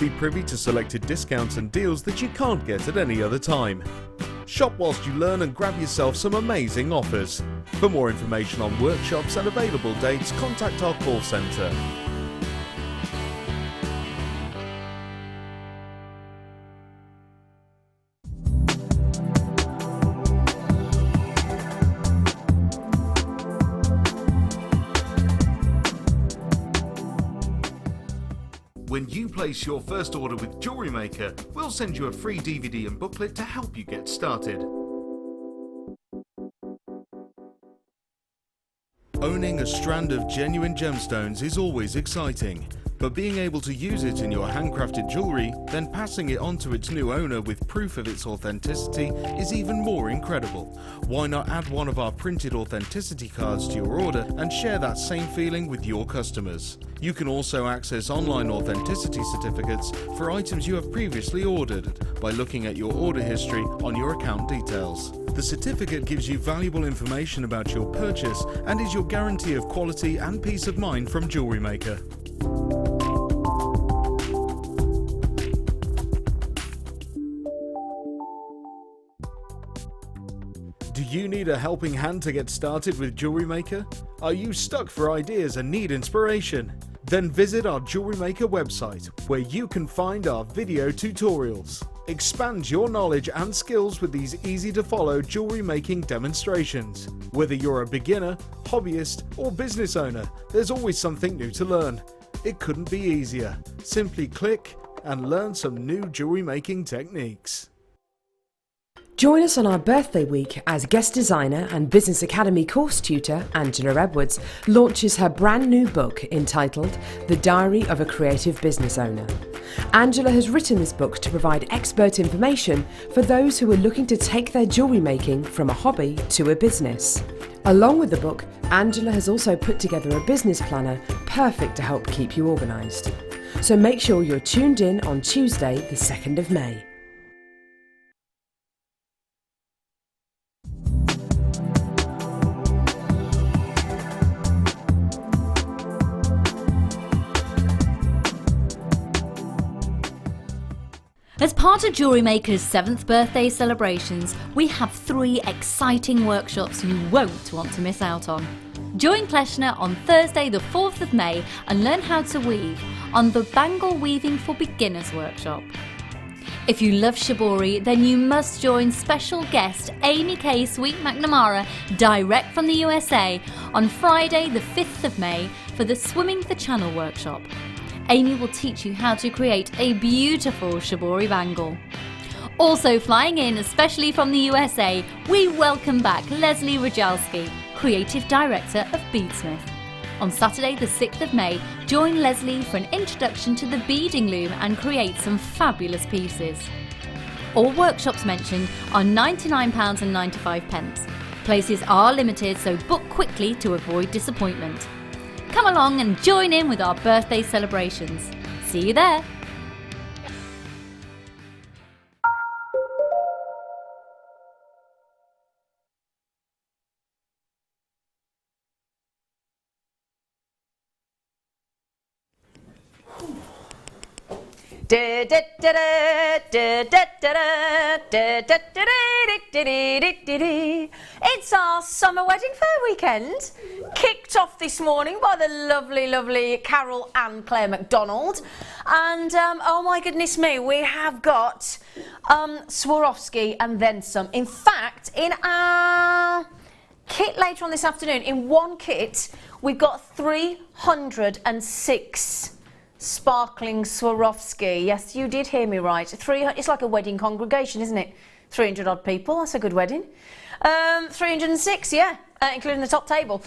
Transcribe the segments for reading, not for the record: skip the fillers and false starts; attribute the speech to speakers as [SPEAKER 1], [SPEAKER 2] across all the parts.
[SPEAKER 1] be privy to selected discounts and deals that you can't get at any other time. Shop whilst you learn and grab yourself some amazing offers. For more information on workshops and available dates, contact our call centre. When you place your first order with Jewellery Maker, we'll send you a free DVD and booklet to help you get started. Owning a strand of genuine gemstones is always exciting, but being able to use it in your handcrafted jewellery, then passing it on to its new owner with proof of its authenticity is even more incredible. Why not add one of our printed authenticity cards to your order and share that same feeling with your customers? You can also access online authenticity certificates for items you have previously ordered by looking at your order history on your account details. The certificate gives you valuable information about your purchase and is your guarantee of quality and peace of mind from Jewellery Maker. Do you need a helping hand to get started with Jewellery Maker? Are you stuck for ideas and need inspiration? Then visit our Jewellery Maker website, where you can find our video tutorials. Expand your knowledge and skills with these easy-to-follow jewellery making demonstrations. Whether you're a beginner, hobbyist, or business owner, there's always something new to learn. It couldn't be easier. Simply click and learn some new jewellery making techniques.
[SPEAKER 2] Join us on our birthday week as guest designer and Business Academy course tutor Angela Edwards launches her brand new book entitled The Diary of a Creative Business Owner. Angela has written this book to provide expert information for those who are looking to take their jewellery making from a hobby to a business. Along with the book, Angela has also put together a business planner perfect to help keep you organised. So make sure you're tuned in on Tuesday, the 2nd of May.
[SPEAKER 3] As part of Jewellery Maker's 7th birthday celebrations, we have 3 exciting workshops you won't want to miss out on. Join Kleshna on Thursday the 4th of May and learn how to weave on the Bangle Weaving for Beginners workshop. If you love shibori, then you must join special guest Amy K. Sweet McNamara direct from the USA on Friday the 5th of May for the Swimming the Channel workshop. Amy will teach you how to create a beautiful shibori bangle. Also flying in, especially from the USA, we welcome back Leslie Rajalski, Creative Director of Beadsmith. On Saturday the 6th of May, join Leslie for an introduction to the beading loom and create some fabulous pieces. All workshops mentioned are £99.95. Places are limited, so book quickly to avoid disappointment. Come along and join in with our birthday celebrations. See you there!
[SPEAKER 4] It's our summer wedding fair weekend, kicked off this morning by the lovely Carol and Claire McDonald, and oh my goodness me, we have got Swarovski and then some. In fact, in our kit later on this afternoon, in one kit we've got 306 sparkling Swarovski. Yes, you did hear me right. It's like a wedding congregation, isn't it? 300 odd people, that's a good wedding. 306, yeah, including the top table.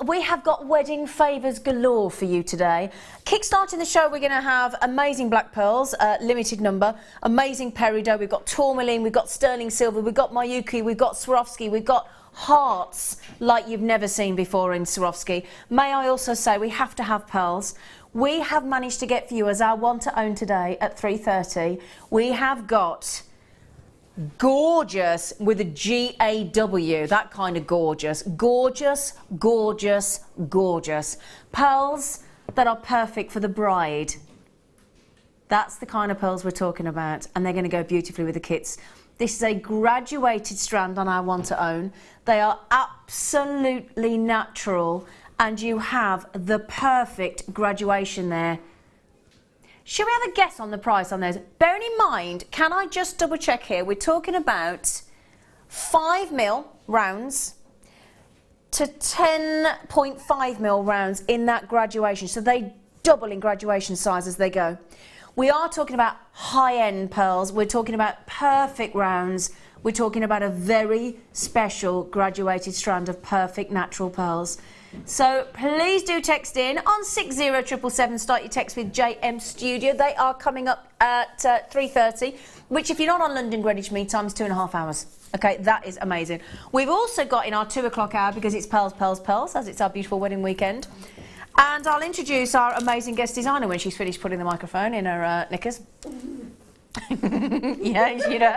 [SPEAKER 4] We have got wedding favours galore for you today. Kickstarting the show, we're going to have amazing black pearls, limited number, amazing peridot, we've got tourmaline, we've got sterling silver, we've got Miyuki, we've got Swarovski, we've got hearts like you've never seen before in Swarovski. May I also say we have to have pearls. We have managed to get for you as our one to own today at 3:30. We have got gorgeous with a G-A-W, that kind of gorgeous. Gorgeous, gorgeous, gorgeous. Pearls that are perfect for the bride. That's the kind of pearls we're talking about, and they're going to go beautifully with the kits. This is a graduated strand on our Want to Own. They are absolutely natural, and you have the perfect graduation there. Should we have a guess on the price on those? Bearing in mind, can I just double check here? We're talking about 5mm rounds to 10.5mm rounds in that graduation. So they double in graduation size as they go. We are talking about high-end pearls. We're talking about perfect rounds. We're talking about a very special graduated strand of perfect natural pearls. So please do text in on 60777. Start your text with JM Studio. They are coming up at 3:30, which if you're not on London Greenwich Mean Time is 2.5 hours. Okay, that is amazing. We've also got in our 2 o'clock hour, because it's pearls, pearls, pearls, as it's our beautiful wedding weekend. And I'll introduce our amazing guest designer when she's finished putting the microphone in her knickers. Yeah, you know,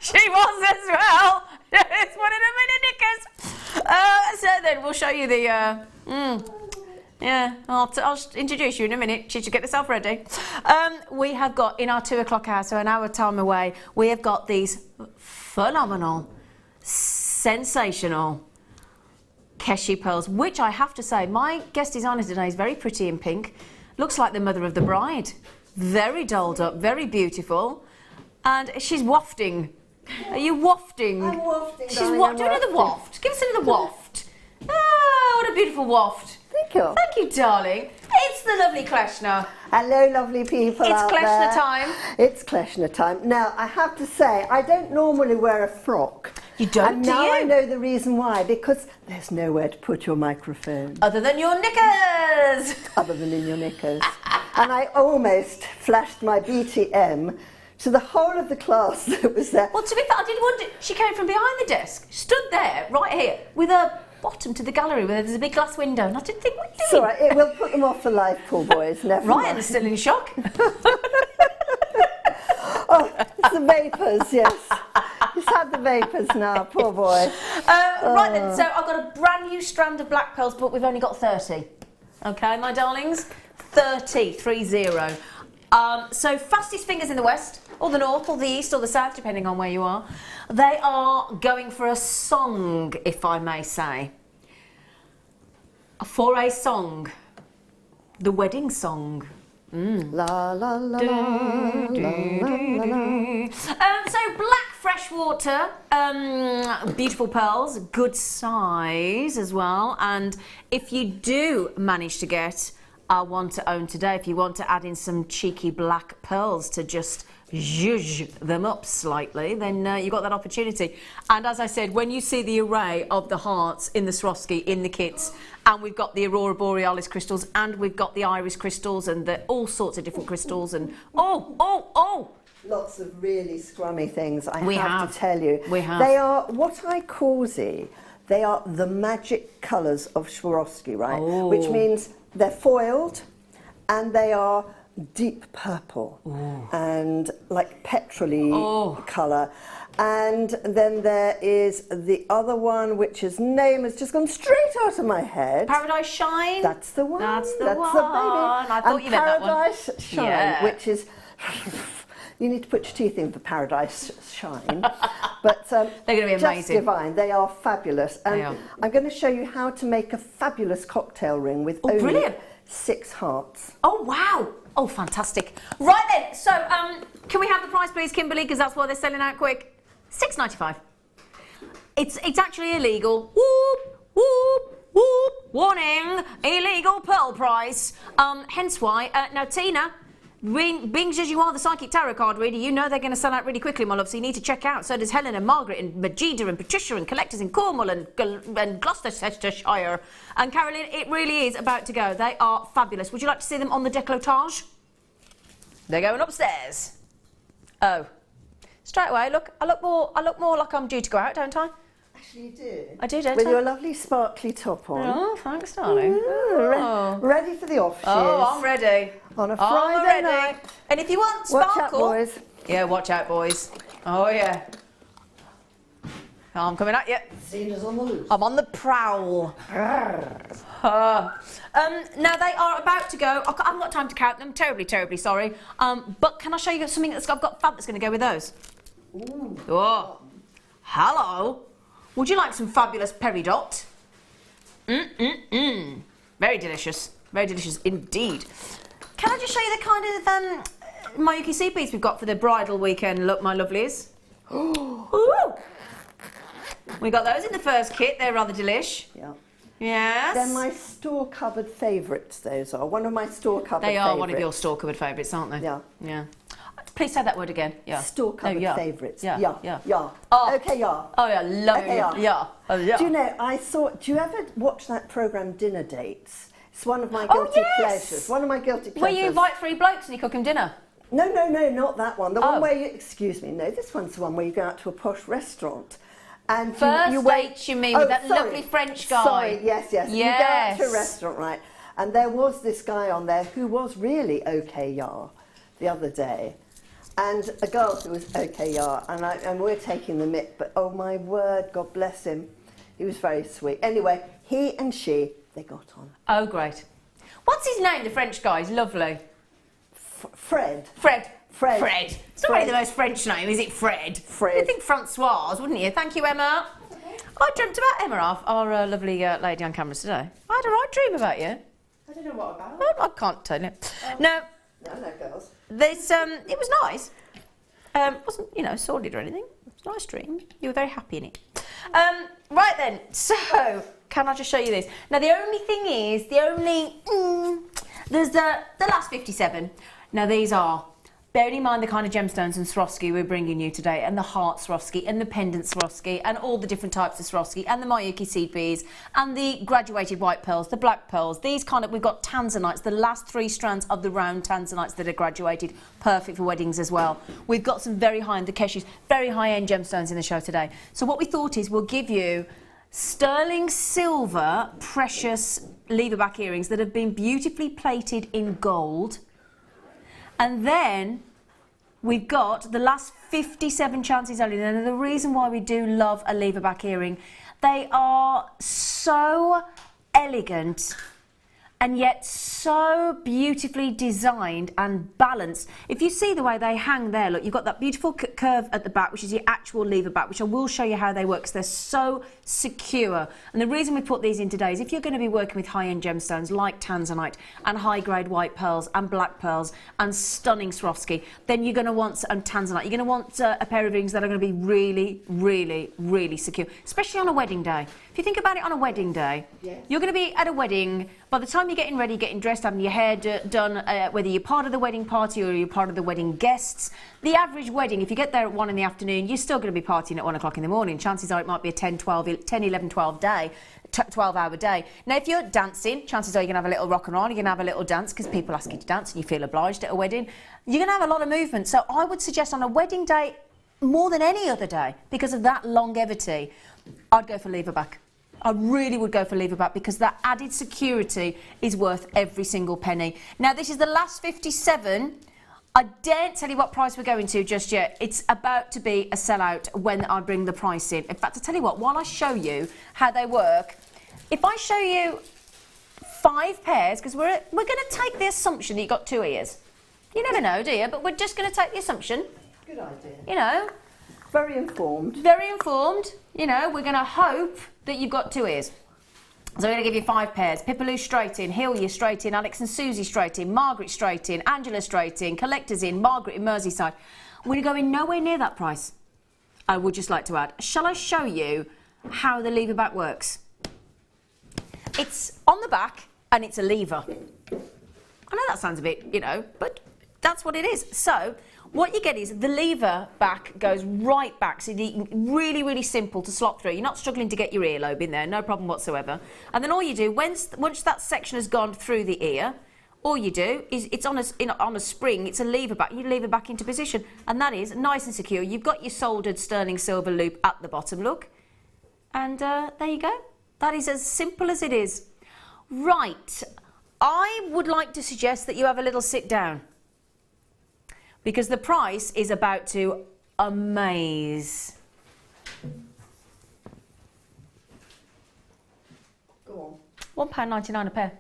[SPEAKER 4] she was as well. It's one of them in her knickers. So then we'll show you the, yeah, I'll introduce you in a minute. She should get herself ready. We have got in our 2 o'clock hour, so an hour time away, we have got these phenomenal, sensational Keshi pearls, which I have to say, my guest designer today is very pretty in pink. Looks like the mother of the bride. Very dolled up, very beautiful. And she's wafting. Are you wafting?
[SPEAKER 5] I'm wafting.
[SPEAKER 4] She's do another waft. Give us another waft. Oh, what a beautiful waft.
[SPEAKER 5] Thank you.
[SPEAKER 4] Thank you, darling. It's the lovely Kleshna.
[SPEAKER 5] Hello, lovely people out there.
[SPEAKER 4] It's Kleshna time.
[SPEAKER 5] It's Kleshna time. Now, I have to say, I don't normally wear a frock.
[SPEAKER 4] You don't,
[SPEAKER 5] and
[SPEAKER 4] do
[SPEAKER 5] now
[SPEAKER 4] you?
[SPEAKER 5] I know the reason why, because there's nowhere to put your microphone.
[SPEAKER 4] Other than your knickers.
[SPEAKER 5] Other than in your knickers. And I almost flashed my BTM to the whole of the class that was there.
[SPEAKER 4] Well, to be fair, I did wonder, she came from behind the desk, stood there, right here, with her bottom to the gallery where there's a big glass window, and I didn't think, what are you doing?
[SPEAKER 5] It's all right, it will put them off for life, poor boys, never
[SPEAKER 4] Ryan
[SPEAKER 5] mind.
[SPEAKER 4] is still in shock.
[SPEAKER 5] Oh, it's the vapours, yes. He's had the vapours now, poor boy.
[SPEAKER 4] Right then, so I've got a brand new strand of black pearls, but we've only got 30. Okay, my darlings? 30. So fastest fingers in the west, or the north, or the east, or the south, depending on where you are. They are going for a song, if I may say. For a song. The wedding song.
[SPEAKER 5] La la la la la la la.
[SPEAKER 4] So black freshwater, beautiful pearls, good size as well. And if you do manage to get our Want to Own today, if you want to add in some cheeky black pearls to just zhuzh them up slightly, then you've got that opportunity. And as I said, when you see the array of the hearts in the Swarovski, in the kits, and we've got the Aurora Borealis crystals, and we've got the Iris crystals, and all sorts of different crystals, and
[SPEAKER 5] Lots of really scrummy things, I
[SPEAKER 4] We
[SPEAKER 5] have
[SPEAKER 4] have.
[SPEAKER 5] to tell you.
[SPEAKER 4] We have.
[SPEAKER 5] They are what I call they are the magic colours of Swarovski, right?
[SPEAKER 4] Oh.
[SPEAKER 5] Which means they're foiled and they are deep purple and like petrol-y colour. And then there is the other one, which his name has just gone straight out of my head.
[SPEAKER 4] Paradise Shine.
[SPEAKER 5] That's the one.
[SPEAKER 4] That's the
[SPEAKER 5] That's
[SPEAKER 4] one.
[SPEAKER 5] the baby.
[SPEAKER 4] I thought you meant that one.
[SPEAKER 5] Paradise Shine,
[SPEAKER 4] Yeah.
[SPEAKER 5] which is you need to put your teeth in for Paradise Shine. But
[SPEAKER 4] They're going to be
[SPEAKER 5] just
[SPEAKER 4] amazing.
[SPEAKER 5] divine. They are fabulous. And
[SPEAKER 4] They are.
[SPEAKER 5] I'm going to show you how to make a fabulous cocktail ring with
[SPEAKER 4] Oh,
[SPEAKER 5] only
[SPEAKER 4] brilliant.
[SPEAKER 5] 6 hearts.
[SPEAKER 4] Oh, wow. Oh, fantastic. Right then, so can we have the price, please, Kimberly, because that's why they're selling out quick. $6.95. It's actually illegal. Whoop, whoop, whoop. Warning, illegal pearl price. Hence why, now Tina, being as you are the psychic tarot card reader, you know they're going to sell out really quickly, my love, so you need to check out. So does Helen and Margaret and Majida and Patricia and collectors in Cornwall and Gloucestershire. And Carolyn, it really is about to go. They are fabulous. Would you like to see them on the décolletage? They're going upstairs. Oh. Straight away, look, I look more like I'm due to go out, don't I?
[SPEAKER 5] Actually, you do.
[SPEAKER 4] I do, don't
[SPEAKER 5] With
[SPEAKER 4] I?
[SPEAKER 5] your lovely sparkly top on.
[SPEAKER 4] Oh, thanks, darling.
[SPEAKER 5] Ready for the off
[SPEAKER 4] Oh, I'm ready.
[SPEAKER 5] On a
[SPEAKER 4] I'm
[SPEAKER 5] Friday
[SPEAKER 4] ready.
[SPEAKER 5] night.
[SPEAKER 4] And if you want
[SPEAKER 5] Watch
[SPEAKER 4] sparkle...
[SPEAKER 5] out, boys.
[SPEAKER 4] Yeah, watch out, boys. Oh, yeah. I'm coming at you.
[SPEAKER 5] Zena's on the loose.
[SPEAKER 4] I'm on the prowl. Now they are about to go. I haven't got time to count them. Terribly, terribly sorry. But can I show you something I've got fab that's going to go with those?
[SPEAKER 5] Ooh.
[SPEAKER 4] Oh, hello. Would you like some fabulous peridot? Very delicious. Very delicious indeed. Can I just show you the kind of Mayuki CPs we've got for the bridal weekend? Look, my lovelies. Ooh. We got those in the first kit. They're rather delish.
[SPEAKER 5] Yeah.
[SPEAKER 4] Yes.
[SPEAKER 5] They're my store cupboard favourites, those are. One of my store cupboard favourites.
[SPEAKER 4] They are one of your store cupboard favourites, aren't they?
[SPEAKER 5] Yeah.
[SPEAKER 4] Yeah. Please say that word again. Yeah.
[SPEAKER 5] Store cupboard favourites.
[SPEAKER 4] Yeah.
[SPEAKER 5] Yeah.
[SPEAKER 4] Yeah.
[SPEAKER 5] Yeah.
[SPEAKER 4] Oh.
[SPEAKER 5] Okay, yeah.
[SPEAKER 4] Oh, yeah. Love
[SPEAKER 5] Okay,
[SPEAKER 4] it.
[SPEAKER 5] yeah.
[SPEAKER 4] Yeah. Oh, yeah.
[SPEAKER 5] Do you know, do you ever watch that programme Dinner Dates? It's one of my guilty pleasures. One of my guilty pleasures.
[SPEAKER 3] Where you invite 3 blokes and you cook them dinner?
[SPEAKER 5] No, not that one. The one where you, excuse me, no, this one's the one where you go out to a posh restaurant. And
[SPEAKER 3] First dates, you mean, with that lovely French guy?
[SPEAKER 5] Sorry, yes. You go out to a restaurant, right? And there was this guy on there who was really okay, the other day. And a girl who was okay, and we're taking the mick, but oh my word, God bless him. He was very sweet. Anyway, he and she, they got on.
[SPEAKER 3] Oh, great. What's his name, the French guy? He's lovely.
[SPEAKER 5] Fred.
[SPEAKER 3] It's not really the most French name, is it, Fred? You'd think Francoise, wouldn't you? Thank you, Emma. I dreamt about Emma, our lovely lady on cameras today. I had a right dream about you.
[SPEAKER 5] I don't know what about.
[SPEAKER 3] I can't tell you. No,
[SPEAKER 5] girls.
[SPEAKER 3] this it was nice. Wasn't sordid or anything. It was a nice dream. You were very happy in it. Right then. So can I just show you this? Now the only thing is there's the last 57. Now these are, bearing in mind the kind of gemstones and Swarovski we're bringing you today, and the heart Swarovski and the pendant Swarovski and all the different types of Swarovski and the Mayuki seed beads and the graduated white pearls, the black pearls, these kind of, we've got tanzanites, the last 3 strands of the round tanzanites that are graduated, perfect for weddings as well. We've got some very high-end, the Keshis, very high-end gemstones in the show today. So what we thought is we'll give you sterling silver precious lever back earrings that have been beautifully plated in gold. And then we've got the last 57 chances only. And the reason why we do love a lever back earring, they are so elegant and yet so beautifully designed and balanced. If you see the way they hang there, look, you've got that beautiful curve at the back, which is your actual lever back, which I will show you how they work, because they're so secure. And the reason we put these in today is if you're going to be working with high-end gemstones like tanzanite and high-grade white pearls and black pearls and stunning Swarovski, then you're going to want, and tanzanite, you're going to want a pair of earrings that are going to be really, really, really secure, especially on a wedding day. If you think about it, on a wedding day, you're going to be at a wedding. By the time you're getting ready, getting dressed, having your hair done, whether you're part of the wedding party or you're part of the wedding guests, the average wedding, if you get there at 1 in the afternoon, you're still going to be partying at 1 o'clock in the morning. Chances are it might be a 10, 11, 12 day, 12-hour day. Now, if you're dancing, chances are you're going to have a little rock and roll, you're going to have a little dance because people ask you to dance and you feel obliged at a wedding. You're going to have a lot of movement. So I would suggest on a wedding day, more than any other day, because of that longevity, I'd go for lever back. I really would go for lever back because that added security is worth every single penny. Now, this is the last 57. I daren't tell you what price we're going to just yet. It's about to be a sellout when I bring the price in. In fact, I tell you what, while I show you how they work, if I show you 5 pairs, because we're going to take the assumption that you've got 2 ears. You never know, do you? But we're just going to take the assumption.
[SPEAKER 5] Good idea.
[SPEAKER 3] You know.
[SPEAKER 5] Very informed.
[SPEAKER 3] Very informed. You know, we're going to hope that you've got 2 ears. So we're going to give you 5 pairs. Pipaloo straight in, Hillier straight in, Alex and Susie straight in, Margaret straight in, Angela straight in, Collectors in, Margaret in Merseyside. We're going nowhere near that price. I would just like to add, shall I show you how the lever back works? It's on the back and it's a lever. I know that sounds a bit, but that's what it is. So what you get is the lever back goes right back, so really, really simple to slot through. You're not struggling to get your earlobe in there, no problem whatsoever. And then all you do, once that section has gone through the ear, all you do is it's on a spring, it's a lever back, you lever back into position, and that is nice and secure. You've got your soldered sterling silver loop at the bottom, look, and there you go. That is as simple as it is. Right, I would like to suggest that you have a little sit down, because the price is about to amaze.
[SPEAKER 4] £1.99 a pair.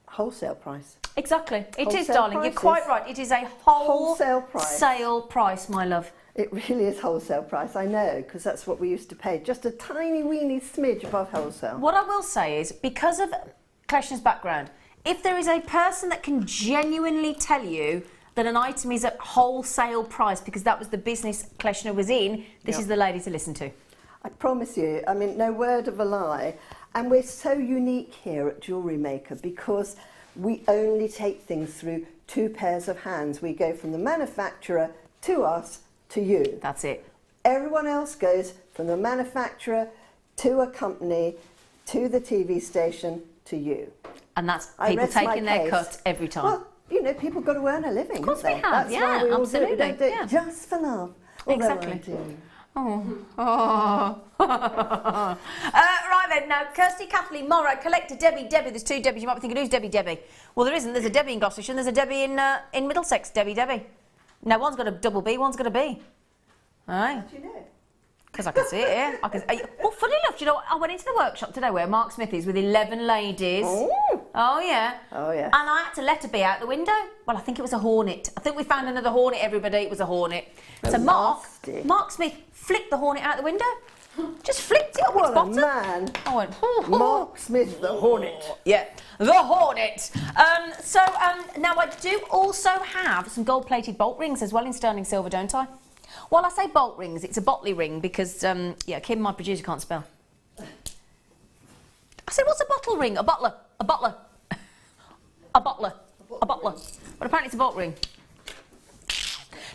[SPEAKER 5] Wholesale price.
[SPEAKER 4] Exactly. It is,
[SPEAKER 5] Wholesale
[SPEAKER 4] darling. You're
[SPEAKER 5] prices.
[SPEAKER 4] quite right. It is a
[SPEAKER 5] Wholesale price.
[SPEAKER 4] sale price, my love.
[SPEAKER 5] It really is wholesale price, I know, because that's what we used to pay. Just a tiny weeny smidge above wholesale.
[SPEAKER 4] What I will say is, because of Kleshna's background, if there is a person that can genuinely tell you that an item is at wholesale price because that was the business Kleshna was in, this is the lady to listen to.
[SPEAKER 5] I promise you, I mean, no word of a lie. And we're so unique here at Jewellery Maker because we only take things through 2 pairs of hands. We go from the manufacturer to us to you.
[SPEAKER 4] That's it.
[SPEAKER 5] Everyone else goes from the manufacturer to a company, to the TV station, to you.
[SPEAKER 4] And that's
[SPEAKER 5] I
[SPEAKER 4] people
[SPEAKER 5] rest my
[SPEAKER 4] taking their
[SPEAKER 5] case.
[SPEAKER 4] cut every time.
[SPEAKER 5] Well, you know, people got to earn a living.
[SPEAKER 4] Of course
[SPEAKER 5] haven't
[SPEAKER 4] we
[SPEAKER 5] they?
[SPEAKER 4] have,
[SPEAKER 5] That's
[SPEAKER 4] yeah,
[SPEAKER 5] why we all
[SPEAKER 4] absolutely,
[SPEAKER 5] do it. We don't do
[SPEAKER 4] yeah.
[SPEAKER 5] it just for love. Although
[SPEAKER 4] Exactly.
[SPEAKER 5] I do.
[SPEAKER 4] Right then, now, Kirsty, Kathleen, Morrow, Collector, Debbie. There's 2 Debbies. You might be thinking, who's Debbie? Well, there isn't. There's a Debbie in Gloucestershire and there's a Debbie in Middlesex. Debbie. Now, one's got a double B, one's got a B. All right.
[SPEAKER 5] How do you know?
[SPEAKER 4] Because I can see it here. Well, funny enough, do you know what? I went into the workshop today where Mark Smith is with 11 ladies. Oh, yeah.
[SPEAKER 5] Oh, yeah.
[SPEAKER 4] And I had to let a bee out the window. Well, I think it was a hornet. I think we found another hornet, everybody. It was a hornet. So
[SPEAKER 5] nasty.
[SPEAKER 4] Mark Smith flicked the hornet out the window. Just flicked it up its
[SPEAKER 5] What a
[SPEAKER 4] bottom.
[SPEAKER 5] man.
[SPEAKER 4] I went,
[SPEAKER 5] Mark Smith, the Hornet.
[SPEAKER 4] Yeah, the hornet. Now I do also have some gold-plated bolt rings as well in sterling silver, don't I? Well, I say bolt rings, it's a botley ring because, Kim, my producer, can't spell. I said, what's a bottle ring? A bottler. But apparently it's a bolt ring.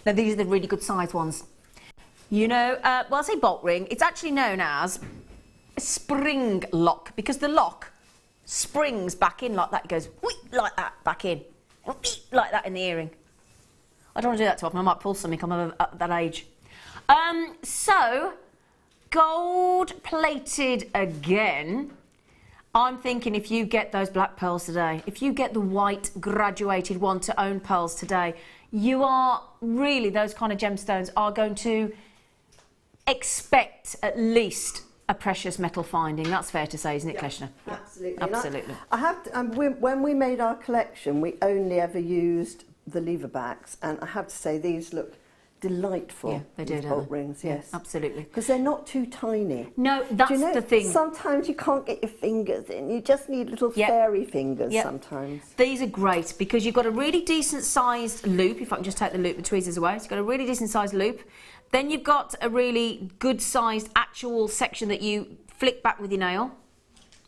[SPEAKER 4] Now, these are the really good size ones. You know, well, I say bolt ring, it's actually known as a spring lock because the lock springs back in like that. It goes whee, like that back in, whee, like that in the earring. I don't want to do that too often. I might pull something. I'm at that age. So, gold plated again. I'm thinking if you get those black pearls today, if you get the white graduated want-to-own pearls today, you are really, those kind of gemstones are going to expect at least a precious metal finding. That's fair to say, isn't it, Kleshna?
[SPEAKER 5] Absolutely.
[SPEAKER 4] Absolutely.
[SPEAKER 5] I have to, when we made our collection, we only ever used the lever backs, and I have to say these look delightful.
[SPEAKER 4] Yeah, they do,
[SPEAKER 5] these
[SPEAKER 4] don't
[SPEAKER 5] bolt
[SPEAKER 4] they?
[SPEAKER 5] rings, yes.
[SPEAKER 4] Absolutely.
[SPEAKER 5] Because they're not too tiny.
[SPEAKER 4] No, that's
[SPEAKER 5] Do you know,
[SPEAKER 4] the thing.
[SPEAKER 5] sometimes you can't get your fingers in. You just need little
[SPEAKER 4] Yep.
[SPEAKER 5] fairy fingers
[SPEAKER 4] Yep.
[SPEAKER 5] sometimes.
[SPEAKER 4] These are great because you've got a really decent sized loop. If I can just take the loop, the tweezers away. So you've got a really decent sized loop. Then you've got a really good sized actual section that you flick back with your nail.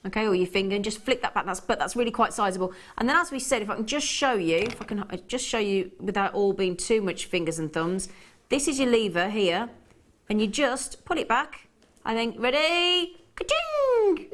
[SPEAKER 4] Okay, or your finger, and just flick that back. That's really quite sizable. And then, as we said, if I can just show you, if I can just show you without all being too much fingers and thumbs, this is your lever here, and you just pull it back. I think ready, ka-ching,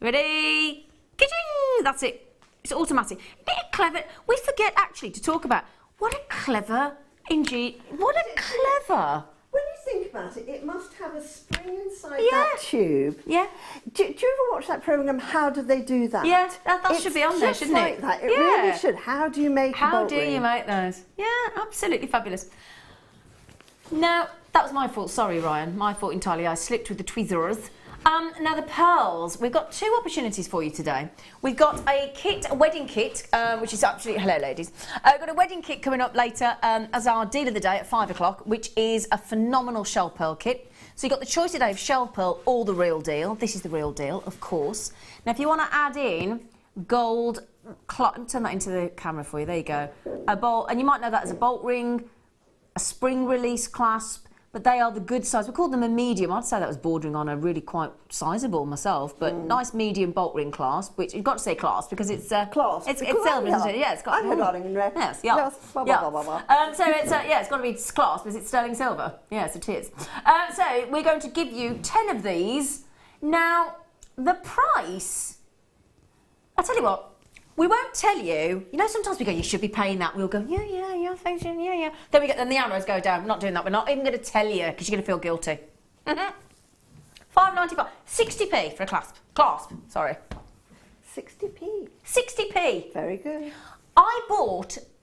[SPEAKER 4] ready, ka-ching. That's it. It's automatic. Isn't it clever? We forget actually to talk about what a clever What a clever.
[SPEAKER 5] When you think about it, it must have a spring inside
[SPEAKER 4] Yeah.
[SPEAKER 5] that tube.
[SPEAKER 4] Yeah.
[SPEAKER 5] Do you ever watch that programme, How Do They Do That?
[SPEAKER 4] Yeah, that
[SPEAKER 5] It's
[SPEAKER 4] should be on there,
[SPEAKER 5] just
[SPEAKER 4] shouldn't
[SPEAKER 5] like
[SPEAKER 4] it?
[SPEAKER 5] that. It
[SPEAKER 4] Yeah.
[SPEAKER 5] really should. How do you make a
[SPEAKER 4] How
[SPEAKER 5] bolt
[SPEAKER 4] do
[SPEAKER 5] ring?
[SPEAKER 4] you make those? Yeah, absolutely fabulous. No, that was my fault. Sorry, Ryan. My fault entirely. I slipped with the tweezers. Now the pearls. We've got 2 opportunities for you today. We've got a kit, a wedding kit, which is absolutely... Hello, ladies. We've got a wedding kit coming up later as our deal of the day at 5 o'clock, which is a phenomenal shell pearl kit. So you've got the choice today of shell pearl or the real deal. This is the real deal, of course. Now, if you want to add in gold... turn that into the camera for you. There you go. A bolt, and you might know that as a bolt ring, a spring release clasp, but they are the good size. We called them a medium. I'd say that was bordering on a really quite sizable myself, but nice medium bolt ring clasp, which you've got to say clasp because it's
[SPEAKER 5] Clasp.
[SPEAKER 4] It's silver, isn't it? Yeah, it's got.
[SPEAKER 5] I'm a darling in red.
[SPEAKER 4] Yes, yeah.
[SPEAKER 5] Yes, blah, blah,
[SPEAKER 4] Yeah.
[SPEAKER 5] blah, blah, blah.
[SPEAKER 4] So it's it's got to be clasp because it's sterling silver. Yes, it is. So we're going to give you 10 of these. Now the price. I'll tell you what. We won't tell you. You know, sometimes we go, you should be paying that. We'll go, yeah, thanks, yeah. Then the arrows go down. We're not doing that. We're not even going to tell you because you're going to feel guilty. £5.95, 60p for a clasp. Sorry,
[SPEAKER 5] 60p.
[SPEAKER 4] 60p.
[SPEAKER 5] Very good.
[SPEAKER 4] I'm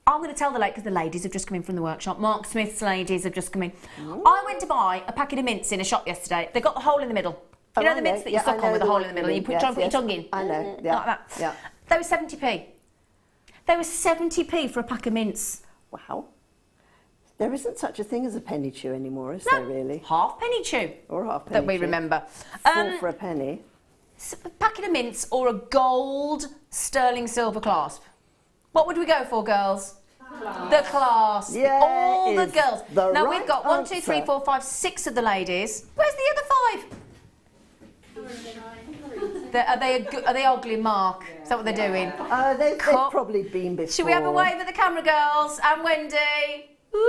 [SPEAKER 4] going to tell because the ladies have just come in from the workshop. Mark Smith's ladies have just come in. I went to buy a packet of mints in a shop yesterday. They got the hole in the middle. You know the mints that you suck on with a hole in the middle and you try and put your tongue in?
[SPEAKER 5] I know, yeah.
[SPEAKER 4] Like that.
[SPEAKER 5] Yeah.
[SPEAKER 4] They were 70p. They were 70p for a pack of mints.
[SPEAKER 5] Wow. There isn't such a thing as a penny chew anymore, is there really?
[SPEAKER 4] Half penny chew.
[SPEAKER 5] Or half penny
[SPEAKER 4] that we
[SPEAKER 5] chew.
[SPEAKER 4] remember.
[SPEAKER 5] 4 for a penny.
[SPEAKER 4] A packet of mints or a gold sterling silver clasp. What would we go for, girls? The clasp.
[SPEAKER 5] Yeah,
[SPEAKER 4] all the
[SPEAKER 5] is
[SPEAKER 4] girls.
[SPEAKER 5] the
[SPEAKER 4] Now
[SPEAKER 5] right
[SPEAKER 4] we've got 1, 2,
[SPEAKER 5] answer.
[SPEAKER 4] 3, 4, 5, 6 of the ladies. Where's the other 5? Are they ugly, Mark? Is that what they're doing?
[SPEAKER 5] They've
[SPEAKER 4] Cut.
[SPEAKER 5] probably been before.
[SPEAKER 4] Should we have a wave at the camera, girls? And Wendy. Woo!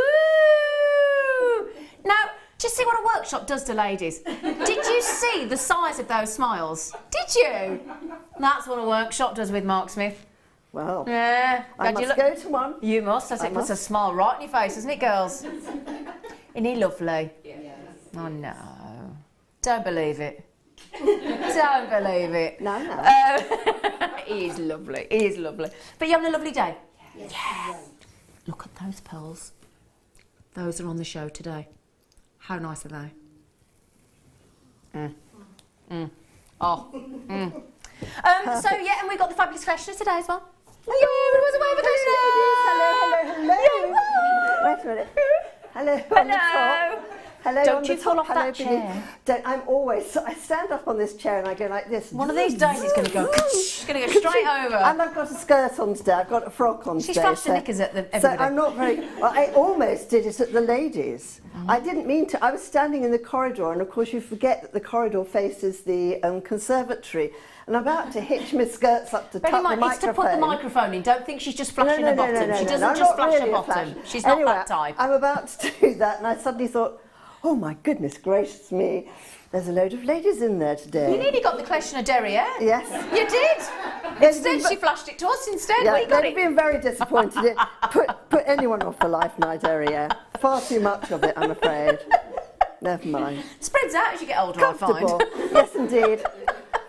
[SPEAKER 4] Now, just see what a workshop does to ladies. Did you see the size of those smiles? Did you? That's what a workshop does with Mark Smith.
[SPEAKER 5] Well,
[SPEAKER 4] Yeah.
[SPEAKER 5] I must go to one.
[SPEAKER 4] You must. It puts a smile right on your face, doesn't it, girls? Isn't he lovely? Yes. Oh, no. Don't believe it. Don't believe it.
[SPEAKER 5] No.
[SPEAKER 4] He is lovely. He is lovely. But you're having a lovely day? Yes. Look at those pearls. Those are on the show today. How nice are they? So, yeah, and we've got the fabulous Kleshna today as well. Yeah, it was a wave of Kleshna.
[SPEAKER 5] Hello. Wait a minute. Hello. On the top. Hello.
[SPEAKER 4] Don't
[SPEAKER 5] on
[SPEAKER 4] you
[SPEAKER 5] the
[SPEAKER 4] fall
[SPEAKER 5] top.
[SPEAKER 4] off
[SPEAKER 5] Hello,
[SPEAKER 4] that
[SPEAKER 5] Billy.
[SPEAKER 4] chair.
[SPEAKER 5] I stand up on this chair and I go like this.
[SPEAKER 4] One of these days it's going to go, it's going to go straight over.
[SPEAKER 5] And I've got a skirt on today. I've got a frock on today.
[SPEAKER 4] She's flashed the knickers at
[SPEAKER 5] So
[SPEAKER 4] everybody.
[SPEAKER 5] I'm not very. Well, I almost did it at the ladies. I didn't mean to. I was standing in the corridor, and of course you forget that the corridor faces the conservatory. And I'm about to hitch my skirts up to
[SPEAKER 4] Bear
[SPEAKER 5] tuck
[SPEAKER 4] in
[SPEAKER 5] the
[SPEAKER 4] mind,
[SPEAKER 5] microphone.
[SPEAKER 4] it's to put the microphone in. Don't think she's just flashing
[SPEAKER 5] No,
[SPEAKER 4] her bottom.
[SPEAKER 5] no,
[SPEAKER 4] She doesn't
[SPEAKER 5] I'm
[SPEAKER 4] just
[SPEAKER 5] not
[SPEAKER 4] flash
[SPEAKER 5] really
[SPEAKER 4] her
[SPEAKER 5] a
[SPEAKER 4] bottom.
[SPEAKER 5] flash.
[SPEAKER 4] She's not
[SPEAKER 5] Anyway,
[SPEAKER 4] that type.
[SPEAKER 5] I'm about to do that, and I suddenly thought, oh my goodness gracious me, there's a load of ladies in there today.
[SPEAKER 4] You nearly got the Kleshna derriere.
[SPEAKER 5] Yes.
[SPEAKER 4] You did. Instead, she flashed it to us instead.
[SPEAKER 5] Yeah,
[SPEAKER 4] We got
[SPEAKER 5] they've
[SPEAKER 4] it.
[SPEAKER 5] been very disappointed. Put anyone off the life my derriere. Far too much of it, I'm afraid. Never mind.
[SPEAKER 4] Spreads out as you get older, I
[SPEAKER 5] Comfortable.
[SPEAKER 4] find.
[SPEAKER 5] Yes, indeed.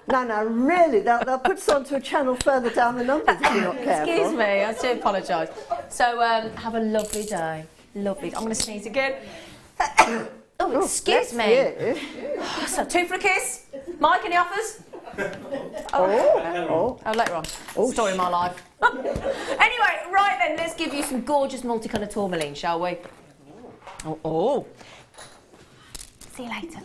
[SPEAKER 5] No, really, they'll put us onto a channel further down the numbers if you're not careful.
[SPEAKER 4] Excuse me, I do apologise. So, have a lovely day. Lovely. I'm going to sneeze again. Oh, excuse me.
[SPEAKER 5] You.
[SPEAKER 4] So, 2 for a kiss. Mike, any offers?
[SPEAKER 5] Oh.
[SPEAKER 4] Later on. Story of my life. Anyway, right then, let's give you some gorgeous multicoloured tourmaline, shall we? Oh. See you later.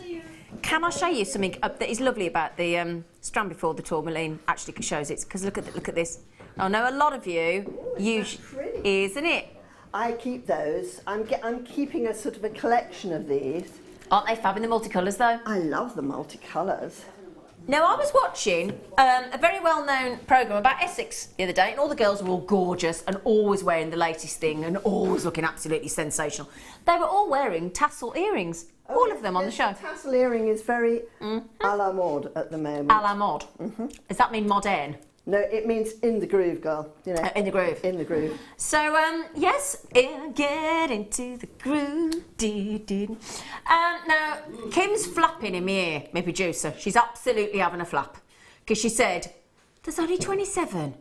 [SPEAKER 4] Can I show you something that is lovely about the strand before the tourmaline? Actually, shows it because look at this. I know a lot of you use, isn't it?
[SPEAKER 5] I keep those. I'm keeping a sort of a collection of these.
[SPEAKER 4] Aren't they fab in the multicolours though?
[SPEAKER 5] I love the multicolours.
[SPEAKER 4] Now, I was watching a very well-known programme about Essex the other day, and all the girls were all gorgeous and always wearing the latest thing and always looking absolutely sensational. They were all wearing tassel earrings, all of them on the show.
[SPEAKER 5] Tassel earring is very à la mode at the moment.
[SPEAKER 4] A la mode. Does that mean modern?
[SPEAKER 5] No, it means in the groove, girl. You know,
[SPEAKER 4] In the groove.
[SPEAKER 5] in the groove.
[SPEAKER 4] So, yes, get into the groove. Now, Kim's flapping in my ear, my producer. She's absolutely having a flap. Because she said, there's only 27.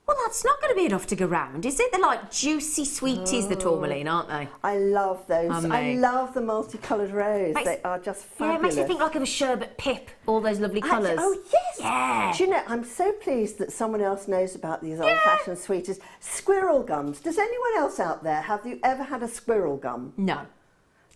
[SPEAKER 4] Well, that's not going to be enough to go round, is it? They're like juicy sweeties, the tourmaline, aren't they?
[SPEAKER 5] I love those.
[SPEAKER 4] Oh,
[SPEAKER 5] I
[SPEAKER 4] mate.
[SPEAKER 5] love the multicoloured rose.
[SPEAKER 4] Makes-
[SPEAKER 5] They are just
[SPEAKER 4] Yeah,
[SPEAKER 5] fabulous.
[SPEAKER 4] it makes me think like of a sherbet pip, all those lovely colours.
[SPEAKER 5] Oh, yes.
[SPEAKER 4] Yeah.
[SPEAKER 5] Do you know, I'm so pleased that someone else knows about these old-fashioned sweeties. Squirrel gums. Does anyone else out there, have you ever had a squirrel gum?
[SPEAKER 4] No.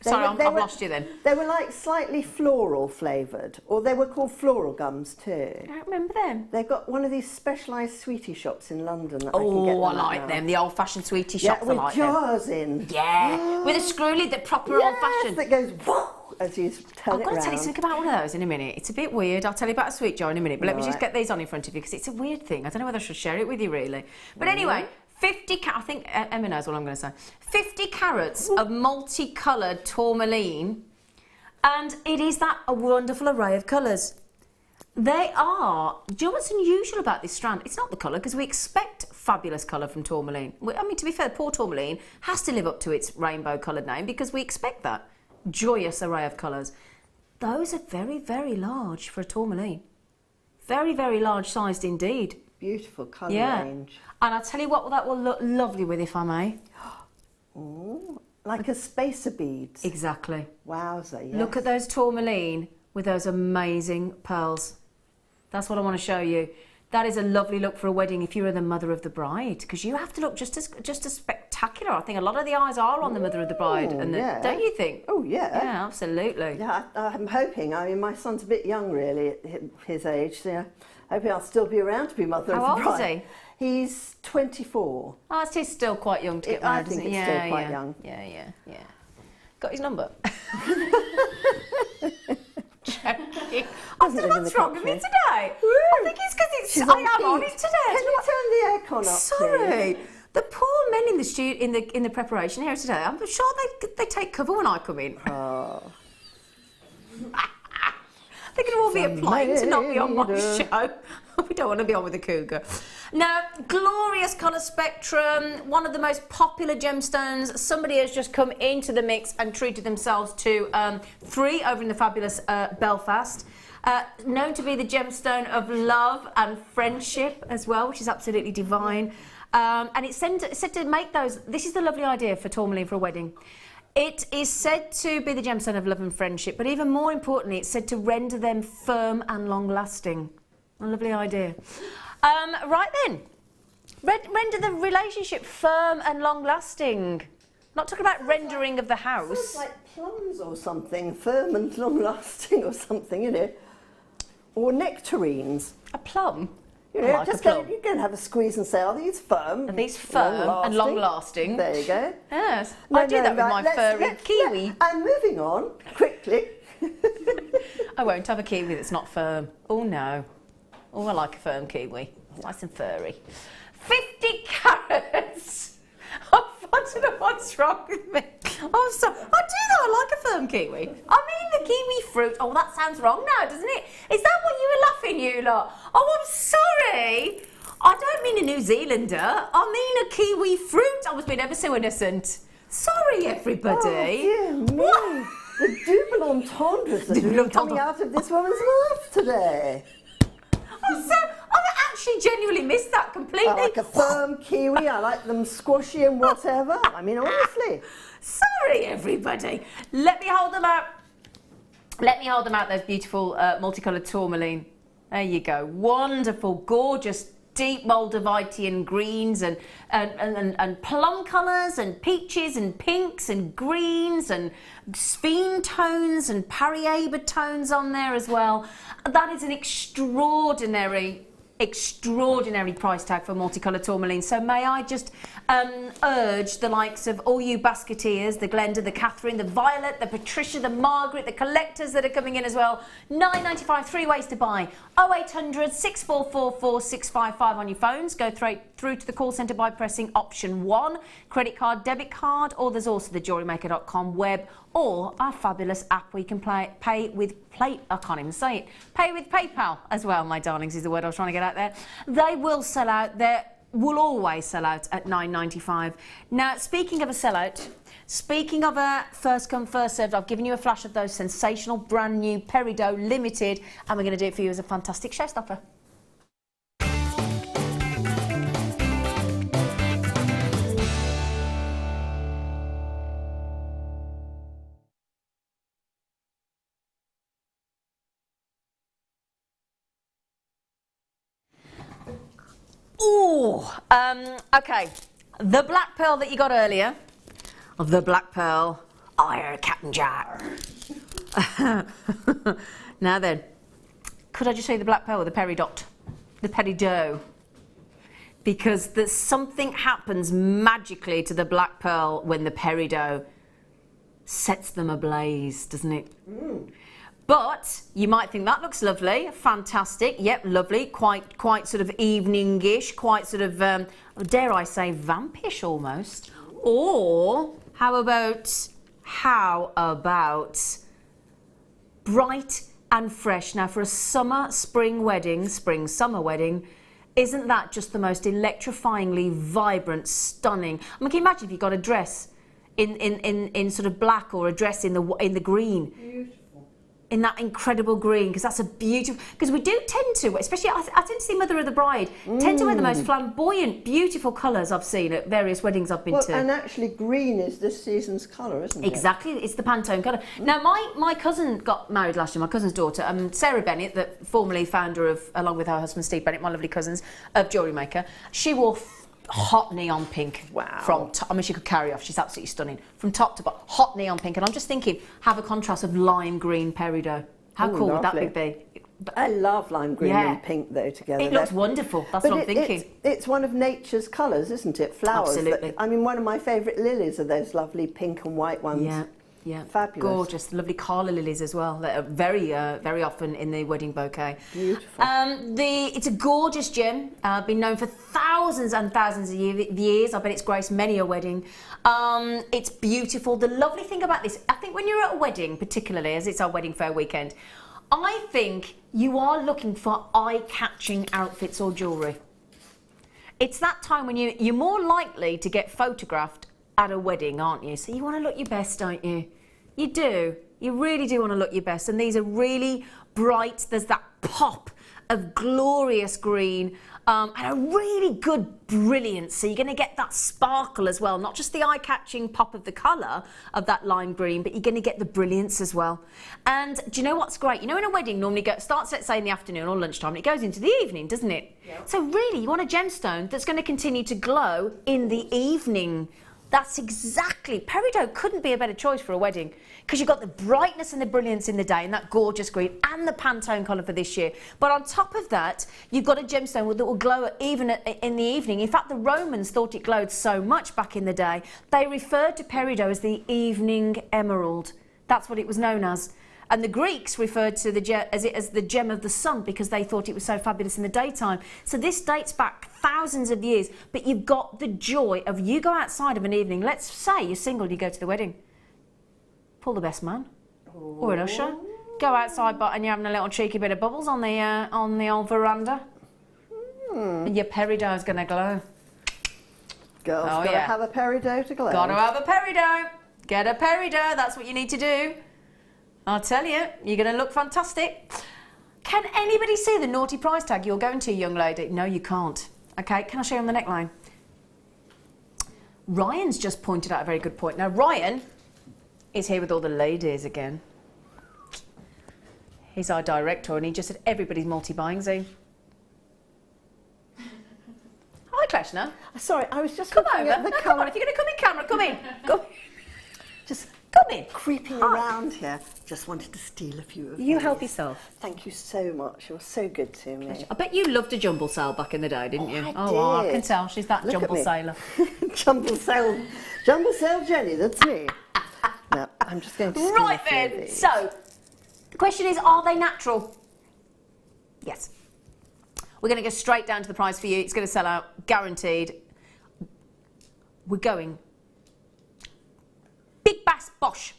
[SPEAKER 5] They
[SPEAKER 4] Sorry,
[SPEAKER 5] were-
[SPEAKER 4] I've lost you then.
[SPEAKER 5] They were like slightly floral flavoured, or they were called floral gums too.
[SPEAKER 4] I don't remember them.
[SPEAKER 5] They've got one of these specialised sweetie shops in London that I can get
[SPEAKER 4] Oh, I
[SPEAKER 5] them
[SPEAKER 4] like
[SPEAKER 5] at
[SPEAKER 4] them.
[SPEAKER 5] now.
[SPEAKER 4] The old-fashioned sweetie
[SPEAKER 5] Yeah,
[SPEAKER 4] shops, I
[SPEAKER 5] with
[SPEAKER 4] like them.
[SPEAKER 5] jars in.
[SPEAKER 4] Yeah, with a screw lid, that proper
[SPEAKER 5] Yes,
[SPEAKER 4] old-fashioned.
[SPEAKER 5] that goes whoa as you turn
[SPEAKER 4] I've
[SPEAKER 5] it
[SPEAKER 4] got to tell you
[SPEAKER 5] round.
[SPEAKER 4] something about one of those in a minute. It's a bit weird. I'll tell you about a sweet jar in a minute, but let me just
[SPEAKER 5] Right.
[SPEAKER 4] get these on in front of you because it's a weird thing. I don't know whether I should share it with you really. But anyway, 50 I think Emma knows what I'm going to say. 50 carats of multicoloured tourmaline, and it is that a wonderful array of colours. They are. Do you know what's unusual about this strand? It's not the colour, because we expect fabulous colour from tourmaline. I mean, to be fair, poor tourmaline has to live up to its rainbow coloured name because we expect that joyous array of colours. Those are very, very large for a tourmaline. Very, very large sized indeed.
[SPEAKER 5] Beautiful colour
[SPEAKER 4] Yeah.
[SPEAKER 5] range.
[SPEAKER 4] And I'll tell you what that will look lovely with, if I may.
[SPEAKER 5] Ooh, like a spacer beads.
[SPEAKER 4] Exactly.
[SPEAKER 5] Wowza, yes.
[SPEAKER 3] Look at those tourmaline
[SPEAKER 4] with those amazing pearls. That's what I want to show you. That is a lovely look for a wedding if you are the mother of the bride, because you have to look just as spectacular. I think a lot of the eyes are on the mother of the bride, and
[SPEAKER 5] yeah.
[SPEAKER 4] don't you think?
[SPEAKER 5] Oh yeah.
[SPEAKER 4] Yeah, absolutely.
[SPEAKER 5] Yeah, I'm hoping. I mean, my son's a bit young, really, at his age. So hoping I'll still be around to be mother of the bride.
[SPEAKER 4] How old is he?
[SPEAKER 5] He's 24.
[SPEAKER 4] Oh, he's still quite young to get married,
[SPEAKER 5] I think
[SPEAKER 4] isn't
[SPEAKER 5] it's
[SPEAKER 4] he?
[SPEAKER 5] still quite young.
[SPEAKER 4] Yeah. Got his number? Checking. I don't know what's wrong with me today. I think it's because I am on it today.
[SPEAKER 5] Can you turn the aircon up,
[SPEAKER 4] Sorry.
[SPEAKER 5] please?
[SPEAKER 4] The poor men in the in the preparation here today, I'm sure they take cover when I come in.
[SPEAKER 5] Oh.
[SPEAKER 4] They can all be applying to not be on my show. We don't want to be on with the cougar. Now, glorious colour spectrum, one of the most popular gemstones. Somebody has just come into the mix and treated themselves to 3 over in the fabulous Belfast. Known to be the gemstone of love and friendship as well, which is absolutely divine. And it's said to make those. This is the lovely idea for tourmaline for a wedding. It is said to be the gemstone of love and friendship, but even more importantly, it's said to render them firm and long-lasting. A lovely idea. Right then, render the relationship firm and long-lasting. Not talking about rendering of the house.
[SPEAKER 5] Sounds like plums or something, firm and long-lasting or something, you know. Or nectarines.
[SPEAKER 4] A plum?
[SPEAKER 5] You know,
[SPEAKER 4] Like
[SPEAKER 5] just
[SPEAKER 4] a plum.
[SPEAKER 5] you can have a squeeze and say, are these firm?
[SPEAKER 4] Are these firm and long-lasting?
[SPEAKER 5] There you go.
[SPEAKER 4] Yes, I do that with my furry kiwi.
[SPEAKER 5] And moving on, quickly.
[SPEAKER 4] I won't have a kiwi that's not firm. Oh no. Oh, I like a firm kiwi. Nice and furry. 50 carats. I don't know what's wrong with me. Oh, so I do though. I like a firm kiwi. I mean the kiwi fruit. Oh, that sounds wrong now, doesn't it? Is that what you were laughing, you lot? Oh, I'm sorry. I don't mean a New Zealander. I mean a kiwi fruit. I was being ever so innocent. Sorry, everybody.
[SPEAKER 5] Oh, dear me.
[SPEAKER 4] What?
[SPEAKER 5] The double entendres that
[SPEAKER 4] Double
[SPEAKER 5] are coming out of this woman's mouth today.
[SPEAKER 4] I've actually genuinely missed that completely.
[SPEAKER 5] I like a firm kiwi. I like them squashy and whatever. I mean, honestly.
[SPEAKER 4] Sorry, everybody. Let me hold them out. Let me hold them out, those beautiful multicoloured tourmaline. There you go. Wonderful, gorgeous, deep Moldavitian greens and plum colours and peaches and pinks and greens and sphene tones and Pariaber tones on there as well. That is an extraordinary price tag for multicoloured tourmaline. So may I just urge the likes of all you basketeers, the Glenda, the Catherine, the Violet, the Patricia, the Margaret, the collectors that are coming in as well. £9.95, 3 ways to buy. 0800 6444 655 on your phones. Go through to the call centre by pressing option 1, credit card, debit card, or there's also the JewelleryMaker.com web or our fabulous app where you can pay with pay with PayPal as well, my darlings, is the word I was trying to get out there. They will sell out. Will always sell out at £9.95. Now, speaking of a sellout, speaking of a first come, first served, I've given you a flash of those sensational brand new Peridot Limited, and we're going to do it for you as a fantastic showstopper. Okay, the black pearl that you got earlier, the black pearl, I heard Captain Jack. Now then, could I just show you the black pearl with the peridot, the peridot? Because something happens magically to the black pearl when the peridot sets them ablaze, doesn't it? Mm. But you might think that looks lovely, fantastic, yep, lovely, quite sort of evening-ish, quite sort of, dare I say, vampish almost. Or how about bright and fresh? Now for a spring-summer wedding, isn't that just the most electrifyingly vibrant, stunning? I mean, can you imagine if you got a dress in sort of black or a dress in the green?
[SPEAKER 5] Beautiful.
[SPEAKER 4] in that incredible green, because that's a beautiful, because we do tend to, especially I tend to see Mother of the Bride, tend to wear the most flamboyant, beautiful colours I've seen at various weddings I've been to.
[SPEAKER 5] And actually green is this season's colour, isn't it?
[SPEAKER 4] Exactly, it's the Pantone colour. Now, my cousin got married last year, my cousin's daughter, Sarah Bennett, that formerly founder of, along with her husband Steve Bennett, my lovely cousins, of Jewellery Maker, she wore hot neon pink.
[SPEAKER 5] Wow.
[SPEAKER 4] I mean, she could carry off. She's absolutely stunning. From top to bottom, hot neon pink. And I'm just thinking, have a contrast of lime green peridot. How cool would that be?
[SPEAKER 5] I love lime green and pink, though, together.
[SPEAKER 4] It looks wonderful. That's what I'm thinking.
[SPEAKER 5] It's one of nature's colours, isn't it? Flowers.
[SPEAKER 4] Absolutely.
[SPEAKER 5] I mean, one of my favourite lilies are those lovely pink and white ones.
[SPEAKER 4] Yeah. Yeah,
[SPEAKER 5] fabulous.
[SPEAKER 4] Gorgeous, lovely Carla lilies as well. That are very, very often in the wedding bouquet.
[SPEAKER 5] Beautiful.
[SPEAKER 4] It's a gorgeous gem. Been known for thousands and thousands of years. I bet it's graced many a wedding. It's beautiful. The lovely thing about this, I think, when you're at a wedding, particularly as it's our wedding fair weekend, I think you are looking for eye-catching outfits or jewellery. It's that time when you're more likely to get photographed at a wedding, aren't you? So you want to look your best, don't you? You do. You really do want to look your best. And these are really bright. There's that pop of glorious green and a really good brilliance. So you're going to get that sparkle as well. Not just the eye-catching pop of the colour of that lime green, but you're going to get the brilliance as well. And do you know what's great? You know, in a wedding, normally starts, let's say, in the afternoon or lunchtime, and it goes into the evening, doesn't it? Yep. So really, you want a gemstone that's going to continue to glow in the evening. That's exactly, peridot couldn't be a better choice for a wedding, because you've got the brightness and the brilliance in the day and that gorgeous green and the Pantone colour for this year. But on top of that, you've got a gemstone that will glow even in the evening. In fact, the Romans thought it glowed so much back in the day, they referred to peridot as the evening emerald. That's what it was known as. And the Greeks referred to as the gem of the sun, because they thought it was so fabulous in the daytime. So this dates back thousands of years, but you've got the joy of, you go outside of an evening, let's say you're single, you go to the wedding, pull the best man or an usher, go outside and you're having a little cheeky bit of bubbles on the old veranda, and your peridot is going to glow.
[SPEAKER 5] Girls, gotta have a peridot to glow.
[SPEAKER 4] Gotta have a peridot. Get a peridot. That's what you need to do. I'll tell you, you're going to look fantastic. Can anybody see the naughty price tag you're going to, young lady? No, you can't. Okay, can I show you on the neckline? Ryan's just pointed out a very good point. Now, Ryan is here with all the ladies again. He's our director, and he just said everybody's multi-buying, Z. Hi, Kleshna.
[SPEAKER 5] Sorry, I was just
[SPEAKER 4] come
[SPEAKER 5] looking
[SPEAKER 4] over.
[SPEAKER 5] at the
[SPEAKER 4] no,
[SPEAKER 5] colour.
[SPEAKER 4] come on, if you're going to come in camera, come in. Go.
[SPEAKER 5] Just
[SPEAKER 4] come in.
[SPEAKER 5] Creeping around here. Just wanted to steal a few of
[SPEAKER 4] You
[SPEAKER 5] these.
[SPEAKER 4] help yourself.
[SPEAKER 5] Thank you so much. You're so good to me.
[SPEAKER 4] I bet you loved a jumble sale back in the day, didn't you?
[SPEAKER 5] I
[SPEAKER 4] I
[SPEAKER 5] did.
[SPEAKER 4] can tell. She's that
[SPEAKER 5] Look
[SPEAKER 4] jumble
[SPEAKER 5] at me.
[SPEAKER 4] sailor.
[SPEAKER 5] Jumble sale Jenny, that's me. No, I'm just going to steal
[SPEAKER 4] Right
[SPEAKER 5] a few of
[SPEAKER 4] then.
[SPEAKER 5] these.
[SPEAKER 4] So, the question is, are they natural? Yes. We're going to go straight down to the price for you. It's going to sell out, guaranteed. We're going Big Bass Bosch.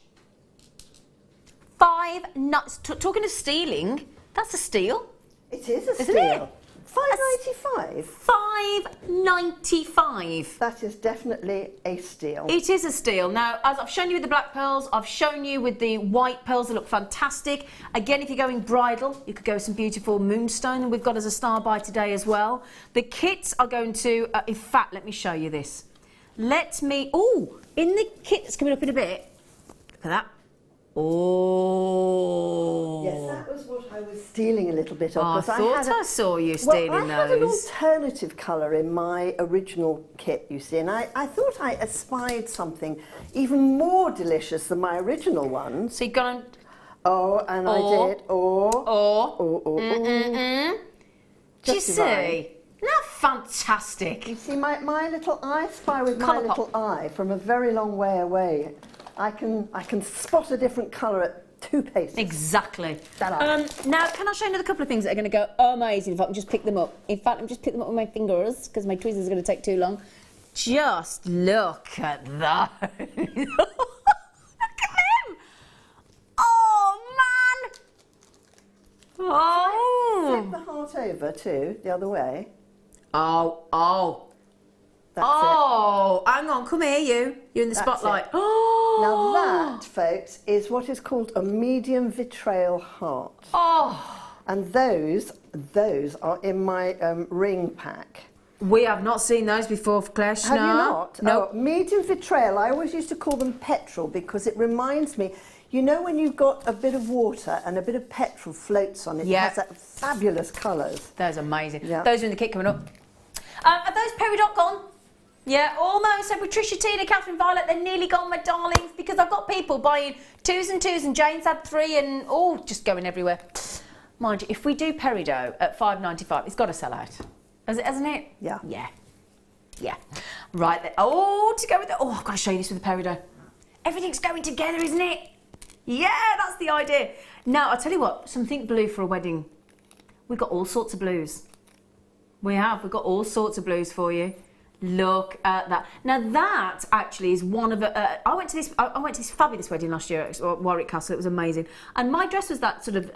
[SPEAKER 4] $5 nuts. Talking of stealing, that's a steal.
[SPEAKER 5] It is a
[SPEAKER 4] Isn't
[SPEAKER 5] steal.
[SPEAKER 4] it?
[SPEAKER 5] $5.95.
[SPEAKER 4] $5.95.
[SPEAKER 5] That is definitely a steal.
[SPEAKER 4] It is a steal. Now, as I've shown you with the black pearls, I've shown you with the white pearls that look fantastic. Again, if you're going bridal, you could go with some beautiful moonstone, and we've got as a star buy today as well. The kits are going to, in fact, let me show you this. In the kit that's coming up in a bit, look at that. Oh.
[SPEAKER 5] Yes, that was what I was stealing a little bit of.
[SPEAKER 4] I thought I saw you stealing
[SPEAKER 5] I had an
[SPEAKER 4] those.
[SPEAKER 5] alternative colour in my original kit, you see, and I thought I espied something even more delicious than my original one.
[SPEAKER 4] So you've gone...
[SPEAKER 5] I did.
[SPEAKER 4] Do you see? Isn't that fantastic?
[SPEAKER 5] You see, my little eye spy with
[SPEAKER 4] Colour
[SPEAKER 5] my
[SPEAKER 4] pop.
[SPEAKER 5] little eye from a very long way away. I can spot a different colour at 2 paces.
[SPEAKER 4] Exactly.
[SPEAKER 5] Ta-da.
[SPEAKER 4] Now, can I show you another couple of things that are going to go amazing if I can just pick them up? In fact, let me just pick them up with my fingers, because my tweezers are going to take too long. Just look at that. Look at them. Oh, man. Oh.
[SPEAKER 5] Flip the heart over too, the other way.
[SPEAKER 4] Oh.
[SPEAKER 5] That's
[SPEAKER 4] Oh, hang on, come here, you. You're in the
[SPEAKER 5] That's
[SPEAKER 4] spotlight.
[SPEAKER 5] it.
[SPEAKER 4] Oh,
[SPEAKER 5] Now that, folks, is what is called a medium vitrail heart.
[SPEAKER 4] Oh,
[SPEAKER 5] And those are in my ring pack.
[SPEAKER 4] we have not seen those before, Kleshna.
[SPEAKER 5] Have you not?
[SPEAKER 4] No.
[SPEAKER 5] Oh, medium vitrail, I always used to call them petrol because it reminds me, you know when you've got a bit of water and a bit of petrol floats on it,
[SPEAKER 4] Yeah.
[SPEAKER 5] it has that fabulous colours.
[SPEAKER 4] Those are amazing.
[SPEAKER 5] Yeah.
[SPEAKER 4] Those are in the kit coming up. Are those peridot gone? Yeah, almost. So with Trisha, Tina, Catherine, Violet, they're nearly gone, my darlings, because I've got people buying 2s and 2s, and Jane's had 3, and just going everywhere. Mind you, if we do peridot at $5.95, it's got to sell out, hasn't it?
[SPEAKER 5] Yeah.
[SPEAKER 4] Yeah. Yeah. Right then. Oh, to go with the. Oh, I've got to show you this with the peridot. Everything's going together, isn't it? Yeah, that's the idea. Now, I'll tell you what, something blue for a wedding. We've got all sorts of blues. We've got all sorts of blues for you. Look at that. Now that actually is one of I went to this fabulous wedding last year at Warwick Castle. It was amazing. And my dress was that sort of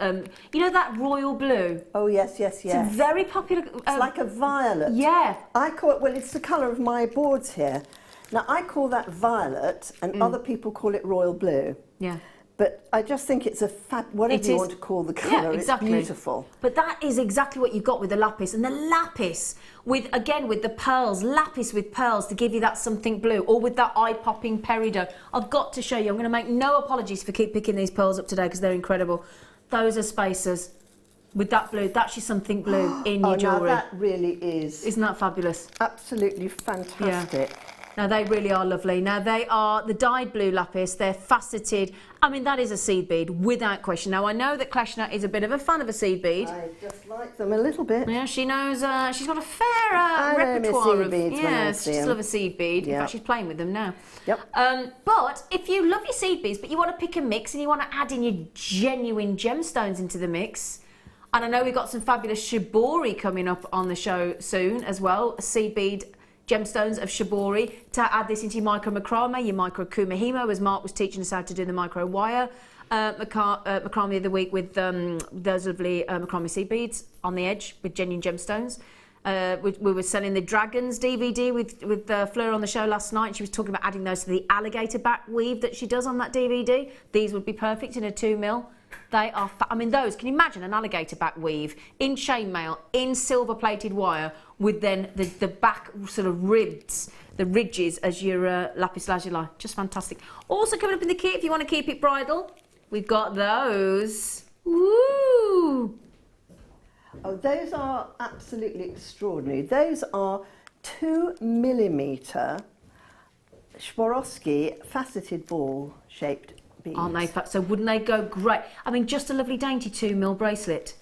[SPEAKER 4] you know, that royal blue.
[SPEAKER 5] Oh yes, yes,
[SPEAKER 4] It's
[SPEAKER 5] yes.
[SPEAKER 4] a very popular.
[SPEAKER 5] It's like a violet.
[SPEAKER 4] Yeah.
[SPEAKER 5] I call it, well, it's the colour of my boards here. Now I call that violet, and other people call it royal blue.
[SPEAKER 4] Yeah.
[SPEAKER 5] But I just think it's a whatever
[SPEAKER 4] It
[SPEAKER 5] you
[SPEAKER 4] is.
[SPEAKER 5] want to call the
[SPEAKER 4] Yeah,
[SPEAKER 5] colour,
[SPEAKER 4] exactly.
[SPEAKER 5] it's beautiful.
[SPEAKER 4] But that is exactly what you've got with the lapis. And the lapis, with the pearls, lapis with pearls to give you that something blue, or with that eye-popping peridot. I've got to show you. I'm going to make no apologies for keep picking these pearls up today because they're incredible. Those are spacers. With that blue, that's your something blue in your jewellery.
[SPEAKER 5] Now that really is
[SPEAKER 4] Isn't that fabulous?
[SPEAKER 5] absolutely fantastic.
[SPEAKER 4] Now they really are lovely. Now they are the dyed blue lapis. They're faceted. I mean, that is a seed bead without question. Now I know that Kleshna is a bit of a fan of a seed bead.
[SPEAKER 5] I just like them a little bit.
[SPEAKER 4] Yeah, she knows. She's got a fair
[SPEAKER 5] I know my
[SPEAKER 4] repertoire
[SPEAKER 5] seed
[SPEAKER 4] of.
[SPEAKER 5] beads when I
[SPEAKER 4] Yes,
[SPEAKER 5] see
[SPEAKER 4] she just
[SPEAKER 5] 'em.
[SPEAKER 4] love a seed bead. In
[SPEAKER 5] Yeah.
[SPEAKER 4] fact, she's playing with them now.
[SPEAKER 5] Yep.
[SPEAKER 4] But if you love your seed beads, but you want to pick a mix and you want to add in your genuine gemstones into the mix, and I know we've got some fabulous shibori coming up on the show soon as well. A seed bead. Gemstones of shibori to add this into your micro macrame, your micro kumihimo, as Mark was teaching us how to do the micro wire macrame the other week with those lovely macrame seed beads on the edge with genuine gemstones. We were selling the Dragons DVD with Fleur on the show last night. She was talking about adding those to the alligator back weave that she does on that DVD. These would be perfect in a 2mm. They are, I mean, those, can you imagine an alligator back weave in chainmail, in silver plated wire, with then the back sort of ribs, the ridges as your lapis lazuli. Just fantastic. Also coming up in the kit, if you want to keep it bridal, we've got those. Woo!
[SPEAKER 5] Oh, those are absolutely extraordinary. Those are 2mm Swarovski faceted ball shaped beads.
[SPEAKER 4] Aren't they? So wouldn't they go great? I mean, just a lovely dainty 2mm bracelet.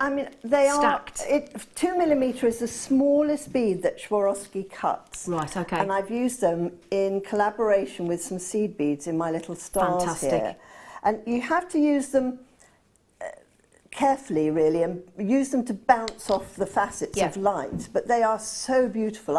[SPEAKER 5] I mean, they
[SPEAKER 4] Stacked.
[SPEAKER 5] are. 2mm is the smallest bead that Swarovski cuts.
[SPEAKER 4] Right, okay.
[SPEAKER 5] And I've used them in collaboration with some seed beads in my little stars
[SPEAKER 4] Fantastic.
[SPEAKER 5] here. And you have to use them carefully, really, and use them to bounce off the facets
[SPEAKER 4] Yeah.
[SPEAKER 5] of light. But they are so beautiful.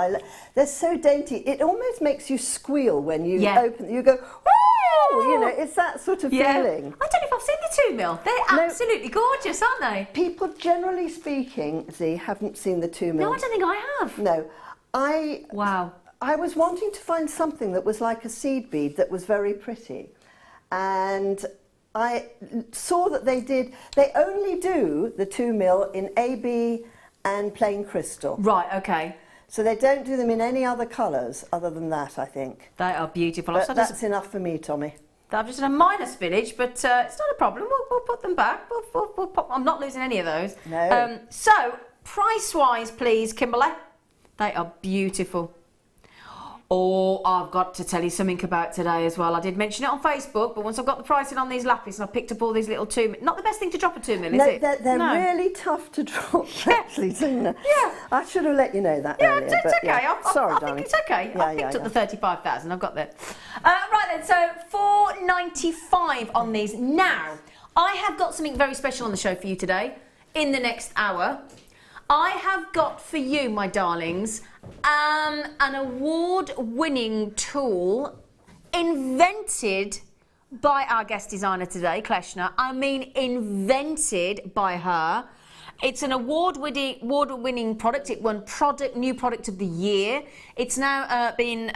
[SPEAKER 5] They're so dainty. It almost makes you squeal when you
[SPEAKER 4] Yeah.
[SPEAKER 5] open. You go, woo! You know, it's that sort of feeling.
[SPEAKER 4] I don't know if I've seen the 2mm. They're
[SPEAKER 5] No.
[SPEAKER 4] absolutely gorgeous, aren't they?
[SPEAKER 5] People, generally speaking, haven't seen the 2mm.
[SPEAKER 4] No, I don't think I have.
[SPEAKER 5] No,
[SPEAKER 4] Wow.
[SPEAKER 5] I was wanting to find something that was like a seed bead that was very pretty, and I saw that they only do the 2mm in AB and plain crystal.
[SPEAKER 4] Right, okay.
[SPEAKER 5] So they don't do them in any other colours other than that, I think.
[SPEAKER 4] They are beautiful.
[SPEAKER 5] But that's enough for me, Tommy.
[SPEAKER 4] I've just done a minor spinach, but it's not a problem. We'll put them back. We'll pop, I'm not losing any of those.
[SPEAKER 5] No.
[SPEAKER 4] So, price-wise, please, Kimberly. They are beautiful. Oh, I've got to tell you something about today as well. I did mention it on Facebook, but once I've got the pricing on these lapis and I've picked up all these little 2mm, not the best thing to drop a 2mm, is
[SPEAKER 5] No,
[SPEAKER 4] it?
[SPEAKER 5] they're
[SPEAKER 4] No.
[SPEAKER 5] really tough to drop, actually, Zena.
[SPEAKER 4] Yeah.
[SPEAKER 5] I should have let you know that
[SPEAKER 4] Yeah,
[SPEAKER 5] earlier.
[SPEAKER 4] it's
[SPEAKER 5] but
[SPEAKER 4] okay.
[SPEAKER 5] yeah. Sorry,
[SPEAKER 4] I
[SPEAKER 5] darling.
[SPEAKER 4] think it's okay.
[SPEAKER 5] Yeah,
[SPEAKER 4] I've picked
[SPEAKER 5] yeah,
[SPEAKER 4] up the 35,000. I've got that. Right then, so $4.95 on these. Now, I have got something very special on the show for you today. In the next hour, I have got for you, my darlings, an award-winning tool invented by our guest designer today, Kleshna. I mean, invented by her. It's an award-winning product. It won new product of the year. It's now been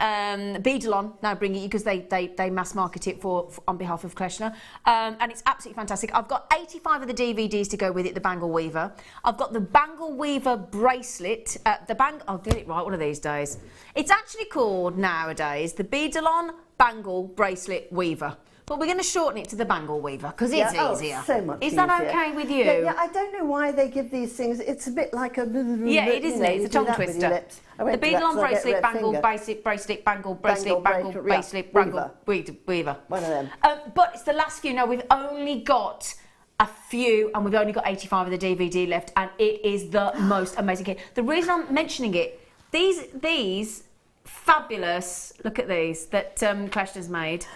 [SPEAKER 4] Beadalon now bringing it because they mass market it on behalf of Kleshna, and it's absolutely fantastic. I've got 85 of the DVDs to go with it. The Bangle Weaver. I've got the Bangle Weaver bracelet. I'll get it right one of these days. It's actually called nowadays the Beadalon Bangle Bracelet Weaver. But we're going to shorten it to the Bangle Weaver because it's easier.
[SPEAKER 5] So much
[SPEAKER 4] Is
[SPEAKER 5] easier.
[SPEAKER 4] that okay with you?
[SPEAKER 5] Yeah, I don't know why they give these things. It's a bit like a...
[SPEAKER 4] Yeah, it is, isn't it? It's a tongue twister. The Beadalon bracelet, bangle, bracelet, bangle, bracelet, bangle, bracelet, bangle, weaver.
[SPEAKER 5] One of them.
[SPEAKER 4] But it's the last few. Now, we've only got a few and we've only got 85 of the DVD left, and it is the most amazing kit. The reason I'm mentioning it, these fabulous, look at these, that Kleshna's made.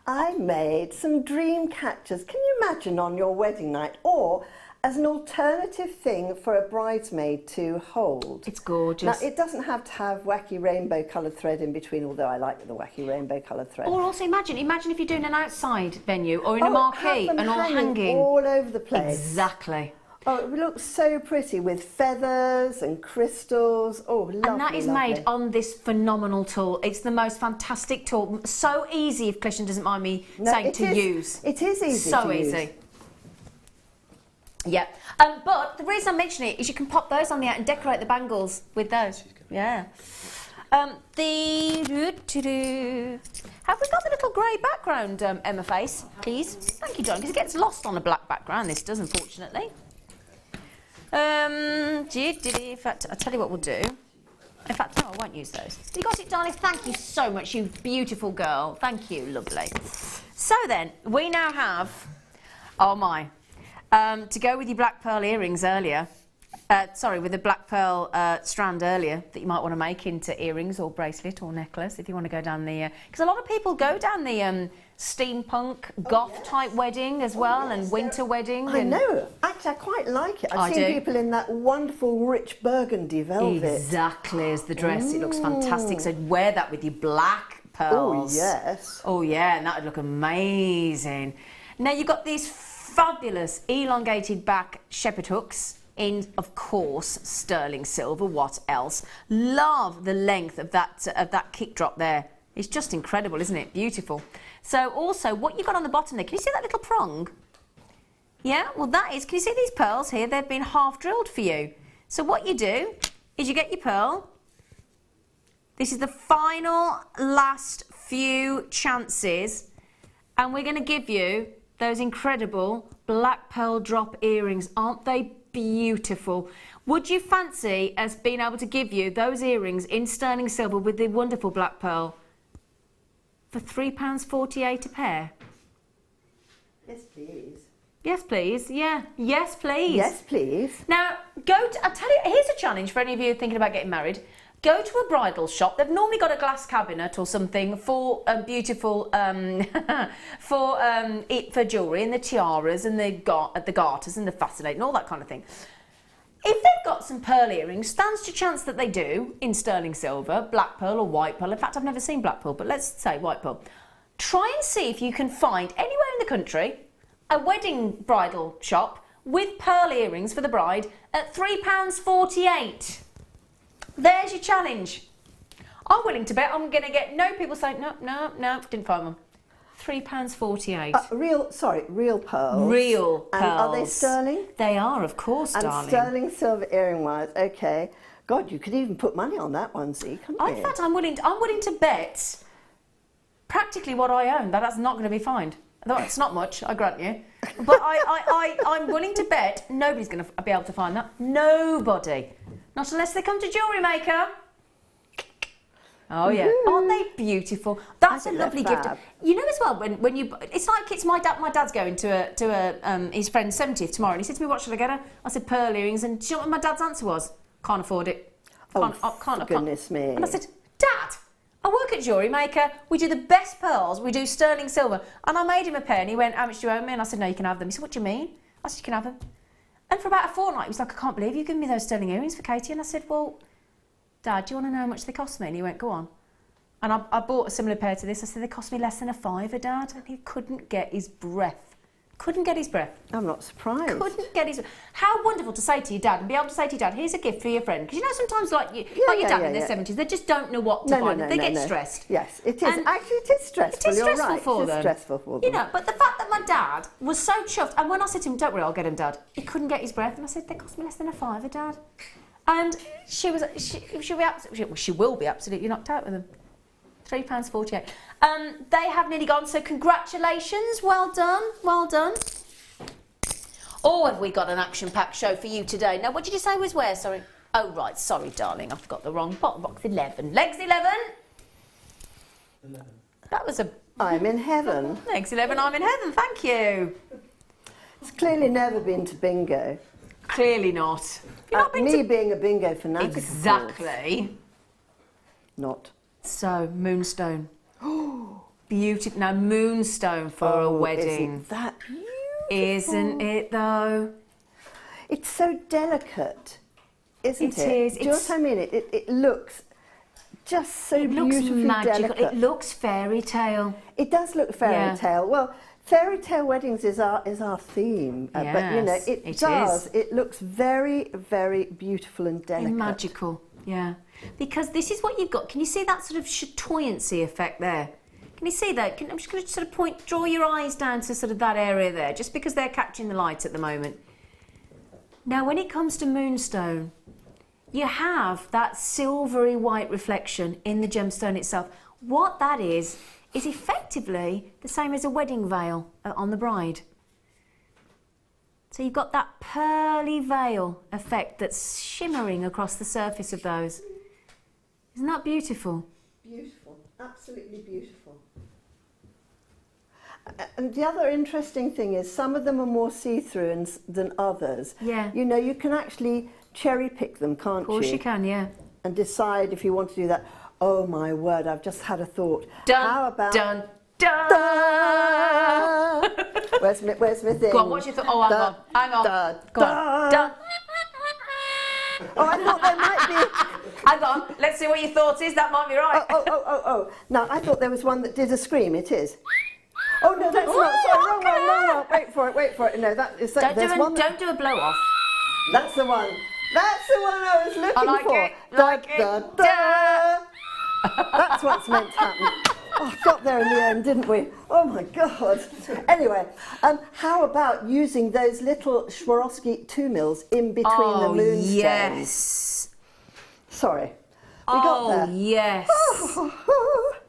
[SPEAKER 5] I made some dream catchers. Can you imagine on your wedding night, or as an alternative thing for a bridesmaid to hold?
[SPEAKER 4] It's gorgeous.
[SPEAKER 5] Now, it doesn't have to have wacky rainbow coloured thread in between, although I like the wacky rainbow coloured thread.
[SPEAKER 4] Or also imagine if you're doing an outside venue or in a marquee and all hanging.
[SPEAKER 5] all over the place.
[SPEAKER 4] Exactly.
[SPEAKER 5] Oh, it looks so pretty with feathers and crystals. Oh, lovely.
[SPEAKER 4] And that is made on this phenomenal tool. It's the most fantastic tool. So easy, if Kleshna doesn't mind me saying, to use.
[SPEAKER 5] It is easy
[SPEAKER 4] so
[SPEAKER 5] to use.
[SPEAKER 4] easy. Yeah. But the reason I'm mentioning it is you can pop those on the out and decorate the bangles with those. Yeah. Have we got the little grey background, Emma Face, please? Thank you, John, because it gets lost on a black background, this does, unfortunately. In fact, I'll tell you what we'll do. In fact, no, I won't use those. You got it, darling? Thank you so much, you beautiful girl. Thank you, lovely. So then, we now have, oh my, to go with your black pearl earrings earlier, with the black pearl strand earlier that you might want to make into earrings or bracelet or necklace if you want to go down the... Because a lot of people go down the steampunk goth type wedding as well, and winter wedding.
[SPEAKER 5] I know. Actually, I quite like it. I've seen people in that wonderful rich burgundy velvet.
[SPEAKER 4] Exactly as the dress. It looks fantastic. So wear that with your black pearls.
[SPEAKER 5] Oh, yes.
[SPEAKER 4] Oh, yeah, and that would look amazing. Now, you've got these fabulous elongated back shepherd hooks in, of course, sterling silver. What else? Love the length of that kick drop there. It's just incredible, isn't it? Beautiful. So also, what you've got on the bottom there, can you see that little prong? Yeah, well that is, can you see these pearls here? They've been half drilled for you. So what you do is you get your pearl. This is the final last few chances, and we're going to give you those incredible black pearl drop earrings. Aren't they beautiful? Would you fancy us being able to give you those earrings in sterling silver with the wonderful black pearl for £3.48 a pair?
[SPEAKER 5] Yes, please.
[SPEAKER 4] Yes, please. Yeah. Yes, please.
[SPEAKER 5] Yes, please.
[SPEAKER 4] Now, I'll tell you, here's a challenge for any of you thinking about getting married. Go to a bridal shop. They've normally got a glass cabinet or something for beautiful for jewellery and the tiaras and the garters and the fascinating, all that kind of thing. If they've got some pearl earrings, stands to chance that they do in sterling silver, black pearl or white pearl. In fact, I've never seen black pearl, but let's say white pearl. Try and see if you can find anywhere in the country a wedding bridal shop with pearl earrings for the bride at £3.48. There's your challenge. I'm willing to bet I'm going to get no people saying, no, didn't find one. £3.48.
[SPEAKER 5] Real pearls.
[SPEAKER 4] Real pearls.
[SPEAKER 5] And are they sterling?
[SPEAKER 4] They are, of course,
[SPEAKER 5] and
[SPEAKER 4] darling.
[SPEAKER 5] And sterling silver earring wise. Okay. God, you could even put money on that one, see, couldn't you?
[SPEAKER 4] In fact, I'm willing to bet practically what I own. That's not going to be fined. Though it's not much, I grant you. But I'm willing to bet nobody's going to be able to find that. Nobody. Not unless they come to Jewellery Maker. Oh yeah, aren't they beautiful? That's a lovely gift. You know as well when you, it's like it's my dad's going to his friend's 70th tomorrow, and he said to me, "What should I get her?" I said pearl earrings, and do you know what my dad's answer was? Can't afford it.
[SPEAKER 5] Goodness me.
[SPEAKER 4] And I said, Dad, I work at Jewellery Maker. We do the best pearls. We do sterling silver. And I made him a pair, and he went, "How much do you owe me?" And I said, "No, you can have them." He said, "What do you mean?" I said, "You can have them." And for about a fortnight, he was like, "I can't believe you've given me those sterling earrings for Katie." And I said, "Well, Dad, do you want to know how much they cost me?" And he went, "Go on." And I bought a similar pair to this. I said, "They cost me less than a £5, Dad." And he couldn't get his breath. Couldn't get his breath.
[SPEAKER 5] I'm not surprised.
[SPEAKER 4] Couldn't get his. How wonderful to say to your dad and be able to say to your dad, "Here's a gift for your friend." Because you know sometimes like your dad in their 70s, they just don't know what to buy. They get stressed.
[SPEAKER 5] Yes, it is. Actually, it is stressful.
[SPEAKER 4] It is
[SPEAKER 5] You're
[SPEAKER 4] stressful
[SPEAKER 5] right.
[SPEAKER 4] for
[SPEAKER 5] it
[SPEAKER 4] them.
[SPEAKER 5] is stressful for them.
[SPEAKER 4] You know, but the fact that my dad was so chuffed, and when I said to him, "Don't worry, I'll get him, Dad," he couldn't get his breath, and I said, "They cost me less than a £5, Dad." And she will be absolutely knocked out with them. £3.48. They have nearly gone, so congratulations. Well done. Well done. Oh, have we got an action-packed show for you today? Now, what did you say was where, sorry? Oh, right, sorry, darling, I've got the wrong bottom box. 11. Legs 11? 11. That was a...
[SPEAKER 5] I'm in heaven.
[SPEAKER 4] Legs 11, I'm in heaven, thank you.
[SPEAKER 5] It's clearly never been to bingo.
[SPEAKER 4] Clearly not. You've not been
[SPEAKER 5] me being a bingo fanatic,
[SPEAKER 4] exactly.
[SPEAKER 5] Not.
[SPEAKER 4] So, moonstone. Beautiful. Now, moonstone for a wedding.
[SPEAKER 5] Isn't that beautiful?
[SPEAKER 4] Isn't it, though?
[SPEAKER 5] It's so delicate, isn't it?
[SPEAKER 4] It is.
[SPEAKER 5] Do you know what I mean? It looks just so beautifully
[SPEAKER 4] magical.
[SPEAKER 5] delicate.
[SPEAKER 4] It looks fairy tale.
[SPEAKER 5] It does look fairy tale. Well, fairy tale weddings is our theme.
[SPEAKER 4] Yes,
[SPEAKER 5] but, you know, it does.
[SPEAKER 4] is.
[SPEAKER 5] It looks very, very beautiful and delicate.
[SPEAKER 4] And magical, yeah. Because this is what you've got. Can you see that sort of chatoyancy effect there? Can you see that? I'm just going to sort of draw your eyes down to sort of that area there, just because they're catching the light at the moment. Now, when it comes to moonstone, you have that silvery white reflection in the gemstone itself. What that is effectively the same as a wedding veil on the bride. So you've got that pearly veil effect that's shimmering across the surface of those. Isn't that beautiful?
[SPEAKER 5] Beautiful, absolutely beautiful. And the other interesting thing is some of them are more see-through than others.
[SPEAKER 4] Yeah.
[SPEAKER 5] You know, you can actually cherry pick them, can't you?
[SPEAKER 4] Of course you can, yeah.
[SPEAKER 5] And decide if you want to do that. Oh my word, I've just had a thought.
[SPEAKER 4] Dun,
[SPEAKER 5] How about...
[SPEAKER 4] dun, dun.
[SPEAKER 5] Dun. Where's my thing?
[SPEAKER 4] Go on, what's your thought? Oh, hang on.
[SPEAKER 5] Dun,
[SPEAKER 4] Go on. Dun.
[SPEAKER 5] Oh, I thought there might be...
[SPEAKER 4] Hang on, let's see what your thought is. That might be right.
[SPEAKER 5] Oh. Now, I thought there was one that did a scream. It is. Oh, no, that's not. Sorry, wrong one. Wait for it. No, that is that.
[SPEAKER 4] Don't do a blow off.
[SPEAKER 5] That's the one. That's the one I was looking for.
[SPEAKER 4] Like it.
[SPEAKER 5] That's what's meant to happen. Oh, got there in the end, didn't we? Oh my God. Anyway, how about using those little Swarovski 2 mils in between the moonstones?
[SPEAKER 4] Yes.
[SPEAKER 5] Sorry. We got there.
[SPEAKER 4] Yes.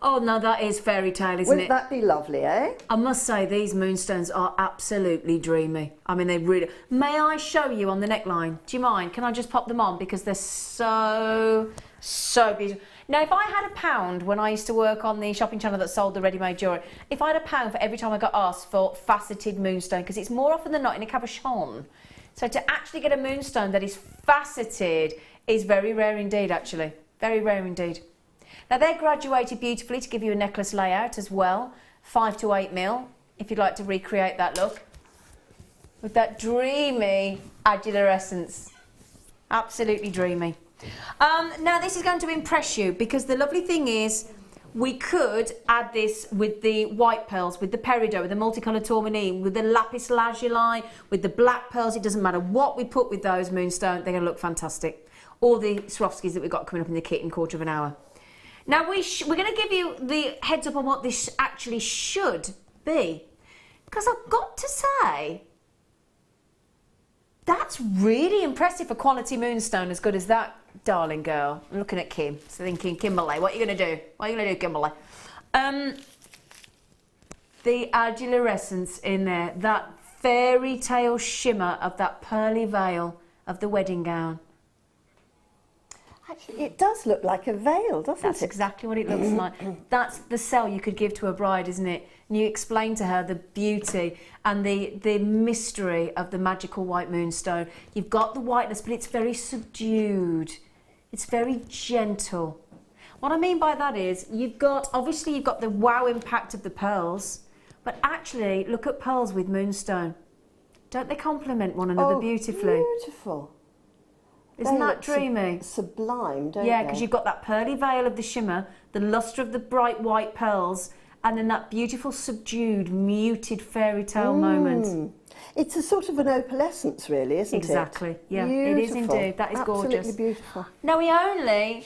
[SPEAKER 4] Oh, no, that is fairy tale, isn't it?
[SPEAKER 5] Wouldn't that be lovely, eh?
[SPEAKER 4] I must say, these moonstones are absolutely dreamy. I mean, they really... May I show you on the neckline? Do you mind? Can I just pop them on? Because they're so beautiful. Now, if I had £1 when I used to work on the shopping channel that sold the ready-made jewellery, if I had £1 for every time I got asked for faceted moonstone, because it's more often than not in a cabochon. So to actually get a moonstone that is faceted is very rare indeed, actually. Very rare indeed. Now, they're graduated beautifully to give you a necklace layout as well. 5 to 8 mil, if you'd like to recreate that look. With that dreamy adularescence. Absolutely dreamy. Now, this is going to impress you because the lovely thing is we could add this with the white pearls, with the peridot, with the multicoloured tourmaline, with the lapis lazuli, with the black pearls. It doesn't matter what we put with those moonstone, they're going to look fantastic. All the Swarovskis that we've got coming up in the kit in quarter of an hour. Now, we're going to give you the heads up on what this actually should be. Because I've got to say, that's really impressive for quality moonstone, as good as that, darling girl. I'm looking at Kim, thinking, Kimberley, what are you going to do? What are you going to do, Kimberley? The adularescence in there, that fairy tale shimmer of that pearly veil of the wedding gown.
[SPEAKER 5] Actually, it does look like a veil, doesn't it?
[SPEAKER 4] That's exactly what it looks like. That's the sell you could give to a bride, isn't it? And you explain to her the beauty and the mystery of the magical white moonstone. You've got the whiteness, but it's very subdued. It's very gentle. What I mean by that is, obviously you've got the wow impact of the pearls, but actually, look at pearls with moonstone. Don't they complement one another beautifully?
[SPEAKER 5] Beautiful.
[SPEAKER 4] Isn't that dreamy?
[SPEAKER 5] Sublime, don't they?
[SPEAKER 4] Yeah, because you've got that pearly veil of the shimmer, the lustre of the bright white pearls, and then that beautiful, subdued, muted fairy tale moment.
[SPEAKER 5] It's a sort of an opalescence, really, isn't it?
[SPEAKER 4] Exactly. Yeah,
[SPEAKER 5] Beautiful.
[SPEAKER 4] it is indeed. That is gorgeous.
[SPEAKER 5] Absolutely beautiful.
[SPEAKER 4] Now we only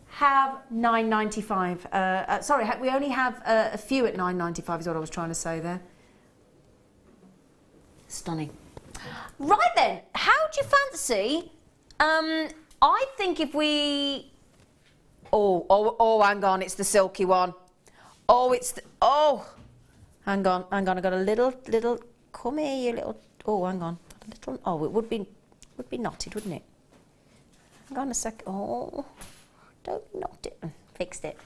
[SPEAKER 4] have $9.95. Sorry, we only have a few at $9.95 is what I was trying to say there. Stunning. Right then, how do you fancy? I think if we. Oh, hang on, it's the silky one. Oh, it's the. Oh, hang on. I got a little. Come here, you little. Oh, hang on. A little. Oh, it would be knotted, wouldn't it? Hang on a sec. Oh, don't knot it. Fixed it.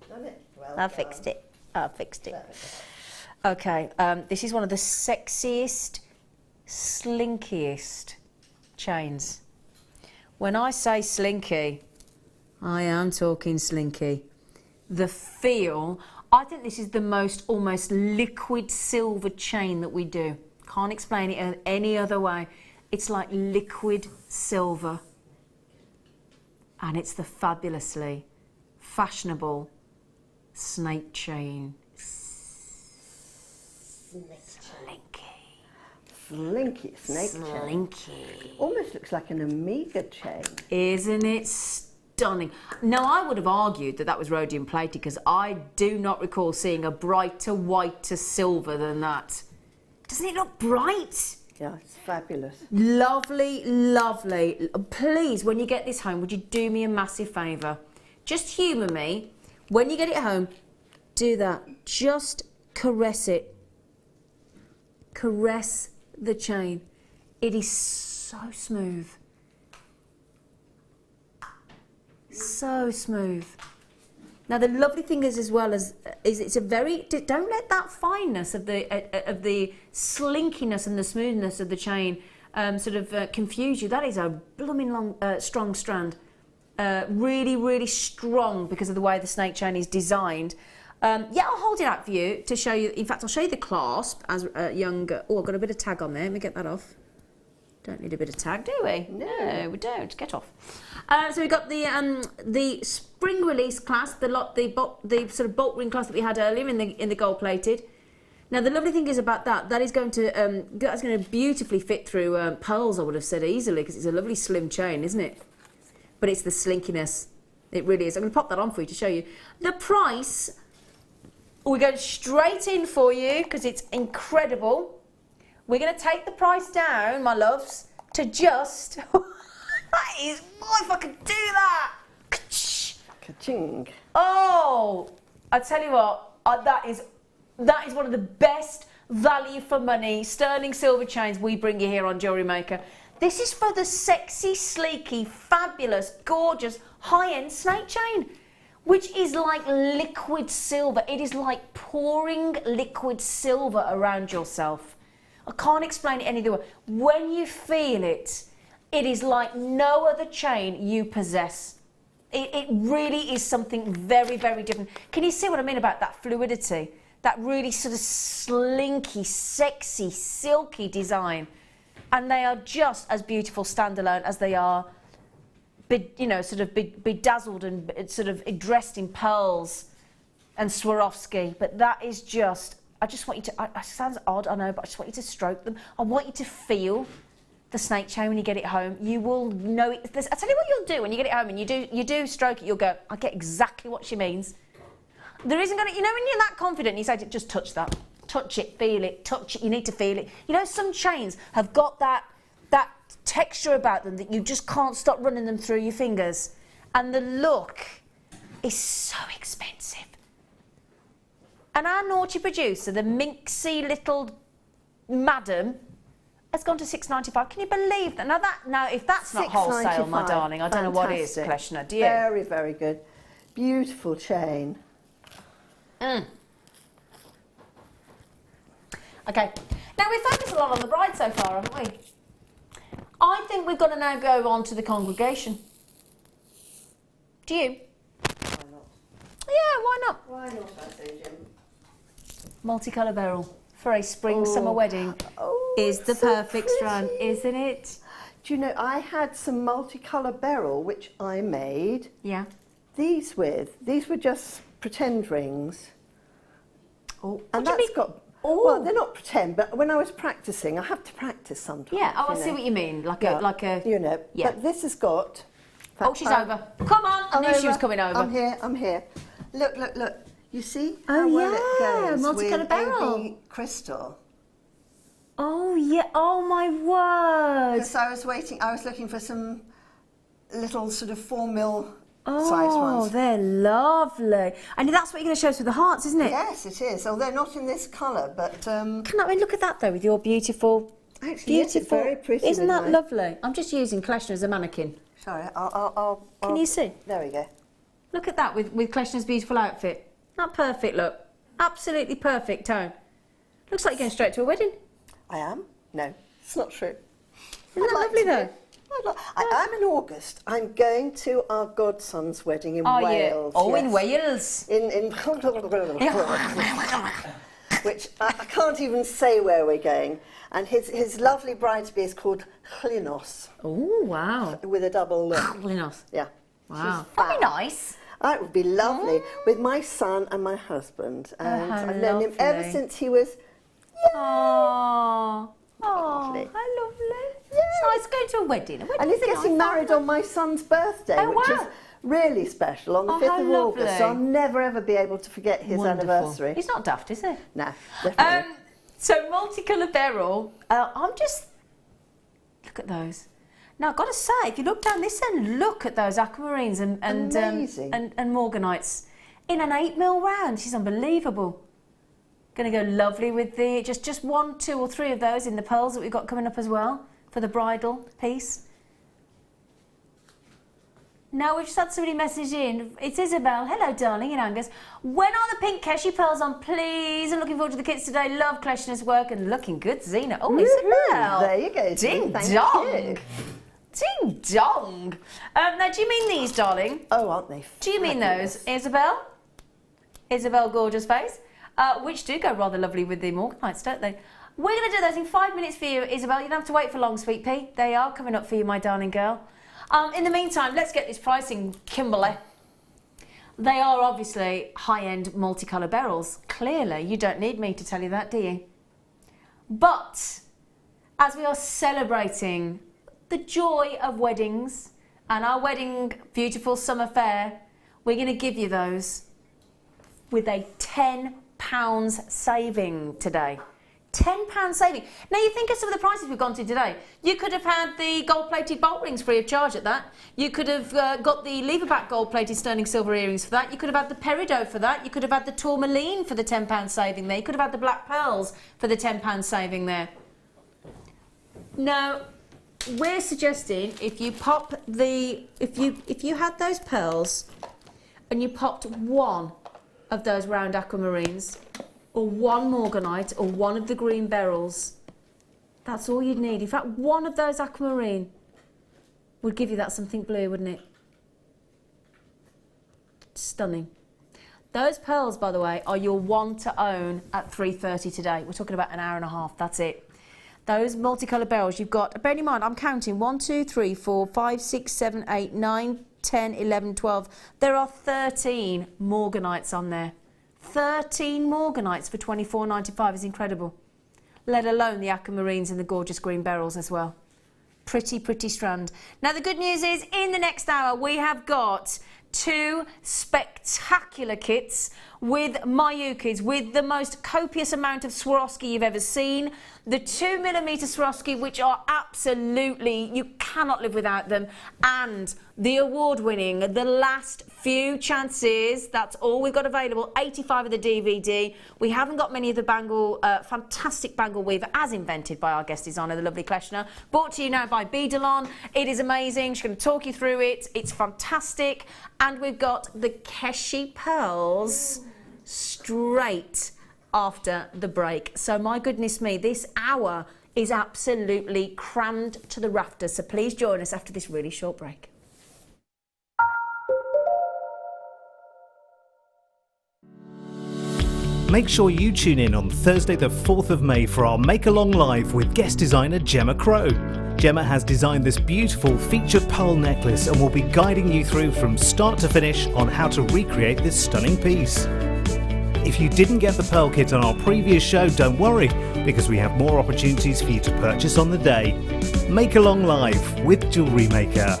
[SPEAKER 5] Done it? Well
[SPEAKER 4] I
[SPEAKER 5] done.
[SPEAKER 4] fixed it. Okay. This is one of the sexiest, slinkiest chains. When I say slinky, I am talking slinky. The feel. I think this is the most almost liquid silver chain that we do. Can't explain it any other way. It's like liquid silver. And it's the fabulously fashionable snake chain.
[SPEAKER 5] Slinky snake chain.
[SPEAKER 4] Slinky.
[SPEAKER 5] Almost looks like an Omega chain.
[SPEAKER 4] Isn't it stunning? Now, I would have argued that was rhodium plated because I do not recall seeing a brighter, whiter silver than that. Doesn't it look bright?
[SPEAKER 5] Yeah, it's fabulous.
[SPEAKER 4] Lovely, lovely. Please, when you get this home, would you do me a massive favour? Just humour me. When you get it home, do that. Just caress it. Caress the chain. It is so smooth. So smooth. Now the lovely thing is, as well as, is it's a very. Don't let that fineness of the slinkiness and the smoothness of the chain confuse you. That is a blooming long, strong strand. Really, really strong because of the way the snake chain is designed. Yeah, I'll hold it out for you to show you. In fact, I'll show you the clasp as a young. Oh, I've got a bit of tag on there. Let me get that off. Don't need a bit of tag, do we? No, we don't. Get off. So we've got the spring release clasp, the sort of bolt ring clasp that we had earlier in the gold plated. Now the lovely thing is about that is going to beautifully fit through pearls. I would have said easily because it's a lovely slim chain, isn't it? But it's the slinkiness. It really is. I'm going to pop that on for you to show you the price. We're going straight in for you because it's incredible. We're going to take the price down, my loves, to just. That is. Oh, if I could do that.
[SPEAKER 5] Ka-ching.
[SPEAKER 4] Oh, I tell you what, that is one of the best value for money sterling silver chains we bring you here on Jewellery Maker. This is for the sexy, sleeky, fabulous, gorgeous, high-end snake chain, which is like liquid silver. It is like pouring liquid silver around yourself. I can't explain it any other way. When you feel it, it is like no other chain you possess. It really is something very, very different. Can you see what I mean about that fluidity? That really sort of slinky, sexy, silky design. And they are just as beautiful standalone as they are, bedazzled and sort of dressed in pearls and Swarovski. But that is just, I just want you to, it sounds odd, I know, but I just want you to stroke them. I want you to feel the snake chain when you get it home. You will know it. I tell you what you'll do when you get it home and you do stroke it, you'll go, I get exactly what she means. There isn't going to, when you're that confident, you say, just touch that. Touch it, feel it, touch it, you need to feel it. Some chains have got that texture about them that you just can't stop running them through your fingers. And the look is so expensive. And our naughty producer, the minxy little madam, has gone to $6.95. Can you believe that? Now if that's not wholesale, my darling, I don't know what is, Kleshna, do you?
[SPEAKER 5] Very, very good. Beautiful chain.
[SPEAKER 4] Okay, now we've focused a lot on the bride so far, haven't we? I think we've got to now go on to the congregation. Do you?
[SPEAKER 5] Why not?
[SPEAKER 4] Yeah, why not?
[SPEAKER 5] Why not, I say, Jim?
[SPEAKER 4] Multicolour beryl for a spring-summer wedding is the
[SPEAKER 5] so
[SPEAKER 4] perfect strand, isn't it?
[SPEAKER 5] Do you know, I had some multicolour beryl, which I made
[SPEAKER 4] Yeah.
[SPEAKER 5] these with. These were just pretend rings.
[SPEAKER 4] Oh,
[SPEAKER 5] And
[SPEAKER 4] what do you
[SPEAKER 5] that's
[SPEAKER 4] mean?
[SPEAKER 5] got,
[SPEAKER 4] Oh.
[SPEAKER 5] well, they're not pretend, but when I was practicing, I have to practice sometimes.
[SPEAKER 4] Yeah, I
[SPEAKER 5] you
[SPEAKER 4] see
[SPEAKER 5] know.
[SPEAKER 4] what you mean. Like
[SPEAKER 5] Yeah,
[SPEAKER 4] a.
[SPEAKER 5] You know,
[SPEAKER 4] Yeah.
[SPEAKER 5] but this has got...
[SPEAKER 4] Oh, she's over. Come on! I knew she was coming over.
[SPEAKER 5] I'm here. Look. You see
[SPEAKER 4] Oh,
[SPEAKER 5] how well
[SPEAKER 4] yeah,
[SPEAKER 5] it goes
[SPEAKER 4] multicolour
[SPEAKER 5] with
[SPEAKER 4] barrel.
[SPEAKER 5] AB crystal?
[SPEAKER 4] Oh yeah! Oh my word!
[SPEAKER 5] Because I was looking for some little sort of 4 mil
[SPEAKER 4] Oh,
[SPEAKER 5] size ones.
[SPEAKER 4] they're lovely. And that's what you're going to show us with the hearts, isn't it?
[SPEAKER 5] Yes, it is. Oh, they're not in this colour, but
[SPEAKER 4] Can I look at that though with your beautiful,
[SPEAKER 5] actually, yes, it's very pretty.
[SPEAKER 4] Isn't
[SPEAKER 5] with
[SPEAKER 4] that
[SPEAKER 5] my-
[SPEAKER 4] lovely? I'm just using Kleshna as a mannequin.
[SPEAKER 5] Sorry, I'll.
[SPEAKER 4] Can you see?
[SPEAKER 5] There we go.
[SPEAKER 4] Look at that with Kleshna's beautiful outfit. Not perfect look. Absolutely perfect tone. Looks like you're going straight to a wedding.
[SPEAKER 5] I am? No, it's not true.
[SPEAKER 4] Isn't that lovely though?
[SPEAKER 5] I'm in August. I'm going to our godson's wedding in
[SPEAKER 4] Are you?
[SPEAKER 5] Wales.
[SPEAKER 4] Oh, in
[SPEAKER 5] yes.
[SPEAKER 4] Wales.
[SPEAKER 5] In which I can't even say where we're going. And his lovely bride-to-be is called Chlinos,
[SPEAKER 4] Oh, wow.
[SPEAKER 5] with a double look.
[SPEAKER 4] Linos.
[SPEAKER 5] Yeah.
[SPEAKER 4] Wow.
[SPEAKER 5] She's
[SPEAKER 4] That'd be
[SPEAKER 5] fab.
[SPEAKER 4] nice.
[SPEAKER 5] It would be lovely with my son and my husband. And
[SPEAKER 4] how
[SPEAKER 5] I've known him ever
[SPEAKER 4] lovely.
[SPEAKER 5] since he was...
[SPEAKER 4] Oh. Oh,
[SPEAKER 5] Lovely.
[SPEAKER 4] how lovely. It's nice going to a wedding.
[SPEAKER 5] And he's getting married on my son's birthday,
[SPEAKER 4] Oh,
[SPEAKER 5] which
[SPEAKER 4] wow.
[SPEAKER 5] is really special, on the
[SPEAKER 4] Oh,
[SPEAKER 5] 5th
[SPEAKER 4] how
[SPEAKER 5] of August. So I'll
[SPEAKER 4] lovely.
[SPEAKER 5] never ever be able to forget his
[SPEAKER 4] Wonderful.
[SPEAKER 5] anniversary.
[SPEAKER 4] He's not daft, is he?
[SPEAKER 5] No, definitely.
[SPEAKER 4] So multicolour beryl. I'm just look at those. Now I've got to say, if you look down this end, look at those aquamarines and
[SPEAKER 5] Amazing.
[SPEAKER 4] and morganites in an 8mm round. She's unbelievable. Going to go lovely with the just 1, 2 or 3 of those in the pearls that we've got coming up as well for the bridal piece. Now we've just had somebody message in. It's Isabel. Hello, darling, in Angus. When are the pink Keshi pearls on, please? I'm looking forward to the kits today. Love Kleshna's work and looking good, Zena. Oh, Isabel.
[SPEAKER 5] There you go.
[SPEAKER 4] Ding
[SPEAKER 5] Thank
[SPEAKER 4] dong.
[SPEAKER 5] you.
[SPEAKER 4] Ding dong. Now, do you mean these, darling?
[SPEAKER 5] Oh, aren't they?
[SPEAKER 4] Do you mean
[SPEAKER 5] fabulous?
[SPEAKER 4] those, Isabel? Isabel, gorgeous face. Which do go rather lovely with the morganites, don't they? We're going to do those in 5 minutes for you, Isabel. You don't have to wait for long, sweet pea. They are coming up for you, my darling girl. In the meantime, let's get this pricing, Kimberly. They are obviously high-end multicolour beryls. Clearly, you don't need me to tell you that, do you? But as we are celebrating the joy of weddings and our wedding beautiful summer fair, we're going to give you those with a £10 saving today. £10 saving. Now you think of some of the prices we've gone to today. You could have had the gold-plated bolt rings free of charge at that. You could have got the lever-back gold-plated sterling silver earrings for that. You could have had the peridot for that. You could have had the tourmaline for the £10 saving there. You could have had the black pearls for the £10 saving there. Now, we're suggesting if you pop the if you had those pearls and you popped one of those round aquamarines, or one morganite, or one of the green beryls, that's all you'd need. In fact, one of those aquamarine would give you that something blue, wouldn't it? Stunning. Those pearls, by the way, are your one to own at 3:30 today. We're talking about an hour and a half, that's it. Those multicoloured beryls you've got, bear in mind, I'm counting 1, 2, 3, 4, 5, 6, 7, 8, 9, 10, 11, 12. There are 13 morganites on there. 13 morganites for $24.95 is incredible. Let alone the aquamarines and the gorgeous green beryls as well. Pretty, pretty strand. Now the good news is, in the next hour we have got 2 spectacular kits with Mayukis, with the most copious amount of Swarovski you've ever seen. The 2mm Swarovski, which are absolutely, you cannot live without them. And the award-winning, the last few chances, that's all we've got available, 85 of the DVD. We haven't got many of the bangle, fantastic bangle weaver, as invented by our guest designer, the lovely Kleshna. Brought to you now by Beadalon. It is amazing. She's going to talk you through it. It's fantastic. And we've got the Keshi pearls straight after the break. So my goodness me, this hour is absolutely crammed to the rafters. So please join us after this really short break.
[SPEAKER 6] Make sure you tune in on Thursday the 4th of May for our Make Along Live with guest designer Gemma Crow. Gemma has designed this beautiful featured pearl necklace and will be guiding you through from start to finish on how to recreate this stunning piece. If you didn't get the pearl kit on our previous show, don't worry, because we have more opportunities for you to purchase on the day. Make along live with Jewellery Maker.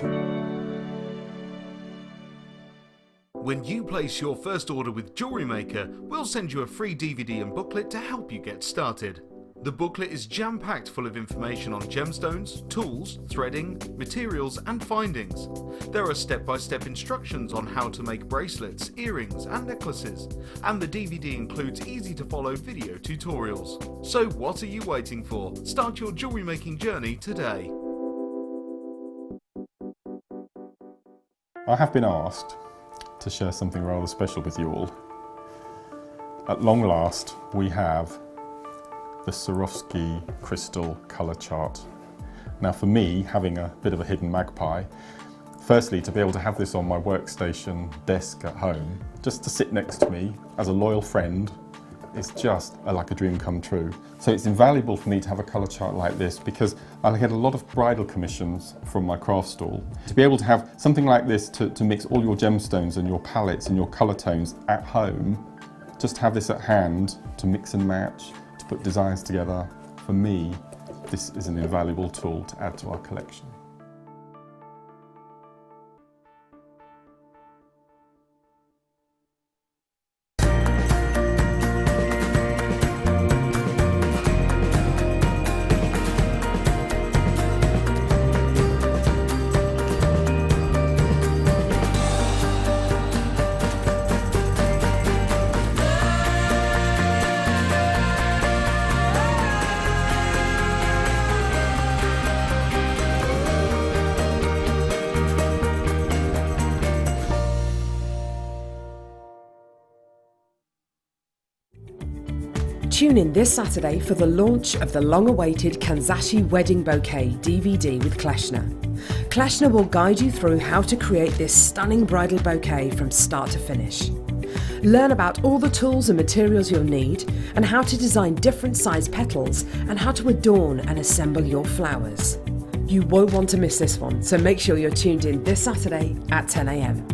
[SPEAKER 1] When you place your first order with Jewellery Maker, we'll send you a free DVD and booklet to help you get started. The booklet is jam-packed full of information on gemstones, tools, threading, materials and findings. There are step-by-step instructions on how to make bracelets, earrings and necklaces, and the DVD includes easy-to-follow video tutorials. So what are you waiting for? Start your jewellery making journey today.
[SPEAKER 7] I have been asked to share something rather special with you all. At long last, we have the Swarovski crystal colour chart. Now for me, having a bit of a hidden magpie, firstly to be able to have this on my workstation desk at home, just to sit next to me as a loyal friend, is just like a dream come true. So it's invaluable for me to have a colour chart like this because I get a lot of bridal commissions from my craft stall. To be able to have something like this to mix all your gemstones and your palettes and your colour tones at home, just have this at hand to mix and match, to put designs together, for me, this is an invaluable tool to add to our collection.
[SPEAKER 2] Tune in this Saturday for the launch of the long-awaited Kanzashi Wedding Bouquet DVD with Kleshna. Kleshna will guide you through how to create this stunning bridal bouquet from start to finish. Learn about all the tools and materials you'll need and how to design different size petals and how to adorn and assemble your flowers. You won't want to miss this one, so make sure you're tuned in this Saturday at 10 a.m.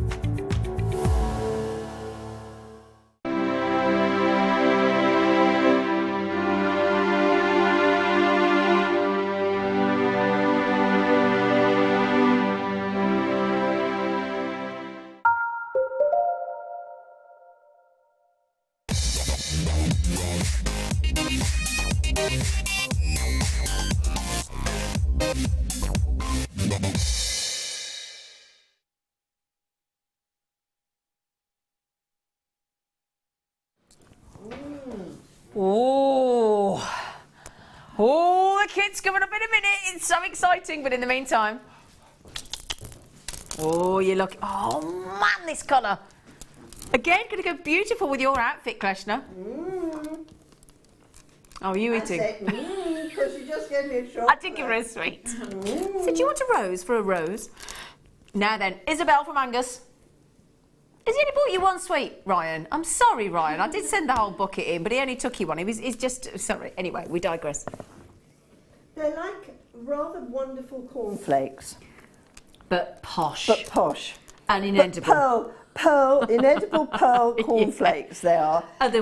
[SPEAKER 4] Oh, the kit's coming up in a minute. It's so exciting, but in the meantime, oh, you look, oh man, this colour. Again, going to go beautiful with your outfit, Kleshna. Oh, are you eating?
[SPEAKER 5] I said, because you just gave me a shot.
[SPEAKER 4] I did give her a sweet. So do you want a rose for a rose? Now then, Isabel from Angus. Has he only bought you one sweet, Ryan? I'm sorry, Ryan. I did send the whole bucket in, but he only took you one. He's just, sorry. Anyway, we digress.
[SPEAKER 5] They're like rather wonderful cornflakes.
[SPEAKER 4] But posh.
[SPEAKER 5] But posh.
[SPEAKER 4] And inedible.
[SPEAKER 5] Inedible pearl cornflakes they are.
[SPEAKER 4] Other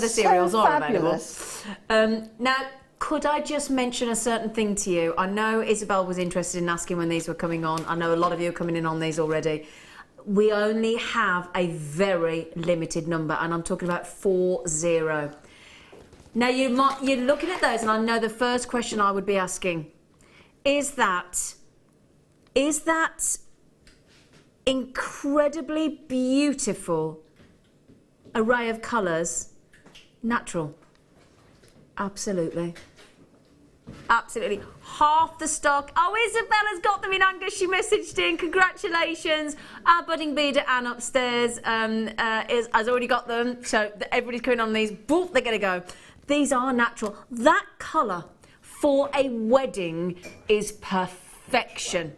[SPEAKER 4] cereals
[SPEAKER 5] so
[SPEAKER 4] are
[SPEAKER 5] fabulous.
[SPEAKER 4] available. Now, could I just mention a certain thing to you? I know Isabel was interested in asking when these were coming on. I know a lot of you are coming in on these already. We only have a very limited number, and I'm talking about 40. Now, you're looking at those, and I know the first question I would be asking, is that incredibly beautiful array of colours natural? Absolutely. Absolutely. Half the stock. Oh, Isabella's got them in Angus. She messaged in. Congratulations. Our budding beader Anne upstairs has already got them. So everybody's coming on these. Boop, they're going to go. These are natural. That colour for a wedding is perfection.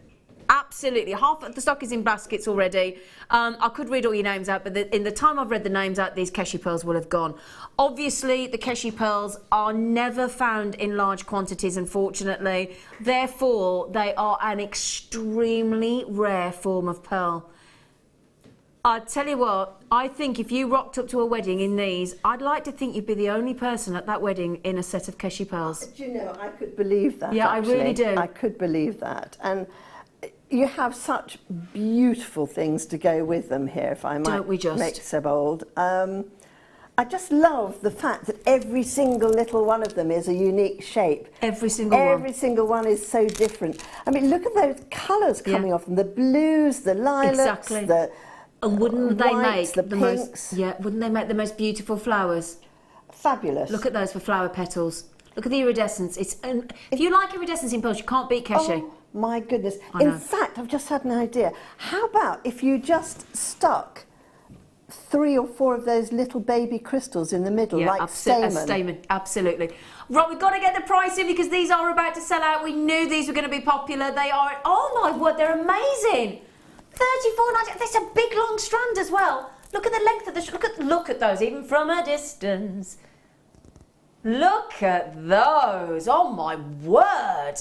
[SPEAKER 4] Absolutely. Half of the stock is in baskets already. I could read all your names out, but in the time I've read the names out, these Keshi pearls will have gone. Obviously, the Keshi pearls are never found in large quantities, unfortunately. Therefore, they are an extremely rare form of pearl. I tell you what, I think if you rocked up to a wedding in these, I'd like to think you'd be the only person at that wedding in a set of Keshi pearls.
[SPEAKER 5] Do you know, I could believe that.
[SPEAKER 4] Yeah,
[SPEAKER 5] actually.
[SPEAKER 4] I really do.
[SPEAKER 5] I could believe that. And you have such beautiful things to go with them here, if I might
[SPEAKER 4] Don't we just?
[SPEAKER 5] make so bold. I just love the fact that every single little one of them is a unique shape.
[SPEAKER 4] Every single one.
[SPEAKER 5] Every single one is so different. I mean, look at those colours coming off them. The blues, the lilacs,
[SPEAKER 4] Exactly. And wouldn't they
[SPEAKER 5] whites,
[SPEAKER 4] make
[SPEAKER 5] the
[SPEAKER 4] most?
[SPEAKER 5] pinks.
[SPEAKER 4] Yeah, wouldn't they make the most beautiful flowers?
[SPEAKER 5] Fabulous.
[SPEAKER 4] Look at those for flower petals. Look at the iridescence. It's if you like iridescence in pearls, you can't beat Keshi.
[SPEAKER 5] Oh, my goodness.
[SPEAKER 4] I know.
[SPEAKER 5] In fact, I've just had an idea. How about if you just stuck 3 or 4 of those little baby crystals in the middle,
[SPEAKER 4] Yeah,
[SPEAKER 5] like
[SPEAKER 4] a
[SPEAKER 5] stamen?
[SPEAKER 4] stamen, absolutely. Right, we've got to get the price in because these are about to sell out. We knew these were going to be popular. They are, oh my word, they're amazing. $34.90. There's a big long strand as well. Look at the length of the, look at those, even from a distance. Look at those, oh my word.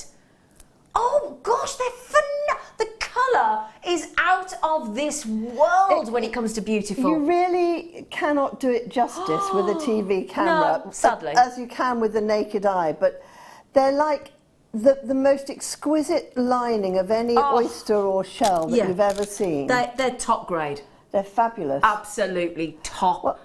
[SPEAKER 4] Oh gosh, they're phenomenal. The colour is out of this world when it comes to beautiful.
[SPEAKER 5] You really cannot do it justice with a TV camera,
[SPEAKER 4] No, sadly.
[SPEAKER 5] as you can with the naked eye, but they're like the most exquisite lining of any oyster or shell that you've ever seen.
[SPEAKER 4] They're top grade.
[SPEAKER 5] They're fabulous.
[SPEAKER 4] Absolutely top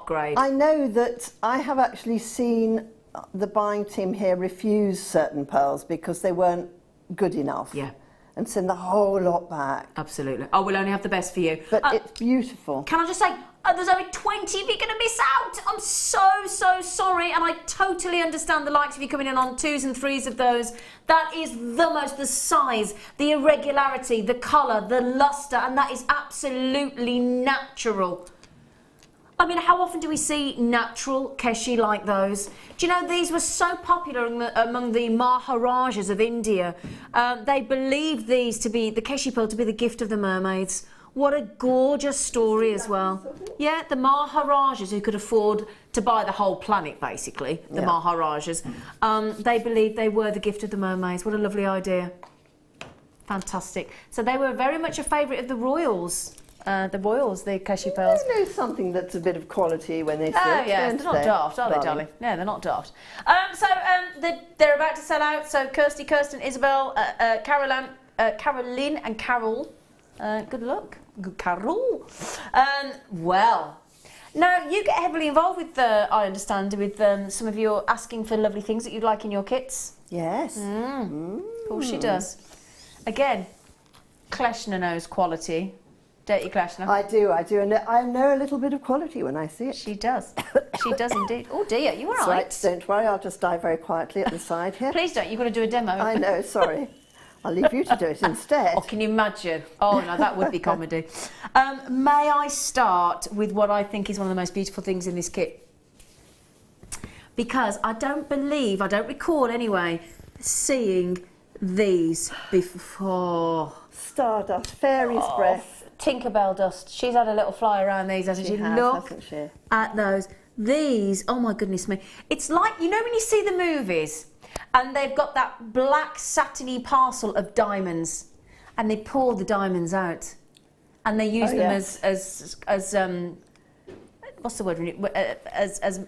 [SPEAKER 4] grade.
[SPEAKER 5] I know that I have actually seen the buying team here refuse certain pearls because they weren't good enough.
[SPEAKER 4] Yeah.
[SPEAKER 5] And send the whole lot back.
[SPEAKER 4] Absolutely. Oh, we'll only have the best for you.
[SPEAKER 5] But it's beautiful.
[SPEAKER 4] Can I just say, there's only 20 if you're going to miss out. I'm so sorry. And I totally understand the likes of you coming in on 2s and 3s of those. That is the size, the irregularity, the colour, the lustre, and that is absolutely natural. I mean, how often do we see natural Keshi like those? Do you know, these were so popular among the Maharajas of India. They believed these to be, the Keshi pearl, to be the gift of the mermaids. What a gorgeous story as well. Yeah, the Maharajas who could afford to buy the whole planet, basically, the Maharajas, they believed they were the gift of the mermaids. What a lovely idea. Fantastic. So they were very much a favourite of the royals. The Keshi pearls.
[SPEAKER 5] They know something that's a bit of quality when they see it.
[SPEAKER 4] Oh yes, they're not daft, are they, darling? No, they're not daft. They're about to sell out. So Kirsten, Isabel, Caroline, and Carol. Good luck. Good Carol. Well, now you get heavily involved with, I understand, with some of your asking for lovely things that you'd like in your kits.
[SPEAKER 5] Yes.
[SPEAKER 4] Of course she does. Again, Kleshna knows quality. Don't you, Kleshna?
[SPEAKER 5] I do, and I know a little bit of quality when I see it.
[SPEAKER 4] She does. She does indeed. Oh dear, you all
[SPEAKER 5] That's
[SPEAKER 4] right?
[SPEAKER 5] right, don't worry, I'll just die very quietly at the side here.
[SPEAKER 4] Please don't, you've got to do a demo.
[SPEAKER 5] I know, sorry. I'll leave you to do it instead.
[SPEAKER 4] Oh, can you imagine? Oh no, that would be comedy. May I start with what I think is one of the most beautiful things in this kit? Because I don't recall anyway, seeing these before.
[SPEAKER 5] Stardust, fairy's breath.
[SPEAKER 4] Tinkerbell dust. She's had a little fly around these, hasn't she? Look
[SPEAKER 5] hasn't she?
[SPEAKER 4] at those. These, oh my goodness me. It's like, you know when you see the movies and they've got that black satiny parcel of diamonds and they pour the diamonds out and they use them as what's the word? As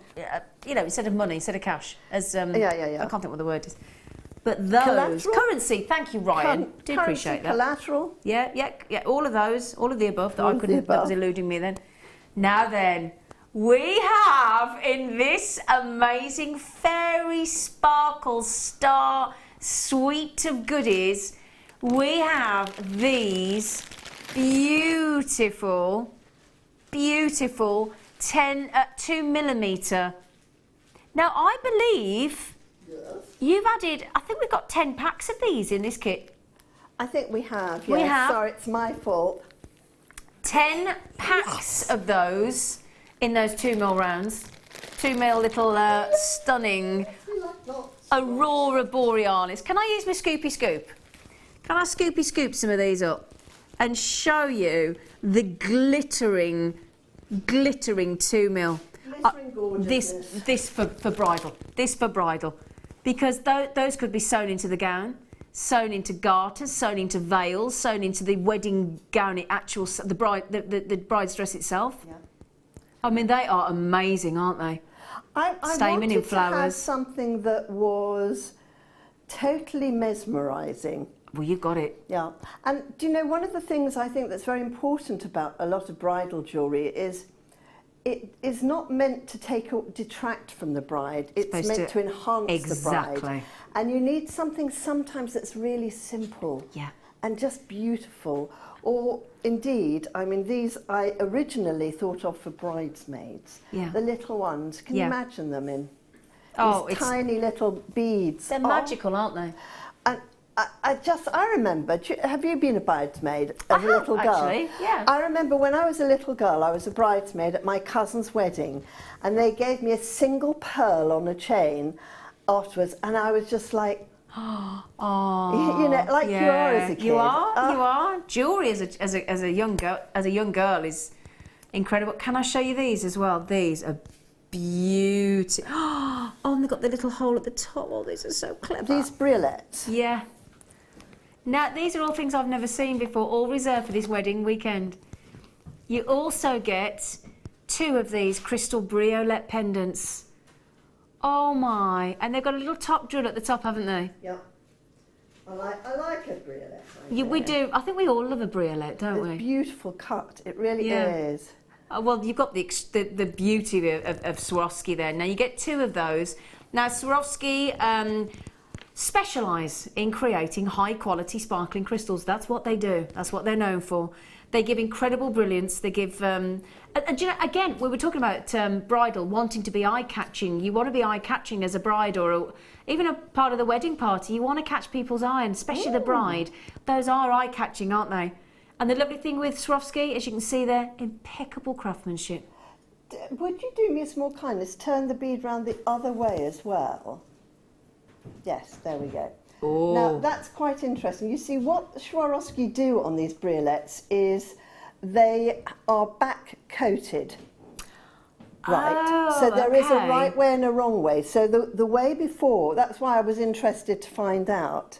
[SPEAKER 4] you know, instead of money, instead of cash. As I can't think what the word is. But those
[SPEAKER 5] collateral?
[SPEAKER 4] Currency, thank you, Ryan. Do appreciate that.
[SPEAKER 5] Collateral.
[SPEAKER 4] Yeah. All of those, all of the above that I couldn't. That was eluding me then. Now then, we have in this amazing fairy sparkle star suite of goodies, we have these beautiful 2mm. Now I believe. You've added, I think we've got 10 packs of these in this kit.
[SPEAKER 5] I think we have, yes.
[SPEAKER 4] We have.
[SPEAKER 5] Sorry, it's my fault.
[SPEAKER 4] 10 packs of those in those 2mm rounds. 2mm little stunning Aurora Borealis. Can I use my scoopy scoop? Can I scoopy scoop some of these up and show you the glittering 2mm?
[SPEAKER 5] Glittering gorgeousness.
[SPEAKER 4] This for bridal. This for bridal. Because those could be sewn into the gown. sewn into garters, sewn into veils, sewn into the wedding gown, the bride's dress itself.
[SPEAKER 5] Yeah.
[SPEAKER 4] I mean, they are amazing, aren't they?
[SPEAKER 5] I
[SPEAKER 4] Stamen in
[SPEAKER 5] wanted to have
[SPEAKER 4] flowers.
[SPEAKER 5] something that was totally mesmerising.
[SPEAKER 4] Well, you got it.
[SPEAKER 5] Yeah, and do you know, one of the things I think that's very important about a lot of bridal jewellery is it is not meant to take or detract from the bride. It's meant to enhance the bride. And you need something sometimes that's really simple.
[SPEAKER 4] Yeah.
[SPEAKER 5] And just beautiful. Or indeed, I mean, these I originally thought of for bridesmaids.
[SPEAKER 4] Yeah.
[SPEAKER 5] The little ones. Can you imagine them in these tiny little beads?
[SPEAKER 4] They're magical, aren't they?
[SPEAKER 5] And I remember, have you been a bridesmaid as a little girl?
[SPEAKER 4] Actually, yeah.
[SPEAKER 5] I remember when I was a little girl, I was a bridesmaid at my cousin's wedding, and they gave me a single pearl on a chain afterwards, and I was just like,
[SPEAKER 4] oh,
[SPEAKER 5] you know, like you are as a kid.
[SPEAKER 4] You are. Jewellery as a young girl is incredible. Can I show you these as well? These are beautiful. Oh, and they've got the little hole at the top. Oh, these are so clever.
[SPEAKER 5] These briolettes.
[SPEAKER 4] Yeah. Now, these are all things I've never seen before, all reserved for this wedding weekend. You also get 2 of these crystal briolette pendants. Oh my, and they've got a little top drill at the top, haven't they?
[SPEAKER 5] Yeah. I like a briolette.
[SPEAKER 4] We do. I think we all love a briolette, don't we?
[SPEAKER 5] It's beautiful cut. It really is.
[SPEAKER 4] Well, you've got the beauty of Swarovski there. Now, you get 2 of those. Now, Swarovski specialise in creating high-quality sparkling crystals. That's what they do. That's what they're known for. They give incredible brilliance. They give... and you know, again, we were talking about bridal, wanting to be eye-catching. You want to be eye-catching as a bride or even a part of the wedding party. You want to catch people's eye, and especially the bride. Those are eye-catching, aren't they? And the lovely thing with Swarovski, as you can see there, impeccable craftsmanship.
[SPEAKER 5] Would you do me a small kindness? Turn the bead round the other way as well. Yes, there we go.
[SPEAKER 4] Oh.
[SPEAKER 5] Now, that's quite interesting. You see, what Swarovski do on these briolettes is they are back-coated. Right.
[SPEAKER 4] Oh,
[SPEAKER 5] so there is a
[SPEAKER 4] okay.
[SPEAKER 5] right way and a wrong way. So the way before, that's why I was interested to find out.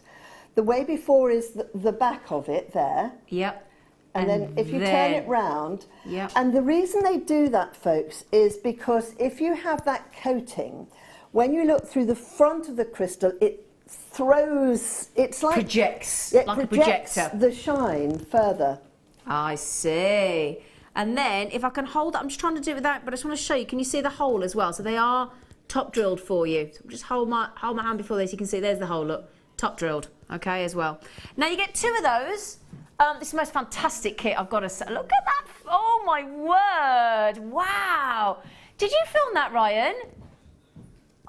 [SPEAKER 5] The way before is the back of it there.
[SPEAKER 4] Yep.
[SPEAKER 5] And then if you turn it round,
[SPEAKER 4] yep.
[SPEAKER 5] And the reason they do that, folks, is because if you have that coating, when you look through the front of the crystal, it throws, it's like...
[SPEAKER 4] Projects,
[SPEAKER 5] it
[SPEAKER 4] like
[SPEAKER 5] projects
[SPEAKER 4] a projector.
[SPEAKER 5] The shine further.
[SPEAKER 4] I see. And then, if I can hold that, I'm just trying to do it with that, but I just want to show you, can you see the hole as well? So they are top drilled for you. So just hold my hand before this, you can see there's the hole, look, top drilled, okay, as well. Now you get 2 of those. This is the most fantastic kit I've got to say. Look at that, oh my word, wow. Did you film that, Ryan?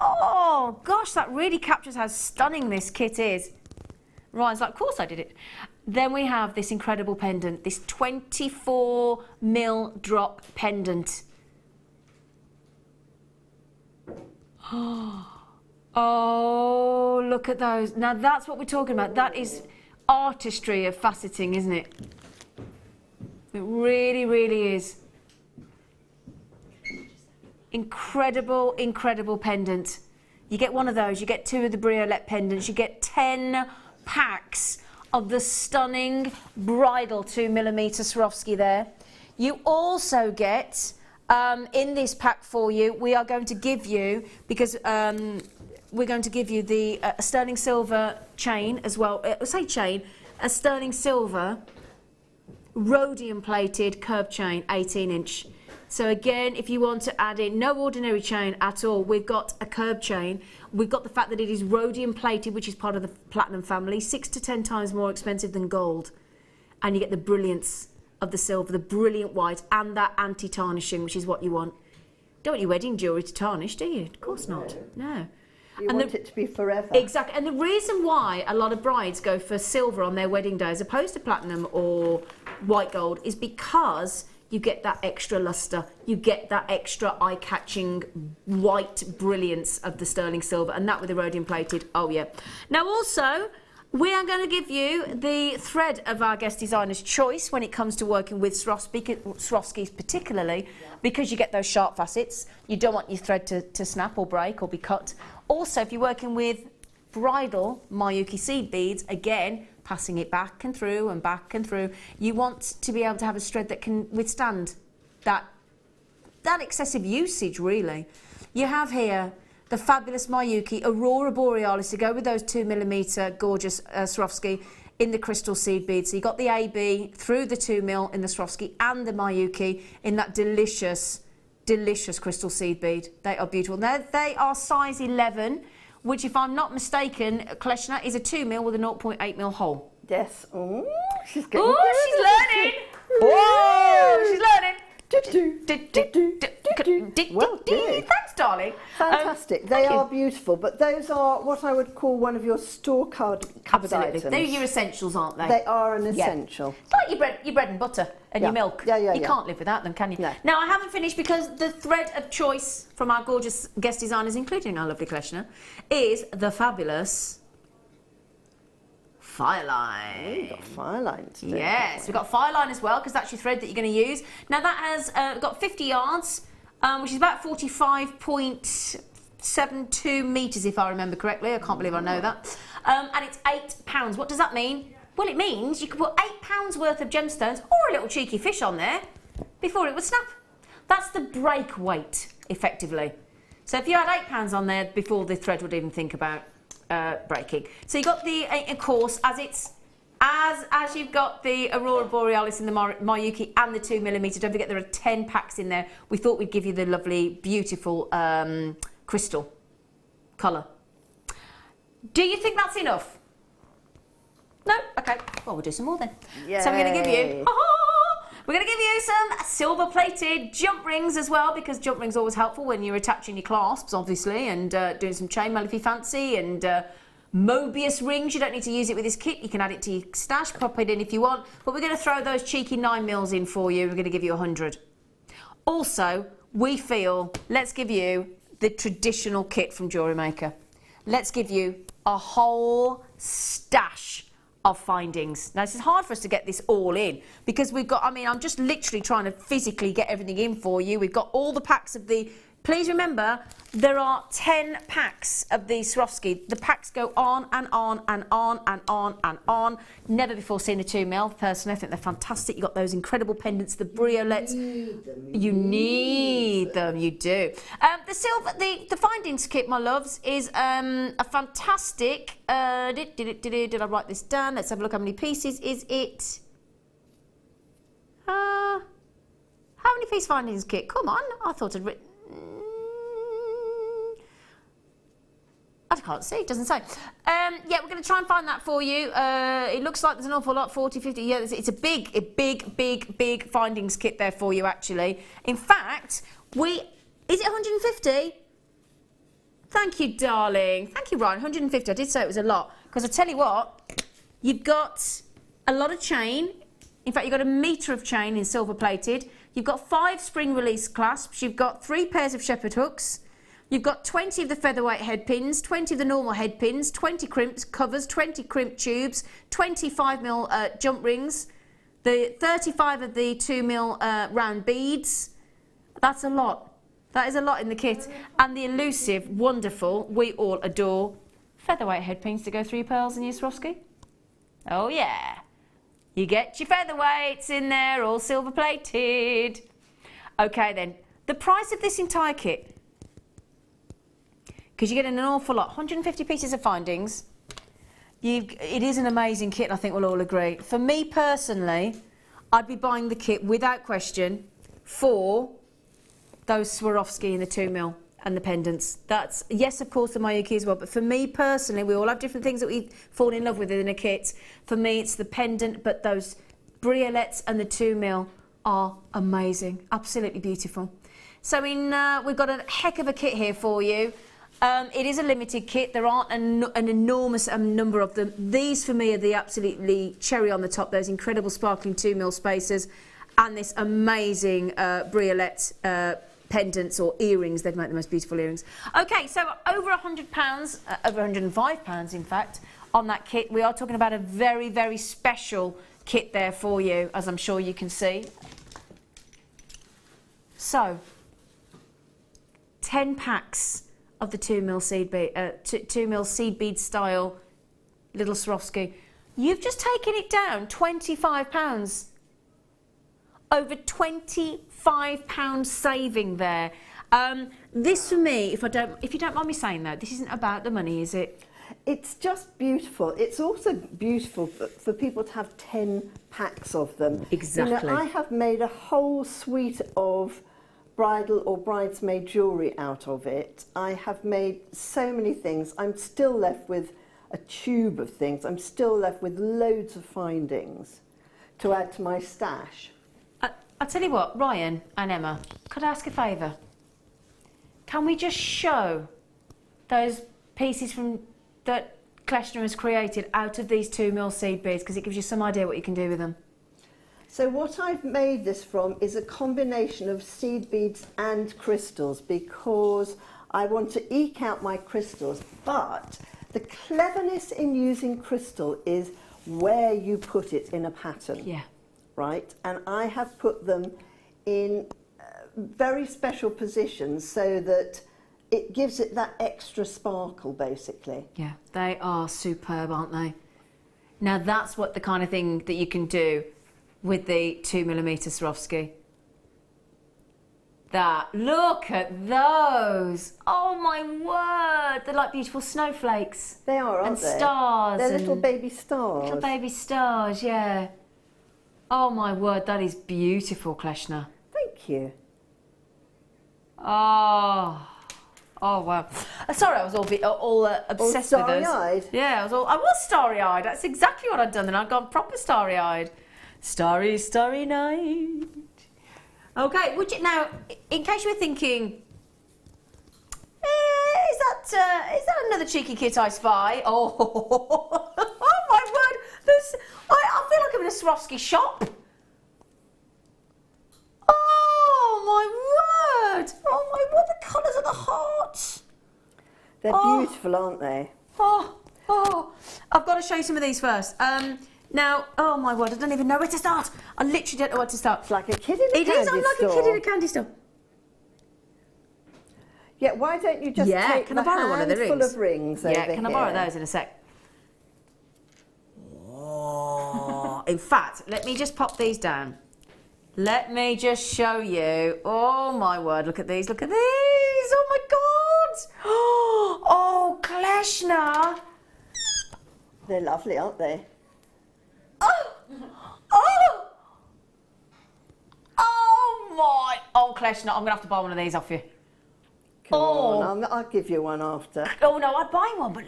[SPEAKER 4] Oh gosh, that really captures how stunning this kit is. Ryan's like, of course I did it. Then we have this incredible pendant, this 24mm drop pendant. Oh, look at those. Now that's what we're talking about. That is artistry of faceting, isn't it? It really, really is. Incredible, incredible pendant. You get one of those, you get 2 of the briolette pendants, you get 10 packs of the stunning bridal 2mm Swarovski there. You also get, in this pack for you, we are going to give you, because we're going to give you the sterling silver chain as well, a sterling silver rhodium plated curved chain, 18-inch. So again, if you want to add in no ordinary chain at all, we've got a curved chain. We've got the fact that it is rhodium plated, which is part of the platinum family, 6 to 10 times more expensive than gold. And you get the brilliance of the silver, the brilliant white, and that anti-tarnishing, which is what you want. Don't want your wedding jewellery to tarnish, do you? Of course not. No.
[SPEAKER 5] You want it to be forever.
[SPEAKER 4] Exactly. And the reason why a lot of brides go for silver on their wedding day as opposed to platinum or white gold is because you get that extra lustre, you get that extra eye-catching white brilliance of the sterling silver, and that with the rhodium plated, oh yeah. Now also, we are going to give you the thread of our guest designer's choice when it comes to working with Swarovskis particularly, because you get those sharp facets. You don't want your thread to snap or break or be cut. Also, if you're working with bridal Mayuki seed beads, again, passing it back and through and back and through. You want to be able to have a thread that can withstand that excessive usage, really. You have here the fabulous Mayuki Aurora Borealis to go with those 2mm gorgeous Swarovski in the crystal seed bead. So you got the AB through the 2mm in the Swarovski and the Mayuki in that delicious crystal seed bead. They are beautiful. Now, they are size 11, which, if I'm not mistaken, Kleshna is a 2mm with a 0.8mm hole.
[SPEAKER 5] Yes. Ooh, she's getting
[SPEAKER 4] Oh, she's learning. Oh, she's learning.
[SPEAKER 5] Well done.
[SPEAKER 4] Thanks, darling.
[SPEAKER 5] Fantastic. They are beautiful, but those are what I would call one of your store cupboard
[SPEAKER 4] Absolutely.
[SPEAKER 5] items.
[SPEAKER 4] They're your essentials, aren't they?
[SPEAKER 5] They are an essential.
[SPEAKER 4] It's like your bread and butter and your milk. You can't live without them, can you?
[SPEAKER 5] No.
[SPEAKER 4] Now, I haven't finished because the thread of choice from our gorgeous guest designers, including our lovely Kleshna, is the fabulous Fireline.
[SPEAKER 5] We've got Fireline today.
[SPEAKER 4] Yes, we've got Fireline as well, because that's your thread that you're going to use. Now, that has got 50 yards, which is about 45.72 metres, if I remember correctly. I can't believe I know that. And it's £8. What does that mean? Well, it means you could put £8 worth of gemstones or a little cheeky fish on there before it would snap. That's the break weight, effectively. So if you had £8 on there before the thread would even think about breaking. So you got the, of course, as you've got the Aurora Borealis and the Mayuki and the 2mm. Don't forget there are 10 packs in there. We thought we'd give you the lovely, beautiful crystal colour. Do you think that's enough? No? Okay. Well, we'll do some more then.
[SPEAKER 5] Yay.
[SPEAKER 4] So we're going to give you. We're going to give you some silver-plated jump rings as well, because jump rings are always helpful when you're attaching your clasps, obviously, and doing some chainmail if you fancy, and Mobius rings. You don't need to use it with this kit. You can add it to your stash, pop it in if you want. But we're going to throw those cheeky 9mm in for you. We're going to give you 100. Also, we feel, let's give you the traditional kit from Jewellery Maker. Let's give you a whole stash of findings. Now, this is hard for us to get this all in because we've got, I'm just literally trying to physically get everything in for you. We've got all the packs of the, please remember, there are 10 packs of the Swarovski. The packs go on and on and on and on and on. Never before seen a 2mm. Personally, I think they're fantastic. You've got those incredible pendants, the briolets. You need them, you do. The silver, the findings kit, my loves, is a fantastic, did I write this down? Let's have a look how many pieces is it. How many piece findings kit? Come on, I thought I'd written. I can't see, it doesn't say. Yeah, we're going to try and find that for you. It looks like there's an awful lot, 40, 50. Yeah, it's a big findings kit there for you, actually. In fact, is it 150? Thank you, darling. Thank you, Ryan. 150. I did say it was a lot. Because I tell you what, you've got a lot of chain. In fact, you've got 1 metre of chain in silver plated. You've got 5 spring release clasps. You've got 3 pairs of shepherd hooks. You've got 20 of the featherweight head pins, 20 of the normal head pins, 20 crimps covers, 20 crimp tubes, 25mm jump rings, the 35 of the 2mm round beads. That's a lot. That is a lot in the kit. And the elusive, wonderful, we all adore, featherweight head pins to go through your pearls and your Swarovski. Oh yeah. You get your featherweights in there, all silver plated. Okay then, the price of this entire kit, because you're getting an awful lot, 150 pieces of findings. It is an amazing kit, I think we'll all agree. For me personally, I'd be buying the kit without question for those Swarovski and the 2mm and the pendants. That's, yes, of course, the Mayuki as well, but for me personally, we all have different things that we fall in love with in a kit. For me, it's the pendant, but those briolets and the 2mm are amazing, absolutely beautiful. So we've got a heck of a kit here for you. It is a limited kit. There aren't an enormous number of them. These, for me, are the absolutely cherry on the top, those incredible sparkling 2mm spacers and this amazing briolet pendants or earrings. They'd make the most beautiful earrings. Okay, so over £100, over £105 in fact, on that kit. We are talking about a very, very special kit there for you, as I'm sure you can see. So, 10 packs of the 2mm seed bead, 2mm seed bead style little Swarovski. You've just taken it down £25. Over £25 saving there. This for me, if you don't mind me saying that, this isn't about the money, is it?
[SPEAKER 5] It's just beautiful. It's also beautiful for people to have 10 packs of them.
[SPEAKER 4] Exactly.
[SPEAKER 5] You know, I have made a whole suite of bridal or bridesmaid jewellery out of it. I have made so many things. I'm still left with a tube of things. I'm still left with loads of findings to add to my stash.
[SPEAKER 4] I'll tell you what, Ryan and Emma, could I ask a favour? Can we just show those pieces that Kleshna has created out of these 2mm seed beads, because it gives you some idea what you can do with them.
[SPEAKER 5] So what I've made this from is a combination of seed beads and crystals, because I want to eke out my crystals, but the cleverness in using crystal is where you put it in a pattern.
[SPEAKER 4] Yeah.
[SPEAKER 5] Right? And I have put them in very special positions so that it gives it that extra sparkle, basically.
[SPEAKER 4] Yeah, they are superb, aren't they? Now that's what the kind of thing that you can do with the 2mm Swarovski. Look at those! Oh my word! They're like beautiful snowflakes.
[SPEAKER 5] They are, aren't they?
[SPEAKER 4] And stars.
[SPEAKER 5] They're little baby stars.
[SPEAKER 4] Little baby stars, yeah. Oh my word, that is beautiful, Kleshna.
[SPEAKER 5] Thank you.
[SPEAKER 4] Oh wow. Sorry, I was all obsessed with those.
[SPEAKER 5] Starry-eyed?
[SPEAKER 4] Yeah, I was starry-eyed. That's exactly what I'd done. Then I'd gone proper starry-eyed. Starry, starry night. Okay, now, in case you were thinking, is that another cheeky kit I spy? Oh, oh my word! I feel like I'm in a Swarovski shop. Oh my word! Oh my word! The colours of the hearts.
[SPEAKER 5] They're beautiful, aren't they?
[SPEAKER 4] Oh! I've got to show you some of these first. Now, oh my word! I don't even know where to start. I literally don't know where to start.
[SPEAKER 5] It's like a kid in a candy store.
[SPEAKER 4] It is. I'm like a kid in a candy store.
[SPEAKER 5] Yeah. Why don't you just take
[SPEAKER 4] can I borrow one of the
[SPEAKER 5] handful of rings over
[SPEAKER 4] Yeah, can I borrow those in a sec? Oh, in fact, let me just pop these down. Let me just show you. Oh my word, look at these, look at these. Oh my God. Oh, Kleshna.
[SPEAKER 5] They're lovely, aren't they?
[SPEAKER 4] Oh my. Oh, Kleshna, I'm going to have to buy one of these off you.
[SPEAKER 5] Come on, I'll give you one after.
[SPEAKER 4] Oh no, I'd buy one, but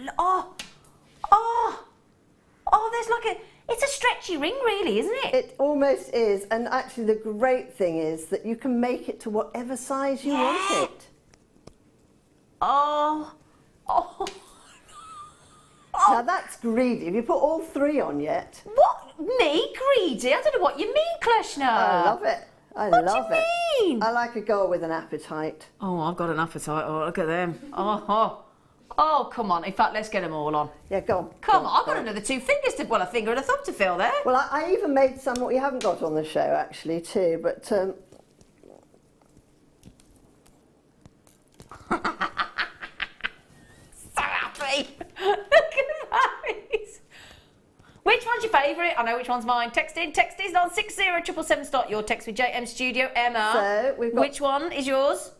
[SPEAKER 4] there's like it's a stretchy ring really, isn't it?
[SPEAKER 5] It almost is, and actually the great thing is that you can make it to whatever size you want it.
[SPEAKER 4] Oh.
[SPEAKER 5] Now that's greedy. Have you put all three on yet?
[SPEAKER 4] What? Me? Greedy? I don't know what you mean, Kleshna.
[SPEAKER 5] I love it. I
[SPEAKER 4] What
[SPEAKER 5] love
[SPEAKER 4] do you
[SPEAKER 5] it.
[SPEAKER 4] mean?
[SPEAKER 5] I like a girl with an appetite.
[SPEAKER 4] Oh, I've got an appetite. Oh, look at them. Oh, come on. In fact, let's get them all on.
[SPEAKER 5] Yeah, go on.
[SPEAKER 4] Come on, I've got another 2 fingers to, well, a finger and a thumb to fill there.
[SPEAKER 5] Well, I even made some what we haven't got on the show, actually, too, but...
[SPEAKER 4] So happy. Look at those. Which one's your favourite? I know which one's mine. Text in on 60777. Start your text with JM Studio. Emma,
[SPEAKER 5] So, we've got...
[SPEAKER 4] which one is yours?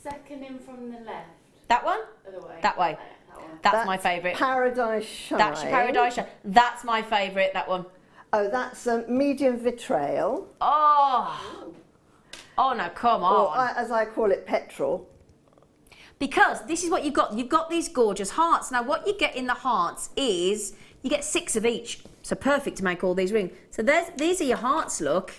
[SPEAKER 8] Second in from the left.
[SPEAKER 4] That one?
[SPEAKER 8] Other way.
[SPEAKER 4] That way.
[SPEAKER 8] That one.
[SPEAKER 4] That's my favourite.
[SPEAKER 5] Paradise Shine.
[SPEAKER 4] That's your Paradise Shine. That's my favourite, that one.
[SPEAKER 5] Oh, that's medium vitrail.
[SPEAKER 4] Oh no, come on.
[SPEAKER 5] Or, as I call it, petrol.
[SPEAKER 4] Because this is what you've got. You've got these gorgeous hearts. Now, what you get in the hearts is you get 6 of each. So perfect to make all these rings. So these are your hearts, look.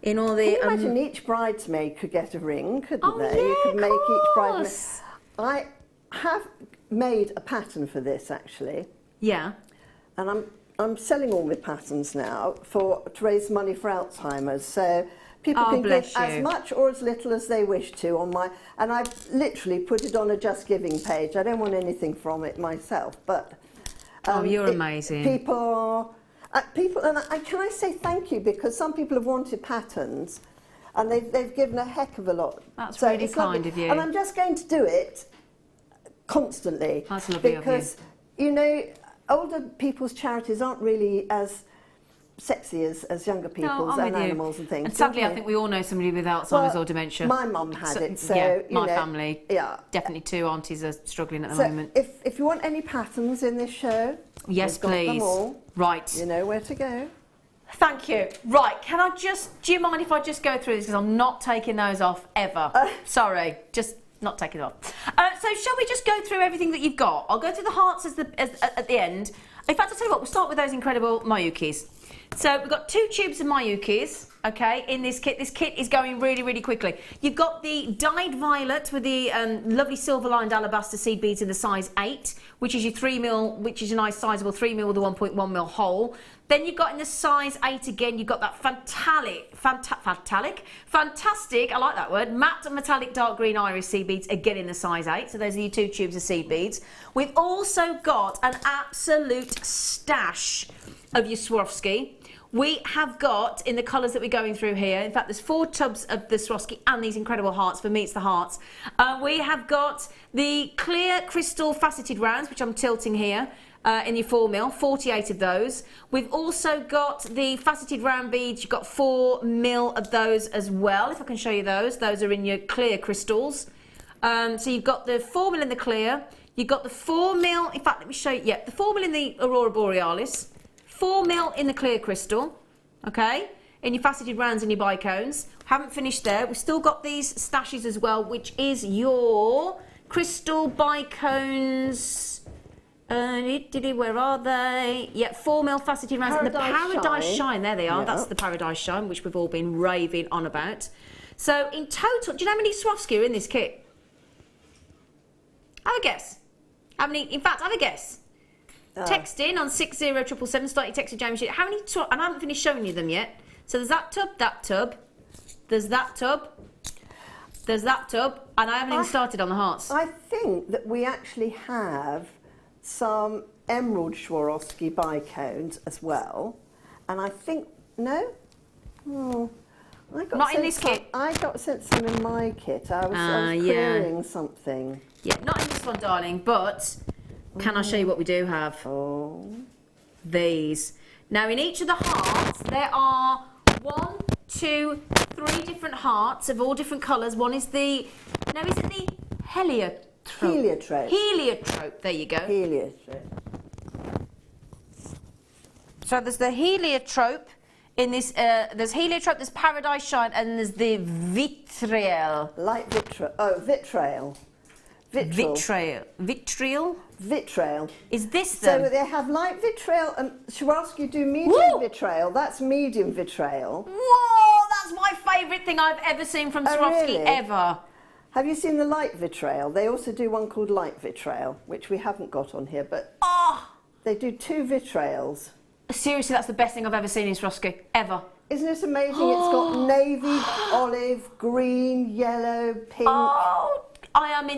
[SPEAKER 4] In all the...
[SPEAKER 5] Can you imagine each bridesmaid could get a ring, couldn't they?
[SPEAKER 4] Yeah,
[SPEAKER 5] You could make each bridesmaid...
[SPEAKER 4] course.
[SPEAKER 5] I have made a pattern for this, actually.
[SPEAKER 4] Yeah.
[SPEAKER 5] And I'm selling all my patterns now to raise money for Alzheimer's. So people can give as much or as little as they wish to on my... And I've literally put it on a Just Giving page. I don't want anything from it myself, but...
[SPEAKER 4] you're amazing.
[SPEAKER 5] People are... and can I say thank you, because some people have wanted patterns And they've given a heck of a lot.
[SPEAKER 4] That's
[SPEAKER 5] So
[SPEAKER 4] really
[SPEAKER 5] it's lovely.
[SPEAKER 4] kind of you.
[SPEAKER 5] And I'm just going to do it constantly.
[SPEAKER 4] That's lovely of you.
[SPEAKER 5] Because, you know, older people's charities aren't really as sexy as younger people's
[SPEAKER 4] I'm
[SPEAKER 5] and
[SPEAKER 4] with you.
[SPEAKER 5] animals and things.
[SPEAKER 4] And sadly,
[SPEAKER 5] don't
[SPEAKER 4] I
[SPEAKER 5] we?
[SPEAKER 4] think we all know somebody with Alzheimer's
[SPEAKER 5] Well,
[SPEAKER 4] or dementia.
[SPEAKER 5] My mum had it, so
[SPEAKER 4] yeah,
[SPEAKER 5] you
[SPEAKER 4] my
[SPEAKER 5] know,
[SPEAKER 4] family.
[SPEAKER 5] Yeah.
[SPEAKER 4] Definitely 2 aunties are struggling at the
[SPEAKER 5] So
[SPEAKER 4] moment.
[SPEAKER 5] if you want any patterns in this show,
[SPEAKER 4] Yes,
[SPEAKER 5] we've got them
[SPEAKER 4] please.
[SPEAKER 5] all.
[SPEAKER 4] Right.
[SPEAKER 5] You know where to go.
[SPEAKER 4] Thank you. Right, can I just, do you mind if I just go through this? Because I'm not taking those off ever. Sorry, just not taking it off. So shall we just go through everything that you've got? I'll go through the hearts at the end. In fact, I'll tell you what, we'll start with those incredible Mayukis. So we've got 2 tubes of Mayukis, okay, in this kit. This kit is going really, really quickly. You've got the dyed violet with the lovely silver-lined alabaster seed beads in the size 8, which is your 3mm, which is a nice sizable 3mm with a 1.1mm hole. Then you've got in the size 8 again, you've got that fantastic, I like that word, matte and metallic dark green iris seed beads, again in the size 8. So those are your 2 tubes of seed beads. We've also got an absolute stash of your Swarovski. We have got, in the colours that we're going through here, in fact there's 4 tubs of the Swarovski and these incredible hearts. For me it's the hearts. We have got the clear crystal faceted rounds, which I'm tilting here, in your 4mm, 48 of those. We've also got the faceted round beads. You've got 4mm of those as well, if I can show you those. Those are in your clear crystals. So you've got the 4mm in the clear, you've got the 4mm, in fact let me show you, yeah, the 4mm in the Aurora Borealis, 4mm in the clear crystal, okay, in your faceted rounds and your bicones. Haven't finished there, we've still got these stashes as well, which is your crystal bicones. Where are they? Yeah, 4mm faceted rounds. And the Paradise Shine, there they are. Yep. That's the Paradise Shine, which we've all been raving on about. So in total, do you know how many Swarovski are in this kit? Have a guess. How many? In fact, have a guess. Text in on 60777. Start your text with Jamie. How many? And I haven't finished showing you them yet. So there's that tub. There's that tub. There's that tub, and I haven't even started on the hearts.
[SPEAKER 5] I think that we actually have some emerald Swarovski bicones as well, and I think no. I got
[SPEAKER 4] not in this kit.
[SPEAKER 5] I got sent some in my kit. I was querying something.
[SPEAKER 4] Yeah, not in this one, darling. But can I show you what we do have?
[SPEAKER 5] Oh,
[SPEAKER 4] these. Now, in each of the hearts, there are 1, 2, 3 different hearts of all different colours. One is the, now is it the heliotrope?
[SPEAKER 5] Heliotrope.
[SPEAKER 4] Heliotrope, there you go.
[SPEAKER 5] Heliotrope.
[SPEAKER 4] So there's the heliotrope in this, there's heliotrope, there's Paradise Shine, and there's the vitriol.
[SPEAKER 5] Light vitriol. Oh, vitriol.
[SPEAKER 4] Vitriol?
[SPEAKER 5] Vitriol.
[SPEAKER 4] Is this them?
[SPEAKER 5] So they have light vitriol, and Swarovski do medium vitriol. That's medium vitriol.
[SPEAKER 4] Whoa, that's my favourite thing I've ever seen from Swarovski,
[SPEAKER 5] really?
[SPEAKER 4] ever.
[SPEAKER 5] Have you seen the light vitriol? They also do one called light vitriol, which we haven't got on here, but they do 2 vitriols.
[SPEAKER 4] Seriously, that's the best thing I've ever seen in Swarovski, ever.
[SPEAKER 5] Isn't it amazing? It's got navy, olive, green, yellow, pink.
[SPEAKER 4] Oh, I am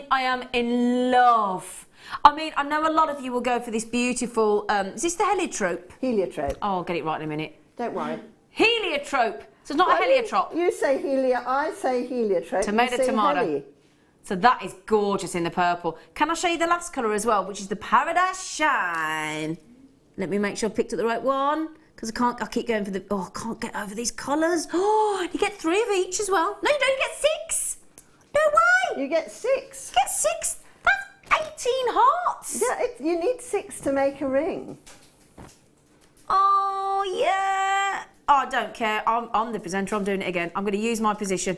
[SPEAKER 4] in love. I mean, I know a lot of you will go for this beautiful, is this the heliotrope?
[SPEAKER 5] Heliotrope.
[SPEAKER 4] Oh, I'll get it right in a minute.
[SPEAKER 5] Don't worry.
[SPEAKER 4] Heliotrope. So it's not a heliotrope.
[SPEAKER 5] You say I say heliotrope.
[SPEAKER 4] Tomato.
[SPEAKER 5] Heli.
[SPEAKER 4] So that is gorgeous in the purple. Can I show you the last colour as well, which is the Paradise Shine? Let me make sure I picked up the right one, because I keep going for the, I can't get over these colours. Oh, you get 3 of each as well. No, you don't, you get 6. No way.
[SPEAKER 5] You get 6.
[SPEAKER 4] You get 6. That's 18 hearts.
[SPEAKER 5] Yeah, you need 6 to make a ring.
[SPEAKER 4] Oh, yeah. Oh, I don't care. I'm the presenter. I'm doing it again. I'm going to use my position.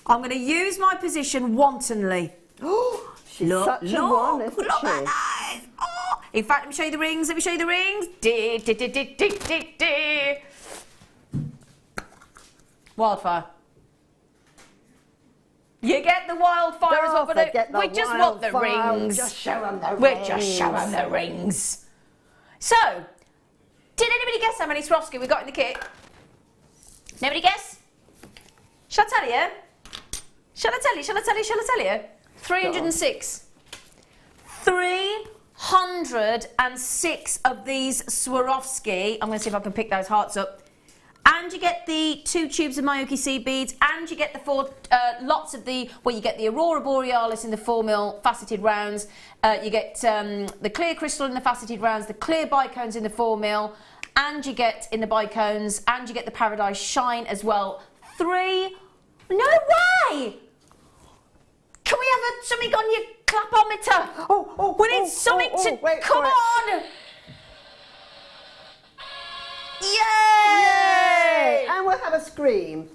[SPEAKER 4] I'm going to use my position wantonly.
[SPEAKER 5] Oh, she's such a one, isn't
[SPEAKER 4] look
[SPEAKER 5] she?
[SPEAKER 4] at that. Oh. In fact, let me show you the rings. Let me show you the rings. Wildfire. You get the wildfire as well, but we just want the rings.
[SPEAKER 5] Just show them the rings.
[SPEAKER 4] We'll just show them the rings. So, did anybody guess how many Swarovski we got in the kit? Nobody guess? Shall I tell you? Shall I tell you? Shall I tell you? Shall I tell you? 306. 306 of these Swarovski. I'm going to see if I can pick those hearts up. and you get the 2 tubes of Miyuki seed beads, and you get the 4 lots of the, well, you get the Aurora Borealis in the 4mm faceted rounds, you get the clear crystal in the faceted rounds, the clear bicones in the 4mm, and you get in the bicones, and you get the Paradise Shine as well. 3, no way! Can we have something on your clapometer? We need something to,
[SPEAKER 5] wait,
[SPEAKER 4] come
[SPEAKER 5] wait.
[SPEAKER 4] on! Yay!
[SPEAKER 5] Yay! And we'll have a scream.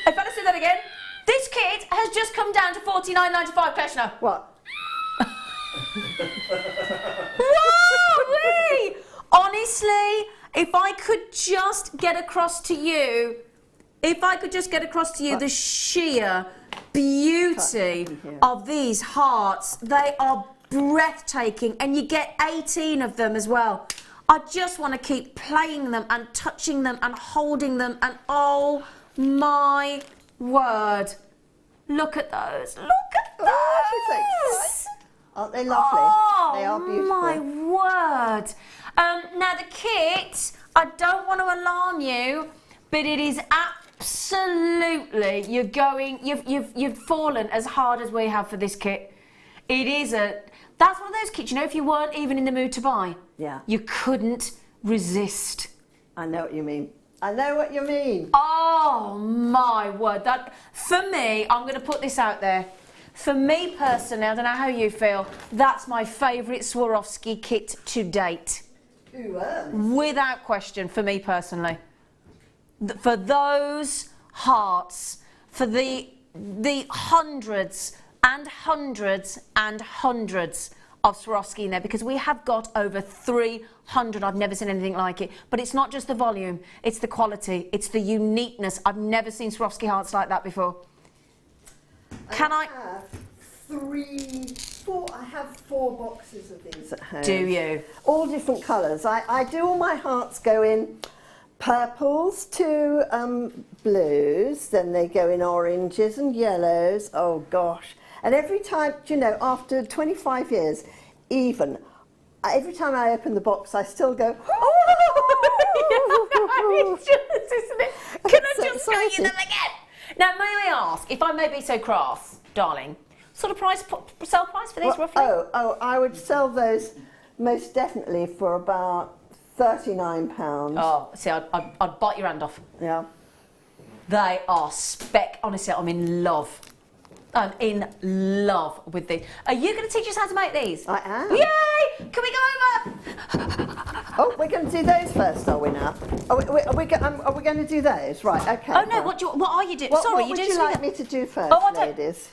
[SPEAKER 4] If I say that again, this kit has just come down to $49.95, Kleshna.
[SPEAKER 5] What?
[SPEAKER 4] Woo-wee! Honestly, if I could just get across to you, the sheer beauty of these hearts, they are breathtaking, and you get 18 of them as well. I just want to keep playing them and touching them and holding them, and oh my word, look at those, look at those.
[SPEAKER 5] Oh, she's so excited. Aren't they lovely?
[SPEAKER 4] Oh,
[SPEAKER 5] they are beautiful.
[SPEAKER 4] My word. Now the kit, I don't want to alarm you, but it is absolutely, you've fallen as hard as we have for this kit. It is that's one of those kits, you know, if you weren't even in the mood to buy,
[SPEAKER 5] Yeah.
[SPEAKER 4] you couldn't resist.
[SPEAKER 5] I know what you mean. I know what you mean.
[SPEAKER 4] Oh my word, that, for me, I'm going to put this out there. For me personally, I don't know how you feel, that's my favourite Swarovski kit to date.
[SPEAKER 5] Who else?
[SPEAKER 4] Without question, for me personally. For those hearts, for the hundreds and hundreds and hundreds of Swarovski in there, because we have got over 300. I've never seen anything like it. But it's not just the volume, it's the quality, it's the uniqueness. I've never seen Swarovski hearts like that before.
[SPEAKER 5] I have 4 boxes of these at home.
[SPEAKER 4] Do you?
[SPEAKER 5] All different colours. I do all my hearts go in purples to blues, then they go in oranges and yellows. Oh gosh. And every time, you know, after 25 years, even, every time I open the box, I still go, oh!
[SPEAKER 4] It's just, isn't it? Can I just show you them again? Now, may I ask, if I may be so crass, darling, sort of sell price for these roughly?
[SPEAKER 5] I would sell those most definitely for about £39.
[SPEAKER 4] Oh, see, I'd bite your hand off.
[SPEAKER 5] Yeah.
[SPEAKER 4] They are honestly, I'm in love. I'm in love with these. Are you going to teach us how to make these?
[SPEAKER 5] I am.
[SPEAKER 4] Yay! Can we go over?
[SPEAKER 5] Oh, we're going to do those first, are we now? Are we going to do those? Right, okay.
[SPEAKER 4] Oh no, what are you doing? Sorry,
[SPEAKER 5] what would you like me to do first, ladies?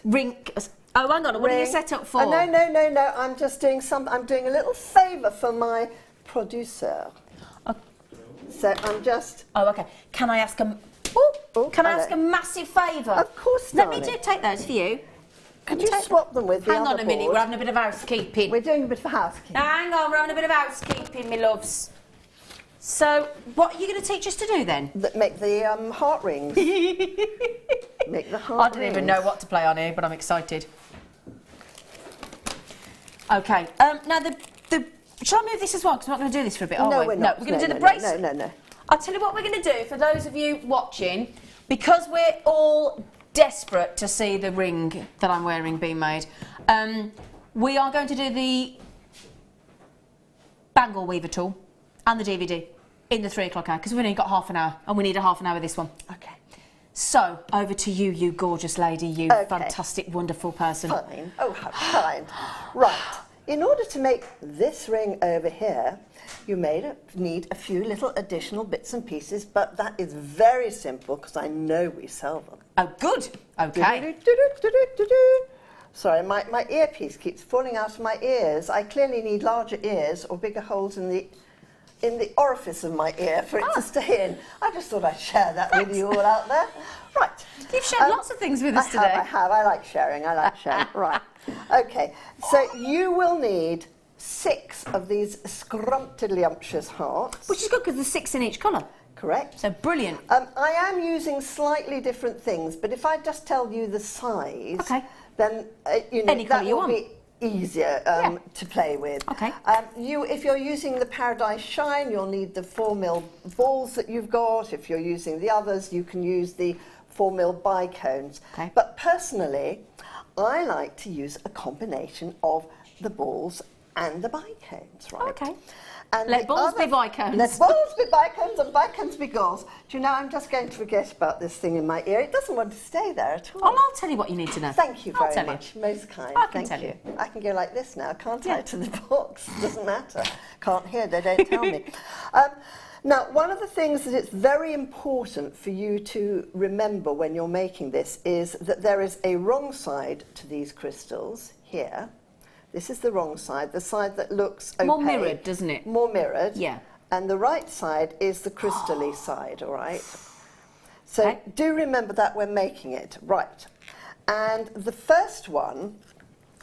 [SPEAKER 4] Oh, hang on, what are you set up for?
[SPEAKER 5] No, I'm just doing I'm doing a little favour for my producer. So I'm just...
[SPEAKER 4] Oh, okay. Can I ask a massive favour?
[SPEAKER 5] Of course,
[SPEAKER 4] Let
[SPEAKER 5] darling.
[SPEAKER 4] me take those for you.
[SPEAKER 5] Could you swap them with the
[SPEAKER 4] Hang
[SPEAKER 5] other
[SPEAKER 4] on a minute,
[SPEAKER 5] board?
[SPEAKER 4] we're having a bit of housekeeping.
[SPEAKER 5] We're doing a bit of housekeeping.
[SPEAKER 4] Hang on, we're having a bit of housekeeping, my loves. So, what are you going to teach us to do then?
[SPEAKER 5] Make the heart rings. Make the heart
[SPEAKER 4] I don't even know what to play on here, but I'm excited. Okay, now shall I move this as well? Because we're not going to do this for a bit, are we?
[SPEAKER 5] No, we're not.
[SPEAKER 4] No, we're going to do the
[SPEAKER 5] brace.
[SPEAKER 4] bracelet.
[SPEAKER 5] No.
[SPEAKER 4] I'll tell you what we're going to do, for those of you watching, because we're all desperate to see the ring that I'm wearing being made, we are going to do the bangle weaver tool and the DVD in the 3 o'clock hour, because we've only got half an hour, and we need a half an hour with this one.
[SPEAKER 5] Okay.
[SPEAKER 4] So, over to you, you gorgeous lady, you fantastic, wonderful person.
[SPEAKER 5] Fine. Oh, how kind. Right. In order to make this ring over here, you need a few little additional bits and pieces, but that is very simple because I know we sell them.
[SPEAKER 4] Oh, good. Okay.
[SPEAKER 5] Sorry, my earpiece keeps falling out of my ears. I clearly need larger ears or bigger holes in the orifice of my ear for it to stay in. I just thought I'd share that with you all out there. Right.
[SPEAKER 4] You've shared lots of things with us today.
[SPEAKER 5] I have. I like sharing. Right. Okay. So you will need 6 of these scrumptious hearts.
[SPEAKER 4] Which is good because there's 6 in each colour.
[SPEAKER 5] Correct.
[SPEAKER 4] So brilliant.
[SPEAKER 5] I am using slightly different things, but if I just tell you the size,
[SPEAKER 4] okay,
[SPEAKER 5] then
[SPEAKER 4] any colour you want.
[SPEAKER 5] easier to play with.
[SPEAKER 4] Okay.
[SPEAKER 5] If you're using the Paradise Shine, you'll need the 4mm balls that you've got. If you're using the others, you can use the 4mm bicones.
[SPEAKER 4] Okay.
[SPEAKER 5] But personally, I like to use a combination of the balls and the bicones, right?
[SPEAKER 4] Okay.
[SPEAKER 5] And
[SPEAKER 4] Let balls be bicones.
[SPEAKER 5] Let balls be bicones and bicones be balls. Do you know, I'm just going to forget about this thing in my ear. It doesn't want to stay there at all.
[SPEAKER 4] Oh, I'll tell you what you need to know.
[SPEAKER 5] Thank you
[SPEAKER 4] I'll
[SPEAKER 5] very
[SPEAKER 4] tell
[SPEAKER 5] much.
[SPEAKER 4] you.
[SPEAKER 5] Most kind.
[SPEAKER 4] I can
[SPEAKER 5] Thank
[SPEAKER 4] tell
[SPEAKER 5] you.
[SPEAKER 4] you.
[SPEAKER 5] I can go like this now, can't I,
[SPEAKER 4] Yeah.
[SPEAKER 5] to the box? Doesn't matter. Can't hear, they don't tell me. Now, one of the things that it's very important for you to remember when you're making this is that there is a wrong side to these crystals here. This is the wrong side, the side that looks opaque.
[SPEAKER 4] More mirrored, doesn't it?
[SPEAKER 5] More mirrored.
[SPEAKER 4] Yeah.
[SPEAKER 5] And the right side is the crystal-y side, all right? So
[SPEAKER 4] Okay.
[SPEAKER 5] do remember that when making it. Right. And the first one,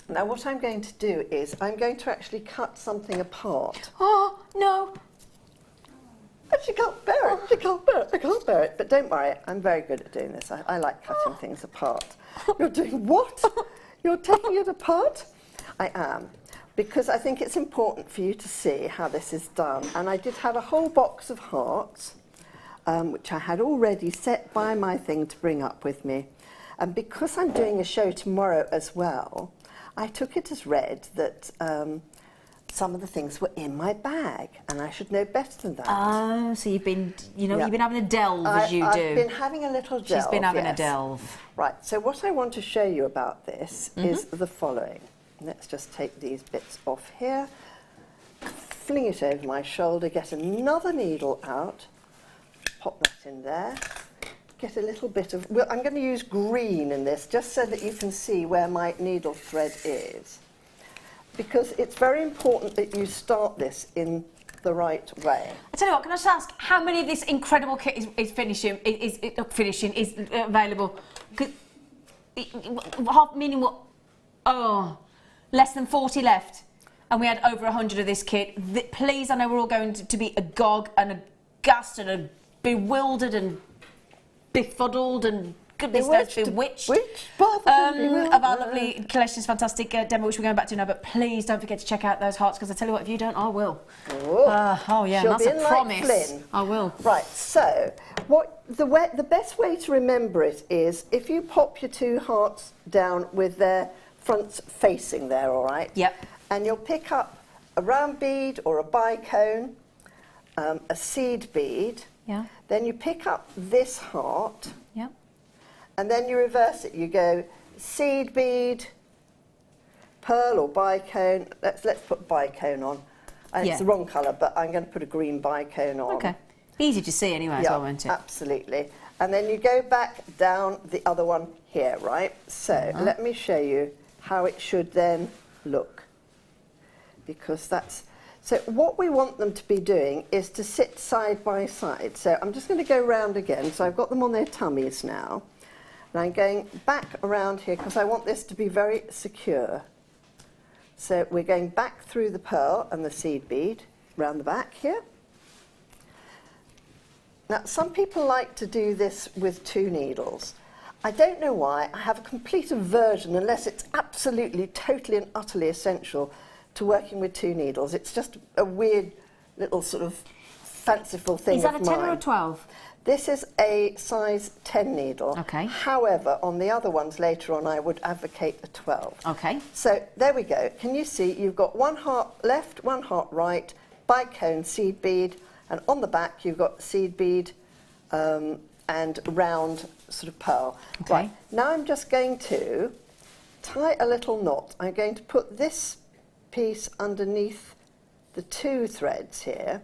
[SPEAKER 5] now what I'm going to do is I'm going to actually cut something apart.
[SPEAKER 4] Oh, no.
[SPEAKER 5] But she can't bear it, she can't bear it, I can't bear it. But don't worry, I'm very good at doing this. I like cutting things apart. You're doing what? You're taking it apart? I am, because I think it's important for you to see how this is done. And I did have a whole box of hearts, which I had already set by my thing to bring up with me. And because I'm doing a show tomorrow as well, I took it as read that some of the things were in my bag, and I should know better than that.
[SPEAKER 4] Oh, so you've been, you know,
[SPEAKER 5] Yeah.
[SPEAKER 4] you've been having a delve as you do.
[SPEAKER 5] I've been having a little delve.
[SPEAKER 4] She's been having
[SPEAKER 5] yes.
[SPEAKER 4] a delve.
[SPEAKER 5] Right, so what I want to show you about this is the following. Let's just take these bits off here, fling it over my shoulder, get another needle out, pop that in there, get a little bit of, well, I'm going to use green in this just so that you can see where my needle thread is. Because it's very important that you start this in the right way.
[SPEAKER 4] I tell you what, can I just ask how many of this incredible kit is finishing is available? Meaning what? Oh, less than 40 left, and we had over 100 of this kit. Please, I know we're all going to be agog and aghast and bewildered and befuddled and goodness knows bewitched of our lovely Kleshna's fantastic demo, which we're going back to now. But please don't forget to check out those hearts, because I tell you what, if you don't, I will. Oh yeah,
[SPEAKER 5] She'll
[SPEAKER 4] that's
[SPEAKER 5] be
[SPEAKER 4] a
[SPEAKER 5] in like
[SPEAKER 4] promise.
[SPEAKER 5] Flynn.
[SPEAKER 4] I will.
[SPEAKER 5] Right, so what the best way to remember it is if you pop your two hearts down with their fronts facing there, all right?
[SPEAKER 4] Yep.
[SPEAKER 5] And you'll pick up a round bead or a bicone, a seed bead.
[SPEAKER 4] Yeah.
[SPEAKER 5] Then you pick up this heart.
[SPEAKER 4] Yep.
[SPEAKER 5] And then you reverse it. You go seed bead, pearl or bicone. Let's put bicone on. And
[SPEAKER 4] Yeah.
[SPEAKER 5] it's the wrong colour, but I'm going to put a green bicone on.
[SPEAKER 4] Okay. Easy to see anyway, as well, won't it?
[SPEAKER 5] Absolutely. And then you go back down the other one here, right? So let me show you how it should then look. Because that's... So what we want them to be doing is to sit side by side. So I'm just going to go round again. So I've got them on their tummies now. And I'm going back around here because I want this to be very secure. So we're going back through the pearl and the seed bead, round the back here. Now, some people like to do this with two needles. I don't know why. I have a complete aversion, unless it's absolutely, totally and utterly essential, to working with two needles. It's just a weird little sort of fanciful thing
[SPEAKER 4] Is that a
[SPEAKER 5] of
[SPEAKER 4] 10 or a
[SPEAKER 5] mine.
[SPEAKER 4] 12?
[SPEAKER 5] This is a size 10 needle.
[SPEAKER 4] Okay.
[SPEAKER 5] However, on the other ones later on, I would advocate a 12.
[SPEAKER 4] Okay.
[SPEAKER 5] So there we go. Can you see you've got one heart left, one heart right, bicone seed bead, and on the back you've got seed bead and round sort of pearl.
[SPEAKER 4] Okay.
[SPEAKER 5] Right. Now I'm just going to tie a little knot. I'm going to put this piece underneath the two threads here,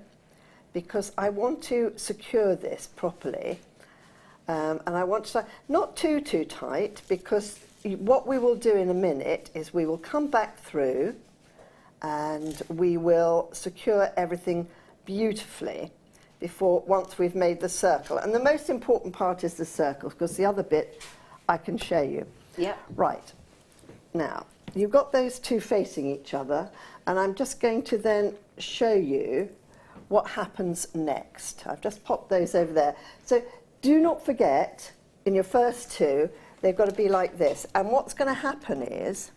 [SPEAKER 5] because I want to secure this properly, and I want to not too tight, because what we will do in a minute is we will come back through and we will secure everything beautifully once we've made the circle. And the most important part is the circle, because the other bit I can show you.
[SPEAKER 4] Yep.
[SPEAKER 5] Right. Now, you've got those two facing each other, and I'm just going to then show you what happens next. I've just popped those over there. So do not forget, in your first two, they've got to be like this. And what's going to happen is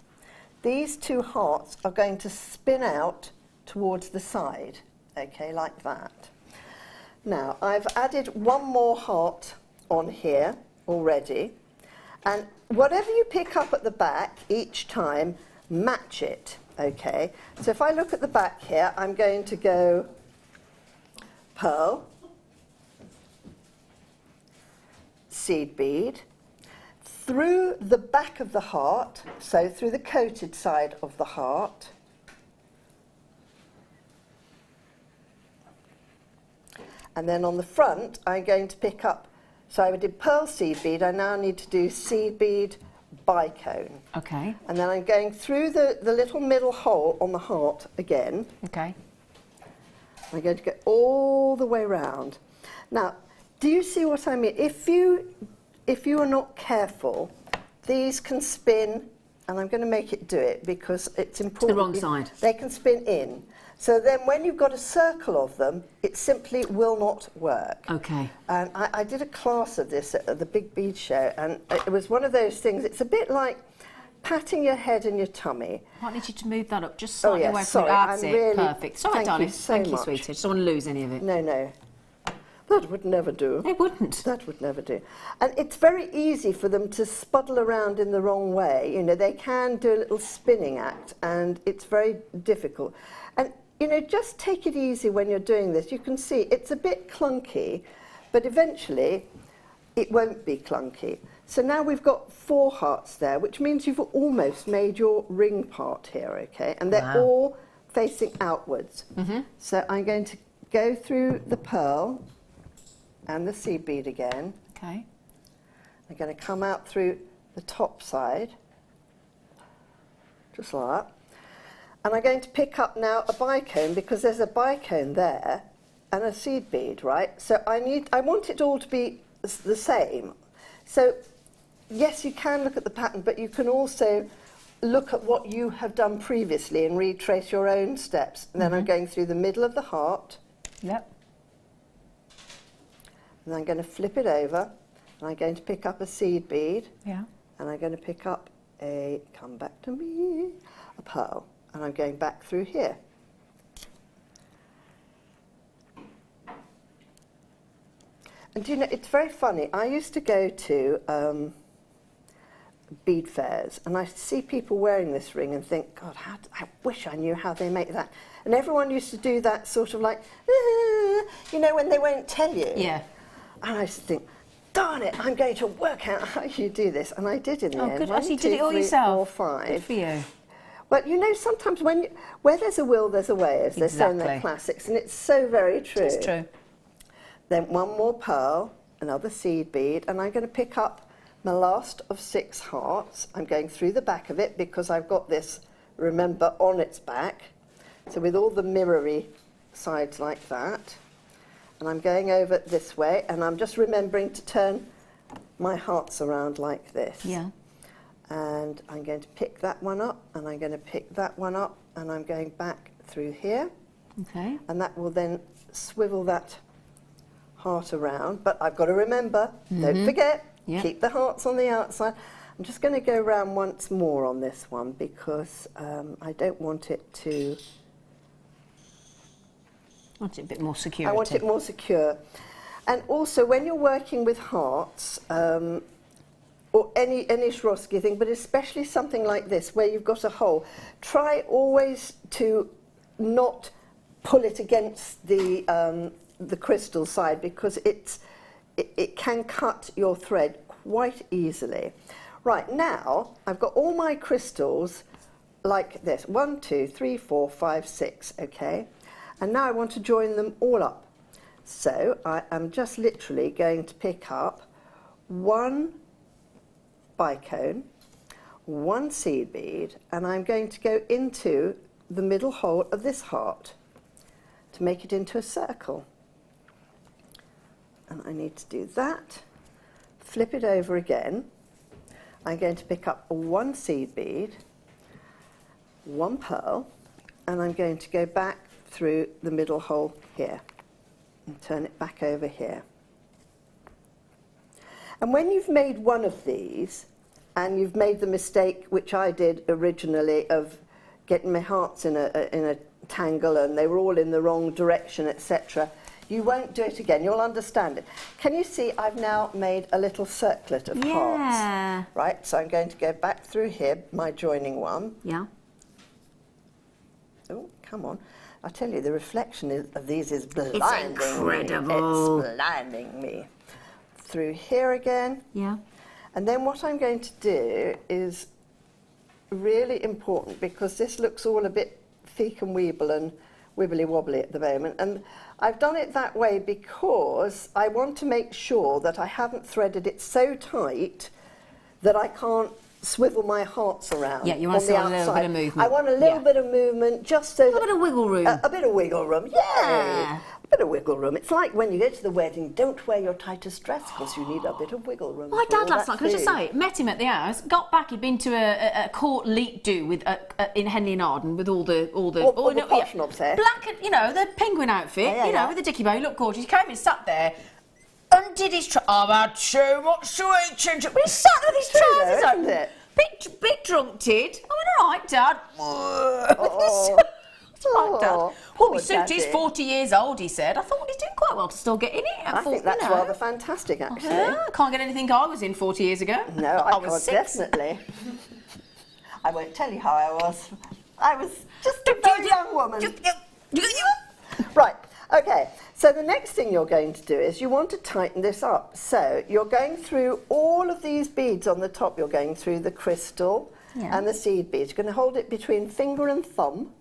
[SPEAKER 5] these two hearts are going to spin out towards the side, okay, like that. Now, I've added one more heart on here already, and whatever you pick up at the back each time, match it, okay? So if I look at the back here, I'm going to go pearl, seed bead, through the back of the heart, so through the coated side of the heart, and then on the front I'm going to pick up, so I did pearl seed bead, I now need to do seed bead bicone.
[SPEAKER 4] Okay.
[SPEAKER 5] And then I'm going through the little middle hole on the heart again.
[SPEAKER 4] Okay.
[SPEAKER 5] I'm going to go all the way round. Now, do you see what I mean? If you are not careful, these can spin, and I'm going to make it do it because it's important.
[SPEAKER 4] To the wrong side.
[SPEAKER 5] They can spin in. So then when you've got a circle of them, it simply will not work.
[SPEAKER 4] Okay.
[SPEAKER 5] And I did a class of this at the Big Bead Show, and it was one of those things, it's a bit like patting your head and your tummy.
[SPEAKER 4] I need you to move that up just slightly away from
[SPEAKER 5] sorry,
[SPEAKER 4] it. That's
[SPEAKER 5] I'm
[SPEAKER 4] it.
[SPEAKER 5] really,
[SPEAKER 4] Perfect. Sorry,
[SPEAKER 5] thank
[SPEAKER 4] darling.
[SPEAKER 5] you so
[SPEAKER 4] Thank you,
[SPEAKER 5] much.
[SPEAKER 4] sweetie. I just don't want to lose any of it.
[SPEAKER 5] No, no. That would never do.
[SPEAKER 4] It wouldn't.
[SPEAKER 5] That would never do. And it's very easy for them to spuddle around in the wrong way. You know, they can do a little spinning act, and it's very difficult. And, you know, just take it easy when you're doing this. You can see it's a bit clunky, but eventually it won't be clunky. So now we've got 4 hearts there, which means you've almost made your ring part here, okay? And they're all facing outwards. So I'm going to go through the pearl and the seed bead again.
[SPEAKER 4] Okay.
[SPEAKER 5] I'm going to come out through the top side, just like that. And I'm going to pick up now a bicone, because there's a bicone there and a seed bead, right? So I want it all to be the same. So yes, you can look at the pattern, but you can also look at what you have done previously and retrace your own steps. And then I'm going through the middle of the heart.
[SPEAKER 4] Yep.
[SPEAKER 5] And I'm going to flip it over, and I'm going to pick up a seed bead.
[SPEAKER 4] Yeah.
[SPEAKER 5] And I'm going to pick up a, come back to me, a pearl. And I'm going back through here. And do you know, it's very funny. I used to go to bead fairs, and I see people wearing this ring and think, God, I wish I knew how they make that. And everyone used to do that sort of like, you know, when they won't tell you.
[SPEAKER 4] Yeah.
[SPEAKER 5] And I used to think, darn it, I'm going to work out how you do this. And I did in the end.
[SPEAKER 4] Oh, good.
[SPEAKER 5] 1,
[SPEAKER 4] Actually, you
[SPEAKER 5] 2,
[SPEAKER 4] did it all
[SPEAKER 5] 3,
[SPEAKER 4] yourself.
[SPEAKER 5] 4, 5.
[SPEAKER 4] Good for you.
[SPEAKER 5] But you know, sometimes where there's a will, there's a way, as they say in their classics, and it's so very true.
[SPEAKER 4] It's true.
[SPEAKER 5] Then one more pearl, another seed bead, and I'm going to pick up my last of 6 hearts. I'm going through the back of it because I've got this, remember, on its back. So with all the mirrory sides like that. And I'm going over this way, and I'm just remembering to turn my hearts around like this.
[SPEAKER 4] Yeah.
[SPEAKER 5] And I'm going to pick that one up, and I'm going to pick that one up, and I'm going back through here.
[SPEAKER 4] Okay.
[SPEAKER 5] And that will then swivel that heart around. But I've got to remember, don't forget, keep the hearts on the outside. I'm just going to go around once more on this one because I don't want it to...
[SPEAKER 4] I want it a bit more secure.
[SPEAKER 5] I want it more secure. And also, when you're working with hearts, or any Swarovski thing, but especially something like this, where you've got a hole, try always to not pull it against the crystal side, because it can cut your thread quite easily. Right, now, I've got all my crystals like this. 1, 2, 3, 4, 5, 6, okay? And now I want to join them all up. So I am just literally going to pick up 1 bicone, 1 seed bead, and I'm going to go into the middle hole of this heart to make it into a circle. And I need to do that, flip it over again. I'm going to pick up 1 seed bead, 1 pearl, and I'm going to go back through the middle hole here and turn it back over here. And when you've made one of these, and you've made the mistake, which I did originally, of getting my hearts in a tangle and they were all in the wrong direction, etc. You won't do it again. You'll understand it. Can you see I've now made a little circlet of hearts? Right, so I'm going to go back through here, my joining one.
[SPEAKER 4] Yeah.
[SPEAKER 5] Oh, come on. I tell you, the reflection of these is blinding
[SPEAKER 4] It's incredible.
[SPEAKER 5] me. It's blinding me. Through here again.
[SPEAKER 4] Yeah.
[SPEAKER 5] And then what I'm going to do is really important, because this looks all a bit feek and weeble and wibbly wobbly at the moment. And I've done it that way because I want to make sure that I haven't threaded it so tight that I can't swivel my hearts around.
[SPEAKER 4] Yeah, you want to see a little bit of movement.
[SPEAKER 5] I want a little bit of movement, just so
[SPEAKER 4] a little bit of wiggle room.
[SPEAKER 5] A bit of wiggle room, yeah. A bit of wiggle room. It's like when you go to the wedding, don't wear your tightest dress because you need a bit of wiggle room.
[SPEAKER 4] My
[SPEAKER 5] for
[SPEAKER 4] dad
[SPEAKER 5] all
[SPEAKER 4] last
[SPEAKER 5] that
[SPEAKER 4] night, can I just
[SPEAKER 5] food.
[SPEAKER 4] say, met him at the house, got back, he'd been to a court leet do with in Henley and Arden with all the
[SPEAKER 5] posh knobs there.
[SPEAKER 4] black, and, you know, the penguin outfit,
[SPEAKER 5] Yeah,
[SPEAKER 4] you know,
[SPEAKER 5] yeah.
[SPEAKER 4] with the dicky bow, he looked gorgeous. He came and sat there, undid his trousers. I've had so much to eat, but he sat with his trousers
[SPEAKER 5] though,
[SPEAKER 4] on.
[SPEAKER 5] isn't it?
[SPEAKER 4] Bit drunk, did. I went, all right, Dad.
[SPEAKER 5] Oh.
[SPEAKER 4] It's like Dad.
[SPEAKER 5] Oh,
[SPEAKER 4] Well, my
[SPEAKER 5] poor
[SPEAKER 4] suit is
[SPEAKER 5] Daddy.
[SPEAKER 4] 40 years old, he said. I thought, well, he's doing quite well to still get in it.
[SPEAKER 5] I think that's
[SPEAKER 4] you know.
[SPEAKER 5] rather fantastic, actually.
[SPEAKER 4] Yeah, can't get anything I was in 40 years ago.
[SPEAKER 5] No, I
[SPEAKER 4] was
[SPEAKER 5] can't,
[SPEAKER 4] 6.
[SPEAKER 5] definitely. I won't tell you how I was. I was just a very young woman. Right, okay. So the next thing you're going to do is you want to tighten this up. So you're going through all of these beads on the top. You're going through the crystal and the seed beads. You're going to hold it between finger and thumb.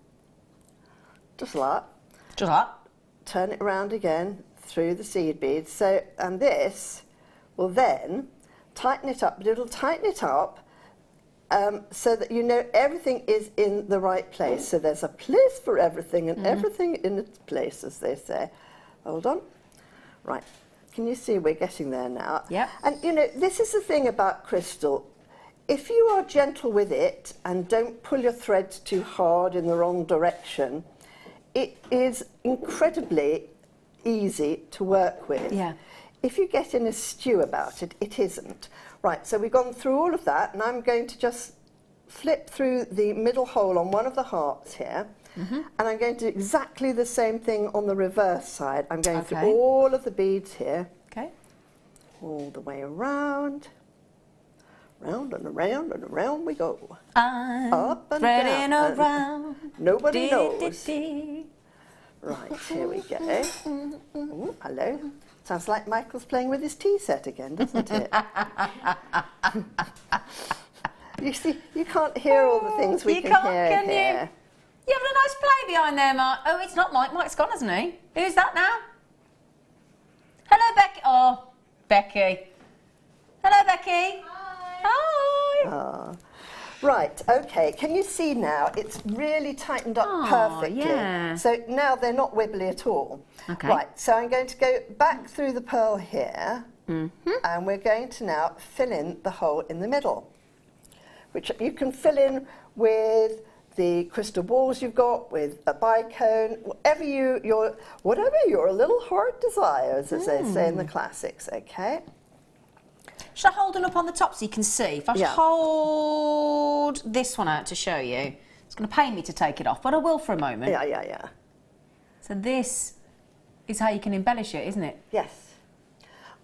[SPEAKER 5] Just like that.
[SPEAKER 4] Just like that.
[SPEAKER 5] Turn it around again through the seed beads. So, and this will then tighten it up, but it'll tighten it up so that you know everything is in the right place. So there's a place for everything and everything in its place, as they say. Hold on. Right. Can you see we're getting there now?
[SPEAKER 4] Yep.
[SPEAKER 5] And you know, this is the thing about crystal. If you are gentle with it and don't pull your threads too hard in the wrong direction, it is incredibly easy to work with.
[SPEAKER 4] Yeah.
[SPEAKER 5] If you get in a stew about it, it isn't. Right, so we've gone through all of that, and I'm going to just flip through the middle hole on one of the hearts here, and I'm going to do exactly the same thing on the reverse side. I'm going through all of the beads here, all the way around. Round and around and around we go.
[SPEAKER 4] I'm
[SPEAKER 5] up and
[SPEAKER 4] threading
[SPEAKER 5] down.
[SPEAKER 4] around.
[SPEAKER 5] Nobody knows.
[SPEAKER 4] Dee.
[SPEAKER 5] Right, here we go. Ooh, hello. Sounds like Michael's playing with his tea set again, doesn't it? You see, you can't hear all the things we can hear
[SPEAKER 4] can
[SPEAKER 5] here.
[SPEAKER 4] You having a nice play behind there, Mark? Oh, it's not Mike. Mike's gone, hasn't he? Who's that now? Hello, Becky. Oh, Becky. Hello, Becky. Hi.
[SPEAKER 5] Ah. Right, okay, can you see now? It's really tightened up perfectly.
[SPEAKER 4] yeah.
[SPEAKER 5] So now they're not wibbly at all.
[SPEAKER 4] Okay.
[SPEAKER 5] Right, so I'm going to go back through the pearl here, and we're going to now fill in the hole in the middle, which you can fill in with the crystal balls you've got, with a bicone, whatever your little heart desires, as they say in the classics, okay?
[SPEAKER 4] Should I hold them up on the top so you can see? If I hold this one out to show you, it's going to pain me to take it off, but I will for a moment.
[SPEAKER 5] Yeah.
[SPEAKER 4] So this is how you can embellish it, isn't it?
[SPEAKER 5] Yes.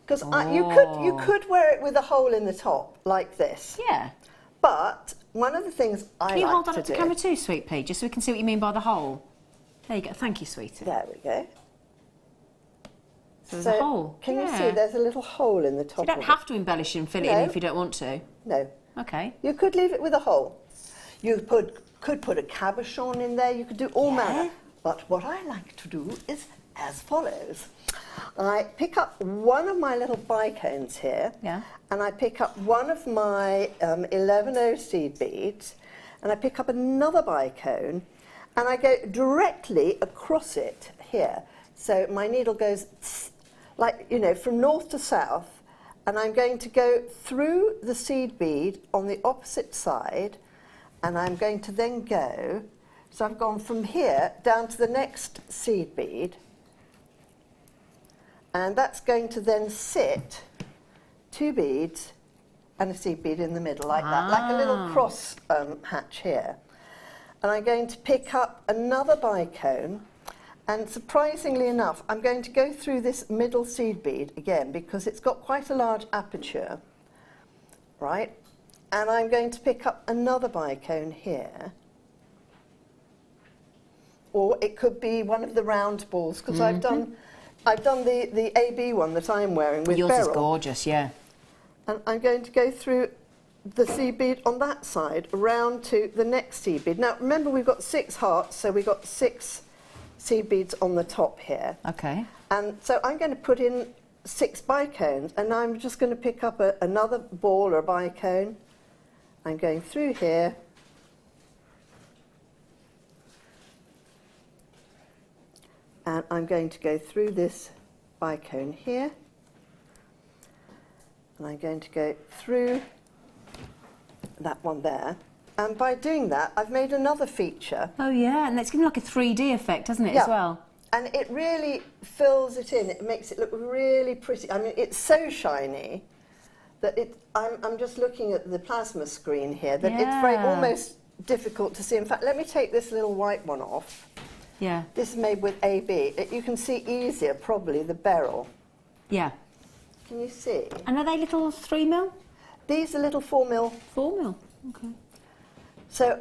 [SPEAKER 5] Because you could wear it with a hole in the top, like this.
[SPEAKER 4] Yeah.
[SPEAKER 5] But one of the things
[SPEAKER 4] Can you hold
[SPEAKER 5] like
[SPEAKER 4] that up
[SPEAKER 5] to
[SPEAKER 4] to
[SPEAKER 5] do...
[SPEAKER 4] camera too, sweet pea, just so we can see what you mean by the hole? There you go. Thank you, sweetie.
[SPEAKER 5] There we go.
[SPEAKER 4] So there's a hole.
[SPEAKER 5] Can you see there's a little hole in the top
[SPEAKER 4] You don't
[SPEAKER 5] of
[SPEAKER 4] have to embellish and fill it in if you don't want to.
[SPEAKER 5] No.
[SPEAKER 4] Okay.
[SPEAKER 5] You could leave it with a hole. You could put a cabochon in there. You could do all manner. But what I like to do is as follows. I pick up one of my little bicones here, and I pick up one of my 11O seed beads, and I pick up another bicone, and I go directly across it here. So my needle goes like, you know, from north to south, and I'm going to go through the seed bead on the opposite side, and I'm going to then go, so I've gone from here down to the next seed bead, and that's going to then sit 2 beads and a seed bead in the middle, like that, like a little cross hatch here. And I'm going to pick up another bicone, and surprisingly enough, I'm going to go through this middle seed bead again because it's got quite a large aperture, right? And I'm going to pick up another bicone here. Or it could be one of the round balls, because I've done the AB one that I'm wearing with
[SPEAKER 4] Yours
[SPEAKER 5] beryl.
[SPEAKER 4] is gorgeous, yeah.
[SPEAKER 5] And I'm going to go through the seed bead on that side, around to the next seed bead. Now, remember, we've got 6 hearts, so we've got 6 seed beads on the top here.
[SPEAKER 4] Okay.
[SPEAKER 5] And so I'm going to put in 6 bicones, and I'm just going to pick up another ball or bicone. I'm going through here. And I'm going to go through this bicone here. And I'm going to go through that one there. And by doing that, I've made another feature.
[SPEAKER 4] Oh, yeah, and it's giving like a 3D effect, doesn't it,
[SPEAKER 5] Yeah.
[SPEAKER 4] as well?
[SPEAKER 5] And it really fills it in. It makes it look really pretty. I mean, it's so shiny that I'm just looking at the plasma screen here, that it's very almost difficult to see. In fact, let me take this little white one off.
[SPEAKER 4] Yeah.
[SPEAKER 5] This is made with AB. You can see easier, probably, the beryl.
[SPEAKER 4] Yeah.
[SPEAKER 5] Can you see?
[SPEAKER 4] And are they little 3mm?
[SPEAKER 5] These are little 4mm.
[SPEAKER 4] 4mm, okay.
[SPEAKER 5] So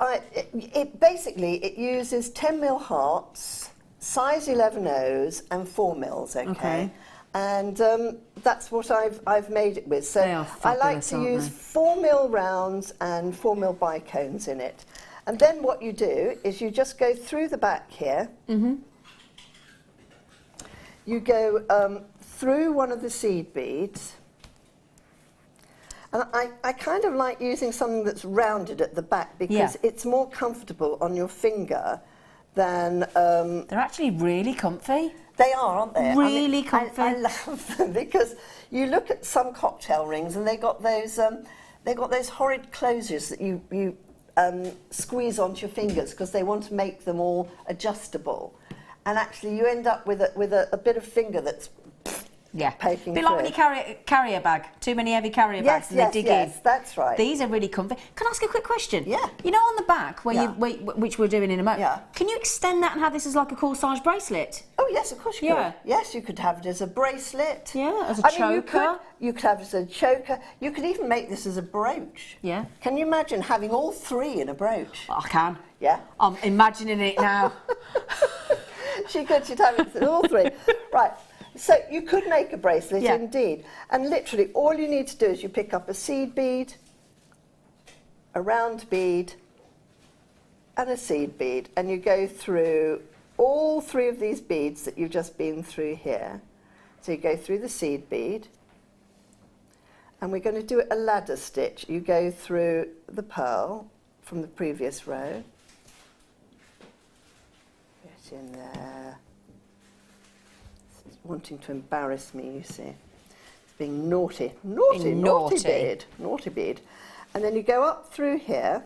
[SPEAKER 5] basically it uses 10mm hearts, size 11 O's and 4mm, okay? And that's what I've made it with. So
[SPEAKER 4] They are
[SPEAKER 5] I like
[SPEAKER 4] fabulous,
[SPEAKER 5] to
[SPEAKER 4] aren't
[SPEAKER 5] use
[SPEAKER 4] they?
[SPEAKER 5] 4mm rounds and 4mm bicones in it. And then what you do is you just go through the back here. You go through one of the seed beads. And I kind of like using something that's rounded at the back because it's more comfortable on your finger than...
[SPEAKER 4] They're actually really comfy.
[SPEAKER 5] They are, aren't they?
[SPEAKER 4] Really comfy.
[SPEAKER 5] I love them because you look at some cocktail rings and they got those horrid closures that you squeeze onto your fingers because they want to make them all adjustable, and actually you end up with a bit of finger that's poking
[SPEAKER 4] bit like when you carry a bag, too many heavy carrier bags and they dig in.
[SPEAKER 5] Yes, that's right.
[SPEAKER 4] These are really comfy. Can I ask a quick question?
[SPEAKER 5] Yeah.
[SPEAKER 4] You know, on the back where which we're doing in a moment.
[SPEAKER 5] Yeah.
[SPEAKER 4] Can you extend that and have this as like a corsage bracelet?
[SPEAKER 5] Oh yes, of course you could. Yes, you could have it as a bracelet.
[SPEAKER 4] Yeah, as a choker.
[SPEAKER 5] You could have it as a choker. You could even make this as a brooch.
[SPEAKER 4] Yeah.
[SPEAKER 5] Can you imagine having all 3 in a brooch?
[SPEAKER 4] I can.
[SPEAKER 5] Yeah.
[SPEAKER 4] I'm imagining it now.
[SPEAKER 5] She'd have it in all 3. Right. So you could make a bracelet indeed. And literally all you need to do is you pick up a seed bead, a round bead, and a seed bead, and you go through all 3 of these beads that you've just been through here. So you go through the seed bead, and we're going to do a ladder stitch. You go through the pearl from the previous row. Get in there. It's wanting to embarrass me, you see. It's being naughty. Naughty bead. And then you go up through here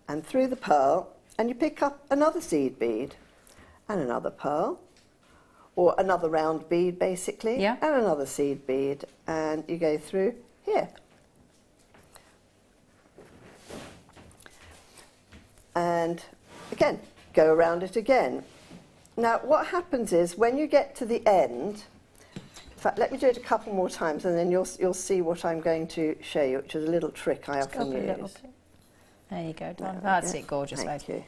[SPEAKER 5] and through the pearl, and you pick up another seed bead and another pearl, or another round bead basically, and another seed bead, and you go through here. And again, go around it again. Now what happens is when you get to the end, in fact let me do it a couple more times and then you'll see what I'm going to show you, which is a little trick I often use.
[SPEAKER 4] There you go, Don. That's it, gorgeous.
[SPEAKER 5] Thank you.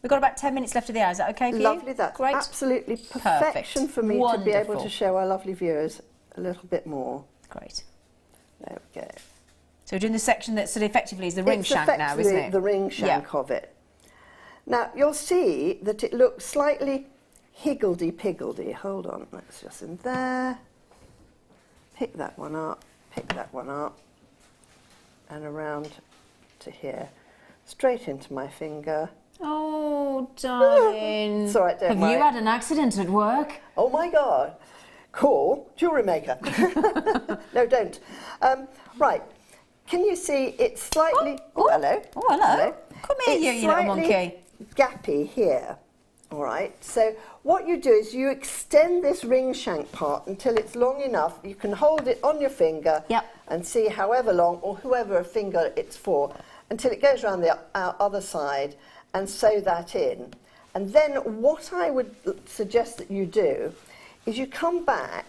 [SPEAKER 4] We've got about 10 minutes left of the hour. Is that okay for you?
[SPEAKER 5] Lovely, that's
[SPEAKER 4] great.
[SPEAKER 5] Absolutely perfection for me to be able to show our lovely viewers a little bit more.
[SPEAKER 4] Great.
[SPEAKER 5] There we go.
[SPEAKER 4] So we're doing the section that sort of effectively is the ring shank now, isn't it?
[SPEAKER 5] The ring shank of it. Now you'll see that it looks slightly higgledy-piggledy. Hold on, that's just in there. Pick that one up, and around to here. Straight into my finger.
[SPEAKER 4] Oh, darling.
[SPEAKER 5] It's all right, don't
[SPEAKER 4] Have you had an accident at work?
[SPEAKER 5] Oh my God. Call Jewellery Maker. No, don't. Right. Can you see it's slightly...
[SPEAKER 4] Oh,
[SPEAKER 5] hello.
[SPEAKER 4] Oh, hello. Come here,
[SPEAKER 5] It's
[SPEAKER 4] you little
[SPEAKER 5] slightly
[SPEAKER 4] monkey.
[SPEAKER 5] gappy here. All right, so what you do is you extend this ring shank part until it's long enough. You can hold it on your finger and see however long or whoever finger it's for until it goes around the other side and sew that in. And then what I would suggest that you do is you come back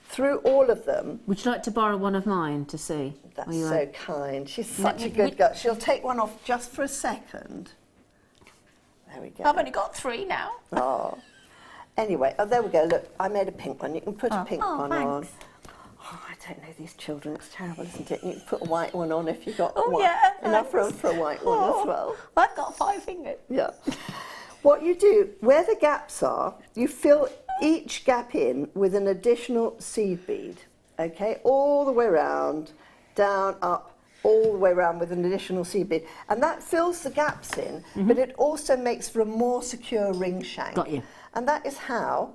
[SPEAKER 5] through all of them.
[SPEAKER 4] Would you like to borrow one of mine to see?
[SPEAKER 5] That's so kind. She's such a good girl. She'll take one off just for a second. There we go.
[SPEAKER 4] I've only got 3 now.
[SPEAKER 5] Oh. Anyway, there we go. Look, I made a pink one. You can put a pink one on. Oh, I don't know these children. It's terrible, isn't it? You can put a white one on if you've got enough room for a white one as well.
[SPEAKER 4] I've got 5 fingers.
[SPEAKER 5] Yeah. What you do, where the gaps are, you fill each gap in with an additional seed bead. Okay, all the way around, down, up, all the way around with an additional seed bead. And that fills the gaps in, but it also makes for a more secure ring shank.
[SPEAKER 4] Got you.
[SPEAKER 5] And that is how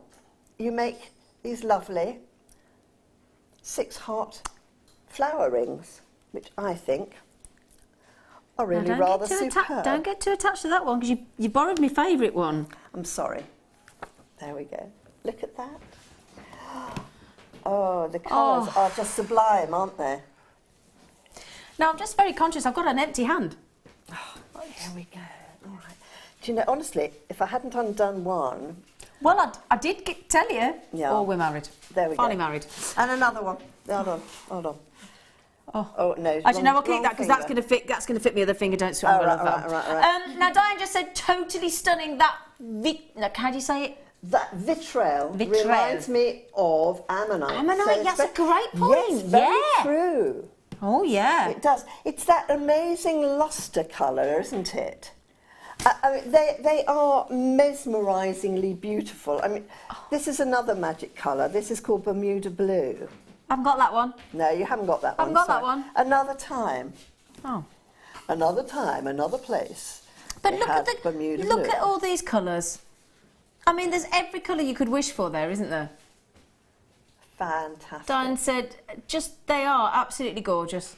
[SPEAKER 5] you make these lovely 6-heart flower rings, which I think are really rather superb.
[SPEAKER 4] Don't get too attached to that one, because you borrowed my favourite one.
[SPEAKER 5] I'm sorry. There we go. Look at that. Oh, the colours are just sublime, aren't they?
[SPEAKER 4] Now, I'm just very conscious I've got an empty hand.
[SPEAKER 5] Oh, here we go. All right. Do you know, honestly, if I hadn't undone one...
[SPEAKER 4] Well, I did tell you.
[SPEAKER 5] Yeah.
[SPEAKER 4] Oh, we're married.
[SPEAKER 5] There we
[SPEAKER 4] Finally
[SPEAKER 5] go.
[SPEAKER 4] married.
[SPEAKER 5] And another one. Hold on. Oh no.
[SPEAKER 4] Actually, no, I'll keep that because that's going to fit. That's going to fit my other finger. Don't sweat.
[SPEAKER 5] Right.
[SPEAKER 4] Now, Diane just said totally stunning. That how do you say it?
[SPEAKER 5] That vitriol reminds me of ammonite.
[SPEAKER 4] Ammonite. That's a great point.
[SPEAKER 5] Yes, very true.
[SPEAKER 4] Oh yeah.
[SPEAKER 5] It does. It's that amazing lustre colour, isn't it? I mean, they are mesmerisingly beautiful. I mean, this is another magic colour. This is called Bermuda Blue.
[SPEAKER 4] I haven't got that one.
[SPEAKER 5] No, you haven't got that one.
[SPEAKER 4] I haven't got that one.
[SPEAKER 5] Another time.
[SPEAKER 4] Oh.
[SPEAKER 5] Another time, another place.
[SPEAKER 4] But look at all these colours. I mean, there's every colour you could wish for there, isn't there?
[SPEAKER 5] Fantastic.
[SPEAKER 4] Diane said, they are absolutely gorgeous.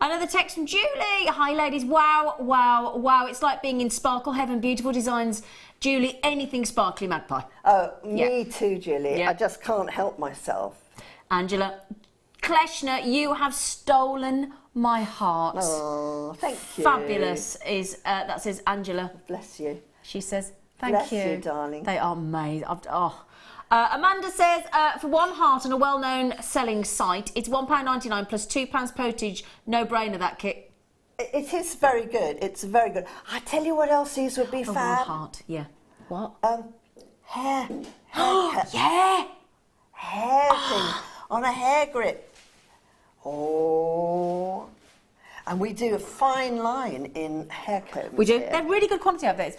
[SPEAKER 4] Another text from Julie. Hi, ladies. Wow, wow, wow. It's like being in sparkle heaven. Beautiful designs. Julie, anything sparkly, magpie.
[SPEAKER 5] Oh, me too, Julie.
[SPEAKER 4] Yeah.
[SPEAKER 5] I just can't help myself.
[SPEAKER 4] Angela, Kleshna, you have stolen my heart.
[SPEAKER 5] Oh, thank you.
[SPEAKER 4] Fabulous is, that says Angela.
[SPEAKER 5] Bless you.
[SPEAKER 4] She says, thank you.
[SPEAKER 5] Bless you, darling.
[SPEAKER 4] They are amazing. Amanda says, for 1 heart on a well-known selling site, it's £1.99 plus £2 postage. No-brainer, that kit.
[SPEAKER 5] It is very good. It's very good. I tell you what else these would be fab.
[SPEAKER 4] 1 heart, yeah. What?
[SPEAKER 5] Hair.
[SPEAKER 4] Yeah.
[SPEAKER 5] Hair thing on a hair grip. Oh. And we do a fine line in hair combs.
[SPEAKER 4] We do.
[SPEAKER 5] Here.
[SPEAKER 4] They're really good quality of those.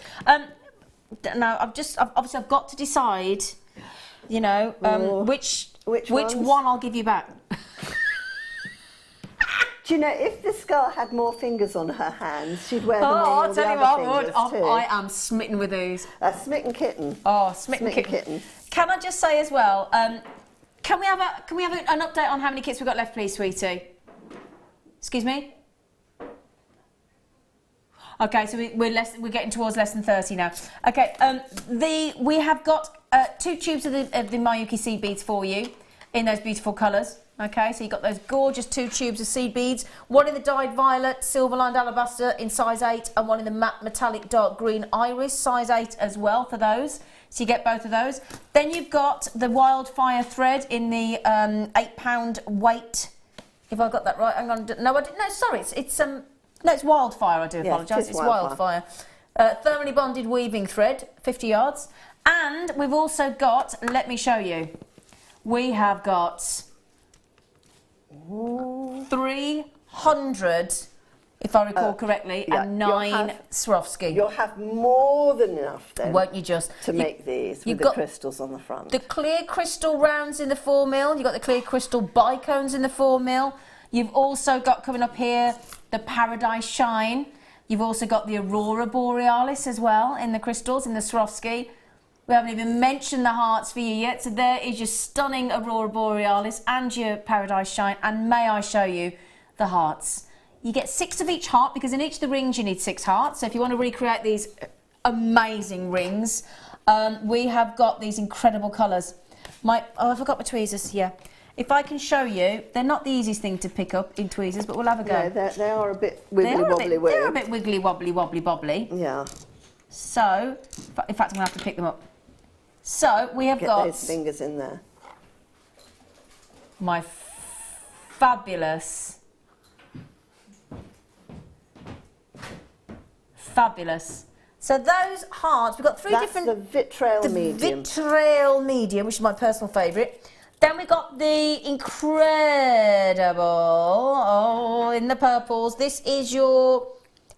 [SPEAKER 4] Now, I've got to decide, you know, which one I'll give you back.
[SPEAKER 5] Do you know, if this girl had more fingers on her hands, she'd wear them on all the other fingers too.
[SPEAKER 4] I am smitten with these.
[SPEAKER 5] A smitten kitten.
[SPEAKER 4] Oh, smitten kitten. Can I just say as well, can we have an update on how many kits we've got left, please, sweetie? Excuse me? Okay, so we're getting towards less than 30 now. Okay, we have got 2 tubes of the Mayuki seed beads for you in those beautiful colours. Okay, so you've got those gorgeous 2 tubes of seed beads, one in the dyed violet, silver lined alabaster in size 8, and one in the matte metallic dark green iris, size 8 as well for those. So you get both of those. Then you've got the wildfire thread in the £8 weight. If I got that right, hang on. No, I didn't. No, sorry, it's wildfire. I do apologise. It's wildfire. Thermally bonded weaving thread, 50 yards, and we've also got. Let me show you. We have got 300, if I recall correctly, and 9 Swarovski.
[SPEAKER 5] You'll have more than enough then.
[SPEAKER 4] Won't you just?
[SPEAKER 5] To make these with the crystals on the front.
[SPEAKER 4] The clear crystal rounds in the 4mm. You've got the clear crystal bicones in the 4mm. You've also got coming up here the Paradise Shine. You've also got the Aurora Borealis as well in the crystals, in the Swarovski. We haven't even mentioned the hearts for you yet. So there is your stunning Aurora Borealis and your Paradise Shine. And may I show you the hearts? You get 6 of each heart because in each of the rings you need 6 hearts. So if you want to recreate these amazing rings, We have got these incredible colours. I forgot my tweezers. Yeah, if I can show you, they're not the easiest thing to pick up in tweezers, but we'll have a go.
[SPEAKER 5] No, they are a bit wiggly wobbly.
[SPEAKER 4] They're a bit wiggly wobbly.
[SPEAKER 5] Yeah.
[SPEAKER 4] So, in fact, I'm gonna have to pick them up. So we have got
[SPEAKER 5] those fingers in there.
[SPEAKER 4] My fabulous. So those hearts, we've got three different.
[SPEAKER 5] That's the vitriol medium.
[SPEAKER 4] Vitriol medium, which is my personal favourite. Then we got the incredible, in the purples. This is your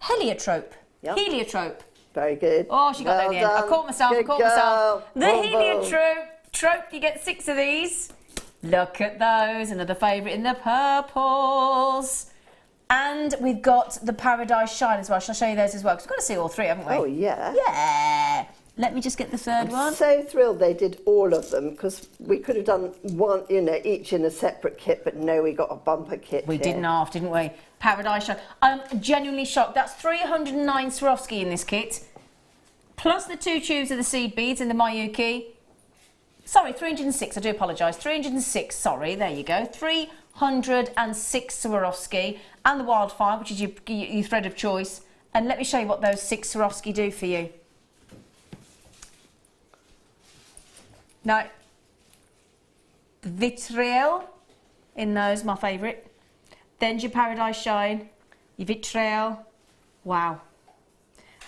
[SPEAKER 4] heliotrope.
[SPEAKER 5] Yep.
[SPEAKER 4] Heliotrope.
[SPEAKER 5] Very good.
[SPEAKER 4] Oh, she got there in the end. I caught myself.
[SPEAKER 5] Good girl.
[SPEAKER 4] The heliotrope. You get 6 of these. Look at those. Another favourite in the purples. And we've got the Paradise Shine as well. Shall I show you those as well? Because we've got to see all 3, haven't we?
[SPEAKER 5] Oh, yeah.
[SPEAKER 4] Yeah. Let me just get the third one.
[SPEAKER 5] I'm so thrilled they did all of them, because we could have done one, each in a separate kit, but no, we got a bumper kit.
[SPEAKER 4] We didn't half, didn't we? Paradise Shine. I'm genuinely shocked. That's 309 Swarovski in this kit, plus the 2 tubes of the seed beads in the Mayuki. Sorry, 306. I do apologise. 306. Sorry, there you go. 306 Swarovski, and the Wildfire, which is your thread of choice. And let me show you what those 6 Swarovski do for you. Now, the vitriol in those, my favourite. Then your Paradise Shine, your vitriol. Wow.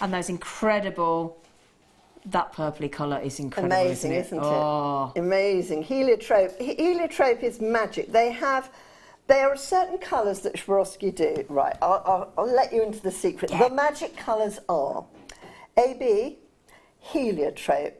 [SPEAKER 4] And those incredible, that purpley colour is incredible.
[SPEAKER 5] Amazing, isn't it?
[SPEAKER 4] Oh.
[SPEAKER 5] Amazing. Heliotrope. Heliotrope is magic. There are certain colours that Swarovski do. Right, I'll let you into the secret.
[SPEAKER 4] Yeah.
[SPEAKER 5] The magic colours are AB, heliotrope,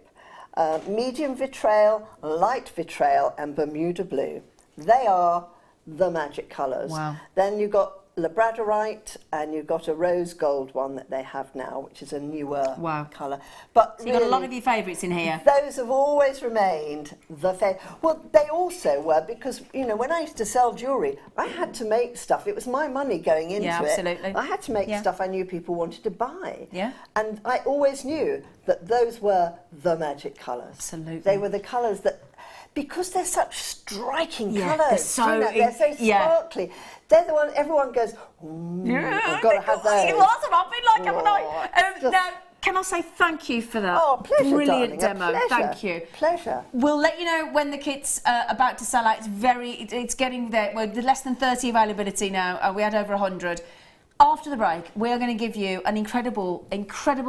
[SPEAKER 5] medium vitriol, light vitriol, and Bermuda blue. They are the magic colours.
[SPEAKER 4] Wow.
[SPEAKER 5] Then you've got labradorite, and you've got a rose gold one that they have now, which is a newer colour. But
[SPEAKER 4] So you've got a lot of your favourites in here.
[SPEAKER 5] Those have always remained the favourite. Well, they also were, because, when I used to sell jewellery, I had to make stuff. It was my money going into
[SPEAKER 4] absolutely.
[SPEAKER 5] it. I had to make stuff I knew people wanted to buy.
[SPEAKER 4] Yeah.
[SPEAKER 5] And I always knew that those were the magic colours.
[SPEAKER 4] Absolutely.
[SPEAKER 5] They were the colours that, because they're such striking
[SPEAKER 4] Yeah,
[SPEAKER 5] colours, they're so sparkly. They're the one everyone goes, I've got to have those.
[SPEAKER 4] It was, and I've been like, haven't I?
[SPEAKER 5] just-
[SPEAKER 4] Now, can I say thank you for that?
[SPEAKER 5] Oh, pleasure,
[SPEAKER 4] brilliant
[SPEAKER 5] darling,
[SPEAKER 4] demo.
[SPEAKER 5] a pleasure.
[SPEAKER 4] Thank you.
[SPEAKER 5] Pleasure.
[SPEAKER 4] We'll let you know when the kit's about to sell out. It's getting there. We're less than 30 availability now. We had over 100. After the break, we are going to give you an incredible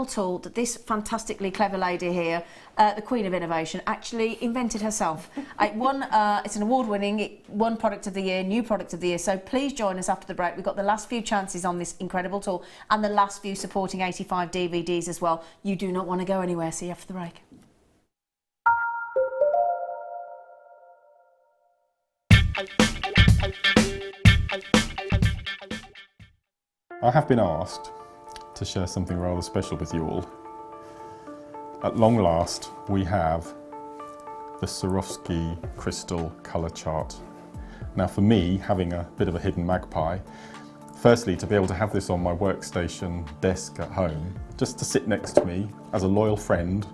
[SPEAKER 4] tool that this fantastically clever lady here, the Queen of Innovation, actually invented herself. It's an award-winning, won Product of the Year, new Product of the Year. So please join us after the break. We've got the last few chances on this incredible tool and the last few supporting 85 DVDs as well. You do not want to go anywhere. See you after the break.
[SPEAKER 7] I have been asked to share something rather special with you all. At long last, we have the Swarovski crystal colour chart. Now for me, having a bit of a hidden magpie, firstly to be able to have this on my workstation desk at home, just to sit next to me as a loyal friend,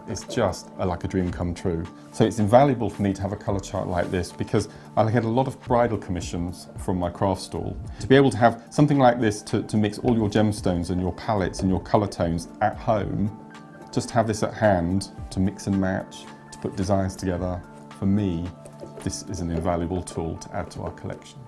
[SPEAKER 7] it's just like a dream come true. So it's invaluable for me to have a colour chart like this, because I get a lot of bridal commissions from my craft stall. To be able to have something like this to mix all your gemstones and your palettes and your colour tones at home, just have this at hand to mix and match, to put designs together, for me, this is an invaluable tool to add to our collection.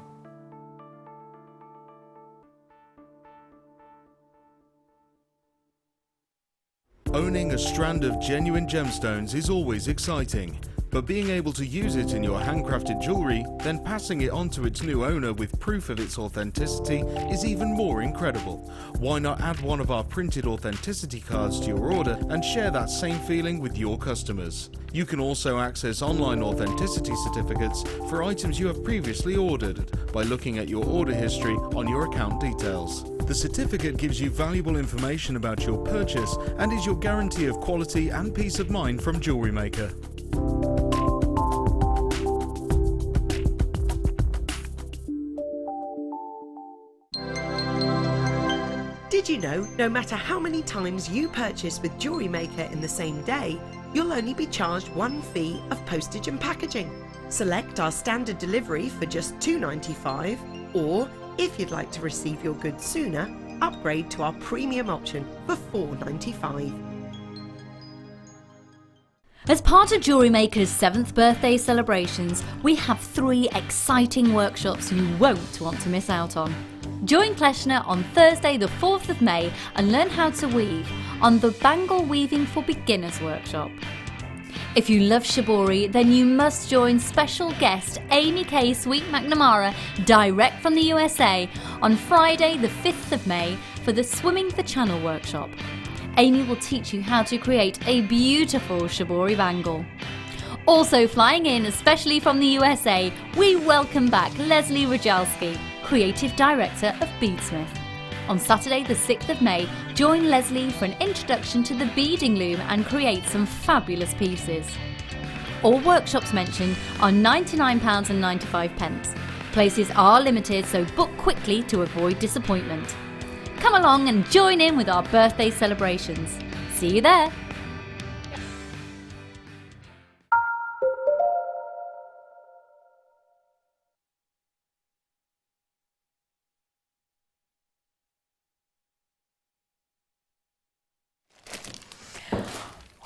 [SPEAKER 1] Owning a strand of genuine gemstones is always exciting, but being able to use it in your handcrafted jewellery, then passing it on to its new owner with proof of its authenticity is even more incredible. Why not add one of our printed authenticity cards to your order and share that same feeling with your customers? You can also access online authenticity certificates for items you have previously ordered by looking at your order history on your account details. The certificate gives you valuable information about your purchase and is your guarantee of quality and peace of mind from Jewellery Maker.
[SPEAKER 9] Did you know no matter how many times you purchase with Jewellery Maker in the same day, you'll only be charged one fee of postage and packaging? Select our standard delivery for just $2.95, or if you'd like to receive your goods sooner, upgrade to our premium option for $4.95.
[SPEAKER 3] As part of Jewellery Maker's 7th birthday celebrations, we have 3 exciting workshops you won't want to miss out on. Join Kleshna on Thursday the 4th of May and learn how to weave on the Bangle Weaving for Beginners workshop. If you love shibori, then you must join special guest Amy K. Sweet McNamara direct from the USA on Friday the 5th of May for the Swimming the Channel workshop. Amy will teach you how to create a beautiful shibori bangle. Also flying in, especially from the USA, we welcome back Leslie Rojalski, Creative Director of Beadsmith. On Saturday the 6th of May, join Leslie for an introduction to the beading loom and create some fabulous pieces. All workshops mentioned are £99.95. Places are limited, so book quickly to avoid disappointment. Come along and join in with our birthday celebrations. See you there!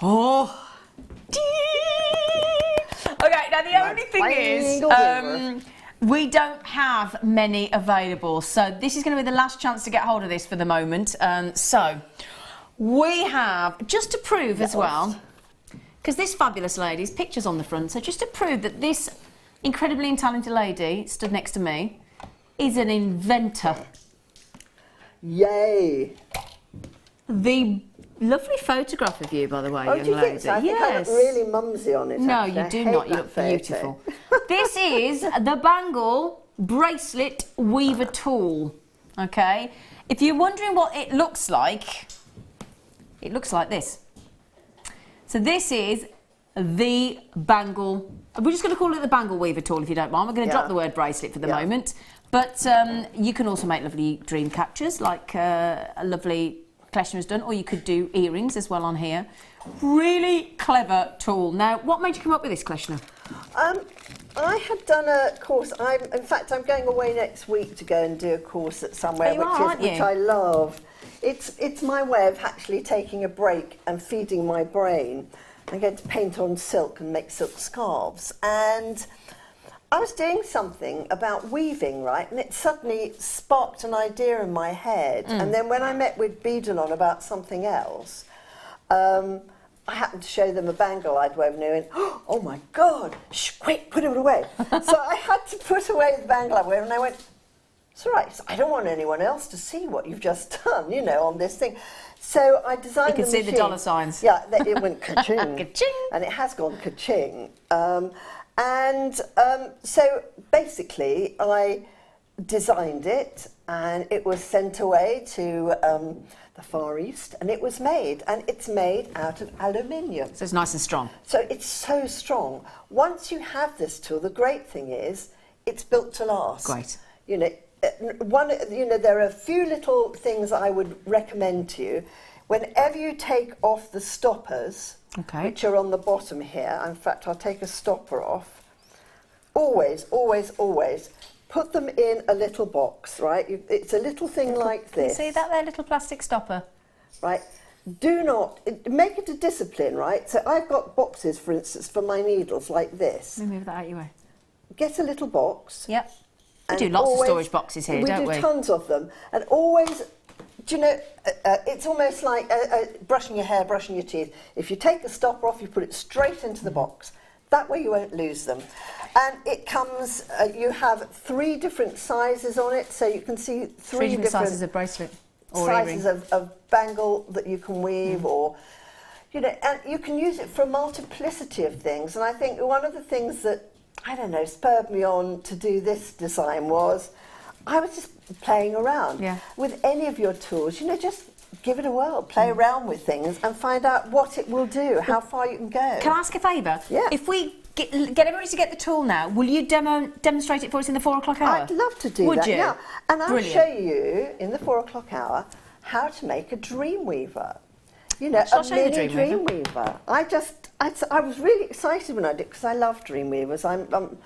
[SPEAKER 4] Oh! Okay, now the only thing is, we don't have many available, so this is going to be the last chance to get hold of this for the moment. So we have, just to prove as well, because this fabulous lady's picture's on the front, so just to prove that this incredibly talented lady stood next to me is an inventor.
[SPEAKER 5] Yay!
[SPEAKER 4] The lovely photograph of you, by the way,
[SPEAKER 5] Oh,
[SPEAKER 4] young
[SPEAKER 5] do you
[SPEAKER 4] lady.
[SPEAKER 5] think so? I think I look really mumsy on it.
[SPEAKER 4] No,
[SPEAKER 5] actually.
[SPEAKER 4] you do
[SPEAKER 5] I hate
[SPEAKER 4] not. You
[SPEAKER 5] that
[SPEAKER 4] look
[SPEAKER 5] photo.
[SPEAKER 4] beautiful. This is the Bangle Bracelet Weaver Tool. Okay? If you're wondering what it looks like this. So this is the Bangle. We're just going to call it the Bangle Weaver Tool, if you don't mind. We're going to drop the word bracelet for the moment. But you can also make lovely dream catchers, like a lovely Kleshna has done, or you could do earrings as well on here. Really clever tool. Now, what made you come up with this, Kleshna?
[SPEAKER 5] I had done a course. In fact, I'm going away next week to go and do a course at somewhere, which I love. It's my way of actually taking a break and feeding my brain. I'm going to paint on silk and make silk scarves. And I was doing something about weaving, right? And it suddenly sparked an idea in my head. And then when I met with Beadalon about something else, I happened to show them a bangle I'd woven and oh my God, shh, wait, put it away. So I had to put away the bangle I'd woven and I went, it's all right, I don't want anyone else to see what you've just done, you know, on this thing. So I designed the machine.
[SPEAKER 4] You can see the dollar signs.
[SPEAKER 5] Yeah, it went ka-ching.
[SPEAKER 4] Ka-ching.
[SPEAKER 5] And it has gone ka-ching. So basically I designed it and it was sent away to the Far East and it was made, and it's made out of aluminium.
[SPEAKER 4] So it's nice and strong.
[SPEAKER 5] So it's so strong. Once you have this tool, the great thing is it's built to last.
[SPEAKER 4] Great.
[SPEAKER 5] You know, there are a few little things I would recommend to you. Whenever you take off the stoppers, which are on the bottom here, in fact I'll take a stopper off, always, always, always put them in a little box, right? It's a little thing like this.
[SPEAKER 4] See that there little plastic stopper?
[SPEAKER 5] Right. Do not, make it a discipline, right? So I've got boxes, for instance, for my needles like this.
[SPEAKER 4] Let me move that out your way.
[SPEAKER 5] Get a little box.
[SPEAKER 4] Yep. We do lots of storage boxes here, don't we?
[SPEAKER 5] We do tons of them. And always, do you know, it's almost like brushing your hair, brushing your teeth. If you take the stopper off, you put it straight into the box. That way you won't lose them. And it comes, you have 3 different sizes on it, so you can see three different
[SPEAKER 4] sizes of bracelet or
[SPEAKER 5] sizes
[SPEAKER 4] earring.
[SPEAKER 5] of bangle that you can weave, or, you know, and you can use it for a multiplicity of things. And I think one of the things that, I don't know, spurred me on to do this design was I was just playing around with any of your tools. You know, just give it a whirl, play around with things and find out what it will do, how far you can go.
[SPEAKER 4] Can I ask a favour?
[SPEAKER 5] Yeah.
[SPEAKER 4] If we get everybody to get the tool now, will you demonstrate it for us in the 4 o'clock hour?
[SPEAKER 5] I'd love to do that.
[SPEAKER 4] Would you?
[SPEAKER 5] Yeah. And I'll
[SPEAKER 4] Brilliant.
[SPEAKER 5] show you in the 4 o'clock hour how to make a dream weaver. You know,
[SPEAKER 4] Shall I
[SPEAKER 5] a
[SPEAKER 4] show you the
[SPEAKER 5] mini
[SPEAKER 4] dream
[SPEAKER 5] dream weaver. I was really excited when I did, because I love dream weavers. I'm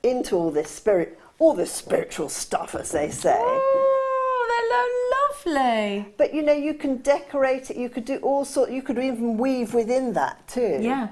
[SPEAKER 5] into all this spiritual stuff, as they say.
[SPEAKER 4] Oh, they're lovely.
[SPEAKER 5] But you know, you can decorate it. You could do all sorts. You could even weave within that too.
[SPEAKER 4] Yeah.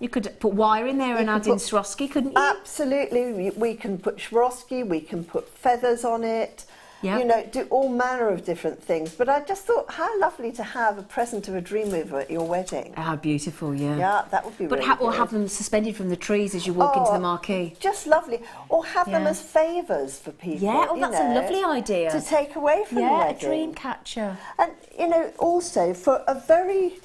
[SPEAKER 4] You could put wire in there and add in Swarovski, couldn't you?
[SPEAKER 5] Absolutely. We can put Swarovski. We can put feathers on it.
[SPEAKER 4] Yeah.
[SPEAKER 5] You know, do all manner of different things. But I just thought, how lovely to have a present of a dream weaver at your wedding.
[SPEAKER 4] How beautiful, yeah.
[SPEAKER 5] Yeah, that would be really good.
[SPEAKER 4] Or have them suspended from the trees as you walk into the marquee.
[SPEAKER 5] Just lovely. Or have them as favours for people.
[SPEAKER 4] Yeah, that's a lovely idea.
[SPEAKER 5] To take away from the wedding.
[SPEAKER 4] Yeah, a dream catcher.
[SPEAKER 5] And, you know, also, for a very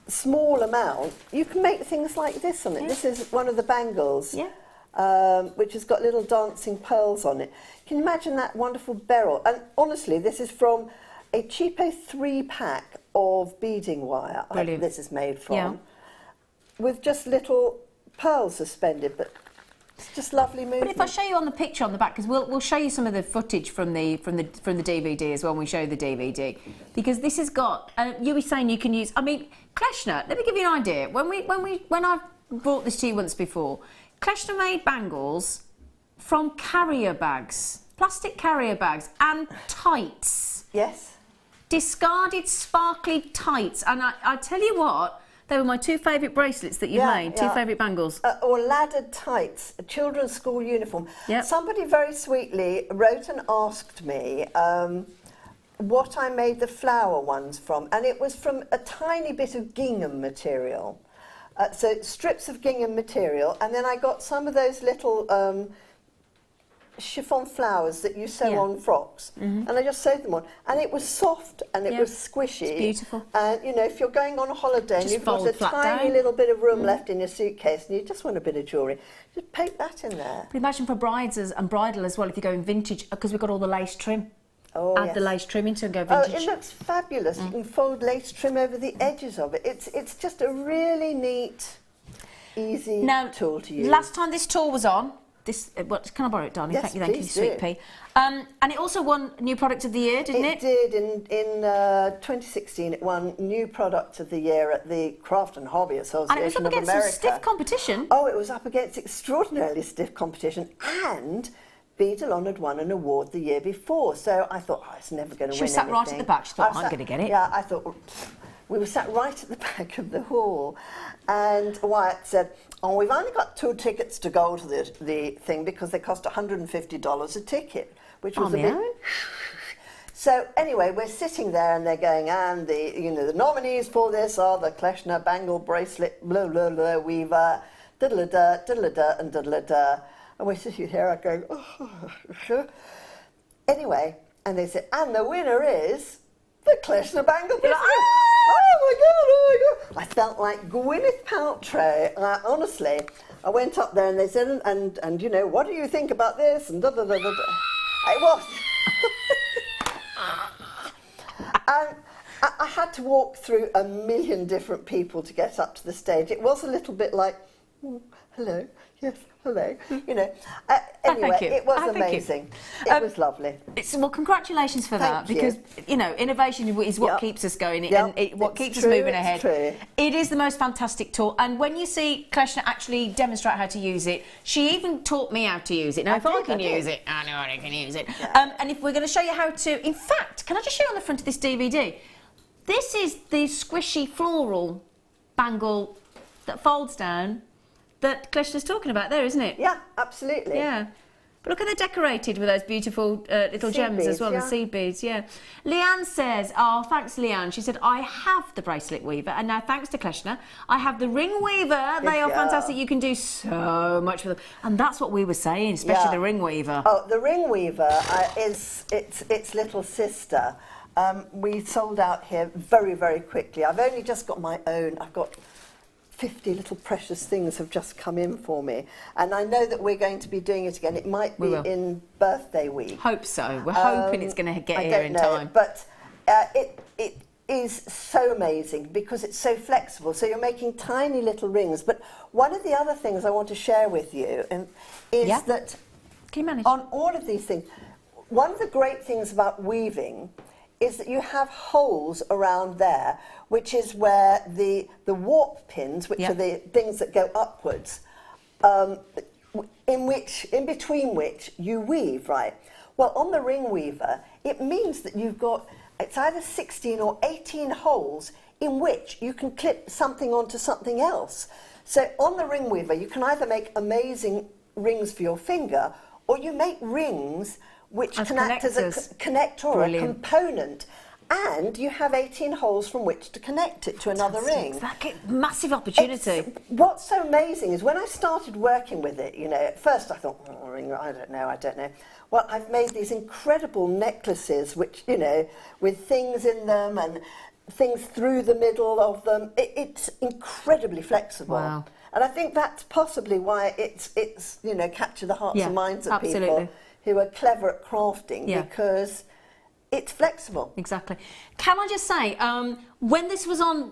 [SPEAKER 5] small amount, you can make things like this on it. Yeah. This is one of the bangles.
[SPEAKER 4] Yeah.
[SPEAKER 5] Which has got little dancing pearls on it. Can you imagine that wonderful beryl? And honestly, this is from a cheapo 3-pack of beading wire.
[SPEAKER 4] Brilliant.
[SPEAKER 5] This is made from, with just little pearls suspended, but it's just lovely movement.
[SPEAKER 4] But if I show you on the picture on the back, because we'll show you some of the footage from the DVD as well when we show the DVD, because this has got. You were saying you can use. I mean, Kleshna. Let me give you an idea. When I brought this to you once before. Kleshna made bangles from carrier bags, plastic carrier bags, and tights.
[SPEAKER 5] Yes.
[SPEAKER 4] Discarded sparkly tights. And I tell you what, they were my 2 favourite bracelets that you made, 2 favourite bangles.
[SPEAKER 5] Or laddered tights, a children's school uniform.
[SPEAKER 4] Yep.
[SPEAKER 5] Somebody very sweetly wrote and asked me what I made the flower ones from, and it was from a tiny bit of gingham material. So strips of gingham material, and then I got some of those little chiffon flowers that you sew on frocks, and I just sewed them on, and it was soft and it was squishy.
[SPEAKER 4] It's beautiful.
[SPEAKER 5] And you know, if you're going on a holiday and you've got a tiny little bit of room left in your suitcase and you just want a bit of jewellery, just paint that in there.
[SPEAKER 4] But imagine for brides and bridal as well, if you're going vintage, because we've got all the lace trim. Add the lace trim into and go vintage.
[SPEAKER 5] Oh, it looks fabulous. You can fold lace trim over the edges of it. It's just a really neat, easy tool to use.
[SPEAKER 4] Last time this tool was on, can I borrow it, darling?
[SPEAKER 5] Yes,
[SPEAKER 4] Thank you, sweet pea. And it also won New Product of the Year, didn't it?
[SPEAKER 5] It did. In 2016, it won New Product of the Year at the Craft and Hobby Association of America.
[SPEAKER 4] And it was up against some stiff competition.
[SPEAKER 5] Oh, it was up against extraordinarily stiff competition, and Beadalon had won an award the year before, so I thought, it's never going to win anything.
[SPEAKER 4] She sat right at the back. She thought, I'm going to get it.
[SPEAKER 5] Yeah, I thought, we were sat right at the back of the hall, and Wyatt said, we've only got 2 tickets to go to the thing because they cost $150 a ticket, which was a bit... So anyway, we're sitting there and they're going, and the nominees for this are the Kleshna bangle bracelet, blah, blah, blah, weaver, diddle-a-da, diddle-a-da, and diddle-a-da. And we're sitting here going, Anyway, and they said, and the winner is the Kleshna bangle bracelet. Oh my God. I felt like Gwyneth Paltrow. Honestly, I went up there and they said, and you know, what do you think about this? And da-da-da-da-da. It was. And I had to walk through a million different people to get up to the stage. It was a little bit like, hello, yes, hello, you know. Anyway, it was amazing. It was lovely.
[SPEAKER 4] Well, congratulations for that, because you know, innovation is what keeps us going and what keeps us moving ahead.
[SPEAKER 5] True.
[SPEAKER 4] It is the most fantastic tool, and when you see Kleshna actually demonstrate how to use it, she even taught me how to use it. Now, if I can use it, I know I can use it. Yeah. And if we're going to show you how to, in fact, can I just show you on the front of this DVD? This is the squishy floral bangle that folds down that Kleshna's talking about there, isn't it?
[SPEAKER 5] Yeah, absolutely.
[SPEAKER 4] Yeah. But look how they're decorated with those beautiful little gems
[SPEAKER 5] beads,
[SPEAKER 4] as well, the seed beads, Leanne says, thanks, Leanne. She said, I have the bracelet weaver, and now thanks to Kleshna, I have the ring weaver. They are fantastic. You can do so much with them. And that's what we were saying, especially the ring weaver.
[SPEAKER 5] Oh, the ring weaver is its little sister. We sold out here very, very quickly. I've only just got my own. I've got 50 little precious things have just come in for me, and I know that we're going to be doing it again. It might be in birthday week.
[SPEAKER 4] Hope so. We're hoping it's going to get here in time.
[SPEAKER 5] But it is so amazing because it's so flexible. So you're making tiny little rings. But one of the other things I want to share with you is that
[SPEAKER 4] can you manage?
[SPEAKER 5] On all of these things, one of the great things about weaving is that you have holes around there, which is where the warp pins, which are the things that go upwards, in between which you weave, right? Well, on the ring weaver, it means that you've got, it's either 16 or 18 holes in which you can clip something onto something else. So on the ring weaver, you can either make amazing rings for your finger, or you make rings which can act as a connector or a component. And you have 18 holes from which to connect it to another ring.
[SPEAKER 4] That massive opportunity.
[SPEAKER 5] What's so amazing is when I started working with it, you know, at first I thought, oh, ring, I don't know. Well, I've made these incredible necklaces, which, you know, with things in them and things through the middle of them. It's incredibly flexible.
[SPEAKER 4] Wow.
[SPEAKER 5] And I think that's possibly why it's you know, captured the hearts and minds of people who are clever at crafting, because it's flexible.
[SPEAKER 4] Exactly. Can I just say, when this was on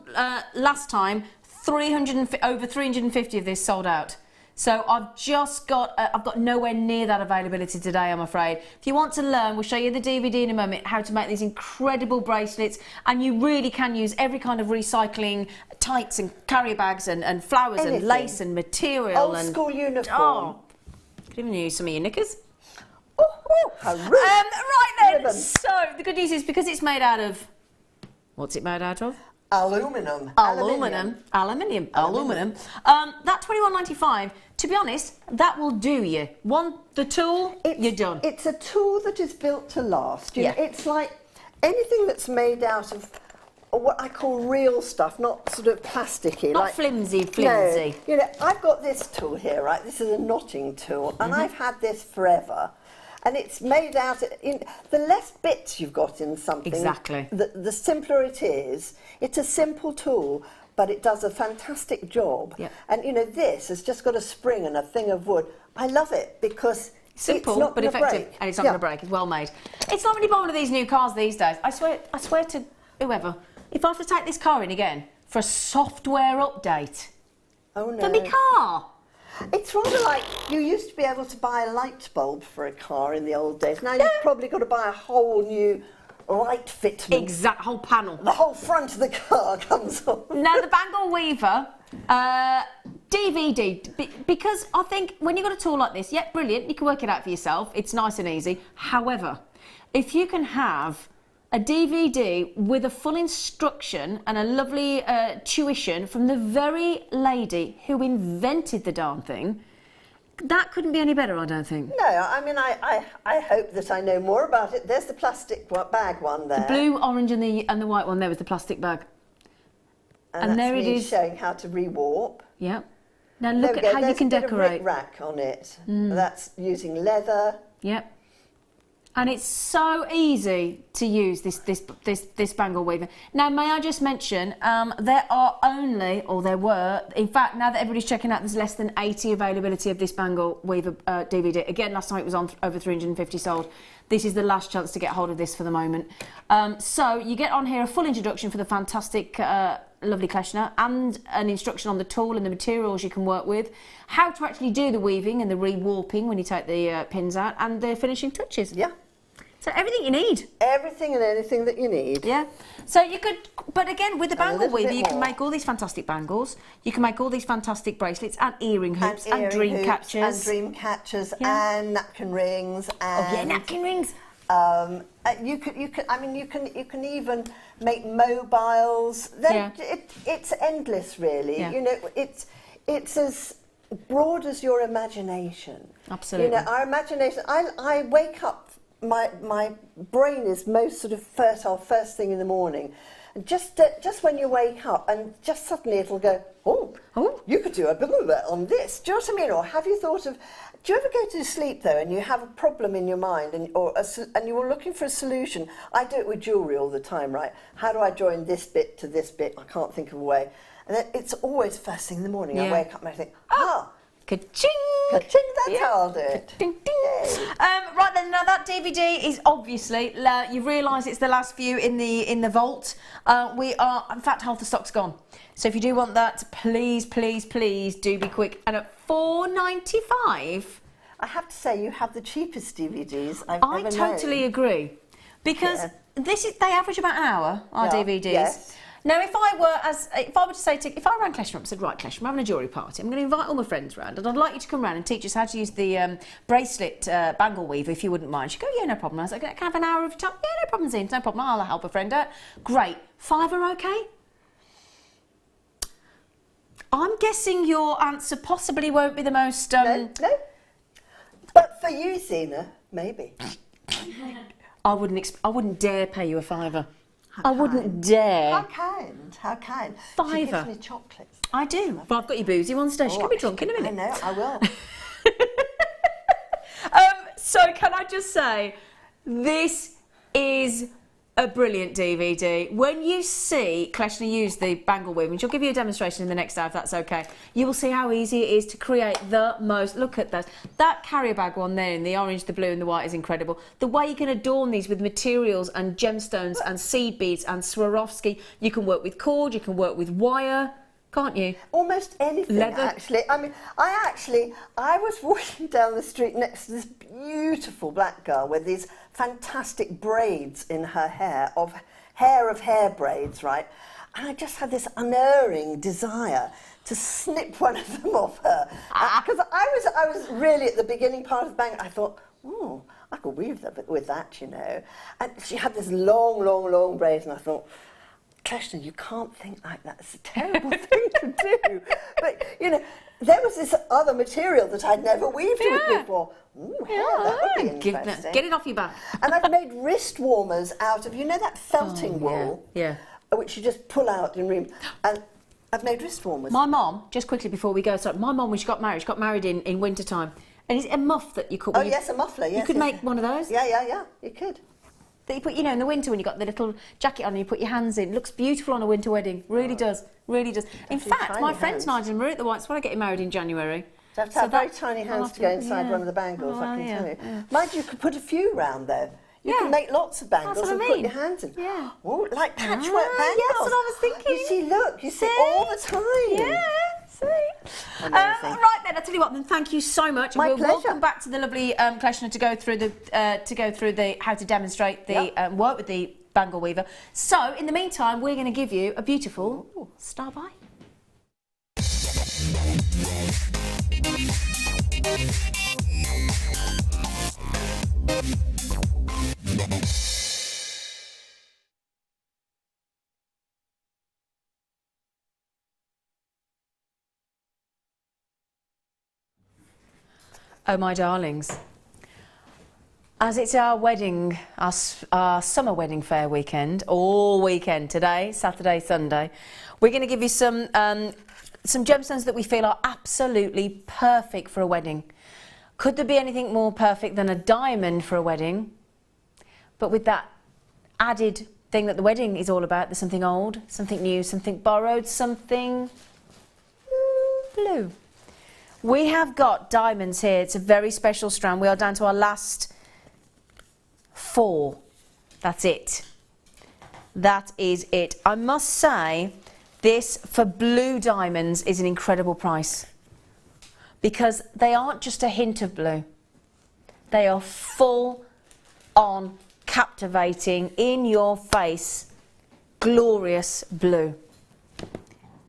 [SPEAKER 4] last time, over 350 of this sold out. So I've just got, I've got nowhere near that availability today, I'm afraid. If you want to learn, we'll show you the DVD in a moment, how to make these incredible bracelets, and you really can use every kind of recycling, tights and carrier bags and flowers and lace and material.
[SPEAKER 5] Old school uniform.
[SPEAKER 4] Oh, could even use some of your knickers.
[SPEAKER 5] Right
[SPEAKER 4] then, so the good news is, because it's made out of, what's it made out of?
[SPEAKER 5] Aluminium.
[SPEAKER 4] That $21.95, to be honest, that will do you. The tool, you're done.
[SPEAKER 5] It's a tool that is built to last. You know, it's like anything that's made out of what I call real stuff, not sort of plasticky.
[SPEAKER 4] Not
[SPEAKER 5] like
[SPEAKER 4] flimsy.
[SPEAKER 5] No, you know, I've got this tool here, right? This is a knotting tool, and I've had this forever. And it's made out of, the less bits you've got in something, the simpler it is. It's a simple tool, but it does a fantastic job. Yep. And you know, this has just got a spring and a thing of wood. I love it because
[SPEAKER 4] simple,
[SPEAKER 5] it's not
[SPEAKER 4] but effective, and it's not going to break. It's well made. It's like when you buy one of these new cars these days. I swear to whoever, if I have to take this car in again for a software update, for my car.
[SPEAKER 5] It's rather like you used to be able to buy a light bulb for a car in the old days. Now you've probably got to buy a whole new light fitment.
[SPEAKER 4] Exact whole panel.
[SPEAKER 5] The whole front of the car comes off.
[SPEAKER 4] Now the Bangle Weaver DVD, because I think when you've got a tool like this, brilliant, you can work it out for yourself. It's nice and easy. However, if you can have a DVD with a full instruction and a lovely tuition from the very lady who invented the darn thing, that couldn't be any better, I don't think.
[SPEAKER 5] No, I mean, I hope that I know more about it. There's the plastic bag one there.
[SPEAKER 4] The blue, orange and the white one there with the plastic bag.
[SPEAKER 5] And there it is. Showing how to rewarp.
[SPEAKER 4] Yeah. Now look at how you can decorate.
[SPEAKER 5] There's a rack on it. That's using leather.
[SPEAKER 4] Yep. And it's so easy to use this bangle weaver. Now, may I just mention, there were, in fact, now that everybody's checking out, there's less than 80 availability of this bangle weaver DVD. Again, last night it was on over 350 sold. This is the last chance to get hold of this for the moment. So you get on here a full introduction for the fantastic, lovely Kleshna, and an instruction on the tool and the materials you can work with, how to actually do the weaving and the rewarping when you take the pins out, and the finishing touches.
[SPEAKER 5] Yeah.
[SPEAKER 4] So everything you need.
[SPEAKER 5] Everything and anything that you need.
[SPEAKER 4] Yeah. So you could, but again, with the bangle weaver, you can make all these fantastic bangles. You can make all these fantastic bracelets and earring hoops and dream catchers.
[SPEAKER 5] And dream catchers and napkin rings. And
[SPEAKER 4] napkin rings.
[SPEAKER 5] You can even make mobiles. It's endless, really.
[SPEAKER 4] Yeah.
[SPEAKER 5] You know, it's as broad as your imagination.
[SPEAKER 4] Absolutely.
[SPEAKER 5] You know, our imagination. I wake up. My brain is most sort of fertile first thing in the morning, and just when you wake up, and just suddenly it'll go, oh, you could do a bit of that on this. Do you know what I mean? Or have you thought of? Do you ever go to sleep though, and you have a problem in your mind, and you were looking for a solution? I do it with jewellery all the time, right? How do I join this bit to this bit? I can't think of a way, and then it's always first thing in the morning. I wake up and I think,
[SPEAKER 4] ka-ching!
[SPEAKER 5] Ka-ching, that's how I'll do it.
[SPEAKER 4] Ding, ding. Right then, now that DVD is obviously, you've realised it's the last few in the vault. In fact, half the stock's gone. So if you do want that, please, please, please do be quick. And at $4.95...
[SPEAKER 5] I have to say, you have the cheapest DVDs I've ever known.
[SPEAKER 4] I totally agree. Because they average about an hour, our DVDs.
[SPEAKER 5] Yes.
[SPEAKER 4] Now, if I were to say, if I rang Kleshna up and said, right, Kleshna, we're having a jewellery party, I'm going to invite all my friends round, and I'd like you to come round and teach us how to use the bracelet bangle weaver, if you wouldn't mind. She'd go, yeah, no problem. I was like, can I have an hour of your time? Yeah, no problem, Zena, no problem. I'll help a friend out. Great. £5 okay? I'm guessing your answer possibly won't be the most...
[SPEAKER 5] No. But for you, Zena, maybe.
[SPEAKER 4] I wouldn't dare pay you a £5. I wouldn't dare.
[SPEAKER 5] How kind, how kind.
[SPEAKER 4] £5.
[SPEAKER 5] She gives me chocolates.
[SPEAKER 4] I do. Well, I've got your boozy ones today. She can be drunk in a minute.
[SPEAKER 5] I know, I will.
[SPEAKER 4] So can I just say, this is a brilliant DVD. When you see Kleshna use the bangle weave, and she'll give you a demonstration in the next hour if that's okay, you will see how easy it is to create the most. Look at that. That carrier bag one there in the orange, the blue and the white is incredible. The way you can adorn these with materials and gemstones and seed beads and Swarovski. You can work with cord, you can work with wire, can't you?
[SPEAKER 5] Almost anything,
[SPEAKER 4] Leather.
[SPEAKER 5] actually. I mean, I was walking down the street next to this beautiful black girl with these fantastic braids in her hair of hair braids, right? And I just had this unerring desire to snip one of them off her. Because I was really at the beginning part of the bang. I thought, oh, I could weave that with that, you know. And she had this long braids, and I thought, Kleshna, you can't think like that. It's a terrible thing to do. But, you know, there was this other material that I'd never weaved with before. Ooh, that would be interesting.
[SPEAKER 4] Get it off your back.
[SPEAKER 5] And I've made wrist warmers out of, you know, that felting wool?
[SPEAKER 4] Yeah.
[SPEAKER 5] Which you just pull out and remove. And I've made wrist warmers.
[SPEAKER 4] My mum, just quickly before we go, sorry, my mum, when she got married in winter time. And it's a muff that you could...
[SPEAKER 5] Oh, yes, a muffler, yes.
[SPEAKER 4] You could make one of those.
[SPEAKER 5] Yeah, you could.
[SPEAKER 4] That you put, you know, in the winter when you've got the little jacket on and you put your hands in. It looks beautiful on a winter wedding. Really does. Really does. In fact, my friend's Nigel and Marie at the Whites, when I get married in January.
[SPEAKER 5] You have to have very tiny hands to go inside one of the bangles, I can tell you. Yeah. Mind you, could put a few round there. You can make lots of bangles and put your hands in.
[SPEAKER 4] Yeah.
[SPEAKER 5] Oh, like patchwork bangles.
[SPEAKER 4] Yes, what I was thinking.
[SPEAKER 5] You see, look, you see all the time.
[SPEAKER 4] Yeah, see. Right then, I'll tell you what. Then, thank you so much.
[SPEAKER 5] My pleasure.
[SPEAKER 4] Welcome back to the lovely Kleshna to go through the how to demonstrate the work with the bangle weaver. So, in the meantime, we're going to give you a beautiful star by. Oh, my darlings, as it's our wedding, our summer wedding fair weekend, all weekend today, Saturday, Sunday, we're going to give you some gemstones that we feel are absolutely perfect for a wedding. Could there be anything more perfect than a diamond for a wedding? But with that added thing that the wedding is all about, there's something old, something new, something borrowed, something blue. We have got diamonds here. It's a very special strand. We are down to our last 4. That's it. That is it. I must say, this for blue diamonds is an incredible price because they aren't just a hint of blue. They are full on, captivating, in your face, glorious blue.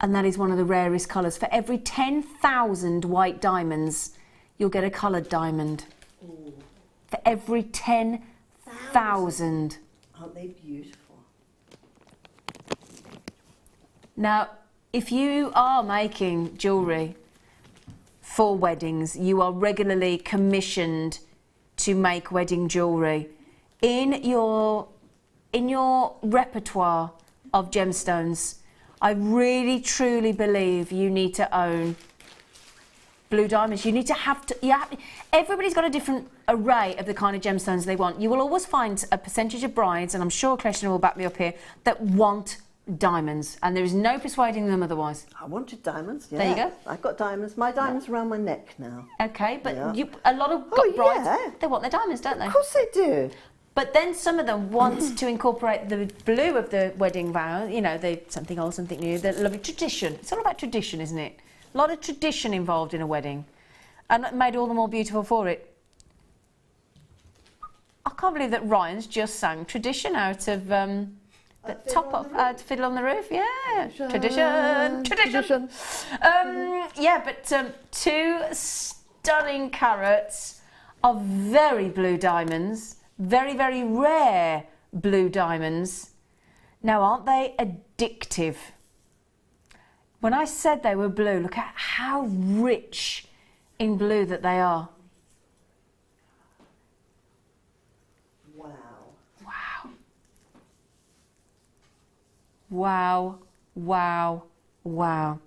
[SPEAKER 4] And that is one of the rarest colours. For every 10,000 white diamonds, you'll get a coloured diamond. Ooh. For every 10,000.
[SPEAKER 5] Aren't they beautiful?
[SPEAKER 4] Now, if you are making jewellery for weddings, you are regularly commissioned to make wedding jewellery. In your repertoire of gemstones, I really, truly believe you need to own blue diamonds. You need to have everybody's got a different array of the kind of gemstones they want. You will always find a percentage of brides, and I'm sure Kleshna will back me up here, that want diamonds, and there is no persuading them otherwise.
[SPEAKER 5] I wanted diamonds, yeah.
[SPEAKER 4] There you go.
[SPEAKER 5] I've got diamonds. My diamond's around my neck now.
[SPEAKER 4] Okay, but a lot of brides, they want their diamonds, don't they?
[SPEAKER 5] Of course they do.
[SPEAKER 4] But then some of them want to incorporate the blue of the wedding vow, you know, something old, something new, the lovely tradition. It's all about tradition, isn't it? A lot of tradition. tradition involved in a wedding, and it made all the more beautiful for it. But then some of them want to incorporate the blue of the wedding vow, you know, something old, something new, the lovely tradition. It's all about tradition, isn't it? A lot of tradition involved in a wedding, and it made all the more beautiful for it. But then some of them want to incorporate the blue of the wedding vow, you know, something old, something new, the lovely tradition. It's all about tradition, isn't it? A lot of tradition involved in a wedding, and it made all the more beautiful for it. I can't believe that Ryan's just sang Tradition out of the top of Fiddle on the Roof. Yeah, Tradition. Yeah, but 2 stunning carats of very blue diamonds, very, very rare blue diamonds. Now, aren't they addictive? When I said they were blue, look at how rich in blue that they are.
[SPEAKER 5] Wow.
[SPEAKER 4] Wow. Wow, wow, wow.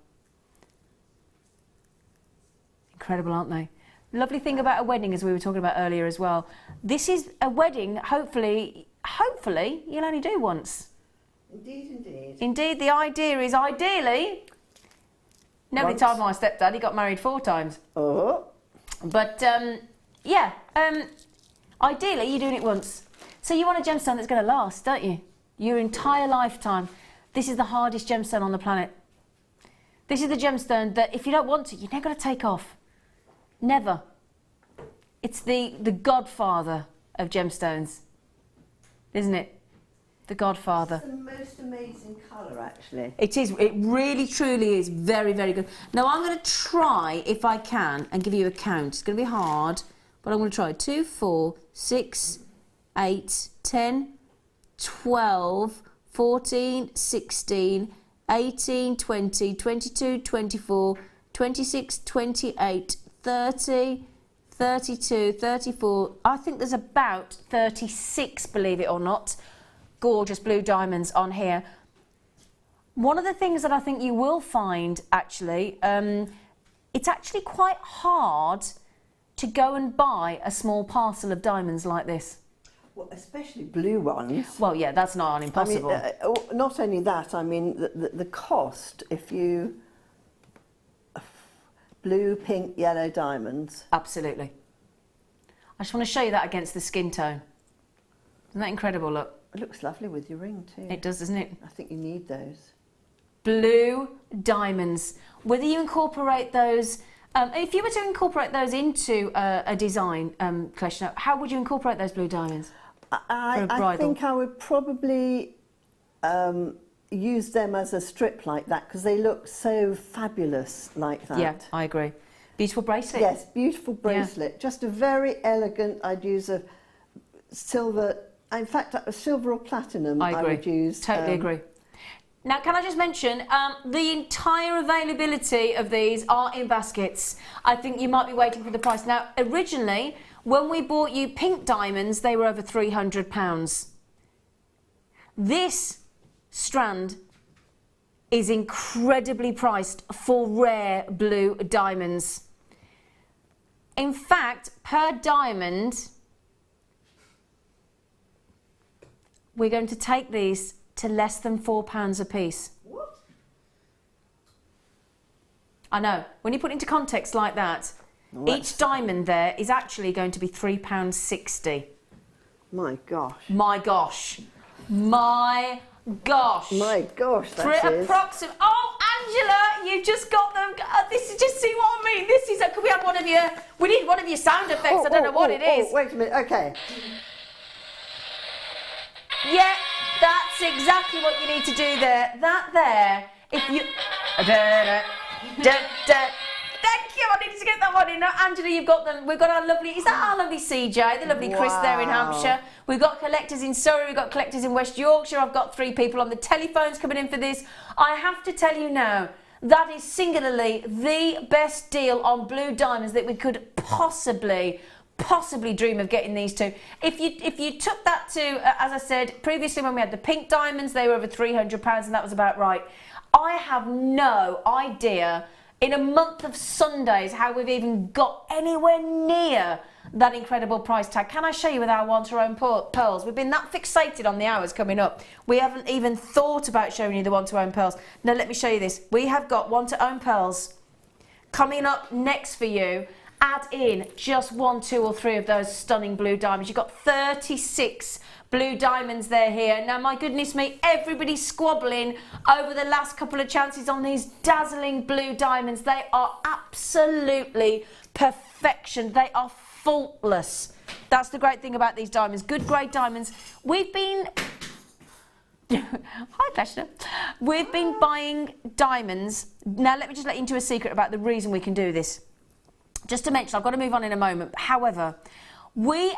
[SPEAKER 4] Incredible, aren't they? Lovely thing about a wedding, as we were talking about earlier as well. This is a wedding, hopefully you'll only do once.
[SPEAKER 5] Indeed, indeed.
[SPEAKER 4] Indeed, the idea is ideally, nobody
[SPEAKER 5] Once.
[SPEAKER 4] told my stepdad he got married 4 times.
[SPEAKER 5] Oh.
[SPEAKER 4] But yeah, ideally you're doing it once. So you want a gemstone that's going to last, don't you? Your entire lifetime. This is the hardest gemstone on the planet. This is the gemstone that if you don't want to, you're never going to take off. Never. It's the godfather of gemstones, isn't it? The godfather.
[SPEAKER 5] It's the most amazing colour, actually.
[SPEAKER 4] It is. It really, truly is very, very good. Now, I'm going to try, if I can, and give you a count. It's going to be hard, but I'm going to try. 2, 4, 6, 8, 10, 12, 14, 16, 18, 20, 22, 24, 26, 28, 30, 32, 34. I think there's about 36, believe it or not, gorgeous blue diamonds on here. One of the things that I think you will find, actually, it's actually quite hard to go and buy a small parcel of diamonds like this.
[SPEAKER 5] Well, especially blue ones.
[SPEAKER 4] Well, yeah, that's not impossible.
[SPEAKER 5] I mean, not only that, I mean, the cost, if you... Blue, pink, yellow diamonds.
[SPEAKER 4] Absolutely. I just want to show you that against the skin tone. Isn't that incredible, look?
[SPEAKER 5] It looks lovely with your ring too.
[SPEAKER 4] It does, doesn't it?
[SPEAKER 5] I think you need those.
[SPEAKER 4] Blue diamonds. Whether you incorporate those, if you were to incorporate those into a design, Kleshna, how would you incorporate those blue diamonds?
[SPEAKER 5] I think I would probably use them as a strip like that because they look so fabulous like that.
[SPEAKER 4] Yeah, I agree. Beautiful bracelet.
[SPEAKER 5] Yes, beautiful bracelet. Yeah. Just a very elegant, I'd use a silver, in fact, a silver or platinum I would use.
[SPEAKER 4] Totally agree. Now, can I just mention, the entire availability of these are in baskets. I think you might be waiting for the price. Now, originally, when we bought you pink diamonds, they were over £300. This strand is incredibly priced for rare blue diamonds. In fact, per diamond, we're going to take these to less than £4 a piece.
[SPEAKER 5] What?
[SPEAKER 4] I know. When you put it into context like that, each diamond there is actually going to be £3.60.
[SPEAKER 5] My gosh.
[SPEAKER 4] My gosh. My gosh.
[SPEAKER 5] My gosh, that is.
[SPEAKER 4] Approximate. Oh, Angela, you just got them. This is just, see what I mean? This is, could we have one of your, we need one of your sound effects. I don't know what it is.
[SPEAKER 5] Wait a minute, okay.
[SPEAKER 4] Yeah, that's exactly what you need to do there. That there, if you... Thank you, I need to get that one in. Now, Angela, you've got them. We've got our lovely, is that our lovely CJ, the lovely Chris there in Hampshire. We've got collectors in Surrey, we've got collectors in West Yorkshire. I've got 3 people on the telephones coming in for this. I have to tell you now, that is singularly the best deal on blue diamonds that we could possibly dream of getting these two. If you took that to, as I said previously, when we had the pink diamonds, they were over £300 and that was about right. I have no idea in a month of Sundays how we've even got anywhere near that incredible price tag. Can I show you with our one-to-own pearls? We've been that fixated on the hours coming up. We haven't even thought about showing you the one-to-own pearls. Now let me show you this. We have got one-to-own pearls coming up next for you. Add in just 1, 2 or 3 of those stunning blue diamonds. You've got 36 blue diamonds there here. Now, my goodness me, everybody's squabbling over the last couple of chances on these dazzling blue diamonds. They are absolutely perfection. They are faultless. That's the great thing about these diamonds. Good grade diamonds. We've been... Hi, Kleshna. We've been buying diamonds. Now, let me just let you into a secret about the reason we can do this. Just to mention, I've got to move on in a moment. However, we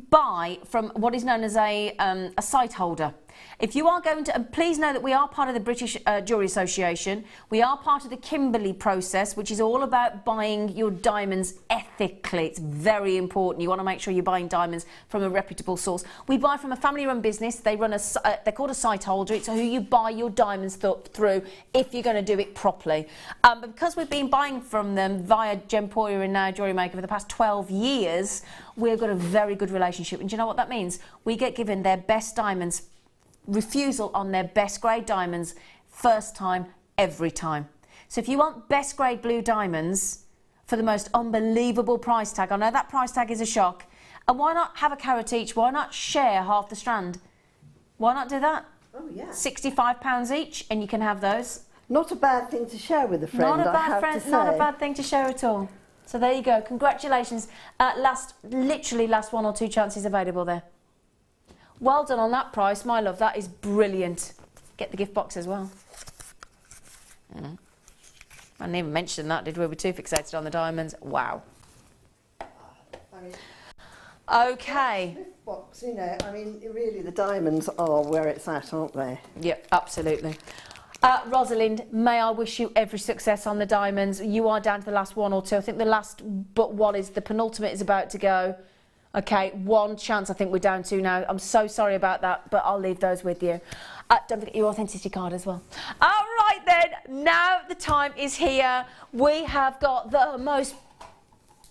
[SPEAKER 4] buy from what is known as a site holder. If you are going to, and please know that we are part of the British Jewellery Association. We are part of the Kimberley process, which is all about buying your diamonds ethically. It's very important. You want to make sure you're buying diamonds from a reputable source. We buy from a family-run business. They run they're called a site holder. It's who you buy your diamonds through if you're going to do it properly. But because we've been buying from them via Gemporia and now Jewellery Maker for the past 12 years, we've got a very good relationship. And do you know what that means? We get given their best diamonds, refusal on their best grade diamonds, first time, every time. So if you want best grade blue diamonds for the most unbelievable price tag, I know that price tag is a shock, and why not have a carat each? Why not share half the strand? Why not do that?
[SPEAKER 5] Oh yeah.
[SPEAKER 4] £65 each, and you can have those.
[SPEAKER 5] Not a bad thing to share with a friend.
[SPEAKER 4] Not a bad thing to share at all. So there you go. Congratulations. Literally last 1 or 2 chances available there. Well done on that price, my love. That is brilliant. Get the gift box as well. I didn't even mention that, did we? We're too fixated on the diamonds. Wow. Okay.
[SPEAKER 5] Gift box, you know, I mean, really, the diamonds are where it's at, aren't they?
[SPEAKER 4] Yep, absolutely. Rosalind, may I wish you every success on the diamonds. You are down to the last 1 or 2. I think the last but one is the penultimate is about to go. Okay, 1 chance I think we're down to now. I'm so sorry about that, but I'll leave those with you. Don't forget your authenticity card as well. All right then, now the time is here. We have got the most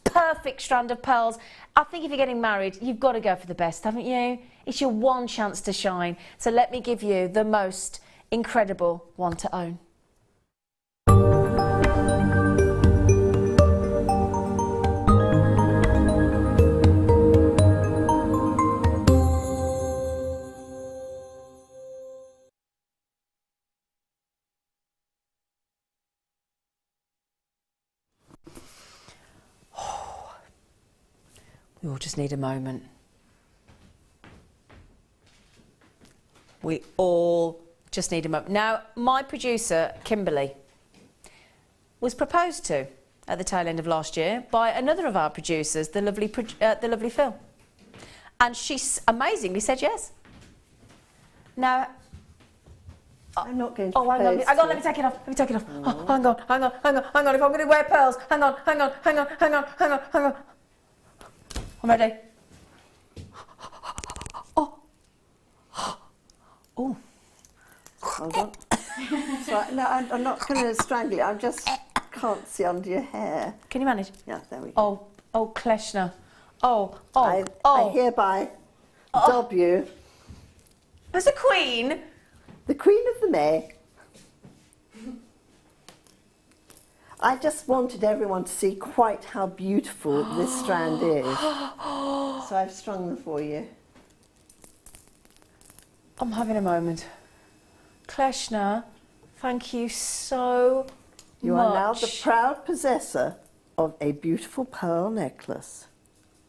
[SPEAKER 4] perfect strand of pearls. I think if you're getting married, you've got to go for the best, haven't you? It's your 1 chance to shine. So let me give you the most incredible one to own. We all just need a moment. We all just need a moment. Now, my producer, Kimberly, was proposed to at the tail end of last year by another of our producers, the lovely Phil. And she amazingly said yes. Now,
[SPEAKER 5] I'm not going to
[SPEAKER 4] hang on, let me take it off. Let me take it off. Oh, hang on. If I'm going to wear pearls, hang on. I'm ready. Oh.
[SPEAKER 5] Hold on. Sorry, no, I'm not going to strangle you. I just can't see under your hair.
[SPEAKER 4] Can you manage?
[SPEAKER 5] Yeah, there we go.
[SPEAKER 4] Oh, Kleshna.
[SPEAKER 5] I hereby dob you
[SPEAKER 4] as a queen.
[SPEAKER 5] The Queen of the May. I just wanted everyone to see quite how beautiful this strand is. So I've strung them for you.
[SPEAKER 4] I'm having a moment. Kleshna, thank you so much.
[SPEAKER 5] You are now the proud possessor of a beautiful pearl necklace.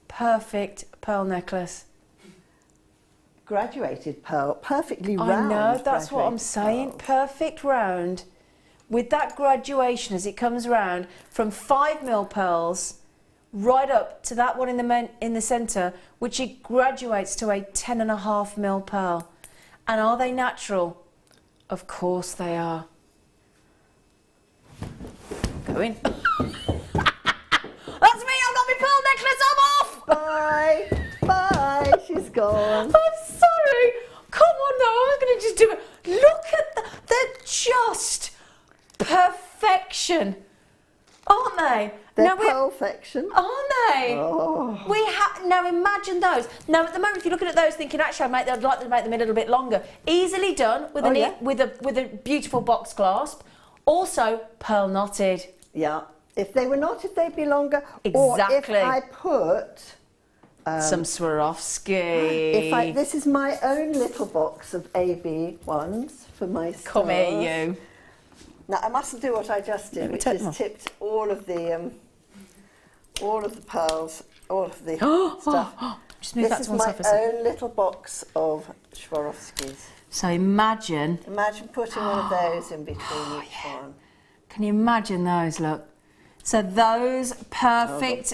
[SPEAKER 4] Perfect pearl necklace.
[SPEAKER 5] Graduated pearl, perfectly round.
[SPEAKER 4] I know, that's what I'm saying.
[SPEAKER 5] Pearls.
[SPEAKER 4] Perfect round. With that graduation as it comes round from 5mm pearls right up to that one in the centre, which it graduates to a 10.5mm pearl. And are they natural? Of course they are. Go in. That's me, I've got my pearl necklace, I'm off!
[SPEAKER 5] Bye, she's gone.
[SPEAKER 4] I'm sorry. Come on now, I was going to just do it. Look at they're just perfection, aren't they?
[SPEAKER 5] They're perfection,
[SPEAKER 4] aren't they?
[SPEAKER 5] Oh.
[SPEAKER 4] Now imagine those. Now at the moment, if you're looking at those, thinking actually I'd like to make them a little bit longer. Easily done with with a beautiful box clasp. Also pearl knotted.
[SPEAKER 5] Yeah. If they were knotted, they'd be longer.
[SPEAKER 4] Exactly.
[SPEAKER 5] Or if I put
[SPEAKER 4] some Swarovski.
[SPEAKER 5] This is my own little box of AB ones for my stars.
[SPEAKER 4] Come here, you.
[SPEAKER 5] Now I mustn't do what I just did, which is tipped all of the pearls, all of the stuff
[SPEAKER 4] Just move
[SPEAKER 5] This
[SPEAKER 4] that
[SPEAKER 5] is
[SPEAKER 4] to one
[SPEAKER 5] my
[SPEAKER 4] side for a second.
[SPEAKER 5] own little box of Swarovskis.
[SPEAKER 4] So imagine,
[SPEAKER 5] Imagine putting one of those in between each one.
[SPEAKER 4] can you imagine those, look? So those perfect,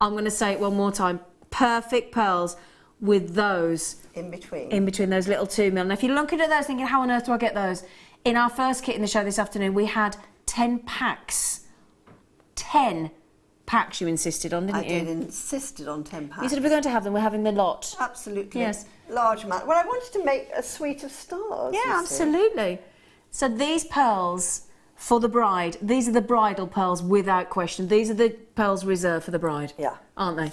[SPEAKER 4] I'm going to say it one more time, perfect pearls with those
[SPEAKER 5] In between.
[SPEAKER 4] in between those little 2 mil. Now if you're looking at those thinking, how on earth do I get those? In our first kit in the show this afternoon, we had 10 packs. 10 packs you insisted on, didn't
[SPEAKER 5] I
[SPEAKER 4] you?
[SPEAKER 5] did insisted on 10 packs.
[SPEAKER 4] You said we're going to have them, we're having the lot.
[SPEAKER 5] Absolutely.
[SPEAKER 4] Yes.
[SPEAKER 5] Large amount. Well, I wanted to make a suite of stars.
[SPEAKER 4] Yeah,
[SPEAKER 5] you see.
[SPEAKER 4] absolutely. So these pearls for the bride, these are the bridal pearls without question. These are the pearls reserved for the bride.
[SPEAKER 5] Yeah.
[SPEAKER 4] Aren't they?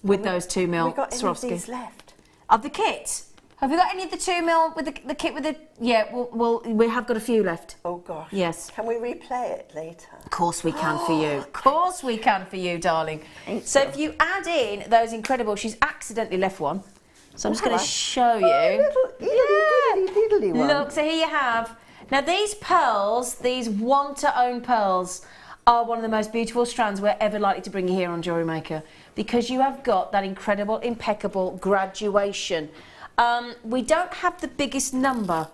[SPEAKER 4] With those 2 mil
[SPEAKER 5] Have we got any of
[SPEAKER 4] Swarovski.
[SPEAKER 5] these left?
[SPEAKER 4] Of the kit? Have we got any of the 2 mil with the kit with the... Yeah, we have got a few left.
[SPEAKER 5] Oh, gosh.
[SPEAKER 4] Yes.
[SPEAKER 5] Can we replay it later?
[SPEAKER 4] Of course we can for you. Of course we can for you, darling. So if you add in those incredible... She's accidentally left one. So I'm just going to show you.
[SPEAKER 5] Little one.
[SPEAKER 4] Look, so here you have. Now these pearls, these want-to-own pearls, are one of the most beautiful strands we're ever likely to bring you here on Jewellery Maker, because you have got that incredible, impeccable graduation. We don't have the biggest number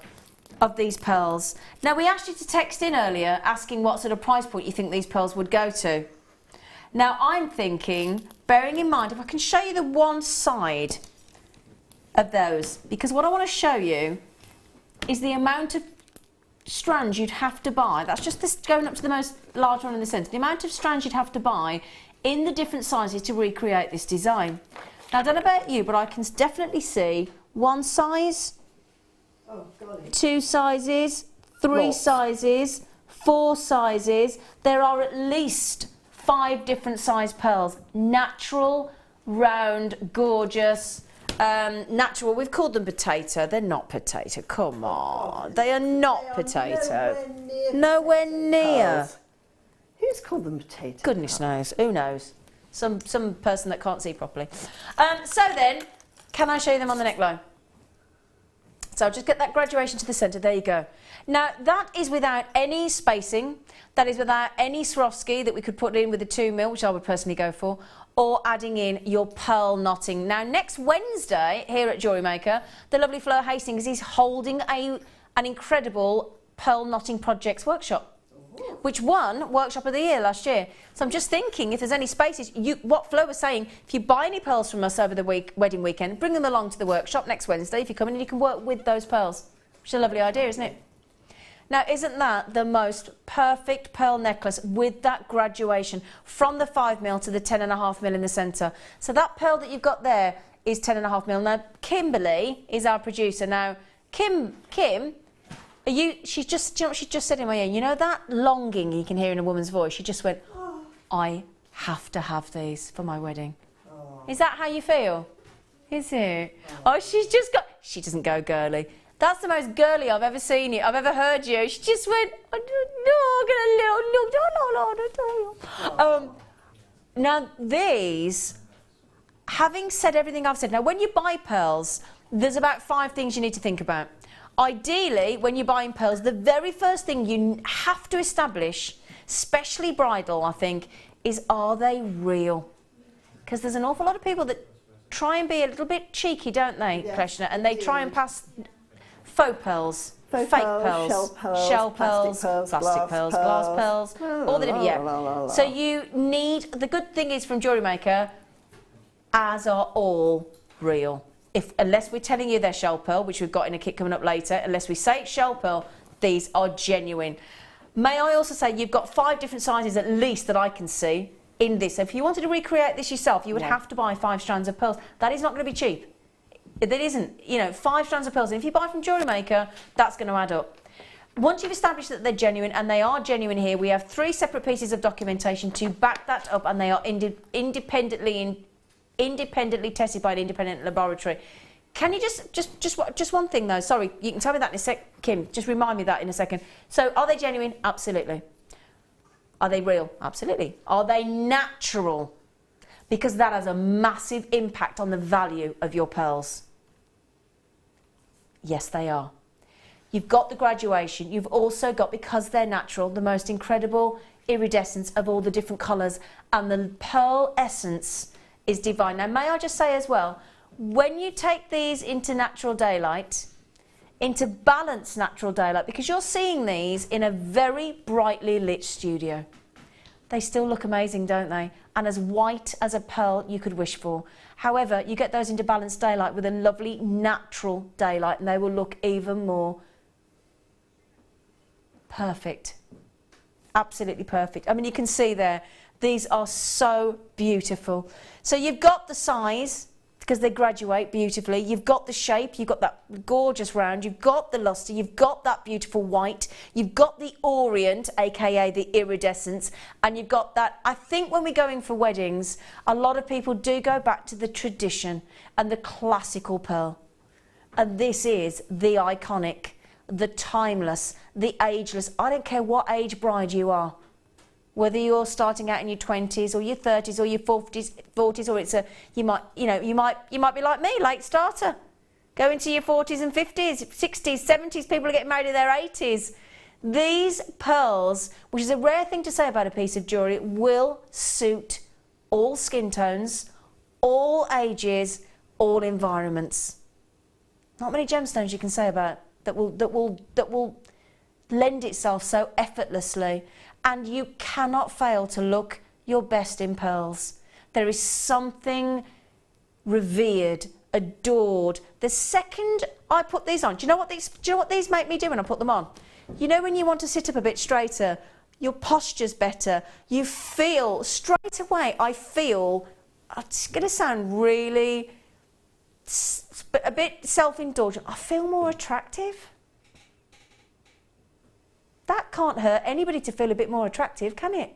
[SPEAKER 4] of these pearls. Now we asked you to text in earlier asking what sort of price point you think these pearls would go to. Now I'm thinking, bearing in mind, if I can show you the one side of those, because what I want to show you is the amount of strands you'd have to buy. That's just this going up to the most large one in the centre. The amount of strands you'd have to buy in the different sizes to recreate this design. Now I don't know about you, but I can definitely see one size, 2 sizes, 3 sizes, 4 sizes. There are at least 5 different size pearls. Natural, round, gorgeous, natural. We've called them potato. They're not potato. Come on. They are not potato. Nowhere near.
[SPEAKER 5] Pearls. Who's called them potato?
[SPEAKER 4] Goodness knows. Who knows? Some person that can't see properly. So then, can I show you them on the neckline? So I'll just get that graduation to the centre. There you go. Now, that is without any spacing. That is without any Swarovski that we could put in with the 2 mil, which I would personally go for, or adding in your pearl knotting. Now, next Wednesday, here at Jewellery Maker, the lovely Fleur Hastings is holding an incredible pearl knotting projects workshop, which won Workshop of the Year last year. So I'm just thinking, if there's any spaces, what Flo was saying, if you buy any pearls from us over the wedding weekend, bring them along to the workshop next Wednesday if you come in, and you can work with those pearls. Which is a lovely idea, isn't it? Now, isn't that the most perfect pearl necklace with that graduation from the 5 mil to the 10.5 mil in the centre? So that pearl that you've got there is 10.5 mil. Now, Kimberly is our producer. Now, Kim, she's just, do you know what she just said in my ear? You know that longing you can hear in a woman's voice? She just went, I have to have these for my wedding. Is that how you feel? Is it? Oh, she's just got, she doesn't go girly. That's the most girly I've ever seen you, I've ever heard you. She just went, I don't know, look. Now these, having said everything I've said, now when you buy pearls, there's about 5 things you need to think about. Ideally, when you're buying pearls, the very first thing you have to establish, especially bridal, I think, is are they real? Because there's an awful lot of people that try and be a little bit cheeky, don't they, Kleshna? And they try and pass faux pearls, fake pearls, shell pearls, plastic pearls, glass pearls, all the different, yeah. So you need, the good thing is from Jewellery Maker, as are all real. Unless we're telling you they're shell pearl, which we've got in a kit coming up later, unless we say it's shell pearl, these are genuine. May I also say you've got 5 different sizes at least that I can see in this. So if you wanted to recreate this yourself, you would have to buy 5 strands of pearls. That is not going to be cheap. It isn't. You know, 5 strands of pearls. And if you buy from Jewellery Maker, that's going to add up. Once you've established that they're genuine, and they are genuine here, we have 3 separate pieces of documentation to back that up, and they are independently tested by an independent laboratory. Can you just one thing though? Sorry, you can tell me that in a sec, Kim. Just remind me that in a second. So, are they genuine? Absolutely. Are they real? Absolutely. Are they natural? Because that has a massive impact on the value of your pearls. Yes, they are. You've got the graduation. You've also got, because they're natural, the most incredible iridescence of all the different colours, and the pearl essence is divine. Now, may I just say as well, when you take these into natural daylight, into balanced natural daylight, because you're seeing these in a very brightly lit studio, they still look amazing, don't they? And as white as a pearl you could wish for. However, you get those into balanced daylight with a lovely natural daylight and they will look even more perfect. Absolutely perfect. I mean, you can see there, these are so beautiful. So you've got the size, because they graduate beautifully. You've got the shape, you've got that gorgeous round, you've got the lustre, you've got that beautiful white, you've got the orient, aka the iridescence, and you've got that. I think when we're going for weddings, a lot of people do go back to the tradition and the classical pearl. And this is the iconic, the timeless, the ageless. I don't care what age bride you are. Whether you're starting out in your 20s or your 30s or your 40s, or it's a you might be like me, late starter, go into your 40s and 50s, 60s, 70s. People are getting married in their 80s. These pearls, which is a rare thing to say about a piece of jewellery, will suit all skin tones, all ages, all environments. Not many gemstones you can say about that will lend itself so effortlessly. And you cannot fail to look your best in pearls. There is something revered, adored. The second I put these on, do you know what these make me do when I put them on? You know when you want to sit up a bit straighter, your posture's better, you feel, straight away, I feel, it's going to sound really, a bit self-indulgent, I feel more attractive. That can't hurt anybody to feel a bit more attractive, can it?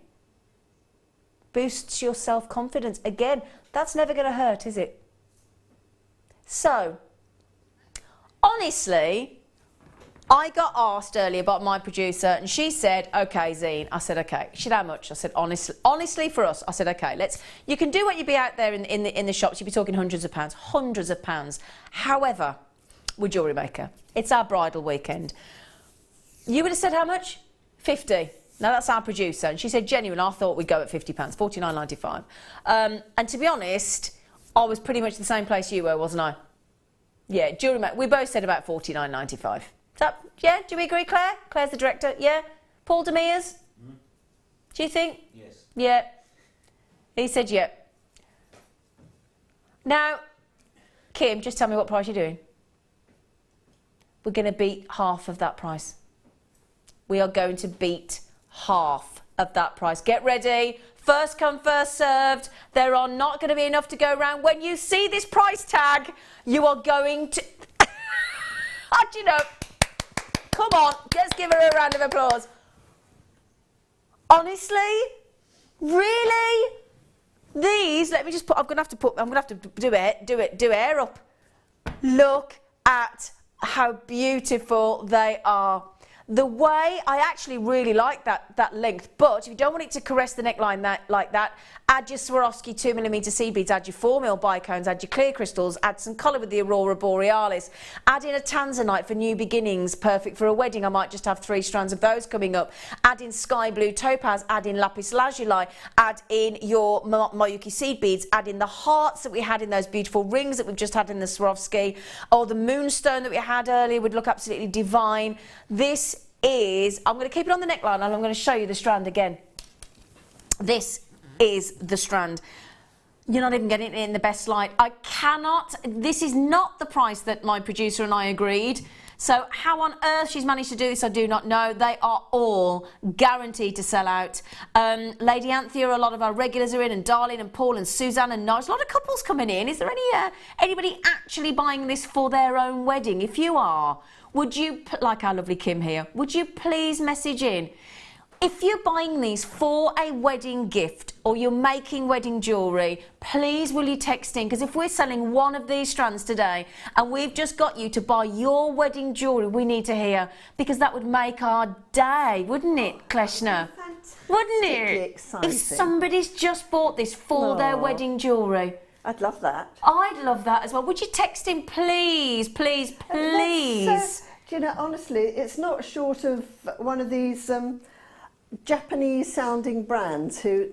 [SPEAKER 4] Boosts your self-confidence. Again, that's never going to hurt, is it? So, honestly, I got asked earlier by my producer and she said, okay, Zine. I said, okay. She said, how much? I said, honestly for us. I said, okay, you can do what you'd be out there in the shops. You'd be talking hundreds of pounds. However, with Jewellery Maker, it's our bridal weekend. You would have said how much? 50. Now that's our producer. And she said, genuine, I thought we'd go at £50, £49.95. And to be honest, I was pretty much the same place you were, wasn't I? Yeah, Jewellery Maker, we both said about £49.95. Yeah, do we agree, Claire? Claire's the director, yeah? Paul Demirs? Do you think?
[SPEAKER 10] Yes.
[SPEAKER 4] Yeah. He said yeah. Now, Kim, just tell me what price you're doing. We're going to beat half of that price. We are going to beat half of that price. Get ready. First come, first served. There are not going to be enough to go around. When you see this price tag, you are going to... How do you know? Come on, let's give her a round of applause. Honestly? Really? These, let me just put, I'm going to have to do air up. Look at how beautiful they are. The way, I actually really like that length, but if you don't want it to caress the neckline like that, add your Swarovski 2mm seed beads, add your 4mm bicones, add your clear crystals, add some colour with the Aurora Borealis, add in a tanzanite for new beginnings, perfect for a wedding. I might just have 3 strands of those coming up. Add in sky blue topaz, add in lapis lazuli, add in your Mayuki seed beads, add in the hearts that we had in those beautiful rings that we've just had in the Swarovski, or the moonstone that we had earlier would look absolutely divine. This is, I'm going to keep it on the neckline and I'm going to show you the strand again. This is the strand. You're not even getting it in the best light. I cannot, this is not the price that my producer and I agreed. So how on earth she's managed to do this, I do not know. They are all guaranteed to sell out. Lady Anthea, a lot of our regulars are in, and Darlene and Paul and Suzanne and Nige. A lot of couples coming in. Is there anybody actually buying this for their own wedding? If you are, would you, like our lovely Kim here, would you please message in? If you're buying these for a wedding gift or you're making wedding jewellery, please will you text in? Because if we're selling one of these strands today and we've just got you to buy your wedding jewellery, we need to hear, because that would make our day, wouldn't it, Kleshna? Wouldn't it?
[SPEAKER 5] Exciting.
[SPEAKER 4] If somebody's just bought this for their wedding jewellery.
[SPEAKER 5] I'd love that.
[SPEAKER 4] I'd love that as well. Would you text in, please, please, please?
[SPEAKER 5] Do you know, honestly, it's not short of one of these Japanese sounding brands who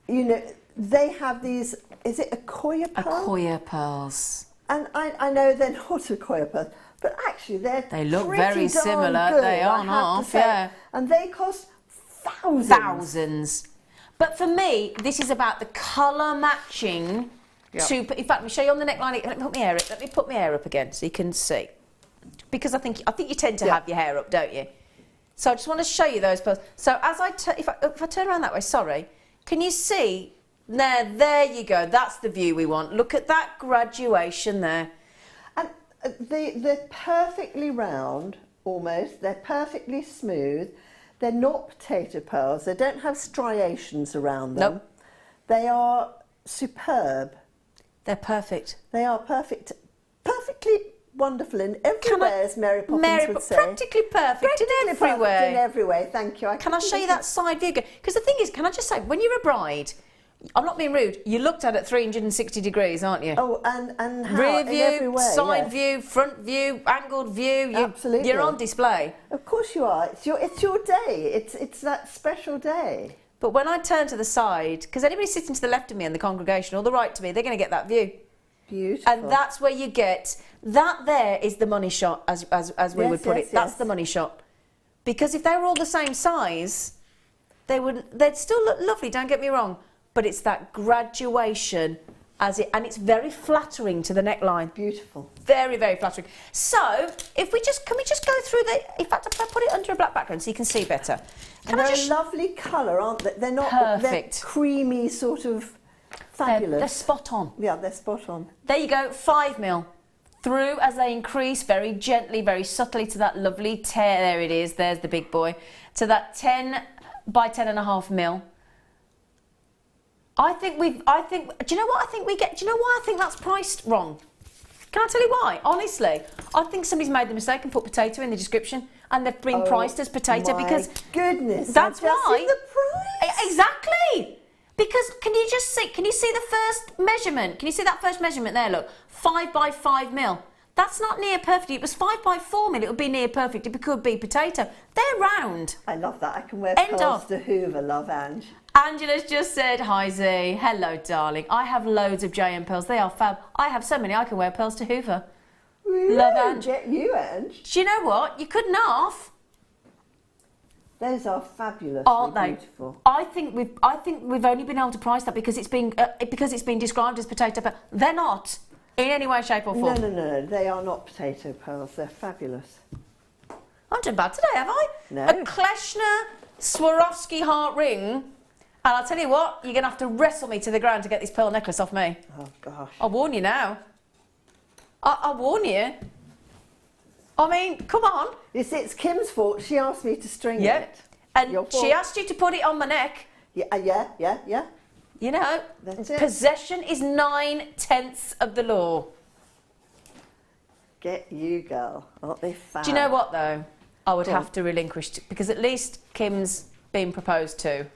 [SPEAKER 5] you know, they have these, is it Accoya pearl?
[SPEAKER 4] Accoya pearls.
[SPEAKER 5] And I know they're not Accoya pearls, but actually
[SPEAKER 4] they look
[SPEAKER 5] pretty
[SPEAKER 4] very
[SPEAKER 5] darn
[SPEAKER 4] similar.
[SPEAKER 5] good,
[SPEAKER 4] They are
[SPEAKER 5] I have
[SPEAKER 4] not,
[SPEAKER 5] to say.
[SPEAKER 4] yeah.
[SPEAKER 5] And they cost thousands.
[SPEAKER 4] Thousands. But for me, this is about the colour matching to... In fact, let me show you on the neckline. Let me put my hair up again so you can see. Because I think you tend to have your hair up, don't you? So I just want to show you those pearls. So as if I turn around that way, sorry, can you see? There you go. That's the view we want. Look at that graduation there.
[SPEAKER 5] And they're perfectly round, almost. They're perfectly smooth. They're not potato pearls. They don't have striations around them.
[SPEAKER 4] Nope.
[SPEAKER 5] They are superb.
[SPEAKER 4] They're perfect.
[SPEAKER 5] They are perfect. Perfectly wonderful in every way, as Mary Poppins would say.
[SPEAKER 4] Practically perfect in every way.
[SPEAKER 5] Perfect in every way, thank you.
[SPEAKER 4] Can I show you that side view? Because the thing is, can I just say, when you're a bride, I'm not being rude, you looked at it 360 degrees, aren't you?
[SPEAKER 5] Oh, and how?
[SPEAKER 4] Rear
[SPEAKER 5] in
[SPEAKER 4] view,
[SPEAKER 5] every way,
[SPEAKER 4] side
[SPEAKER 5] yes.
[SPEAKER 4] view, front view, angled view.
[SPEAKER 5] Absolutely.
[SPEAKER 4] You're on display.
[SPEAKER 5] Of course you are. It's your day. It's that special day.
[SPEAKER 4] But when I turn to the side, because anybody sitting to the left of me in the congregation or the right to me, they're going to get that view.
[SPEAKER 5] Beautiful.
[SPEAKER 4] And that's where you get, that there is the money shot, as we would put it. That's the money shot. Because if they were all the same size, they'd still look lovely, don't get me wrong. But it's that graduation and it's very flattering to the neckline.
[SPEAKER 5] Beautiful.
[SPEAKER 4] Very, very flattering. So, can we just go through in fact, if I put it under a black background so you can see better.
[SPEAKER 5] And they're a lovely colour, aren't they? They're not
[SPEAKER 4] perfect.
[SPEAKER 5] They're creamy, sort of fabulous.
[SPEAKER 4] They're spot on.
[SPEAKER 5] Yeah, they're spot on.
[SPEAKER 4] There you go, 5mm. Through as they increase very gently, very subtly to that lovely tear. There it is. There's the big boy. To that 10 by 10.5mm. Do you know what I think we get? Do you know why I think that's priced wrong? Can I tell you why? Honestly, I think somebody's made the mistake and put potato in the description, and they've been priced as potato because
[SPEAKER 5] goodness,
[SPEAKER 4] that's
[SPEAKER 5] I've just
[SPEAKER 4] why.
[SPEAKER 5] seen the price.
[SPEAKER 4] Exactly. Because can you see the first measurement? Can you see that first measurement there? Look, 5 by 5mm. That's not near perfect. It was 5 by 4mm. It would be near perfect. It could be potato. They're round.
[SPEAKER 5] I love that. I can wear pearls to Hoover, love Ange.
[SPEAKER 4] Angela's just said, hi Z, hello darling. I have loads of JM pearls, they are fab. I have so many I can wear pearls to Hoover. Love Ange.
[SPEAKER 5] Ange.
[SPEAKER 4] Do you know what? You couldn't half.
[SPEAKER 5] Those are fabulous.
[SPEAKER 4] Aren't they?
[SPEAKER 5] Beautiful.
[SPEAKER 4] I think we've only been able to price that because it's been described as potato pearl. They're not in any way, shape or form.
[SPEAKER 5] No. They are not potato pearls. They're fabulous.
[SPEAKER 4] I'm doing bad today, have I?
[SPEAKER 5] No.
[SPEAKER 4] A Kleshna Swarovski heart ring. And I'll tell you what, you're going to have to wrestle me to the ground to get this pearl necklace off me.
[SPEAKER 5] Oh, gosh.
[SPEAKER 4] I'll warn you now. I'll warn you. I mean, come on.
[SPEAKER 5] It's Kim's fault. She asked me to string
[SPEAKER 4] Yeah.
[SPEAKER 5] it.
[SPEAKER 4] And she asked you to put it on my neck.
[SPEAKER 5] Yeah.
[SPEAKER 4] You know,
[SPEAKER 5] That's it.
[SPEAKER 4] possession is 9/10 of the law.
[SPEAKER 5] Get you, girl. Aren't they fab?
[SPEAKER 4] Do you know what, though? I would
[SPEAKER 5] Go on.
[SPEAKER 4] have to relinquish, because at least Kim's been proposed to.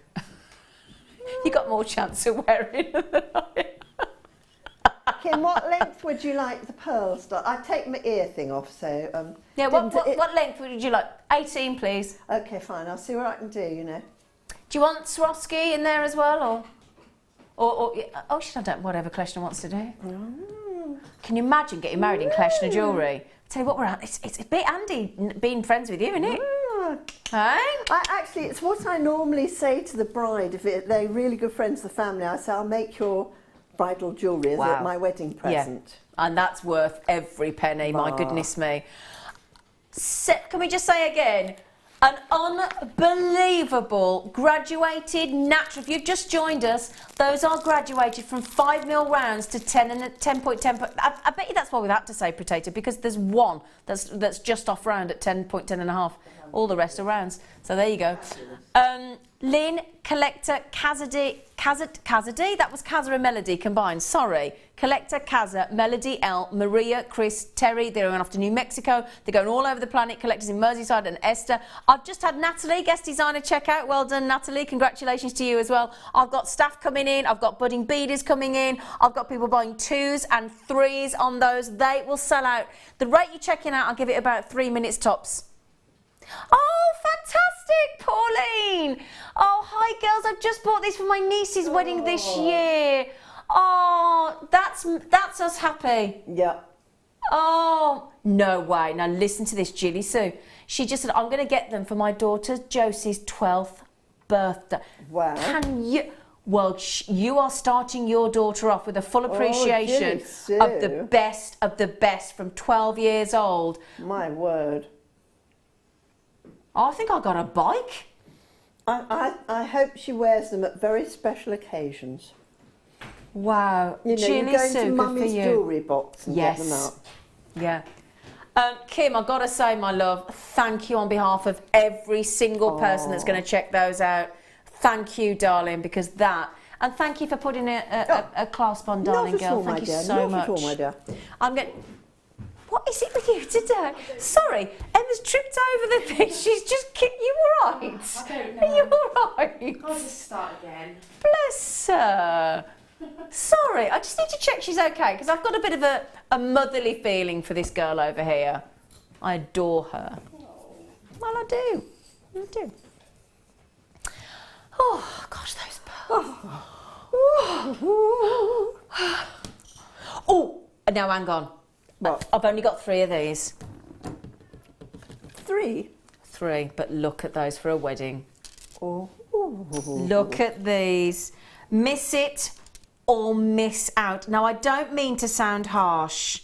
[SPEAKER 4] You got more chance of wearing them than I.
[SPEAKER 5] Kim, what length would you like the pearls? I'd take my ear thing off, so...
[SPEAKER 4] Yeah, what length would you like? 18, please.
[SPEAKER 5] OK, fine. I'll see what I can do, you know.
[SPEAKER 4] Do you want Swarovski in there as well, or I don't, whatever Kleshna wants to do. Can you imagine getting married in Kleshna jewellery? Tell you what, we're at. It's a bit handy being friends with you, isn't it? Hey?
[SPEAKER 5] Actually, it's what I normally say to the bride. If they're really good friends of the family, I say, I'll make your bridal jewellery as my wedding present.
[SPEAKER 4] Yeah. And that's worth every penny, my goodness me. Can we just say again, an unbelievable graduated natural. If you've just joined us, those are graduated from 5mm rounds to 10 and 10.10. I bet you that's why we've had to say potato, because there's one that's just off round at 10.10.5. All the rest are rounds. So there you go. Lynn, Collector, Kazadi, that was Kaza and Melody combined, sorry. Collector, Kaza, Melody, L, Maria, Chris, Terry, they're going off to New Mexico, they're going all over the planet, collectors in Merseyside and Esther. I've just had Natalie, guest designer checkout, well done Natalie, congratulations to you as well. I've got staff coming in, I've got budding beaders coming in, I've got people buying 2s and 3s on those, they will sell out. The rate you're checking out, I'll give it about 3 minutes tops. Oh, Pauline. Oh, hi girls. I've just bought these for my niece's wedding this year. Oh, that's us happy.
[SPEAKER 5] Yeah.
[SPEAKER 4] Oh, no way. Now listen to this, Jilly Sue. She just said, I'm going to get them for my daughter Josie's 12th birthday.
[SPEAKER 5] Wow.
[SPEAKER 4] Can you... Well, you are starting your daughter off with a full appreciation of the best from 12 years old.
[SPEAKER 5] My word.
[SPEAKER 4] I think I got a bike.
[SPEAKER 5] I hope she wears them at very special occasions.
[SPEAKER 4] Wow.
[SPEAKER 5] You know, you go into Mummy's jewellery box and get them out.
[SPEAKER 4] Yeah. Kim, I've got to say, my love, thank you on behalf of every single person that's going to check those out. Thank you, darling, because that... And thank you for putting a clasp on, darling girl. Thank you so much.
[SPEAKER 5] Not at all, my dear.
[SPEAKER 4] I'm going... What is it with you today? Sorry, Emma's tripped over the thing. She's just kicked... You all right?
[SPEAKER 8] I don't know.
[SPEAKER 4] Are you all right?
[SPEAKER 8] I'll just start again.
[SPEAKER 4] Bless her. Sorry, I just need to check she's okay, because I've got a bit of a motherly feeling for this girl over here. I adore her. Well, I do. I do. Oh, gosh, those pearls. Oh, now hang on.
[SPEAKER 5] What?
[SPEAKER 4] I've only got 3 of these.
[SPEAKER 5] 3?
[SPEAKER 4] 3, but look at those for a wedding.
[SPEAKER 5] Oh.
[SPEAKER 4] Look at these. Miss it or miss out. Now, I don't mean to sound harsh,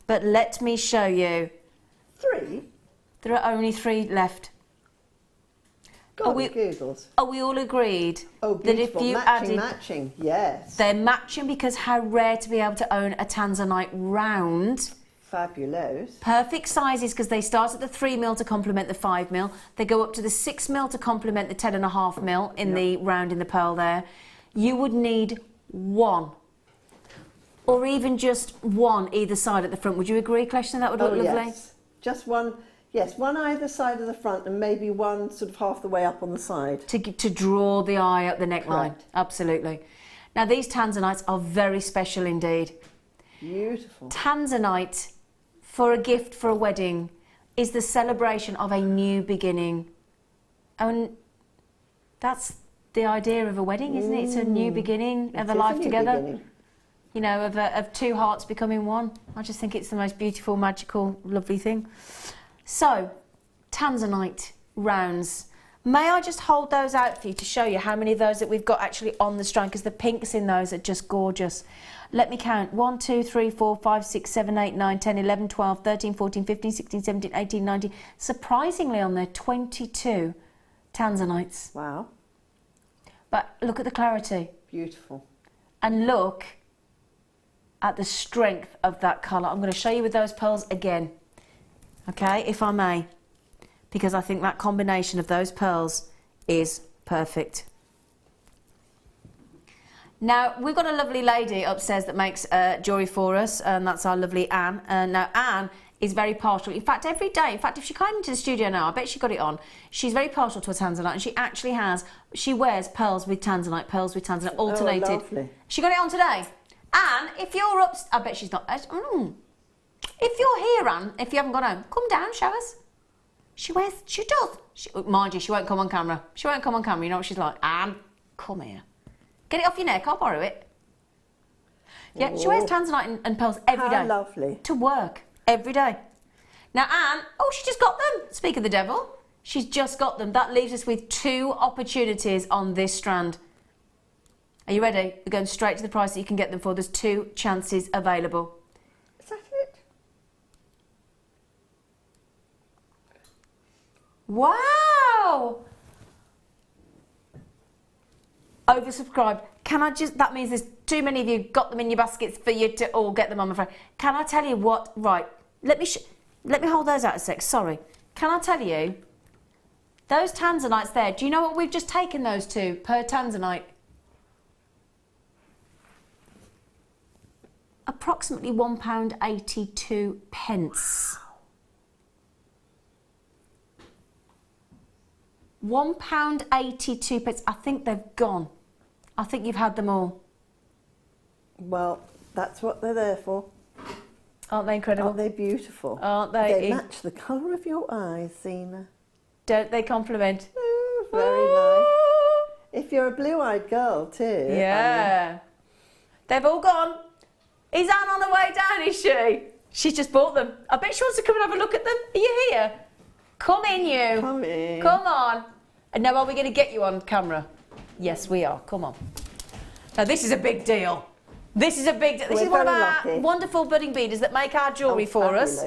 [SPEAKER 4] but let me show you.
[SPEAKER 5] 3?
[SPEAKER 4] There are only 3 left.
[SPEAKER 5] God, Googles.
[SPEAKER 4] Are we all agreed
[SPEAKER 5] Oh, beautiful.
[SPEAKER 4] that if you
[SPEAKER 5] matching, yes.
[SPEAKER 4] They're matching, because how rare to be able to own a Tanzanite round.
[SPEAKER 5] Fabulous.
[SPEAKER 4] Perfect sizes, because they start at the 3mm to complement the 5mm. They go up to the 6mm to complement the 10.5mm in the round in the pearl there. You would need 1. Or even just 1 either side at the front. Would you agree, Kleshna? That would look lovely?
[SPEAKER 5] Yes. Just 1. Yes, 1 either side of the front and maybe 1 sort of half the way up on the side.
[SPEAKER 4] To draw the eye up the neckline.
[SPEAKER 5] Correct.
[SPEAKER 4] Absolutely. Now, these Tanzanites are very special indeed.
[SPEAKER 5] Beautiful.
[SPEAKER 4] Tanzanite, for a gift for a wedding, is the celebration of a new beginning. And that's the idea of a wedding, isn't it? It's a new beginning of a life together.
[SPEAKER 5] Beginning.
[SPEAKER 4] You know, of 2 hearts becoming one. I just think it's the most beautiful, magical, lovely thing. So, Tanzanite rounds. May I just hold those out for you to show you how many of those that we've got actually on the strand, because the pinks in those are just gorgeous. Let me count. 1, 2, 3, 4, 5, 6, 7, 8, 9, 10, 11, 12, 13, 14, 15, 16, 17, 18, 19. Surprisingly on there, 22 Tanzanites.
[SPEAKER 5] Wow.
[SPEAKER 4] But look at the clarity.
[SPEAKER 5] Beautiful.
[SPEAKER 4] And look at the strength of that colour. I'm going to show you with those pearls again. Okay, if I may, because I think that combination of those pearls is perfect. Now, we've got a lovely lady upstairs that makes jewellery for us, and that's our lovely Anne. Now, Anne is very partial. In fact, every day, if she came into the studio now, I bet she got it on. She's very partial to a Tanzanite, and she actually she wears pearls with Tanzanite, alternated.
[SPEAKER 5] Oh, lovely.
[SPEAKER 4] She got it on today. Anne, if you're up... I bet she's not... If you're here, Anne, if you haven't gone home, come down, show us. She does. Mind you, she won't come on camera. She won't come on camera. You know what she's like? Anne, come here. Get it off your neck. I'll borrow it. Yeah, she wears Tanzanite and pearls every day.
[SPEAKER 5] How lovely.
[SPEAKER 4] To work. Every day. Now, Anne, she just got them. Speak of the devil. She's just got them. That leaves us with 2 opportunities on this strand. Are you ready? We're going straight to the price that you can get them for. There's 2 chances available.
[SPEAKER 5] Is that it?
[SPEAKER 4] Wow! Oversubscribed. That means there's too many of you got them in your baskets for you to all get them, I'm afraid. Can I tell you what? Right, let me hold those out a sec, sorry. Can I tell you, those Tanzanites there, do you know what we've just taken those to per Tanzanite? Approximately £1.82. £1.82. I think they've gone. I think you've had them all.
[SPEAKER 5] Well, that's what they're there for.
[SPEAKER 4] Aren't they incredible?
[SPEAKER 5] Aren't they beautiful?
[SPEAKER 4] Aren't they?
[SPEAKER 5] They match the colour of your eyes, Zena.
[SPEAKER 4] Don't they compliment?
[SPEAKER 5] Ooh, very nice. If you're a blue-eyed girl too.
[SPEAKER 4] Yeah. They've all gone. Is Anne on her way down, is she? She's just bought them. I bet she wants to come and have a look at them. Are you here? Come in, you.
[SPEAKER 5] Come in.
[SPEAKER 4] Come on. And now are we going to get you on camera? Yes, we are. Come on. Now, this is a big deal. This is a big deal. This is one of our wonderful budding beaders that make our jewellery for us.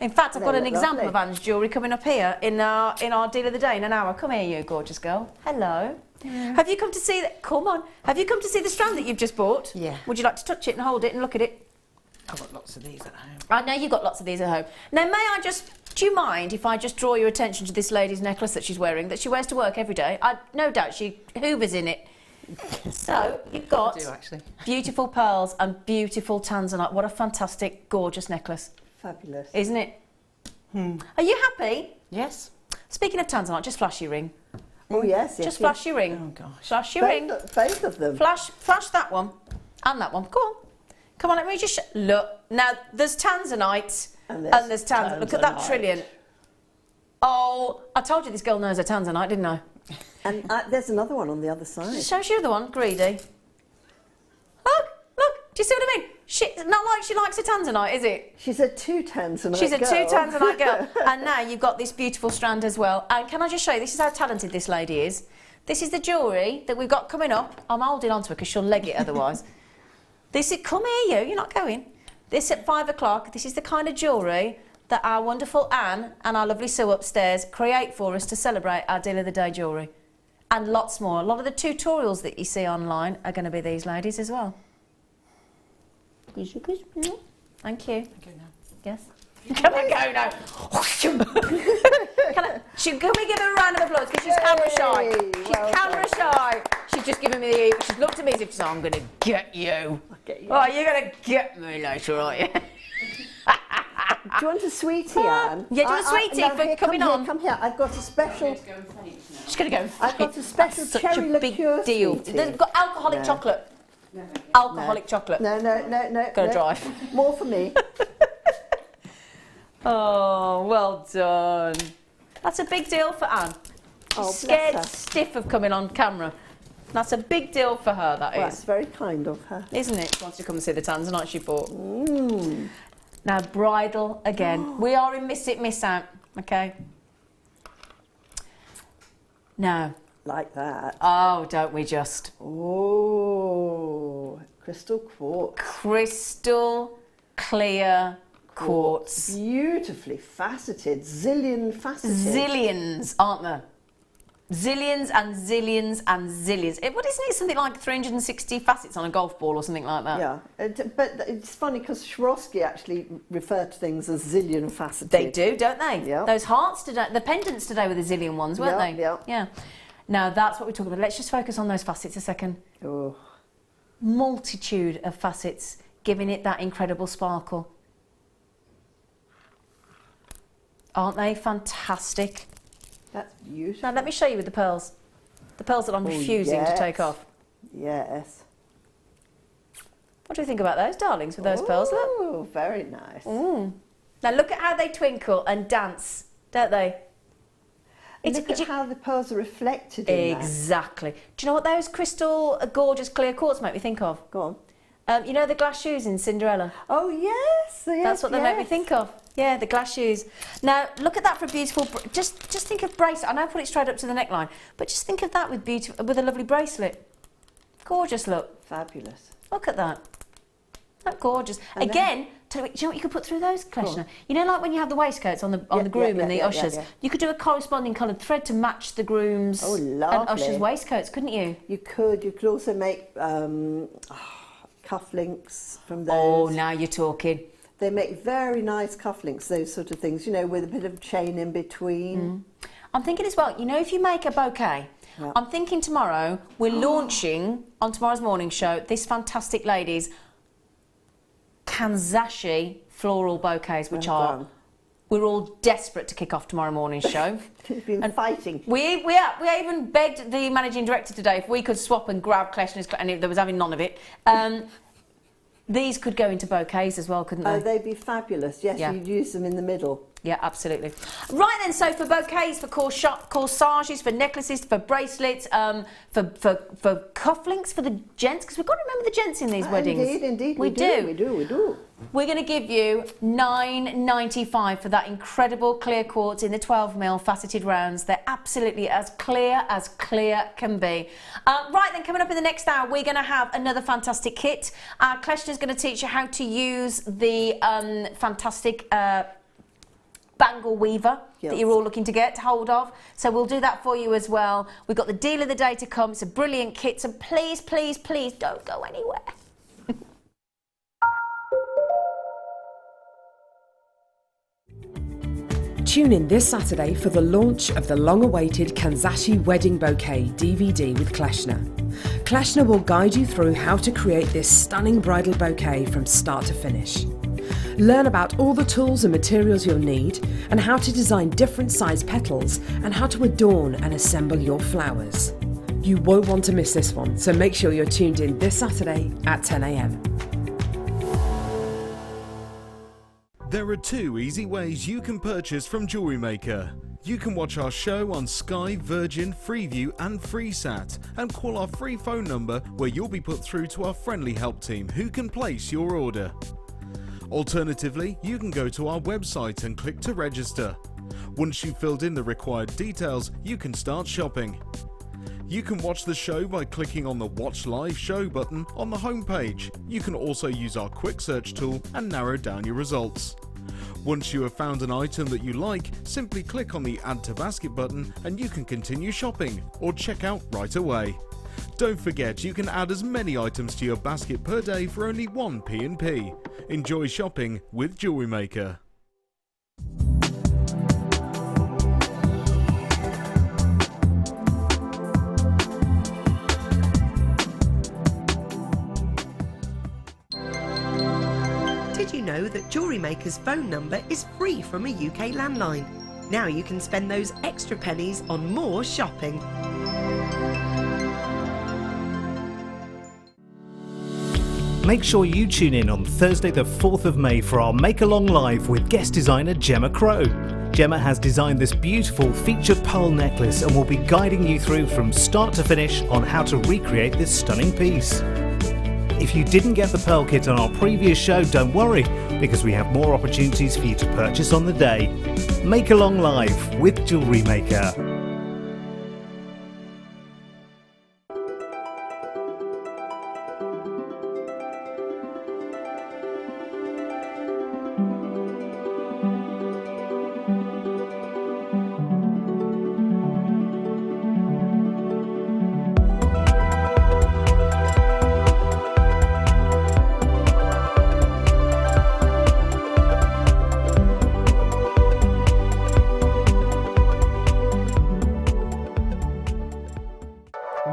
[SPEAKER 4] In fact, I've got an example of Anne's jewellery coming up here in our deal of the day in an hour. Come here, you gorgeous girl. Hello. Yeah. Have you come to see that? Come on. Have you come to see the strand that you've just bought?
[SPEAKER 10] Yeah.
[SPEAKER 4] Would you like to touch it and hold it and look at it?
[SPEAKER 10] I've got lots of these at home.
[SPEAKER 4] I know you've got lots of these at home. Now, do you mind if I just draw your attention to this lady's necklace that she's wearing, that she wears to work every day? No doubt she hoovers in it. So, you've got beautiful pearls and beautiful tanzanite. What a fantastic, gorgeous necklace.
[SPEAKER 5] Fabulous.
[SPEAKER 4] Isn't it? Are you happy?
[SPEAKER 10] Yes.
[SPEAKER 4] Speaking of tanzanite, just flash your ring.
[SPEAKER 5] Oh, yes.
[SPEAKER 4] Just flash your ring.
[SPEAKER 10] Oh, gosh.
[SPEAKER 4] Flash your ring.
[SPEAKER 5] Both of them.
[SPEAKER 4] Flash that one and that one. Go on. Come on, let me just look. Now, there's tanzanite and there's tanzanite. Look at that trillion. Oh, I told you this girl knows her tanzanite, didn't I?
[SPEAKER 5] And there's another one on the other side.
[SPEAKER 4] Shows you the one, greedy. Look, do you see what I mean? It's not like she likes her tanzanite, is it?
[SPEAKER 5] She's a two tanzanite
[SPEAKER 4] She's a
[SPEAKER 5] girl.
[SPEAKER 4] two tanzanite girl. And now you've got this beautiful strand as well. And can I just show you, this is how talented this lady is. This is the jewellery that we've got coming up. I'm holding on to her because she'll leg it otherwise. This is, come here, you're not going. This at 5 o'clock, this is the kind of jewellery that our wonderful Anne and our lovely Sue upstairs create for us to celebrate our Deal of the Day jewellery. And lots more. A lot of the tutorials that you see online are going to be these ladies as well. Thank you.
[SPEAKER 10] Thank you now.
[SPEAKER 4] Yes. Can I go now? Can we give her a round of applause because she's camera shy? She's camera shy. She's just giving me the. She's looked at me as if she's. I'm going to get you.
[SPEAKER 5] I'll get you.
[SPEAKER 4] Oh, you're going to get me later, aren't you?
[SPEAKER 5] Do you want a sweetie, Anne?
[SPEAKER 4] Yeah, do you want a sweetie for coming on?
[SPEAKER 5] Come here. I've got a special.
[SPEAKER 4] She's going to go.
[SPEAKER 5] I've got a special
[SPEAKER 4] Such
[SPEAKER 5] cherry
[SPEAKER 4] a big
[SPEAKER 5] liqueur
[SPEAKER 4] deal.
[SPEAKER 5] sweetie.
[SPEAKER 4] They've got alcoholic chocolate.
[SPEAKER 5] No.
[SPEAKER 4] Alcoholic chocolate.
[SPEAKER 5] No.
[SPEAKER 4] Gotta drive.
[SPEAKER 5] More for me.
[SPEAKER 4] Oh, well done. That's a big deal for Anne.
[SPEAKER 5] Oh,
[SPEAKER 4] Scared stiff of coming on camera. That's a big deal for her, that
[SPEAKER 5] Well,
[SPEAKER 4] is.
[SPEAKER 5] that's very kind of her.
[SPEAKER 4] Isn't it? She wants to come and see the tanzanite she bought.
[SPEAKER 5] Mm.
[SPEAKER 4] Now, bridal again. We are in miss it, miss out, okay? Now.
[SPEAKER 5] Like that.
[SPEAKER 4] Oh, don't we just?
[SPEAKER 5] Oh, crystal quartz.
[SPEAKER 4] Crystal clear quartz.
[SPEAKER 5] Beautifully faceted, zillion faceted.
[SPEAKER 4] Zillions, aren't there? Zillions and zillions and zillions. What isn't it? Something like 360 facets on a golf ball or something like that?
[SPEAKER 5] Yeah, but it's funny because Swarovski actually refer to things as zillion faceted.
[SPEAKER 4] They do, don't they?
[SPEAKER 5] Yeah.
[SPEAKER 4] Those hearts today, the pendants today were the zillion ones, weren't they?
[SPEAKER 5] Yeah.
[SPEAKER 4] Yeah. Now that's what we're talking about. Let's just focus on those facets a second.
[SPEAKER 5] Oh.
[SPEAKER 4] Multitude of facets, giving it that incredible sparkle. Aren't they fantastic?
[SPEAKER 5] That's beautiful.
[SPEAKER 4] Now let me show you with the pearls. The pearls that I'm refusing to take off.
[SPEAKER 5] Yes.
[SPEAKER 4] What do you think about those, darlings, with those pearls? Look.
[SPEAKER 5] Oh, very nice.
[SPEAKER 4] Mm. Now look at how they twinkle and dance, don't they?
[SPEAKER 5] Look at how the pearls are reflected in
[SPEAKER 4] Exactly. Do you know what those crystal, gorgeous clear quartz make me think of?
[SPEAKER 5] Go
[SPEAKER 4] on. You know the glass shoes in Cinderella?
[SPEAKER 5] Oh, yes.
[SPEAKER 4] That's what they make me think of. Yeah, the glass shoes. Now, look at that for a beautiful... Just think of bracelet. I know I put it straight up to the neckline, but just think of that with a lovely bracelet. Gorgeous look.
[SPEAKER 5] Fabulous.
[SPEAKER 4] Look at that. That gorgeous. And again, do you know what you could put through those, Kleshna? You know, like when you have the waistcoats on the groom and the ushers, you could do a corresponding coloured thread to match the groom's and ushers' waistcoats, couldn't you?
[SPEAKER 5] You could. You could also make cufflinks from those.
[SPEAKER 4] Oh, now you're talking.
[SPEAKER 5] They make very nice cufflinks, those sort of things, you know, with a bit of chain in between.
[SPEAKER 4] I'm thinking as well, you know, if you make a bouquet, I'm thinking tomorrow we're launching on tomorrow's morning show this fantastic lady's Kanzashi floral bouquets, which we're all desperate to kick off tomorrow morning's show.
[SPEAKER 5] We've been fighting.
[SPEAKER 4] We even begged the managing director today if we could swap and grab Kleshna's, and there was having none of it. These could go into bouquets as well, couldn't they?
[SPEAKER 5] Oh, they'd be fabulous. Yes, you'd use them in the middle.
[SPEAKER 4] Yeah, absolutely. Right then, so for bouquets, for corsages, for necklaces, for bracelets, for cufflinks for the gents, because we've got to remember the gents in these weddings.
[SPEAKER 5] Indeed,
[SPEAKER 4] we do.
[SPEAKER 5] We do.
[SPEAKER 4] We're going to give you $9.95 for that incredible clear quartz in the 12mm faceted rounds. They're absolutely as clear can be. Right then, coming up in the next hour, we're going to have another fantastic kit. Kleshna's going to teach you how to use the fantastic bangle weaver that you're all looking to get hold of. So we'll do that for you as well. We've got the deal of the day to come. It's a brilliant kit. So please, please, please don't go anywhere.
[SPEAKER 2] Tune in this Saturday for the launch of the long-awaited Kanzashi Wedding Bouquet DVD with Kleshna. Kleshna will guide you through how to create this stunning bridal bouquet from start to finish. Learn about all the tools and materials you'll need and how to design different size petals and how to adorn and assemble your flowers. You won't want to miss this one, so make sure you're tuned in this Saturday at 10 a.m.
[SPEAKER 1] There are 2 easy ways you can purchase from Jewellery Maker. You can watch our show on Sky, Virgin, Freeview and FreeSat and call our free phone number where you'll be put through to our friendly help team who can place your order. Alternatively, you can go to our website and click to register. Once you've filled in the required details, you can start shopping. You can watch the show by clicking on the Watch Live Show button on the homepage. You can also use our quick search tool and narrow down your results. Once you have found an item that you like, simply click on the Add to Basket button and you can continue shopping or check out right away. Don't forget, you can add as many items to your basket per day for only 1 P&P. Enjoy shopping with Jewellery Maker.
[SPEAKER 9] Did you know that Jewellery Maker's phone number is free from a UK landline? Now you can spend those extra pennies on more shopping.
[SPEAKER 6] Make sure you tune in on Thursday the 4th of May for our Make Along Live with guest designer Gemma Crow. Gemma has designed this beautiful featured pearl necklace and will be guiding you through from start to finish on how to recreate this stunning piece. If you didn't get the pearl kit on our previous show, don't worry, because we have more opportunities for you to purchase on the day. Make Along Live with Jewellery Maker.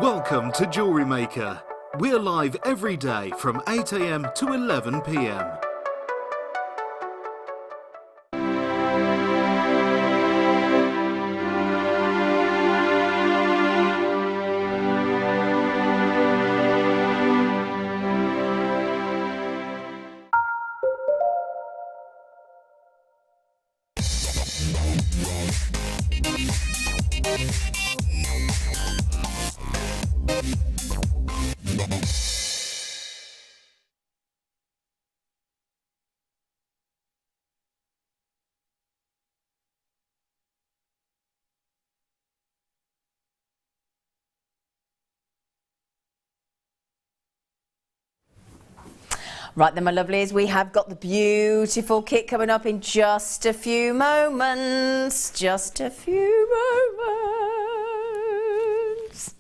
[SPEAKER 1] Welcome to Jewellery Maker. We're live every day from 8 a.m. to 11 p.m.
[SPEAKER 4] Right then, my lovelies, we have got the beautiful kit coming up in just a few moments. Just a few moments.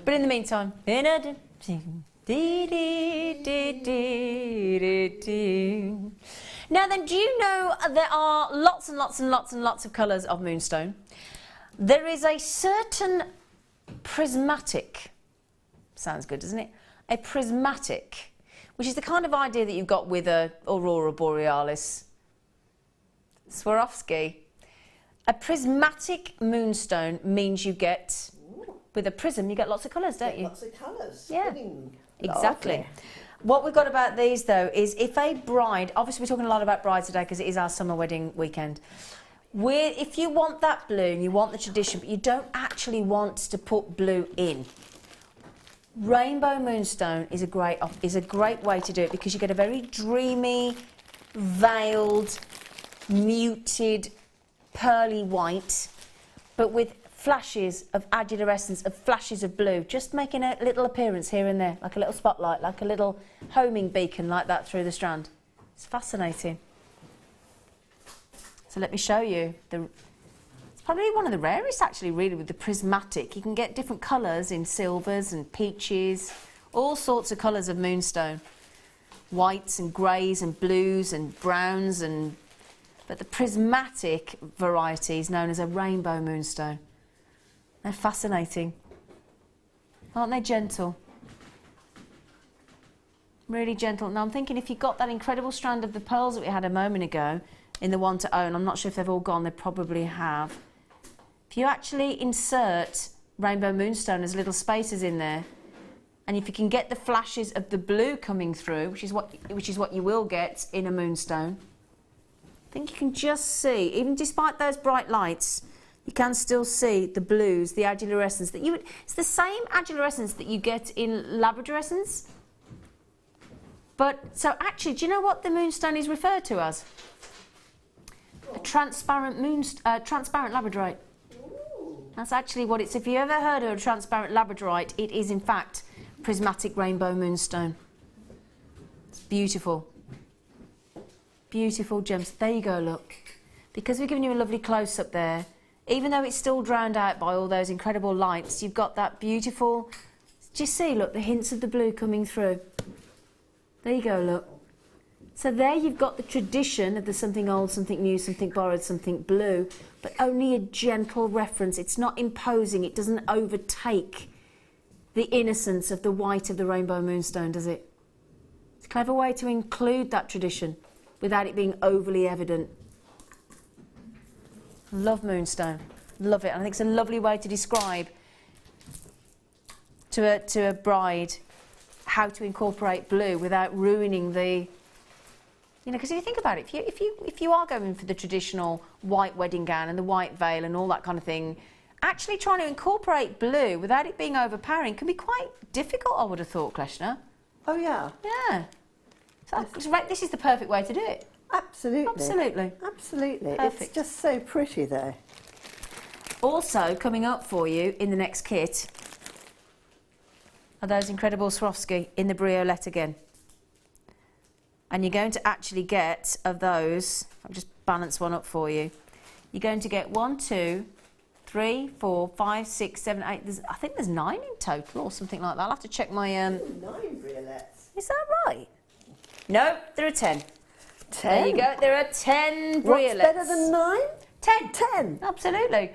[SPEAKER 4] But in the meantime, now then, do you know there are lots and lots and lots and lots of colours of moonstone? There is a certain prismatic, sounds good, doesn't it? A prismatic, which is the kind of idea that you've got with a Aurora Borealis Swarovski. A prismatic moonstone means you get, with a prism, you get lots of colours, don't you?
[SPEAKER 5] Lots of colours.
[SPEAKER 4] Yeah, exactly. What we've got about these though is if a bride, obviously we're talking a lot about brides today because it is our summer wedding weekend. If you want that blue and you want the tradition, but you don't actually want to put blue in, Rainbow Moonstone is a great way to do it because you get a very dreamy, veiled, muted, pearly white, but with flashes of agilurescence, of flashes of blue, just making a little appearance here and there, like a little spotlight, like a little homing beacon like that through the strand. It's fascinating. So let me show you. It's probably one of the rarest actually really with the prismatic. You can get different colours in silvers and peaches, all sorts of colours of moonstone. Whites and greys and blues and browns, but the prismatic variety is known as a rainbow moonstone. They're fascinating. Aren't they gentle? Really gentle. Now I'm thinking if you got that incredible strand of the pearls that we had a moment ago in the one to own, I'm not sure if they've all gone, they probably have. If you actually insert rainbow moonstone as little spaces in there, and if you can get the flashes of the blue coming through, which is what you will get in a moonstone, I think you can just see, even despite those bright lights, you can still see the blues, the agilurescence that it's the same agilurescence that you get in labradorescence. But so actually, do you know what the moonstone is referred to as? A transparent transparent labradorite. That's actually what it's. If you ever heard of a transparent labradorite, it is in fact prismatic rainbow moonstone. It's beautiful. Beautiful gems. There you go, look. Because we're giving you a lovely close-up there, even though it's still drowned out by all those incredible lights, you've got that beautiful, do you see, look, the hints of the blue coming through. There you go, look. So there you've got the tradition of the something old, something new, something borrowed, something blue, but only a gentle reference. It's not imposing, it doesn't overtake the innocence of the white of the rainbow moonstone, does it? It's a clever way to include that tradition without it being overly evident. Love moonstone, love it. I think it's a lovely way to describe to a bride how to incorporate blue without ruining the, you know, because if you think about it, if you are going for the traditional white wedding gown and the white veil and all that kind of thing, actually trying to incorporate blue without it being overpowering can be quite difficult, I would have thought, Kleshna.
[SPEAKER 5] Oh yeah.
[SPEAKER 4] Yeah. So this is the perfect way to do it.
[SPEAKER 5] Absolutely.
[SPEAKER 4] Absolutely.
[SPEAKER 5] Absolutely.
[SPEAKER 4] Perfect.
[SPEAKER 5] It's just so pretty though.
[SPEAKER 4] Also coming up for you in the next kit are those incredible Swarovski in the briolette again. And you're going to actually get, of those, I'll just balance one up for you. You're going to get 1, 2, 3, 4, 5, 6, 7, 8. I think there's 9 in total or something like that. I'll have to check my...
[SPEAKER 5] 9 briolettes.
[SPEAKER 4] Is that right? No, there are 10.
[SPEAKER 5] 10?
[SPEAKER 4] There you go. There are 10 briolets.
[SPEAKER 5] What's better than 9?
[SPEAKER 4] 10.
[SPEAKER 5] 10.
[SPEAKER 4] Absolutely.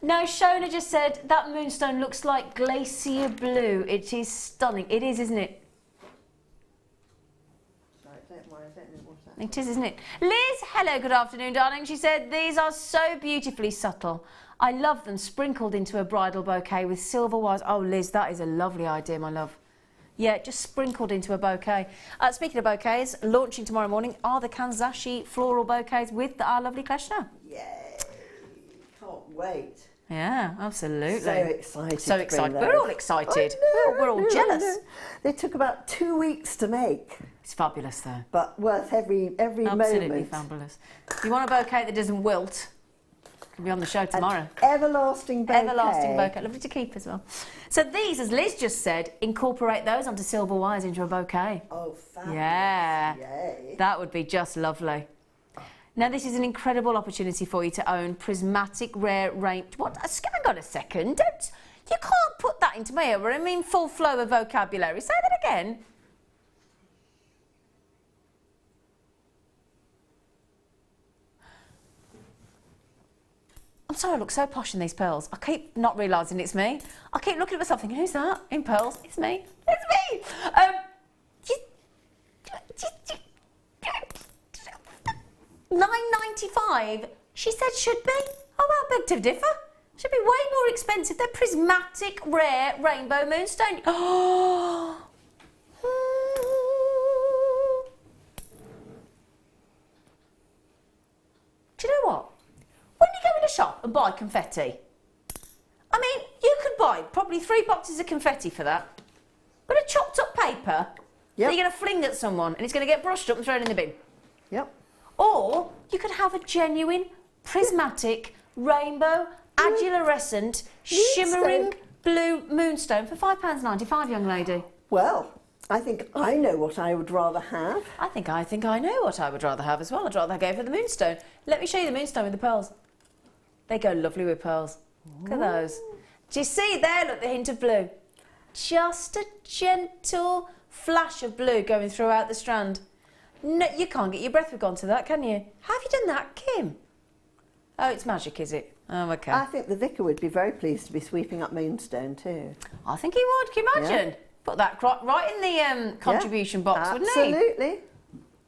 [SPEAKER 4] No, Shona just said that moonstone looks like glacier blue. It is stunning. It is, isn't it?
[SPEAKER 5] Sorry, don't worry, I don't know what that
[SPEAKER 4] It is, isn't it? Liz, hello, good afternoon, darling. She said, these are so beautifully subtle. I love them sprinkled into a bridal bouquet with silver wires. Oh, Liz, that is a lovely idea, my love. Yeah, just sprinkled into a bouquet. Speaking of bouquets, launching tomorrow morning are the Kanzashi floral bouquets with our lovely Kleshna.
[SPEAKER 5] Yay! Can't wait.
[SPEAKER 4] Yeah, absolutely.
[SPEAKER 5] So excited.
[SPEAKER 4] So excited. We're all excited. We're all jealous.
[SPEAKER 5] They took about 2 weeks to make.
[SPEAKER 4] It's fabulous, though.
[SPEAKER 5] But worth every
[SPEAKER 4] Absolutely
[SPEAKER 5] moment.
[SPEAKER 4] Absolutely fabulous. If you want a bouquet that doesn't wilt, it'll be on the show tomorrow.
[SPEAKER 5] An everlasting bouquet.
[SPEAKER 4] Everlasting bouquet. Lovely to keep as well. So these, as Liz just said, incorporate those onto silver wires into a bouquet.
[SPEAKER 5] Oh, fabulous.
[SPEAKER 4] Yeah.
[SPEAKER 5] Yay.
[SPEAKER 4] That would be just lovely. Now, this is an incredible opportunity for you to own prismatic rare rain. What? Hang on a second. You can't put that into my ear. I mean, full flow of vocabulary. Say that again. I'm sorry, I look so posh in these pearls. I keep not realising it's me. I keep looking at myself thinking, who's that? In pearls? It's me. It's me. $9.95. She said should be. Oh, well, beg to differ. Should be way more expensive. They're prismatic, rare rainbow moonstone. Oh. shop and buy confetti. I mean, you could buy probably 3 boxes of confetti for that. But a chopped up paper that you're going to fling at someone and it's going to get brushed up and thrown in the bin.
[SPEAKER 5] Yep.
[SPEAKER 4] Or you could have a genuine, prismatic, rainbow, adolescent, shimmering blue moonstone for £5.95, young lady.
[SPEAKER 5] Well, I think I know what I would rather have.
[SPEAKER 4] I think I know what I would rather have as well. I'd rather go for the moonstone. Let me show you the moonstone with the pearls. They go lovely with pearls. Look at those. Do you see there? Look, the hint of blue. Just a gentle flash of blue going throughout the strand. No, you can't get your breath we've gone to that, can you? How have you done that, Kim? Oh, it's magic, is it? Oh, okay.
[SPEAKER 5] I think the vicar would be very pleased to be sweeping up moonstone too.
[SPEAKER 4] I think he would. Can you imagine? Yeah. Put that right in the contribution box, wouldn't he?
[SPEAKER 5] Absolutely.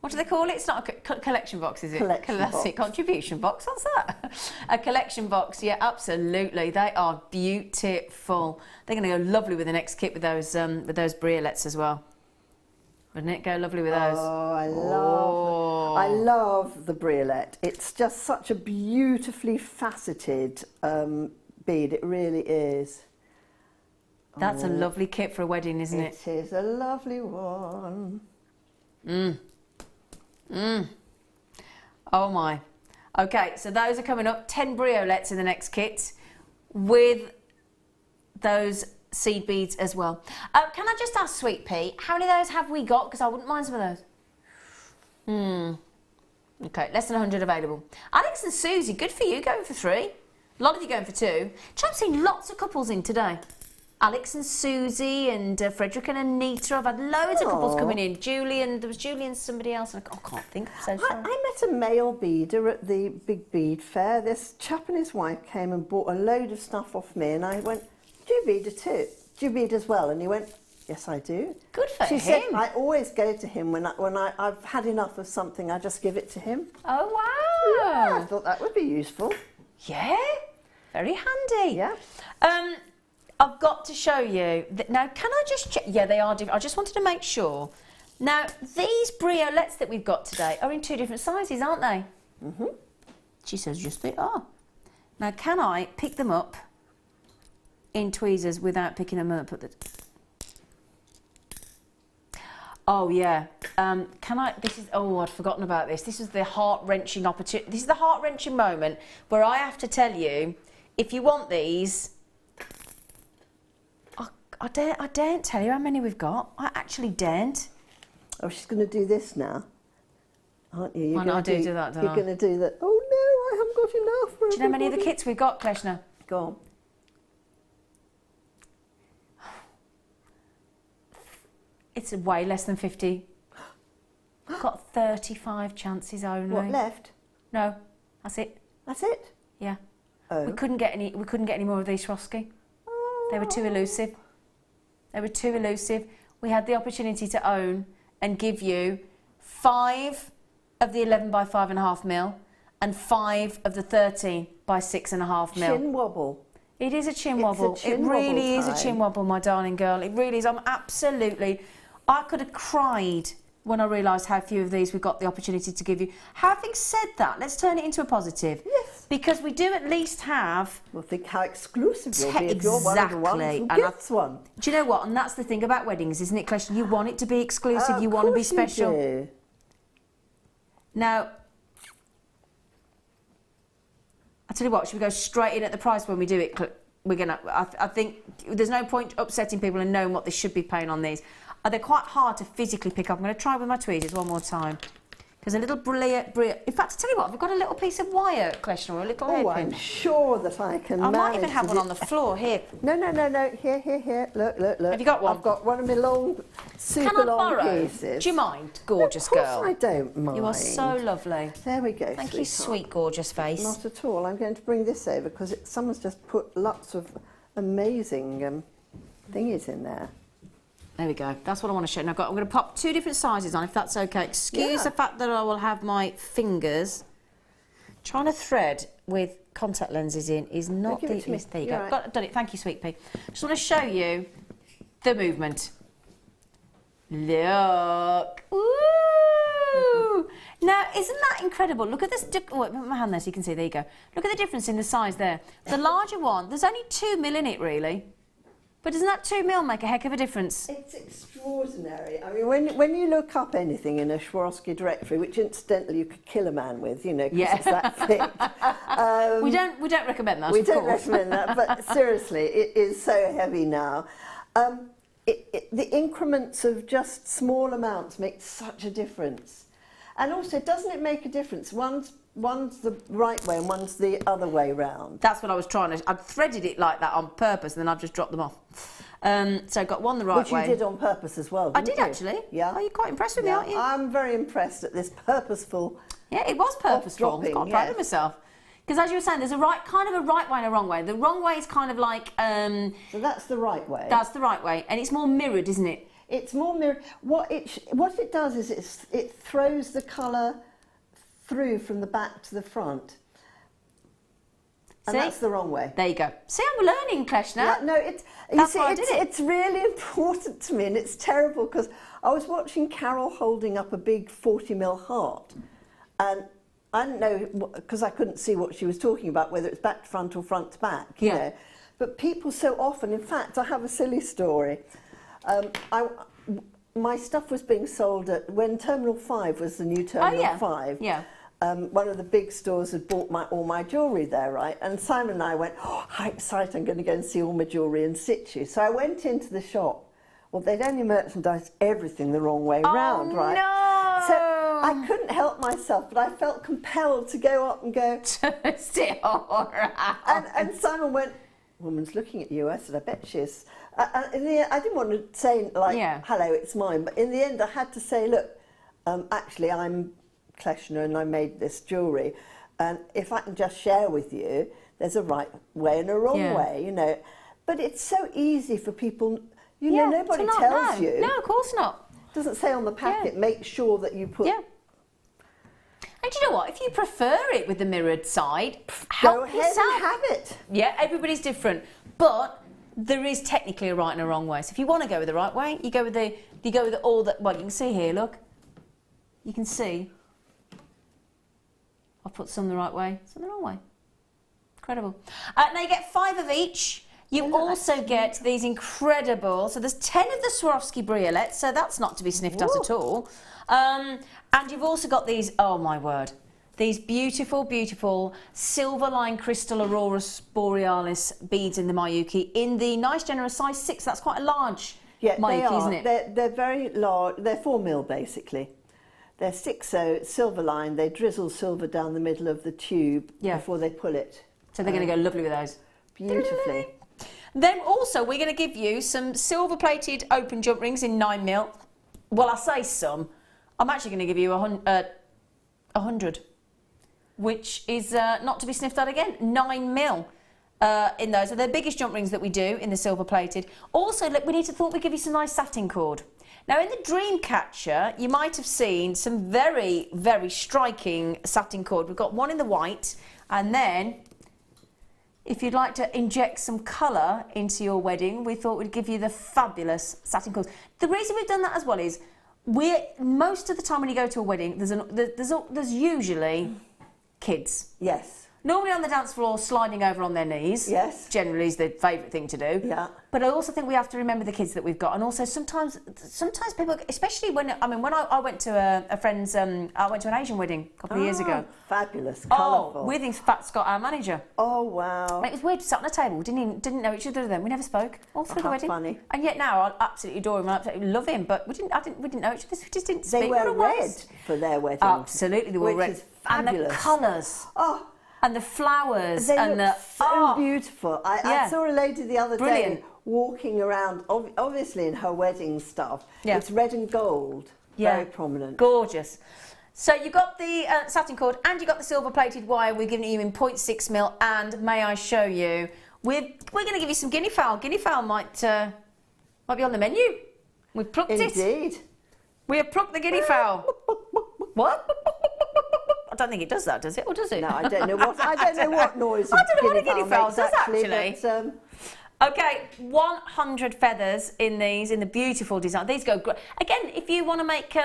[SPEAKER 4] What do they call it? It's not a collection box, is it?
[SPEAKER 5] Collection box.
[SPEAKER 4] That's it, contribution box. What's that? A collection box, yeah, absolutely. They are beautiful. They're going to go lovely with the next kit with those briolets as well. Wouldn't it go lovely with those?
[SPEAKER 5] Oh, I love the briolet. It's just such a beautifully faceted bead. It really is.
[SPEAKER 4] That's a lovely kit for a wedding, isn't it?
[SPEAKER 5] It is a lovely one.
[SPEAKER 4] Oh my. Okay, so those are coming up. 10 briolets in the next kit with those seed beads as well. Can I just ask, Sweet Pea, how many of those have we got? Because I wouldn't mind some of those. Okay, less than 100 available. Alex and Susie, good for you, going for 3. A lot of you going for 2. I've seen lots of couples in today. Alex and Susie and Frederick and Anita. I've had loads of couples coming in. Julian, there was Julian and somebody else. And I can't think. I'm so sorry.
[SPEAKER 5] I met a male beader at the big bead fair. This chap and his wife came and bought a load of stuff off me, and I went, "Do you bead it too? Do you bead as well?" And he went, "Yes, I do."
[SPEAKER 4] Good for him.
[SPEAKER 5] She said, "I always go to him when I've had enough of something. I just give it to him."
[SPEAKER 4] Oh wow!
[SPEAKER 5] Yeah, I thought that would be useful.
[SPEAKER 4] Yeah, very handy.
[SPEAKER 5] Yeah.
[SPEAKER 4] I've got to show you. Now, can I just check? Yeah, they are different. I just wanted to make sure. Now, these briolets that we've got today are in 2 different sizes, aren't they? She says, yes, they are. Now, can I pick them up in tweezers without picking them up? Oh, yeah. Can I... This is... Oh, I'd forgotten about this. This is the heart-wrenching opportunity. This is the heart-wrenching moment where I have to tell you, if you want these... I daren't tell you how many we've got. I actually daren't.
[SPEAKER 5] Oh, she's going to do this now, aren't you?
[SPEAKER 4] I do that, don't I?
[SPEAKER 5] You're going to do that. Oh, no, I haven't got enough for
[SPEAKER 4] Do you know how many of the kits we've got, Kleshna?
[SPEAKER 5] Go on.
[SPEAKER 4] It's way less than 50. I've got 35 chances only.
[SPEAKER 5] What, left?
[SPEAKER 4] No, that's it.
[SPEAKER 5] That's it?
[SPEAKER 4] Yeah.
[SPEAKER 5] Oh.
[SPEAKER 4] We couldn't get any more of these Swarovski.
[SPEAKER 5] Oh.
[SPEAKER 4] They were too elusive. They were too elusive. We had the opportunity to own and give you 5 of the 11 by 5.5 mil and 5 of the 13 by 6.5 mil.
[SPEAKER 5] Chin wobble.
[SPEAKER 4] It is a chin wobble.
[SPEAKER 5] It
[SPEAKER 4] really is a chin wobble, my darling girl. It really is. I could have cried when I realised how few of these we got the opportunity to give you. Having said that, let's turn it into a positive.
[SPEAKER 5] Yes.
[SPEAKER 4] Because we do at least have...
[SPEAKER 5] Well, think how exclusive you'll be if you're one of the ones who gets one.
[SPEAKER 4] Do you know what? And that's the thing about weddings, isn't it, Kleshna? You want it to be exclusive. You want to be special.
[SPEAKER 5] You do.
[SPEAKER 4] Now, I tell you what, should we go straight in at the price when we do it? We're gonna. I think there's no point upsetting people and knowing what they should be paying on these. They're quite hard to physically pick up. I'm going to try with my tweezers one more time. Because a little brilliant... In fact, I tell you what, we've got a little piece of wire, Kleshna, or a little hairpin.
[SPEAKER 5] Oh, I'm sure that I can
[SPEAKER 4] I
[SPEAKER 5] manage
[SPEAKER 4] might even have one on the floor, here.
[SPEAKER 5] No. Here. Look.
[SPEAKER 4] Have you got one?
[SPEAKER 5] I've got one of my long, super long pieces.
[SPEAKER 4] Do you mind, gorgeous girl?
[SPEAKER 5] Of course I don't mind.
[SPEAKER 4] You are so lovely.
[SPEAKER 5] There we go,
[SPEAKER 4] Thank you, sweet, gorgeous face.
[SPEAKER 5] Not at all. I'm going to bring this over because someone's just put lots of amazing thingies in there.
[SPEAKER 4] There we go. That's what I want to show. Now, I'm going to pop 2 different sizes on, if that's okay. Excuse the fact that I will have my fingers. Trying to thread with contact lenses in is not the easiest. There you go. Right. Done it. Thank you, sweet pea. Just want to show you the movement. Look. Woo! Now, isn't that incredible? Look at this. Put my hand there so you can see. There you go. Look at the difference in the size there. The larger one, there's only 2 mil in it, really. But doesn't that 2 mil make a heck of a difference?
[SPEAKER 5] It's extraordinary. I mean, when you look up anything in a Swarovski directory, which incidentally you could kill a man with, you know, because it's that thick.
[SPEAKER 4] We don't recommend that.
[SPEAKER 5] We don't recommend that, but seriously, it is so heavy now. The increments of just small amounts make such a difference. And also, doesn't it make a difference? One's the right way and one's the other way round.
[SPEAKER 4] That's what I was trying to... I've threaded it like that on purpose and then I've just dropped them off. So I've got one the right way.
[SPEAKER 5] Which you did on purpose as well, didn't you?
[SPEAKER 4] I did, actually.
[SPEAKER 5] Yeah.
[SPEAKER 4] Are you quite impressed with me, aren't you?
[SPEAKER 5] I'm very impressed at this purposeful...
[SPEAKER 4] Yeah, it was purposeful. I'm quite proud of myself. Because as you were saying, there's kind of a right way and a wrong way. The wrong way is kind of like...
[SPEAKER 5] So that's the right way.
[SPEAKER 4] That's the right way. And it's more mirrored, isn't it?
[SPEAKER 5] It's more mirrored. What it does is it throws the colour through from the back to the front. And that's the wrong way.
[SPEAKER 4] There you go. See, I'm learning, Kleshna.
[SPEAKER 5] Yeah, no, it's really important to me, and it's terrible because I was watching Carol holding up a big 40mm heart, and I didn't know, because I couldn't see what she was talking about, whether it's back to front or front to back. You know. But people so often, in fact, I have a silly story. My stuff was being sold when Terminal 5 was the new Terminal 5.
[SPEAKER 4] Yeah.
[SPEAKER 5] One of the big stores had bought all my jewellery there, right? And Simon and I went, oh, how exciting, I'm going to go and see all my jewellery in situ. So I went into the shop. Well, they'd only merchandised everything the wrong way round, right?
[SPEAKER 4] No!
[SPEAKER 5] So I couldn't help myself, but I felt compelled to go up and go...
[SPEAKER 4] Sit around.
[SPEAKER 5] And Simon went, woman's looking at you. I said, I bet she is. In the end, I didn't want to say, like, hello, it's mine. But in the end, I had to say, look, actually, I'm Kleshna and I made this jewellery. And if I can just share with you, there's a right way and a wrong way, you know. But it's so easy for people, you know, nobody tells you.
[SPEAKER 4] No, of course not.
[SPEAKER 5] It doesn't say on the packet, make sure that you put...
[SPEAKER 4] Yeah. And do you know what? If you prefer it with the mirrored side,
[SPEAKER 5] go ahead and have it.
[SPEAKER 4] Yeah, everybody's different. But there is technically a right and a wrong way. So if you want to go with the right way, you go with all that. Well, you can see here. Look, you can see. I've put some the right way, some the wrong way. Incredible. Now you get 5 of each. You also get these incredible. So there's 10 of the Swarovski briolets. So that's not to be sniffed at all. And you've also got these. Oh my word. These beautiful, beautiful silver line crystal aurora borealis beads in the Mayuki in the nice generous size 6. That's quite a large Mayuki, isn't it?
[SPEAKER 5] They're very large. They're 4 mil basically. They're 6/0 silver line. They drizzle silver down the middle of the tube before they pull it.
[SPEAKER 4] So they're going to go lovely with those.
[SPEAKER 5] Beautifully.
[SPEAKER 4] Then also we're going to give you some silver plated open jump rings in 9 mil. Well, I say some. I'm actually going to give you 100. Which is not to be sniffed at again, 9 mil in those. So they're the biggest jump rings that we do in the silver plated. Also, look, thought we'd give you some nice satin cord. Now in the dream catcher, you might have seen some very, very striking satin cord. We've got one in the white, and then if you'd like to inject some colour into your wedding, we thought we'd give you the fabulous satin cord. The reason we've done that as well is most of the time when you go to a wedding, there's usually kids.
[SPEAKER 5] Yes.
[SPEAKER 4] Normally on the dance floor, sliding over on their knees.
[SPEAKER 5] Yes.
[SPEAKER 4] Generally is the favourite thing to do.
[SPEAKER 5] Yeah.
[SPEAKER 4] But I also think we have to remember the kids that we've got, and also sometimes people, especially when I went to a friend's, I went to an Asian wedding a couple of years ago.
[SPEAKER 5] Fabulous, colourful.
[SPEAKER 4] Oh, with his Fat Scott, our manager.
[SPEAKER 5] Oh wow.
[SPEAKER 4] And it was weird. Sat on a table, didn't know each other then. We never spoke all through the wedding.
[SPEAKER 5] Funny.
[SPEAKER 4] And yet now I absolutely adore him. I absolutely love him. But we didn't know each other. We just didn't speak.
[SPEAKER 5] They wear red for their wedding.
[SPEAKER 4] Absolutely, they wore red.
[SPEAKER 5] Which is fabulous.
[SPEAKER 4] And the colours.
[SPEAKER 5] Oh.
[SPEAKER 4] And the flowers.
[SPEAKER 5] They
[SPEAKER 4] and
[SPEAKER 5] look so beautiful. I saw a lady the other day walking around, obviously in her wedding stuff.
[SPEAKER 4] Yeah.
[SPEAKER 5] It's red and gold.
[SPEAKER 4] Yeah.
[SPEAKER 5] Very prominent.
[SPEAKER 4] Gorgeous. So you got the satin cord and you got the silver plated wire. We're giving you in 0.6 mil. And may I show you, we're going to give you some guinea fowl. Guinea fowl might be on the menu. We've plucked it.
[SPEAKER 5] Indeed.
[SPEAKER 4] We have plucked the guinea fowl. What? I don't think it does that, does it? Or does it?
[SPEAKER 5] No, I don't know what noise.
[SPEAKER 4] I don't know what a guinea fowl does, actually. Okay, 100 feathers in these, in the beautiful design. These go great. Again, if you want to make,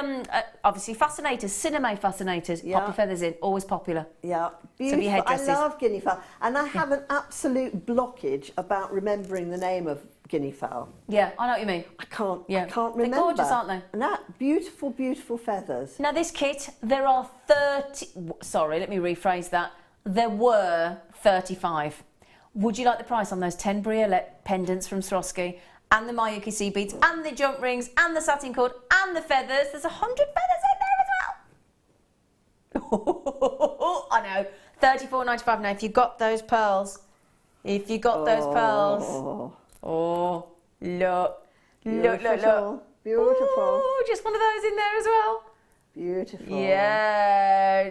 [SPEAKER 4] obviously, fascinators, cinema fascinators, pop your feathers in, always popular.
[SPEAKER 5] Yeah,
[SPEAKER 4] beautiful.
[SPEAKER 5] So I love guinea fowl. And I have an absolute blockage about remembering the name of guinea fowl.
[SPEAKER 4] Yeah, I know what you mean.
[SPEAKER 5] I can't remember.
[SPEAKER 4] They're gorgeous, aren't they?
[SPEAKER 5] And that beautiful, beautiful feathers.
[SPEAKER 4] Now, this kit, there are 30... Sorry, let me rephrase that. There were 35. Would you like the price on those 10 briolette pendants from Swarovski and the Mayuki sea beads and the jump rings and the satin cord and the feathers? There's 100 feathers in there as well. I know. $34.95. Now, if you got those pearls, those pearls. Oh, look. Beautiful. Ooh, just one of those in there as well.
[SPEAKER 5] Beautiful.
[SPEAKER 4] Yeah.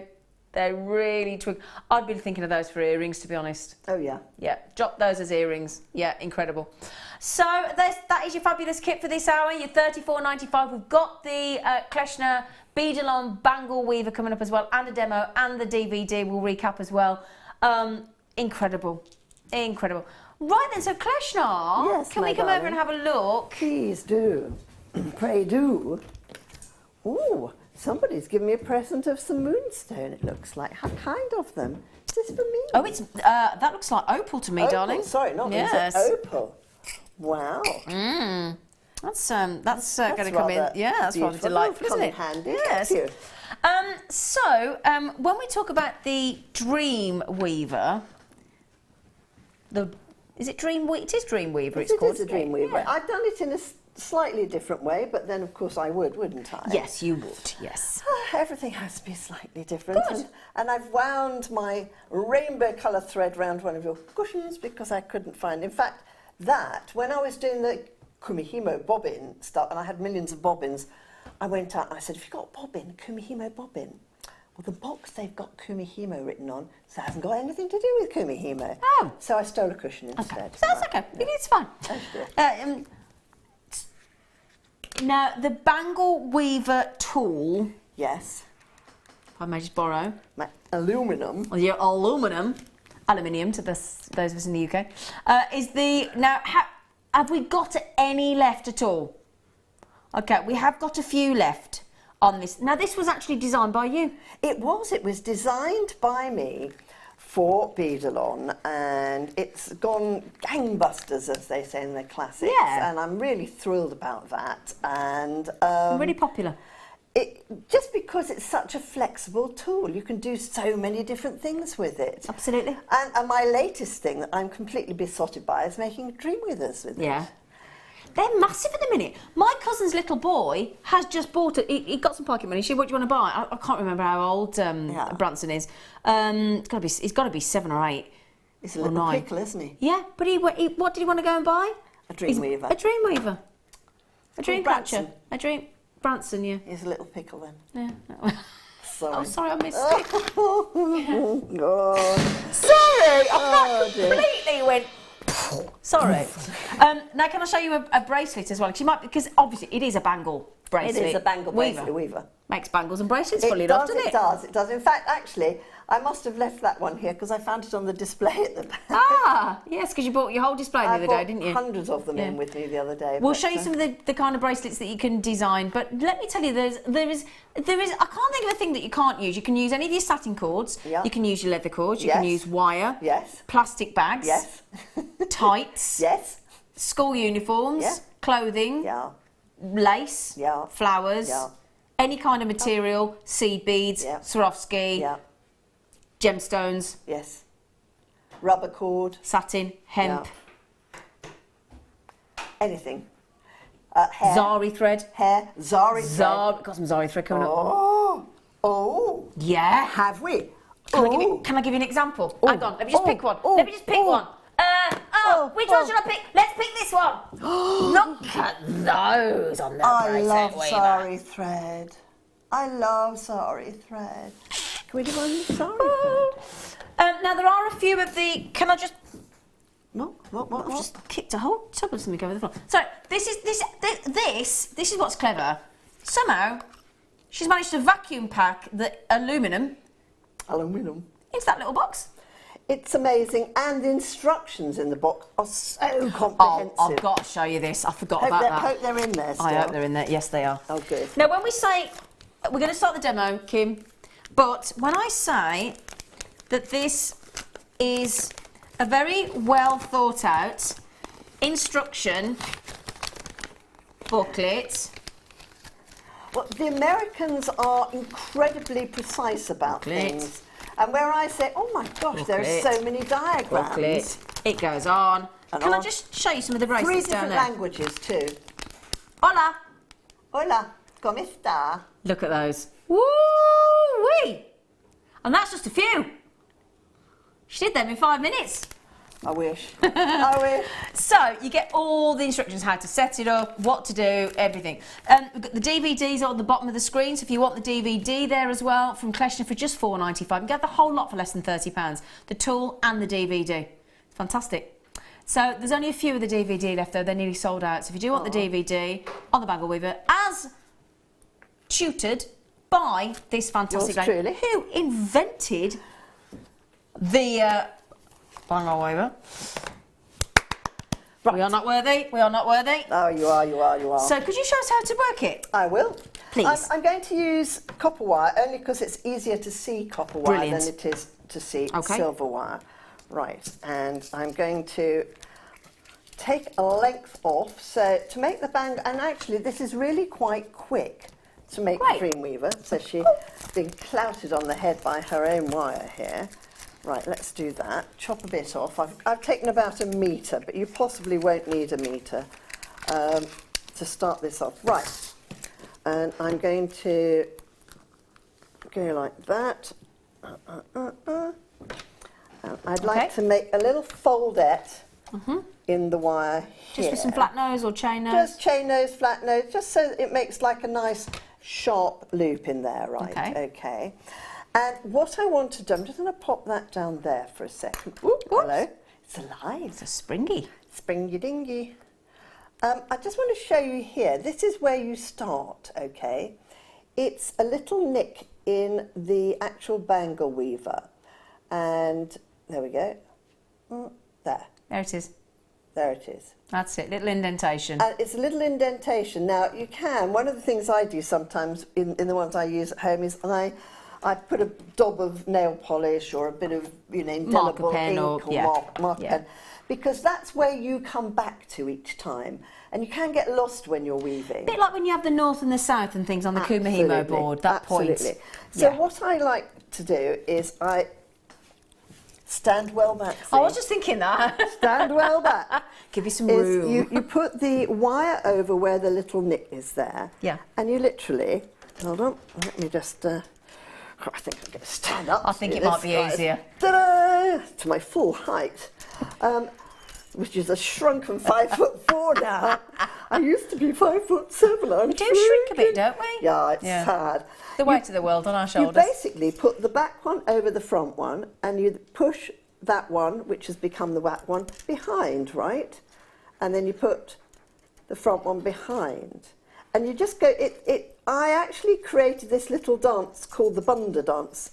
[SPEAKER 4] They're really twig. I'd be thinking of those for earrings, to be honest.
[SPEAKER 5] Oh, yeah.
[SPEAKER 4] Yeah, drop those as earrings. Yeah, incredible. So that is your fabulous kit for this hour, your $34.95. We've got the Kleshna bead-along bangle weaver coming up as well, and a demo, and the DVD we'll recap as well. Incredible. Incredible. Right then, so Kleshna,
[SPEAKER 5] yes,
[SPEAKER 4] can we come over and have a look?
[SPEAKER 5] Please do. Pray do. Ooh. Somebody's given me a present of some moonstone, it looks like. How kind of them. Is this for me?
[SPEAKER 4] Oh, it's that looks like opal to me,
[SPEAKER 5] Opal.
[SPEAKER 4] darling.
[SPEAKER 5] Sorry, not
[SPEAKER 4] yes.
[SPEAKER 5] opal. Wow.
[SPEAKER 4] That's going to come in. Yeah, that's rather delightful, isn't it?
[SPEAKER 5] Handy.
[SPEAKER 4] Yes.
[SPEAKER 5] Thank you.
[SPEAKER 4] When we talk about the Dream Weaver, it is Dream Weaver. It's called.
[SPEAKER 5] It is a Dream Weaver. I've done it in a slightly different way, but then of course I would, wouldn't I?
[SPEAKER 4] Yes, you would. Yes.
[SPEAKER 5] Everything has to be slightly different. And I've wound my rainbow colour thread round one of your cushions because I couldn't find. In fact, when I was doing the kumihimo bobbin stuff, and I had millions of bobbins, I went out and I said, "Have you got bobbin, kumihimo bobbin?" Well, the box they've got kumihimo written on, so it hasn't got anything to do with kumihimo.
[SPEAKER 4] Oh.
[SPEAKER 5] So I stole a cushion instead.
[SPEAKER 4] So that's okay. Yeah. It's fine. Now, the Bangle Weaver tool...
[SPEAKER 5] Yes.
[SPEAKER 4] If I may just borrow.
[SPEAKER 5] My aluminium.
[SPEAKER 4] Well, yeah, aluminium to those of us in the UK. Is the... Now, have we got any left at all? Okay, we have got a few left on this. Now, this was actually designed by you.
[SPEAKER 5] It was designed by me for bead-along, and it's gone gangbusters, as they say in the classics.
[SPEAKER 4] Yeah.
[SPEAKER 5] And I'm really thrilled about that. And
[SPEAKER 4] really popular.
[SPEAKER 5] Just because it's such a flexible tool, you can do so many different things with it.
[SPEAKER 4] Absolutely.
[SPEAKER 5] And my latest thing that I'm completely besotted by is making dream withers with it.
[SPEAKER 4] They're massive at the minute. My cousin's little boy has just bought it. He got some pocket money. She said, "What do you want to buy?" I can't remember how old Branson is. He's got to be 7 or 8.
[SPEAKER 5] He's a little pickle, isn't he?
[SPEAKER 4] Yeah, but what did he want to go and buy?
[SPEAKER 5] A dream weaver.
[SPEAKER 4] A dream weaver. A dream catcher. A dream... Branson, yeah.
[SPEAKER 5] He's a little pickle then.
[SPEAKER 4] Yeah.
[SPEAKER 5] Sorry.
[SPEAKER 4] Oh, sorry, I missed it.
[SPEAKER 5] Oh, God.
[SPEAKER 4] Sorry, I completely went... Sorry. Now, can I show you a bracelet as well? Because obviously it is a bangle bracelet.
[SPEAKER 5] It is a bangle bracelet weaver.
[SPEAKER 4] Makes bangles and bracelets fully enough, doesn't it?
[SPEAKER 5] It does. In fact, actually, I must have left that one here because I found it on the display at the back.
[SPEAKER 4] Ah, yes, because you bought your whole display the other day, didn't you?
[SPEAKER 5] I bought hundreds of them in with me the other day.
[SPEAKER 4] We'll show you some of the kind of bracelets that you can design, but let me tell you, there is. I can't think of a thing that you can't use. You can use any of your satin cords.
[SPEAKER 5] Yeah.
[SPEAKER 4] You can use your leather cords. You can use wire.
[SPEAKER 5] Yes.
[SPEAKER 4] Plastic bags.
[SPEAKER 5] Yes.
[SPEAKER 4] Tights.
[SPEAKER 5] Yes.
[SPEAKER 4] School uniforms.
[SPEAKER 5] Yeah.
[SPEAKER 4] Clothing.
[SPEAKER 5] Yeah.
[SPEAKER 4] Lace.
[SPEAKER 5] Yeah.
[SPEAKER 4] Flowers.
[SPEAKER 5] Yeah.
[SPEAKER 4] Any kind of material. Seed beads.
[SPEAKER 5] Yeah.
[SPEAKER 4] Swarovski.
[SPEAKER 5] Yeah.
[SPEAKER 4] Gemstones.
[SPEAKER 5] Yes. Rubber cord.
[SPEAKER 4] Satin. Hemp.
[SPEAKER 5] Yeah. Anything. Hair.
[SPEAKER 4] Zari thread.
[SPEAKER 5] Hair. Zari thread.
[SPEAKER 4] Got some Zari thread coming up.
[SPEAKER 5] Oh.
[SPEAKER 4] Yeah.
[SPEAKER 5] Have we?
[SPEAKER 4] Can I give you an example? Hang on, let me just pick one. Let me just pick one. Which one should I pick? Let's pick this one. Look at those on the
[SPEAKER 5] I love
[SPEAKER 4] weaver.
[SPEAKER 5] sari thread. I love sari thread. Can we do one with sari thread?
[SPEAKER 4] Now there are a few of the. Can I just?
[SPEAKER 5] What?
[SPEAKER 4] I've just kicked a whole tub of something over the floor. So this is what's clever. Somehow, she's managed to vacuum pack the aluminium
[SPEAKER 5] Aluminium.
[SPEAKER 4] into that little box.
[SPEAKER 5] It's amazing, and the instructions in the box are so comprehensive.
[SPEAKER 4] Oh, I've got to show you this. I forgot about that.
[SPEAKER 5] Hope they're in there still.
[SPEAKER 4] I hope they're in there. Yes, they are.
[SPEAKER 5] Oh, good.
[SPEAKER 4] Now, when we say... We're going to start the demo, Kim. But when I say that this is a very well thought out instruction booklet...
[SPEAKER 5] Well, the Americans are incredibly precise about things. And where I say, oh my gosh, there are so many diagrams.
[SPEAKER 4] It goes on.
[SPEAKER 5] And
[SPEAKER 4] Can I
[SPEAKER 5] on.
[SPEAKER 4] just show you some of the bracelets
[SPEAKER 5] 3
[SPEAKER 4] down
[SPEAKER 5] different
[SPEAKER 4] there?
[SPEAKER 5] languages too.
[SPEAKER 4] Hola.
[SPEAKER 5] Hola, ¿cómo está?
[SPEAKER 4] Look at those. Woo-wee! And that's just a few. She did them in 5 minutes.
[SPEAKER 5] I wish. I wish.
[SPEAKER 4] So, you get all the instructions, how to set it up, what to do, everything. We've got the DVDs on the bottom of the screen, so if you want the DVD there as well, from Kleshna for just $4.95. You can get the whole lot for less than £30. The tool and the DVD. It's fantastic. So, there's only a few of the DVD left though, they're nearly sold out. So if you do want the DVD on the Bangle Weaver, as tutored by this fantastic lady who invented the... Bangle Weaver. Right. We are not worthy. We are not worthy.
[SPEAKER 5] Oh, you are, you are, you are.
[SPEAKER 4] So could you show us how to work it?
[SPEAKER 5] I will.
[SPEAKER 4] Please.
[SPEAKER 5] I'm going to use copper wire only because it's easier to see copper wire than it is to see silver wire. Right, and I'm going to take a length off. So to make the bangle, and actually this is really quite quick to make the Dreamweaver. So she's been clouted on the head by her own wire here. Right, let's do that. Chop a bit off. I've taken about 1 metre, but you possibly won't need 1 metre to start this off. Right, and I'm going to go like that. I'd like to make a little foldette in the wire here.
[SPEAKER 4] Just with some flat nose or chain nose?
[SPEAKER 5] Just chain nose, flat nose, just so that it makes like a nice sharp loop in there, right? Okay. And what I want to do, I'm just going to pop that down there for a second. Ooh, hello. It's alive.
[SPEAKER 4] It's a springy.
[SPEAKER 5] Springy dingy. I just want to show you here. This is where you start, okay? It's a little nick in the actual bangle weaver. And there we go. There.
[SPEAKER 4] There it is.
[SPEAKER 5] There it is.
[SPEAKER 4] That's it, little indentation.
[SPEAKER 5] It's a little indentation. Now, you can, one of the things I do sometimes in the ones I use at home is I put a daub of nail polish or a bit of, indelible ink or marker pen, because that's where you come back to each time. And you can get lost when you're weaving.
[SPEAKER 4] A bit like when you have the north and the south and things on the Kumahimo board, that point.
[SPEAKER 5] So what I like to do is I stand well back. See?
[SPEAKER 4] I was just thinking that.
[SPEAKER 5] Stand well back.
[SPEAKER 4] Give you some room.
[SPEAKER 5] You put the wire over where the little nick is there.
[SPEAKER 4] Yeah.
[SPEAKER 5] And you literally, hold on, let me just... I think I'm going to stand up.
[SPEAKER 4] I think it might be easier.
[SPEAKER 5] Ta-da! To my full height, which is a shrunken 5'4" now. I used to be 5'7".
[SPEAKER 4] We do shrink a bit, don't we?
[SPEAKER 5] Yeah, it's sad.
[SPEAKER 4] The weight of the world on our shoulders.
[SPEAKER 5] You basically put the back one over the front one, and you push that one, which has become the back one, behind, right? And then you put the front one behind. And you just go, I actually created this little dance called the Bunda dance,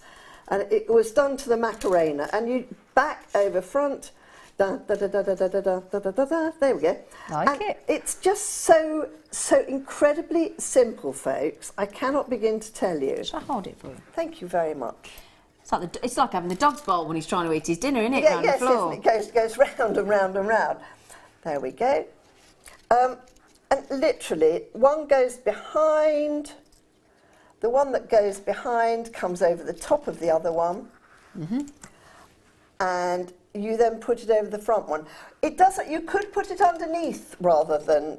[SPEAKER 5] and it was done to the Macarena, and you back over front, da da da da da da da da da da da. There we go.
[SPEAKER 4] Like it.
[SPEAKER 5] It's just so incredibly simple, folks. I cannot begin to tell you.
[SPEAKER 4] Shall I hold it for you?
[SPEAKER 5] Thank you very much.
[SPEAKER 4] It's like having the dog's bowl when he's trying to eat his dinner, isn't it?
[SPEAKER 5] Yeah,
[SPEAKER 4] round the floor.
[SPEAKER 5] Yes, it goes round and round and round. There we go. And literally, one goes behind. The one that goes behind comes over the top of the other one. And you then put it over the front one. It doesn't. You could put it underneath rather than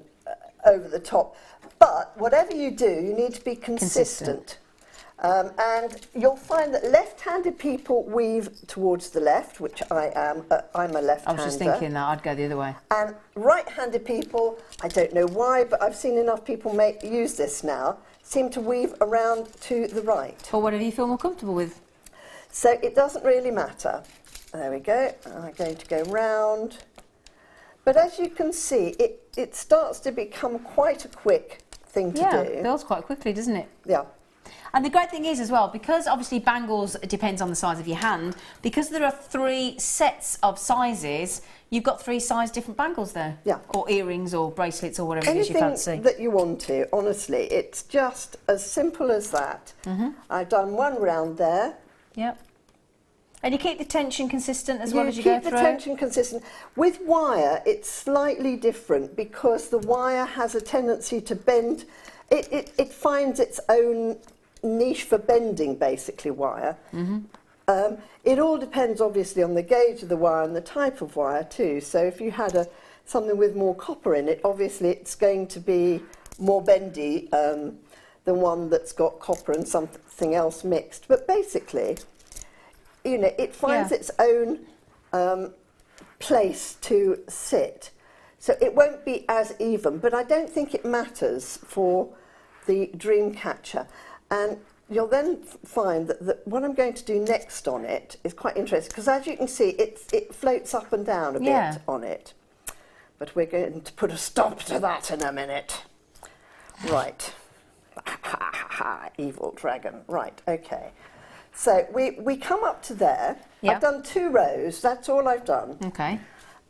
[SPEAKER 5] over the top. But whatever you do, you need to be consistent. And you'll find that left-handed people weave towards the left, which I am. I'm a left-hander.
[SPEAKER 4] I was just thinking that I'd go the other way.
[SPEAKER 5] And right-handed people, I don't know why, but I've seen enough people use this now, seem to weave around to the right.
[SPEAKER 4] Or whatever you feel more comfortable with.
[SPEAKER 5] So it doesn't really matter. There we go. I'm going to go round. But as you can see, it starts to become quite a quick thing to do.
[SPEAKER 4] Yeah, it builds quite quickly, doesn't it?
[SPEAKER 5] Yeah.
[SPEAKER 4] And the great thing is as well, because obviously bangles depends on the size of your hand, because there are 3 sets of sizes, you've got 3 size different bangles there.
[SPEAKER 5] Yeah.
[SPEAKER 4] Or earrings or bracelets or whatever it is you fancy.
[SPEAKER 5] Anything that you want to, honestly, it's just as simple as that. I've done 1 round there.
[SPEAKER 4] Yep. And you keep the tension consistent as well as you go through?
[SPEAKER 5] You keep the tension consistent. With wire, it's slightly different because the wire has a tendency to bend. It finds its own niche for bending, basically, wire. It all depends, obviously, on the gauge of the wire and the type of wire, too. So if you had something with more copper in it, obviously it's going to be more bendy than one that's got copper and something else mixed. But basically, you know, it finds its own place to sit. So it won't be as even, but I don't think it matters for the dream catcher. And you'll then find that what I'm going to do next on it is quite interesting, because as you can see, it floats up and down a bit on it. But we're going to put a stop to that in a minute. Right. Evil dragon. Right, okay. So we come up to there. I've done 2 rows, that's all I've done.
[SPEAKER 4] Okay.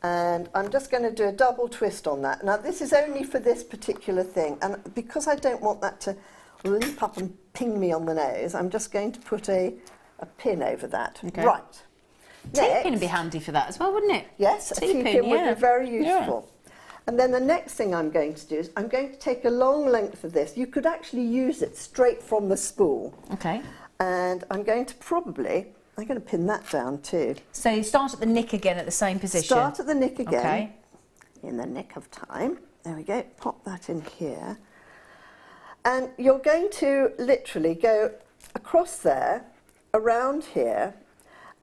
[SPEAKER 5] And I'm just going to do a double twist on that. Now this is only for this particular thing, and because I don't want that to leap up and ping me on the nose, I'm just going to put a pin over that.
[SPEAKER 4] Okay.
[SPEAKER 5] Right.
[SPEAKER 4] T-pin would be handy for that as well, wouldn't it?
[SPEAKER 5] Yes, a T-pin would be very useful. And then the next thing I'm going to do is I'm going to take a long length of this. You could actually use it straight from the spool.
[SPEAKER 4] Okay.
[SPEAKER 5] And I'm going to I'm going to pin that down too.
[SPEAKER 4] So you start at the nick again at the same position?
[SPEAKER 5] Start at the nick again.
[SPEAKER 4] Okay.
[SPEAKER 5] In the nick of time. There we go. Pop that in here. And you're going to literally go across there, around here,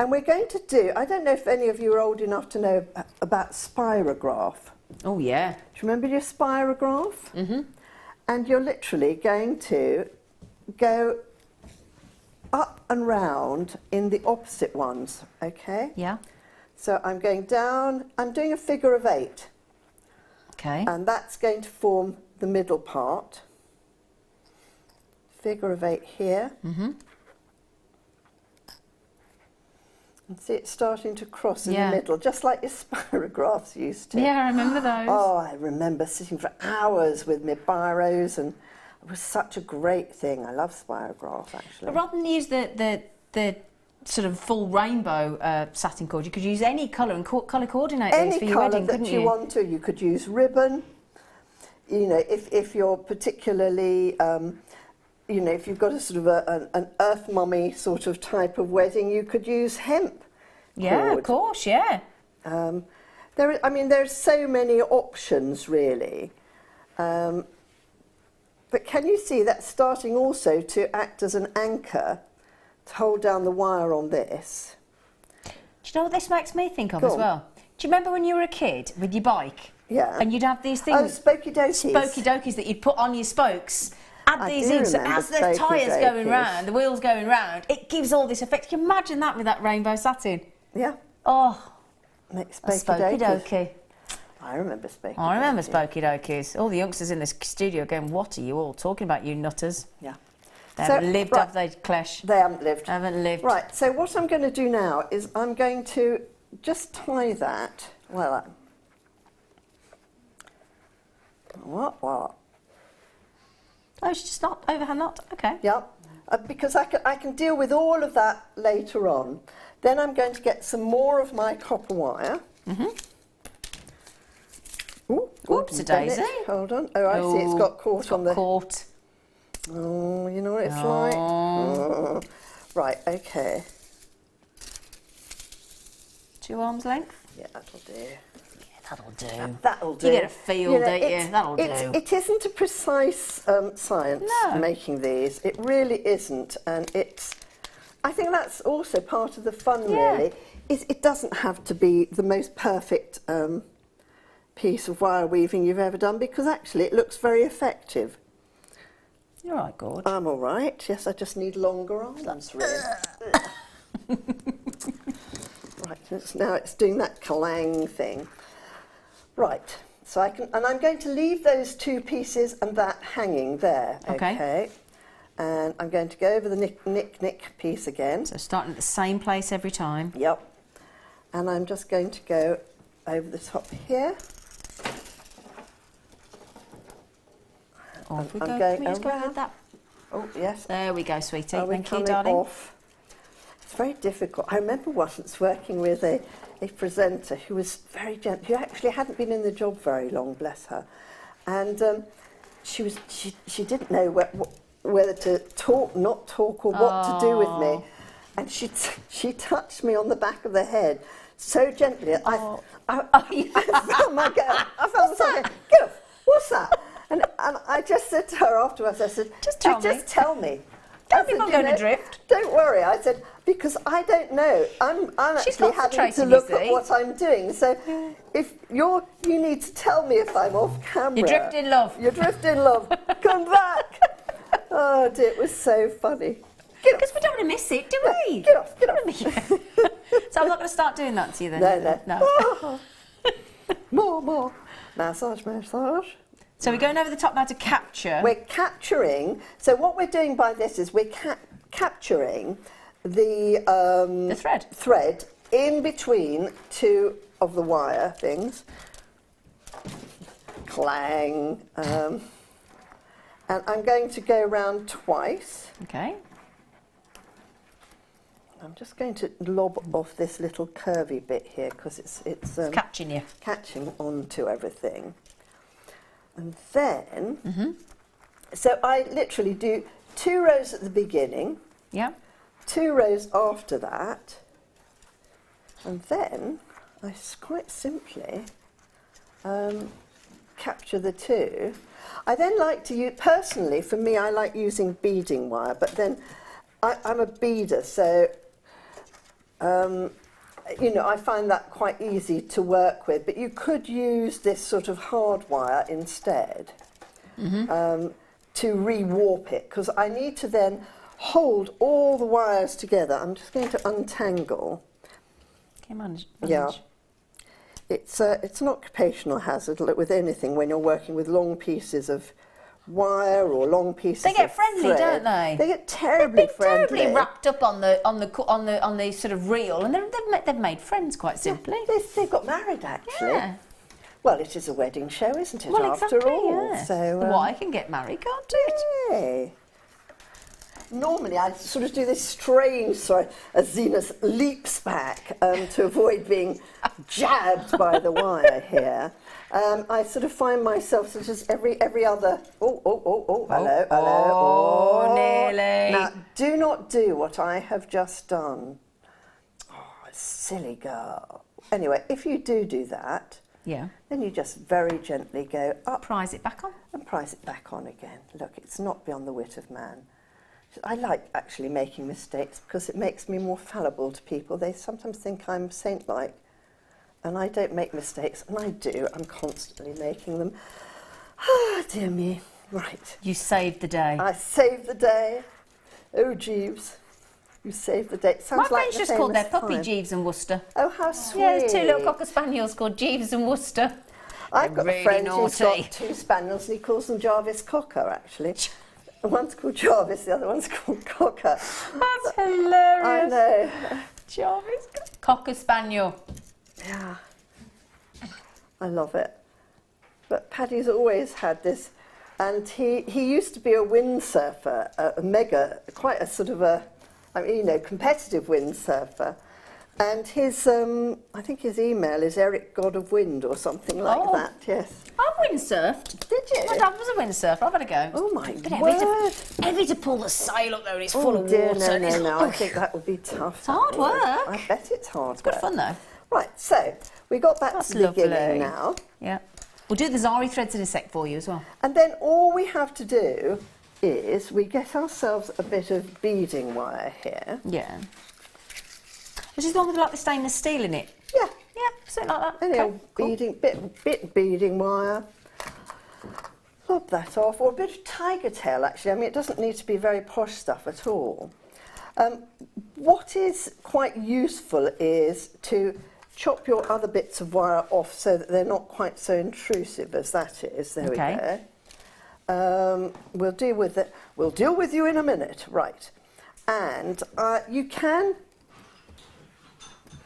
[SPEAKER 5] and we're going to do, I don't know if any of you are old enough to know about spirograph.
[SPEAKER 4] Oh yeah.
[SPEAKER 5] Do you remember your spirograph? And you're literally going to go up and round in the opposite ones, okay?
[SPEAKER 4] Yeah.
[SPEAKER 5] So I'm going down, I'm doing a figure of 8.
[SPEAKER 4] Okay.
[SPEAKER 5] And that's going to form the middle part. Figure of 8 here. And see it starting to cross in the middle, just like your spirographs used to.
[SPEAKER 4] Yeah, I remember those.
[SPEAKER 5] Oh, I remember sitting for hours with my biros, and it was such a great thing. I love spirograph, actually.
[SPEAKER 4] But rather than use the sort of full rainbow satin cord, you could use any colour and colour coordinate these for your wedding, couldn't you?
[SPEAKER 5] Any colour that you want to. You could use ribbon. You know, if you're particularly, you know, if you've got a sort of an earth mummy sort of type of wedding, you could use hemp.
[SPEAKER 4] Yeah,
[SPEAKER 5] cord.
[SPEAKER 4] of course, yeah.
[SPEAKER 5] I mean, there's so many options, really. But can you see that's starting also to act as an anchor to hold down the wire on this?
[SPEAKER 4] Do you know what this makes me think of as well? Do you remember when you were a kid with your bike?
[SPEAKER 5] Yeah.
[SPEAKER 4] And you'd have these things...
[SPEAKER 5] Oh, spokey dokies.
[SPEAKER 4] Spokey dokies that you'd put on your spokes. Add these in, so as the tyres going round, the wheels going round, it gives all this effect. Can you imagine that with that rainbow satin?
[SPEAKER 5] Yeah.
[SPEAKER 4] Oh,
[SPEAKER 5] spokey
[SPEAKER 4] dokey.
[SPEAKER 5] I remember spokey
[SPEAKER 4] I remember spokey dokies. All the youngsters in this studio going, what are you all talking about, you nutters?
[SPEAKER 5] Yeah.
[SPEAKER 4] They haven't lived, have they, Klesh?
[SPEAKER 5] They haven't lived.
[SPEAKER 4] Haven't lived.
[SPEAKER 5] Right, so what I'm going to do now is I'm going to just tie that, what?
[SPEAKER 4] Oh, it's just not overhand knot. Okay.
[SPEAKER 5] Yep. Because I can deal with all of that later on. Then I'm going to get some more of my copper wire. Ooh,
[SPEAKER 4] Oops-a-daisy.
[SPEAKER 5] Hold on. Oh, I see. It's got caught on the...
[SPEAKER 4] Caught.
[SPEAKER 5] Oh, you know what it's like? Oh. Right, okay.
[SPEAKER 4] 2 arms length?
[SPEAKER 5] Yeah, that'll do.
[SPEAKER 4] That'll do.
[SPEAKER 5] That'll do.
[SPEAKER 4] You get a feel, don't you? That'll do.
[SPEAKER 5] It isn't a precise science making these. It really isn't. And I think that's also part of the fun, really. It doesn't have to be the most perfect piece of wire weaving you've ever done, because actually it looks very effective.
[SPEAKER 4] You're all right, Gorge.
[SPEAKER 5] I'm all right. Yes, I just need longer arms, really. Right, now it's doing that clang thing. Right, so I'm going to leave those 2 pieces and that hanging there.
[SPEAKER 4] Okay.
[SPEAKER 5] And I'm going to go over the nick piece again.
[SPEAKER 4] So starting at the same place every time.
[SPEAKER 5] Yep. And I'm just going to go over the top here.
[SPEAKER 4] Off we
[SPEAKER 5] I'm
[SPEAKER 4] go.
[SPEAKER 5] going
[SPEAKER 4] Can we just go
[SPEAKER 5] around.
[SPEAKER 4] with that?
[SPEAKER 5] Oh, yes.
[SPEAKER 4] There we go, sweetie.
[SPEAKER 5] Are we
[SPEAKER 4] Thank you,
[SPEAKER 5] coming
[SPEAKER 4] darling.
[SPEAKER 5] off? It's very difficult. I remember once working with a presenter who was very gentle, who actually hadn't been in the job very long, bless her. And she didn't know whether to talk, not talk, or what to do with me. And she touched me on the back of the head so gently. I found myself going, get off, what's that? And I just said to her afterwards, I said, just tell me.
[SPEAKER 4] Don't be going adrift.
[SPEAKER 5] Don't worry, I said, because I don't know. I'm actually having to look at what I'm doing. So if you need to tell me if I'm off camera.
[SPEAKER 4] You're drifting, love.
[SPEAKER 5] You're drifting, love. Come back. Oh dear, it was so funny.
[SPEAKER 4] Because we don't want to miss it, do we?
[SPEAKER 5] Get off, get off.
[SPEAKER 4] So I'm not going to start doing that to you then?
[SPEAKER 5] No. More. Massage.
[SPEAKER 4] So we're going over the top now to capture.
[SPEAKER 5] We're capturing, so what we're doing by this is we're capturing the thread in between two of the wire things. Clang. And I'm going to go around twice.
[SPEAKER 4] Okay.
[SPEAKER 5] I'm just going to lob off this little curvy bit here because it's
[SPEAKER 4] catching you.
[SPEAKER 5] Catching onto everything. And then, so I literally do 2 rows at the beginning, 2 rows after that, and then I quite simply capture the 2. I then like to use, personally, for me, I like using beading wire, but then I'm a beader, so you know, I find that quite easy to work with, but you could use this sort of hard wire instead to re-warp it, because I need to then hold all the wires together. I'm just going to untangle.
[SPEAKER 4] Okay, manage.
[SPEAKER 5] Yeah. It's an occupational hazard with anything when you're working with long pieces of wire or long pieces.
[SPEAKER 4] They get
[SPEAKER 5] of
[SPEAKER 4] friendly,
[SPEAKER 5] thread.
[SPEAKER 4] don't they?
[SPEAKER 5] They get terribly friendly.
[SPEAKER 4] Terribly wrapped up on the sort of reel, and they've made friends quite simply.
[SPEAKER 5] Yeah, they got married actually.
[SPEAKER 4] Yeah.
[SPEAKER 5] Well, it is a wedding show, isn't it?
[SPEAKER 4] Well,
[SPEAKER 5] after
[SPEAKER 4] exactly,
[SPEAKER 5] all,
[SPEAKER 4] yeah.
[SPEAKER 5] so
[SPEAKER 4] Why can get married, can't it?
[SPEAKER 5] Yay. Normally, I sort of do this strange, as Zena leaps back to avoid being jabbed by the wire here. I sort of find myself such as every other. Hello.
[SPEAKER 4] Oh, nearly.
[SPEAKER 5] Now, do not do what I have just done. Oh, silly girl. Anyway, if you do that, then you just very gently go up.
[SPEAKER 4] Prise it back on.
[SPEAKER 5] And prise it back on again. Look, it's not beyond the wit of man. I like actually making mistakes because it makes me more fallible to people. They sometimes think I'm saint-like, and I don't make mistakes, and I do. I'm constantly making them. Ah, dear me. Right.
[SPEAKER 4] You saved the day.
[SPEAKER 5] I saved the day. Oh, Jeeves. You saved the day. Sounds
[SPEAKER 4] My
[SPEAKER 5] like
[SPEAKER 4] friends
[SPEAKER 5] the
[SPEAKER 4] just called their
[SPEAKER 5] famous
[SPEAKER 4] puppy
[SPEAKER 5] time.
[SPEAKER 4] Jeeves and Worcester.
[SPEAKER 5] Oh, how sweet.
[SPEAKER 4] Yeah, there's 2 little Cocker Spaniels called Jeeves and Worcester.
[SPEAKER 5] I've got
[SPEAKER 4] really
[SPEAKER 5] a friend who's
[SPEAKER 4] naughty.
[SPEAKER 5] got 2 spaniels, and he calls them Jarvis Cocker, actually. One's called Jarvis, the other one's called Cocker.
[SPEAKER 4] That's hilarious.
[SPEAKER 5] I know.
[SPEAKER 4] Jarvis Cocker Spaniel.
[SPEAKER 5] Yeah. I love it. But Paddy's always had this, and he used to be a windsurfer, quite a sort of competitive windsurfer. And his, I think his email is Eric God of Wind or something like that, yes.
[SPEAKER 4] I windsurfed.
[SPEAKER 5] Did you?
[SPEAKER 4] My dad was a windsurfer. I've had a go.
[SPEAKER 5] Oh my
[SPEAKER 4] word. Heavy to pull the sail up there, and it's full of
[SPEAKER 5] dear,
[SPEAKER 4] water.
[SPEAKER 5] No, I think that would be tough.
[SPEAKER 4] It's hard work.
[SPEAKER 5] I bet it's hard work.
[SPEAKER 4] Good fun though.
[SPEAKER 5] Right, so we got back
[SPEAKER 4] That's
[SPEAKER 5] to the beginning
[SPEAKER 4] lovely.
[SPEAKER 5] now.
[SPEAKER 4] Yeah. We'll do the Zari threads in a sec for you as well.
[SPEAKER 5] And then all we have to do is we get ourselves a bit of beading wire here.
[SPEAKER 4] Yeah. Which is the one with like the stainless steel in it.
[SPEAKER 5] Yeah.
[SPEAKER 4] Yeah, something like that.
[SPEAKER 5] Any
[SPEAKER 4] Okay,
[SPEAKER 5] old
[SPEAKER 4] cool.
[SPEAKER 5] beading, bit beading wire. Lob that off, or a bit of tiger tail actually. I mean, it doesn't need to be very posh stuff at all. What is quite useful is to chop your other bits of wire off so that they're not quite so intrusive as that is. There we go. we'll deal with it. We'll deal with you in a minute, right? And you can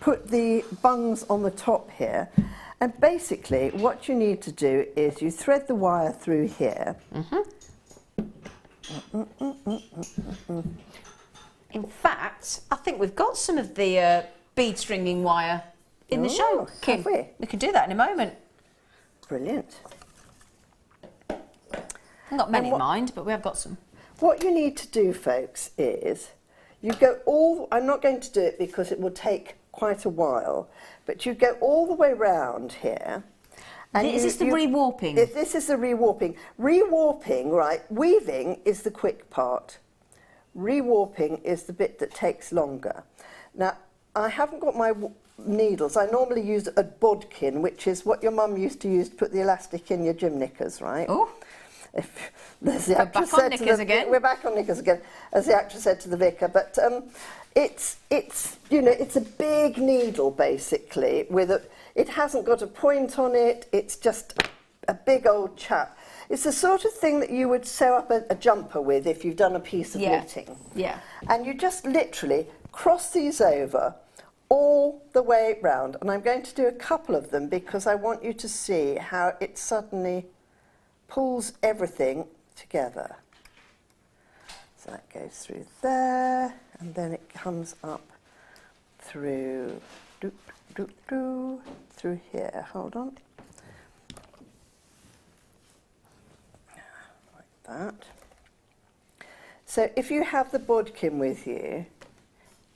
[SPEAKER 5] put the bungs on the top here, and basically what you need to do is you thread the wire through here.
[SPEAKER 4] In fact, I think we've got some of the bead stringing wire in the show, Kim.
[SPEAKER 5] Have we?
[SPEAKER 4] We can do that in a moment.
[SPEAKER 5] Brilliant.
[SPEAKER 4] Not many in mind, but we have got some.
[SPEAKER 5] What you need to do, folks, is you go I'm not going to do it because it will take quite a while, but you go all the way round here. And
[SPEAKER 4] is this the rewarping?
[SPEAKER 5] This is the rewarping. Rewarping, right, weaving is the quick part. Rewarping is the bit that takes longer. Now, I haven't got my needles. I normally use a bodkin, which is what your mum used to use to put the elastic in your gym knickers, right?
[SPEAKER 4] Oh.
[SPEAKER 5] We're back on knickers again. We're back on knickers again, as the actress said to the vicar. But it's you know, it's a big needle basically it hasn't got a point on it. It's just a big old chap. It's the sort of thing that you would sew up a jumper with if you've done a piece of knitting.
[SPEAKER 4] Yeah.
[SPEAKER 5] And you just literally cross these over all the way round. And I'm going to do a couple of them because I want you to see how it suddenly pulls everything together. So that goes through there, and then it comes up through, through here. Hold on. Like that. So if you have the bodkin with you,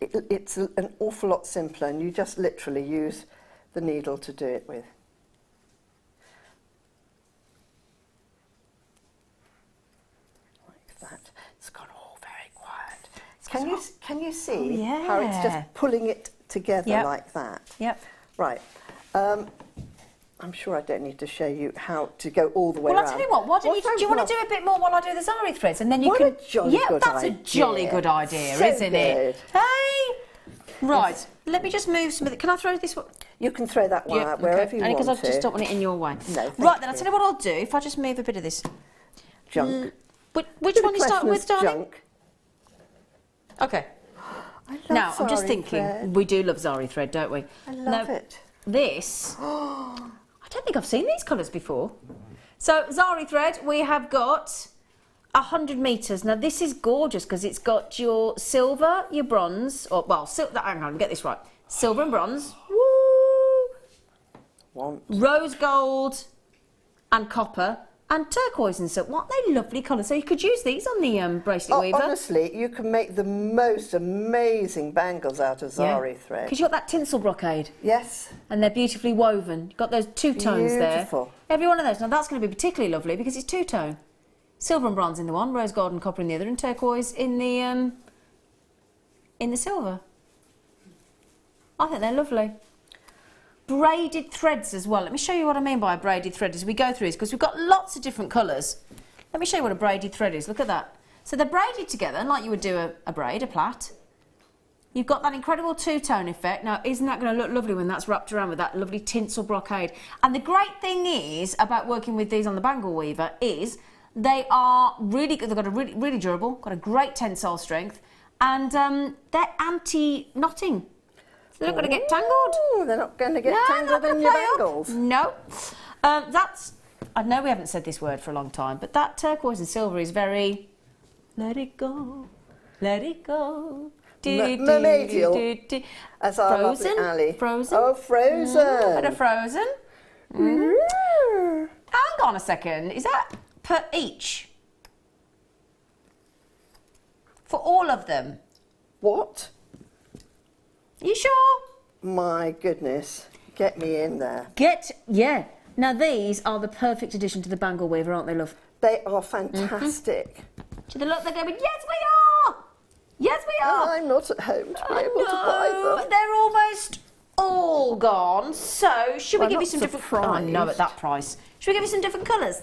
[SPEAKER 5] it's an awful lot simpler, and you just literally use the needle to do it with. That. It's gone all very quiet. Can you see how it's just pulling it together like that?
[SPEAKER 4] Yep.
[SPEAKER 5] Right. I'm sure I don't need to show you how to go all the way
[SPEAKER 4] around.
[SPEAKER 5] Well,
[SPEAKER 4] I'll tell you what. Do you want to do a bit more while I do the zari threads, and then you
[SPEAKER 5] can? A jolly good
[SPEAKER 4] that's
[SPEAKER 5] idea.
[SPEAKER 4] A jolly good idea,
[SPEAKER 5] so
[SPEAKER 4] isn't
[SPEAKER 5] good.
[SPEAKER 4] it? Hey. Right. Let me just move some of it. Can I throw this one?
[SPEAKER 5] You can throw that one out wherever you want to.
[SPEAKER 4] Because I just don't want it in your way.
[SPEAKER 5] No.
[SPEAKER 4] Right then, I'll tell you what I'll do. If I just move a bit of this
[SPEAKER 5] junk.
[SPEAKER 4] Which one are you starting with, darling?
[SPEAKER 5] Junk.
[SPEAKER 4] Okay. Now, I'm just thinking, we do love zari thread, don't we?
[SPEAKER 5] I love it.
[SPEAKER 4] This, I don't think I've seen these colours before. So, zari thread, we have got 100 metres. Now, this is gorgeous because it's got your silver, your bronze, hang on, get this right. Silver and bronze. Woo! Rose gold and copper. And turquoise and silk. What they lovely colours. So you could use these on the bracelet weaver.
[SPEAKER 5] Honestly, you can make the most amazing bangles out of zari thread.
[SPEAKER 4] Because you've got that tinsel brocade.
[SPEAKER 5] Yes.
[SPEAKER 4] And they're beautifully woven. You've got those two-tones there.
[SPEAKER 5] Beautiful.
[SPEAKER 4] Every one of those. Now that's going to be particularly lovely because it's two-tone. Silver and bronze in the one, rose gold and copper in the other, and turquoise in the silver. I think they're lovely. Braided threads as well. Let me show you what I mean by a braided thread as we go through this, because we've got lots of different colours. Let me show you what a braided thread is. Look at that. So they're braided together like you would do a braid, a plait. You've got that incredible two-tone effect. Now, isn't that going to look lovely when that's wrapped around with that lovely tinsel brocade? And the great thing is about working with these on the bangle weaver is they are really good. They've got a really durable, got a great tensile strength, and they're anti-knotting. They're not going to get tangled.
[SPEAKER 5] They're not going to get tangled in your bangles.
[SPEAKER 4] No. I know we haven't said this word for a long time, but that turquoise and silver is very, let it go, let it go.
[SPEAKER 5] Mermaidial, as our lovely Ali.
[SPEAKER 4] Frozen.
[SPEAKER 5] Oh, Frozen.
[SPEAKER 4] Bit of Frozen. Hang on a second. Is that per each? For all of them?
[SPEAKER 5] What?
[SPEAKER 4] You sure?
[SPEAKER 5] My goodness. Get me in there.
[SPEAKER 4] Yeah. Now these are the perfect addition to the bangle weaver, aren't they, love?
[SPEAKER 5] They are fantastic.
[SPEAKER 4] Do they look? They're going, yes, we are! Yes, we are!
[SPEAKER 5] And I'm not at home to be able to buy them.
[SPEAKER 4] They're almost all gone. So, should we give you some different...
[SPEAKER 5] Oh,
[SPEAKER 4] no, at that price. Should we give you some different colours?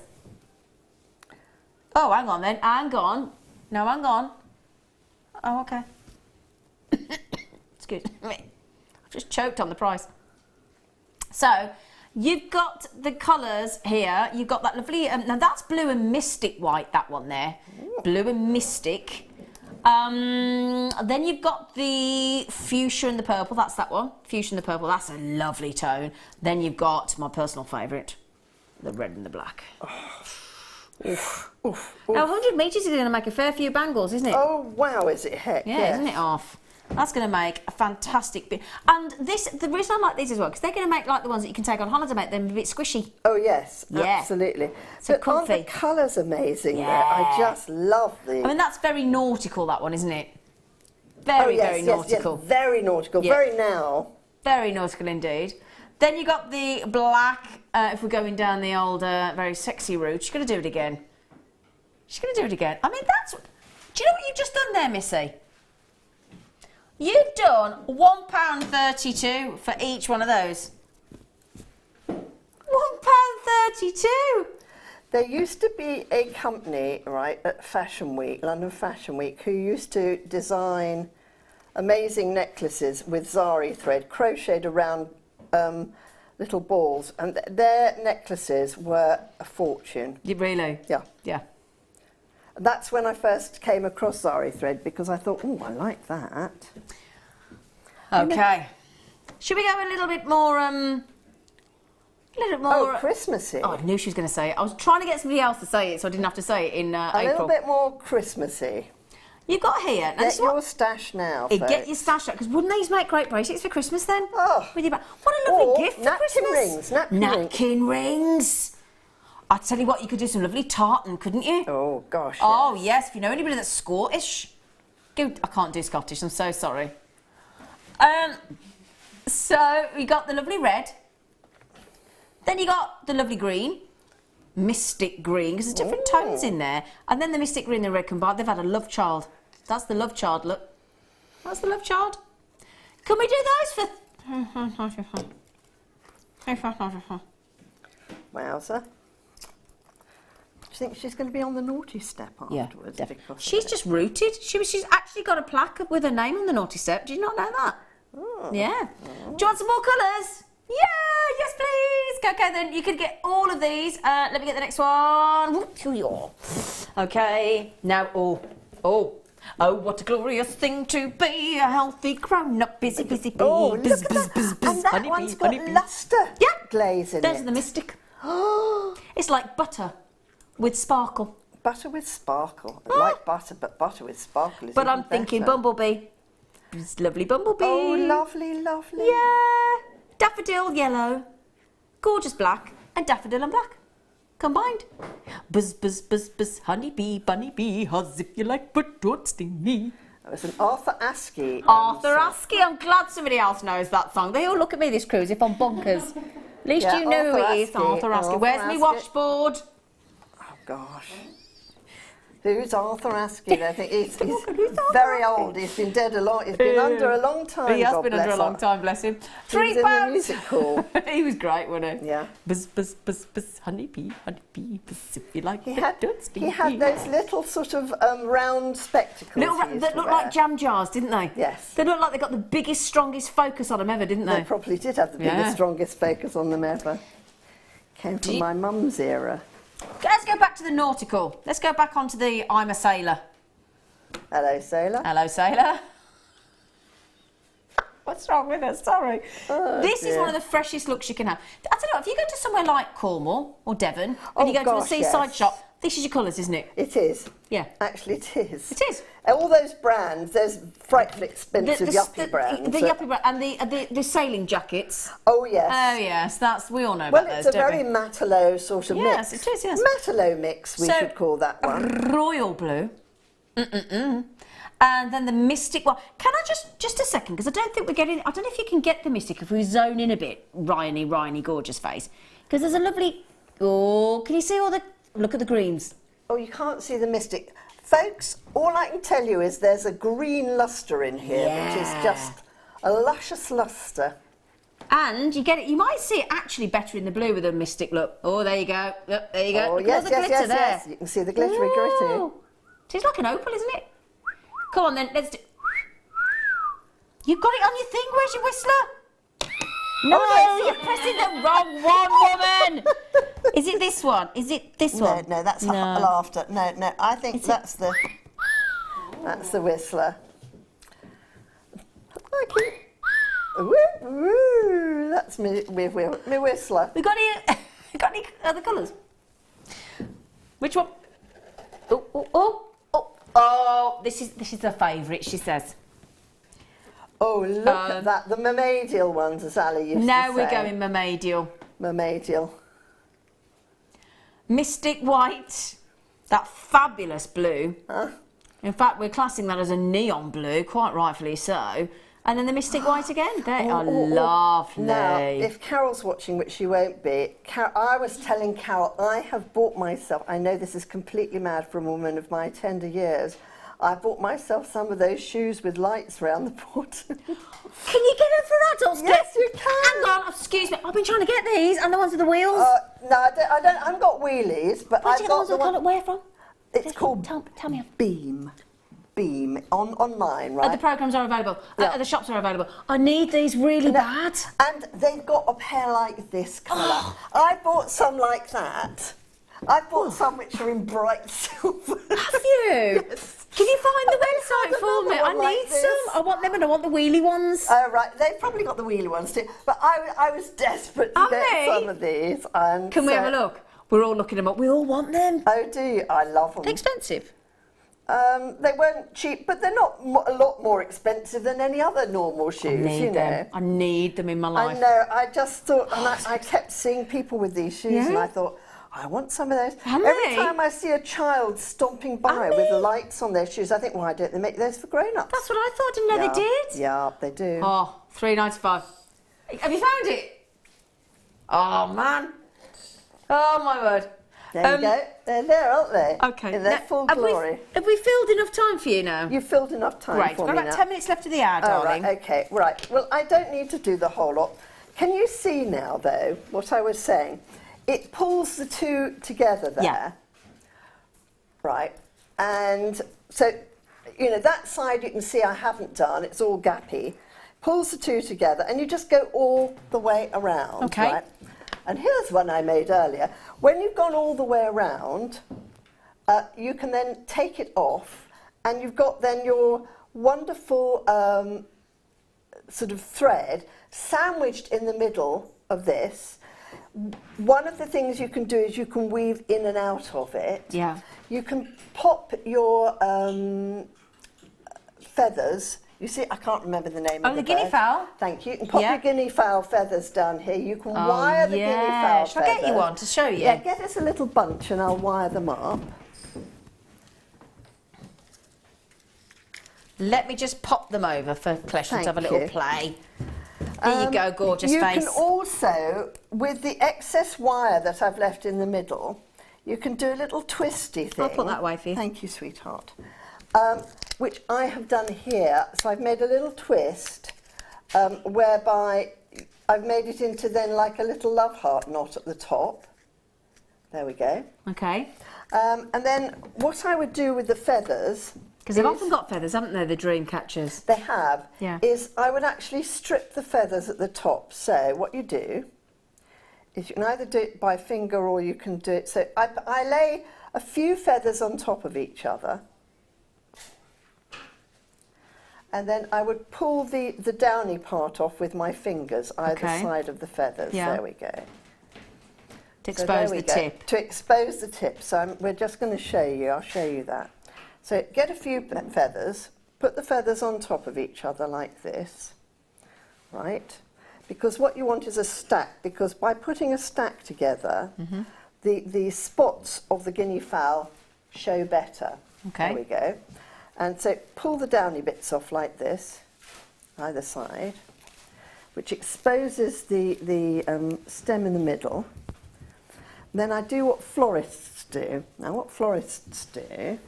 [SPEAKER 4] Oh, hang on then. Hang on. No, hang on. Oh, okay. Excuse me. I've just choked on the price. So, You've got the colours here. You've got that lovely, now that's blue and mystic white, that one there. Blue and mystic. Then you've got the fuchsia and the purple, that's that one. Fuchsia and the purple, that's a lovely tone. Then you've got my personal favourite, the red and the black.
[SPEAKER 5] Oof, oof,
[SPEAKER 4] Now,
[SPEAKER 5] oof.
[SPEAKER 4] 100 metres is going to make a fair few bangles, isn't it?
[SPEAKER 5] Oh, wow, is it heck?
[SPEAKER 4] Yeah,
[SPEAKER 5] yes.
[SPEAKER 4] isn't it off? That's going to make a fantastic bit. And this, the reason I like these as well, because they're going to make like the ones that you can take on holiday, make them a bit squishy.
[SPEAKER 5] Oh, yes,
[SPEAKER 4] Yeah.
[SPEAKER 5] absolutely.
[SPEAKER 4] So
[SPEAKER 5] But aren't the
[SPEAKER 4] comfy.
[SPEAKER 5] colours amazing there?
[SPEAKER 4] Yeah.
[SPEAKER 5] I just love these.
[SPEAKER 4] I mean, that's very nautical, that one, isn't it? Very, very nautical.
[SPEAKER 5] Yes, very nautical,
[SPEAKER 4] Yeah.
[SPEAKER 5] very now.
[SPEAKER 4] Very nautical indeed. Then you got the black, if we're going down the old, very sexy route. She's going to do it again. She's going to do it again. I mean, that's... Do you know what you've just done there, Missy? You've done £1.32 for each one of those. £1.32.
[SPEAKER 5] There used to be a company, right, at Fashion Week, London Fashion Week, who used to design amazing necklaces with zari thread crocheted around little balls, and their necklaces were a fortune.
[SPEAKER 4] You really?
[SPEAKER 5] Yeah.
[SPEAKER 4] Yeah.
[SPEAKER 5] That's when I first came across zari thread, because I thought, oh, I like that.
[SPEAKER 4] Okay. Should we go a little bit more,
[SPEAKER 5] Oh, Christmassy.
[SPEAKER 4] Oh, I knew she was going to say it. I was trying to get somebody else to say it, so I didn't have to say it in
[SPEAKER 5] A
[SPEAKER 4] April.
[SPEAKER 5] little bit more Christmassy.
[SPEAKER 4] You've got here. Now, this
[SPEAKER 5] Get
[SPEAKER 4] is what-
[SPEAKER 5] your stash now,
[SPEAKER 4] Get
[SPEAKER 5] folks.
[SPEAKER 4] your stash out, because wouldn't these make great bracelets for Christmas then?
[SPEAKER 5] Oh.
[SPEAKER 4] With your what a lovely
[SPEAKER 5] Or
[SPEAKER 4] gift for
[SPEAKER 5] napkin
[SPEAKER 4] Christmas.
[SPEAKER 5] rings, napkin
[SPEAKER 4] rings. I tell you what, you could do some lovely tartan, couldn't you?
[SPEAKER 5] Oh, gosh,
[SPEAKER 4] Oh,
[SPEAKER 5] yes.
[SPEAKER 4] yes. If you know anybody that's Scottish. Go, I can't do Scottish, I'm so sorry. So, we got the lovely red. Then you got the lovely green. Mystic green, because there's different tones in there. And then the mystic green and the red combined. They've had a love child. That's the love child, look. That's the love child. Can we do those for...
[SPEAKER 5] Wowza. Do you think she's going to be on the naughty step afterwards?
[SPEAKER 4] definitely.
[SPEAKER 5] because of
[SPEAKER 4] She's
[SPEAKER 5] it?
[SPEAKER 4] just rooted. She's actually got a plaque with her name on the naughty step. Did you not know that?
[SPEAKER 5] Oh.
[SPEAKER 4] Yeah. Do you want some more colours? Yeah, yes please. Okay then, you could get all of these. Let me get the next one. Okay, now, oh, what a glorious thing to be, a healthy grown-up, busy bee.
[SPEAKER 5] Oh,
[SPEAKER 4] Buzz,
[SPEAKER 5] look at
[SPEAKER 4] buzz,
[SPEAKER 5] that.
[SPEAKER 4] buzz, buzz,
[SPEAKER 5] And that
[SPEAKER 4] honeybee,
[SPEAKER 5] one's got
[SPEAKER 4] honeybee.
[SPEAKER 5] lustre
[SPEAKER 4] Yeah.
[SPEAKER 5] glaze in
[SPEAKER 4] There's
[SPEAKER 5] it.
[SPEAKER 4] the mystic. It's like butter with sparkle.
[SPEAKER 5] Butter with sparkle. I like butter, but butter with sparkle is
[SPEAKER 4] But
[SPEAKER 5] even
[SPEAKER 4] I'm thinking
[SPEAKER 5] better.
[SPEAKER 4] bumblebee. It's lovely bumblebee.
[SPEAKER 5] Oh, lovely, lovely.
[SPEAKER 4] Yeah. Daffodil yellow, gorgeous black, and daffodil and black combined. Buzz, buzz, buzz, buzz, honeybee, bunnybee, huzz if you like, but don't sting me.
[SPEAKER 5] That was an Arthur Askey.
[SPEAKER 4] Arthur
[SPEAKER 5] song.
[SPEAKER 4] Askey, I'm glad somebody else knows that song. They all look at me, this crew, as if I'm bonkers. At least
[SPEAKER 5] Yeah,
[SPEAKER 4] you know who
[SPEAKER 5] Arthur
[SPEAKER 4] it is,
[SPEAKER 5] Askey,
[SPEAKER 4] Arthur Askey.
[SPEAKER 5] Arthur
[SPEAKER 4] Where's me
[SPEAKER 5] Askey.
[SPEAKER 4] washboard?
[SPEAKER 5] Oh, gosh. Who's Arthur Askey? I think he's
[SPEAKER 4] Who's Arthur
[SPEAKER 5] very
[SPEAKER 4] Askey?
[SPEAKER 5] old. He's been dead a long. He's been under a long time.
[SPEAKER 4] He has
[SPEAKER 5] God
[SPEAKER 4] been under a
[SPEAKER 5] bless
[SPEAKER 4] long
[SPEAKER 5] him.
[SPEAKER 4] time, bless him.
[SPEAKER 5] He was
[SPEAKER 4] £3.
[SPEAKER 5] in the music hall.
[SPEAKER 4] He was great, wasn't he?
[SPEAKER 5] Yeah.
[SPEAKER 4] Buzz, buzz, buzz, buzz, honeybee, honeybee, buzz if you like,
[SPEAKER 5] He
[SPEAKER 4] but
[SPEAKER 5] had,
[SPEAKER 4] don't sting
[SPEAKER 5] he had
[SPEAKER 4] me.
[SPEAKER 5] those little sort of round spectacles.
[SPEAKER 4] Little,
[SPEAKER 5] he used
[SPEAKER 4] that
[SPEAKER 5] to
[SPEAKER 4] looked
[SPEAKER 5] wear.
[SPEAKER 4] like jam jars, didn't they?
[SPEAKER 5] Yes.
[SPEAKER 4] They looked like they got the biggest, strongest focus on them ever, didn't
[SPEAKER 5] They
[SPEAKER 4] they?
[SPEAKER 5] probably did have the biggest,
[SPEAKER 4] Yeah.
[SPEAKER 5] strongest focus on them ever. Came from
[SPEAKER 4] you-
[SPEAKER 5] my mum's era.
[SPEAKER 4] Let's go back to the nautical. Let's go back onto the I'm a sailor.
[SPEAKER 5] Hello, sailor.
[SPEAKER 4] Hello, sailor. What's wrong with us? Sorry.
[SPEAKER 5] Oh,
[SPEAKER 4] This is
[SPEAKER 5] dear.
[SPEAKER 4] one of the freshest looks you can have. I tell you what, if you go to somewhere like Cornwall or Devon
[SPEAKER 5] Oh,
[SPEAKER 4] and you go to a
[SPEAKER 5] gosh,
[SPEAKER 4] seaside
[SPEAKER 5] yes.
[SPEAKER 4] shop, this is your colours, isn't it?
[SPEAKER 5] It is.
[SPEAKER 4] Yeah.
[SPEAKER 5] Actually, it is.
[SPEAKER 4] It is.
[SPEAKER 5] All those brands, those frightfully expensive yuppie brands.
[SPEAKER 4] The yuppie brand and the sailing jackets.
[SPEAKER 5] Oh, yes.
[SPEAKER 4] Oh yes, that's we all know
[SPEAKER 5] Well,
[SPEAKER 4] about
[SPEAKER 5] it's
[SPEAKER 4] those,
[SPEAKER 5] a
[SPEAKER 4] don't
[SPEAKER 5] very
[SPEAKER 4] we?
[SPEAKER 5] Matelot sort of
[SPEAKER 4] Yes,
[SPEAKER 5] mix.
[SPEAKER 4] it is, yes.
[SPEAKER 5] Matelot mix, we
[SPEAKER 4] So,
[SPEAKER 5] should call that one.
[SPEAKER 4] Royal blue. And then the mystic one. Can I just a second, because I don't think we're getting. I don't know if you can get the mystic if we zone in a bit. Ryany, gorgeous face. Because there's a lovely. Oh, can you see all the? Look at the greens.
[SPEAKER 5] Oh, you can't see the mystic. Folks, all I can tell you is there's a green lustre in here, which is
[SPEAKER 4] Yeah.
[SPEAKER 5] just a luscious lustre.
[SPEAKER 4] And you get it. You might see it actually better in the blue with a mystic look. Oh, there you go. Yep, there you go.
[SPEAKER 5] Oh,
[SPEAKER 4] Look at
[SPEAKER 5] yes,
[SPEAKER 4] all the
[SPEAKER 5] yes,
[SPEAKER 4] glitter
[SPEAKER 5] yes,
[SPEAKER 4] there.
[SPEAKER 5] yes. You can see the glittery gritty.
[SPEAKER 4] Ooh. It's like an opal, isn't it? Come on then, let's do. You've got it on your thing. Where's your whistler? No, you're pressing the wrong one, woman. Is it this one? Is it this one?
[SPEAKER 5] No, that's laughter. No, I think that's the whistler. Okay. Woo, that's me whistler.
[SPEAKER 4] We got any other colours? Which one? Oh, this is her favourite, she says.
[SPEAKER 5] Oh, look at that. The mermaidial ones, as Ali used to say.
[SPEAKER 4] Now we're going mermaidial.
[SPEAKER 5] Mermaidial.
[SPEAKER 4] Mystic white. That fabulous blue.
[SPEAKER 5] Huh?
[SPEAKER 4] In fact, we're classing that as a neon blue, quite rightfully so. And then the mystic white again. They are lovely.
[SPEAKER 5] Now, if Carol's watching, which she won't be, I was telling Carol, I have bought myself, I know this is completely mad for a woman of my tender years, I bought myself some of those shoes with lights around the bottom.
[SPEAKER 4] Can you get them for adults?
[SPEAKER 5] Yes, you can.
[SPEAKER 4] Hang on, excuse me. I've been trying to get these, and the ones with the wheels.
[SPEAKER 5] No, I haven't got wheelies, but
[SPEAKER 4] Where'd you
[SPEAKER 5] I've
[SPEAKER 4] get
[SPEAKER 5] got
[SPEAKER 4] the ones with where from?
[SPEAKER 5] It's called
[SPEAKER 4] Tell me.
[SPEAKER 5] Beam online, right?
[SPEAKER 4] The programmes are available.
[SPEAKER 5] Yeah.
[SPEAKER 4] The shops are available. I need these really bad.
[SPEAKER 5] And they've got a pair like this colour. I bought some like that. I bought some which are in bright silver.
[SPEAKER 4] Have you?
[SPEAKER 5] Yes.
[SPEAKER 4] Can you find the website for me? I need some. I want them, and I want the wheelie ones.
[SPEAKER 5] Oh, right. They've probably got the wheelie ones too. But I was desperate to get some of these. And
[SPEAKER 4] Can we have a look? We're all looking them up. We all want them.
[SPEAKER 5] Oh, do you? I love them.
[SPEAKER 4] They're expensive.
[SPEAKER 5] They weren't cheap, but they're not a lot more expensive than any other normal shoes, you know.
[SPEAKER 4] I need them in my life.
[SPEAKER 5] I know. I just thought, and I kept seeing people with these shoes, and I thought, I want some of those. Every time I see a child stomping by with lights on their shoes, I think, why don't they make those for grown-ups?
[SPEAKER 4] That's what I thought. Didn't know they did.
[SPEAKER 5] Yeah, they do.
[SPEAKER 4] Oh, $3.95. Have you found it? Oh, man. Oh, my word.
[SPEAKER 5] There you go. They're there, aren't they?
[SPEAKER 4] Okay.
[SPEAKER 5] In their full glory.
[SPEAKER 4] Have we filled enough time for you now?
[SPEAKER 5] You've filled enough time
[SPEAKER 4] Great.
[SPEAKER 5] for
[SPEAKER 4] We've
[SPEAKER 5] me
[SPEAKER 4] got about
[SPEAKER 5] now.
[SPEAKER 4] 10 minutes left of the ad,
[SPEAKER 5] Oh,
[SPEAKER 4] darling.
[SPEAKER 5] right, okay, right. Well, I don't need to do the whole lot. Can you see now, though, what I was saying? It pulls the two together there.
[SPEAKER 4] Yeah.
[SPEAKER 5] Right. And so, you know, that side you can see I haven't done. It's all gappy. Pulls the two together, and you just go all the way around.
[SPEAKER 4] Okay.
[SPEAKER 5] Right? And here's one I made earlier. When you've gone all the way around, you can then take it off, and you've got then your wonderful sort of thread sandwiched in the middle of this. One of the things you can do is you can weave in and out of it.
[SPEAKER 4] Yeah.
[SPEAKER 5] You can pop your feathers. You see, I can't remember the name of the
[SPEAKER 4] guinea
[SPEAKER 5] bird.
[SPEAKER 4] fowl.
[SPEAKER 5] Thank you. You can pop your guinea fowl feathers down here. You can wire the guinea fowl
[SPEAKER 4] Shall I get you one to show you?
[SPEAKER 5] Yeah, get us a little bunch and I'll wire them up.
[SPEAKER 4] Let me just pop them over for Kleshna to have a little play. There you go, gorgeous
[SPEAKER 5] you
[SPEAKER 4] face.
[SPEAKER 5] You can also, with the excess wire that I've left in the middle, you can do a little twisty thing.
[SPEAKER 4] I'll put that away for you.
[SPEAKER 5] Thank you, sweetheart. Which I have done here. So I've made a little twist whereby I've made it into then like a little love heart knot at the top. There we go.
[SPEAKER 4] Okay.
[SPEAKER 5] And then what I would do with the feathers...
[SPEAKER 4] Because they've often got feathers, haven't they, the dream catchers?
[SPEAKER 5] They have.
[SPEAKER 4] Yeah.
[SPEAKER 5] Is I would actually strip the feathers at the top. So what you do is you can either do it by finger or you can do it... So I lay a few feathers on top of each other. And then I would pull the downy part off with my fingers, either side of the feathers. Yeah. There we go.
[SPEAKER 4] To expose the tip.
[SPEAKER 5] To expose the tip. So we're just going to show you. I'll show you that. So get a few feathers, put the feathers on top of each other like this, right? Because what you want is a stack, because by putting a stack together, the spots of the guinea fowl show better.
[SPEAKER 4] Okay.
[SPEAKER 5] There we go. And so pull the downy bits off like this, either side, which exposes the stem in the middle. Then I do what florists do. Now what florists do...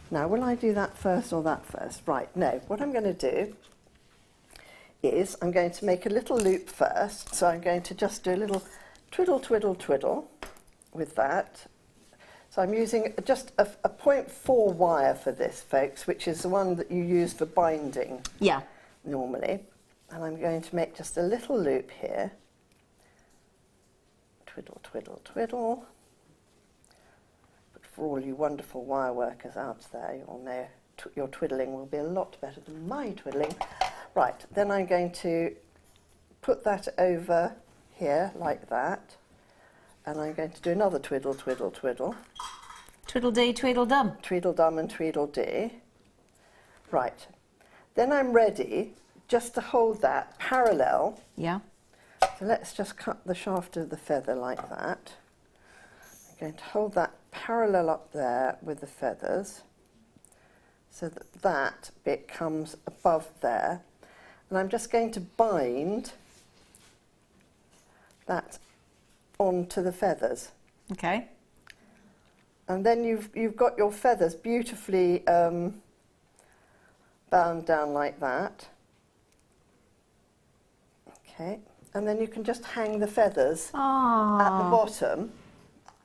[SPEAKER 5] Now, will I do that first or that first? Right, no. What I'm going to do is I'm going to make a little loop first. So I'm going to just do a little twiddle, twiddle, twiddle with that. So I'm using just a 0.4 wire for this, folks, which is the one that you use for binding.
[SPEAKER 4] Yeah.
[SPEAKER 5] Normally. And I'm going to make just a little loop here. Twiddle, twiddle, twiddle. But for all you wonderful wire workers out there, you'll know your twiddling will be a lot better than my twiddling. Right, then I'm going to put that over here like that. And I'm going to do another twiddle, twiddle, twiddle.
[SPEAKER 4] Twiddle-dee, tweedle-dum.
[SPEAKER 5] Tweedledum and tweedledee. Right. Then I'm ready just to hold that parallel.
[SPEAKER 4] Yeah.
[SPEAKER 5] So let's just cut the shaft of the feather like that. I'm going to hold that parallel up there with the feathers so that that bit comes above there. And I'm just going to bind that onto the feathers.
[SPEAKER 4] Okay.
[SPEAKER 5] And then you've got your feathers beautifully bound down like that. Okay, and then you can just hang the feathers at the bottom.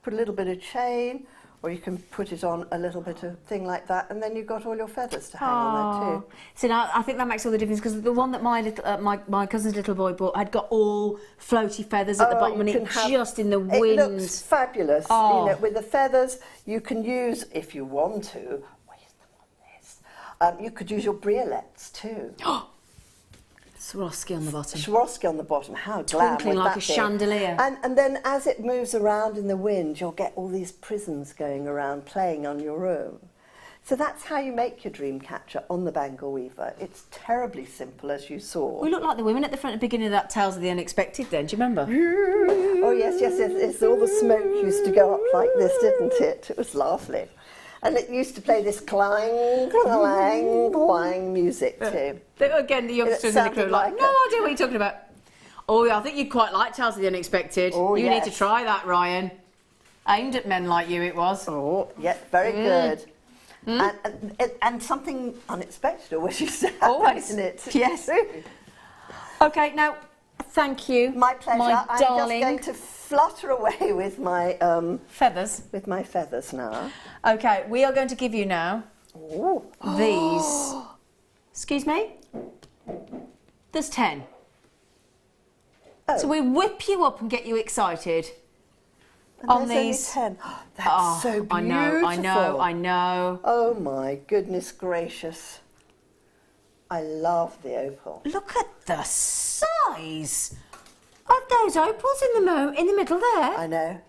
[SPEAKER 5] Put a little bit of chain, or you can put it on a little bit of thing like that, and then you've got all your feathers to hang on there too.
[SPEAKER 4] So now I think that makes all the difference, because the one that my cousin's little boy bought had got all floaty feathers at the bottom, and it just in the wind.
[SPEAKER 5] It looks fabulous. You know, with the feathers, you can use, if you want to, where's them on this? You could use your briolets too.
[SPEAKER 4] Swarovski on the bottom.
[SPEAKER 5] Swarovski on the bottom, how glam
[SPEAKER 4] Twinkling
[SPEAKER 5] would
[SPEAKER 4] like
[SPEAKER 5] that
[SPEAKER 4] a
[SPEAKER 5] be?
[SPEAKER 4] chandelier.
[SPEAKER 5] And then as it moves around in the wind, you'll get all these prisms going around, playing on your room. So that's how you make your dream catcher on the bangle weaver. It's terribly simple, as you saw.
[SPEAKER 4] We look like the women at the front at the beginning of that Tales of the Unexpected then, do you remember?
[SPEAKER 5] Oh yes, yes, yes, yes. All the smoke used to go up like this, didn't it? It was lovely. And it used to play this clang, clang, clang music too.
[SPEAKER 4] Again, the youngsters in the crew like, no idea what you're talking about. Oh yeah, I think you'd quite like Tales of the Unexpected.
[SPEAKER 5] Oh,
[SPEAKER 4] you
[SPEAKER 5] yes.
[SPEAKER 4] need to try that, Ryan. Aimed at men like you, it was.
[SPEAKER 5] Oh, yeah, very good. And something unexpected always used to happen,
[SPEAKER 4] Always.
[SPEAKER 5] isn't it?
[SPEAKER 4] Yes. Okay, now, thank you.
[SPEAKER 5] My pleasure.
[SPEAKER 4] My
[SPEAKER 5] I'm
[SPEAKER 4] darling.
[SPEAKER 5] just going to flutter away with my
[SPEAKER 4] feathers.
[SPEAKER 5] With my feathers now.
[SPEAKER 4] Okay, we are going to give you now these. Excuse me? There's 10.
[SPEAKER 5] Oh.
[SPEAKER 4] So we whip you up and get you excited.
[SPEAKER 5] And
[SPEAKER 4] On
[SPEAKER 5] there's
[SPEAKER 4] these.
[SPEAKER 5] only 10. That's so beautiful.
[SPEAKER 4] I know.
[SPEAKER 5] Oh my goodness gracious. I love the opal.
[SPEAKER 4] Look at the size of those opals in the middle there.
[SPEAKER 5] I know.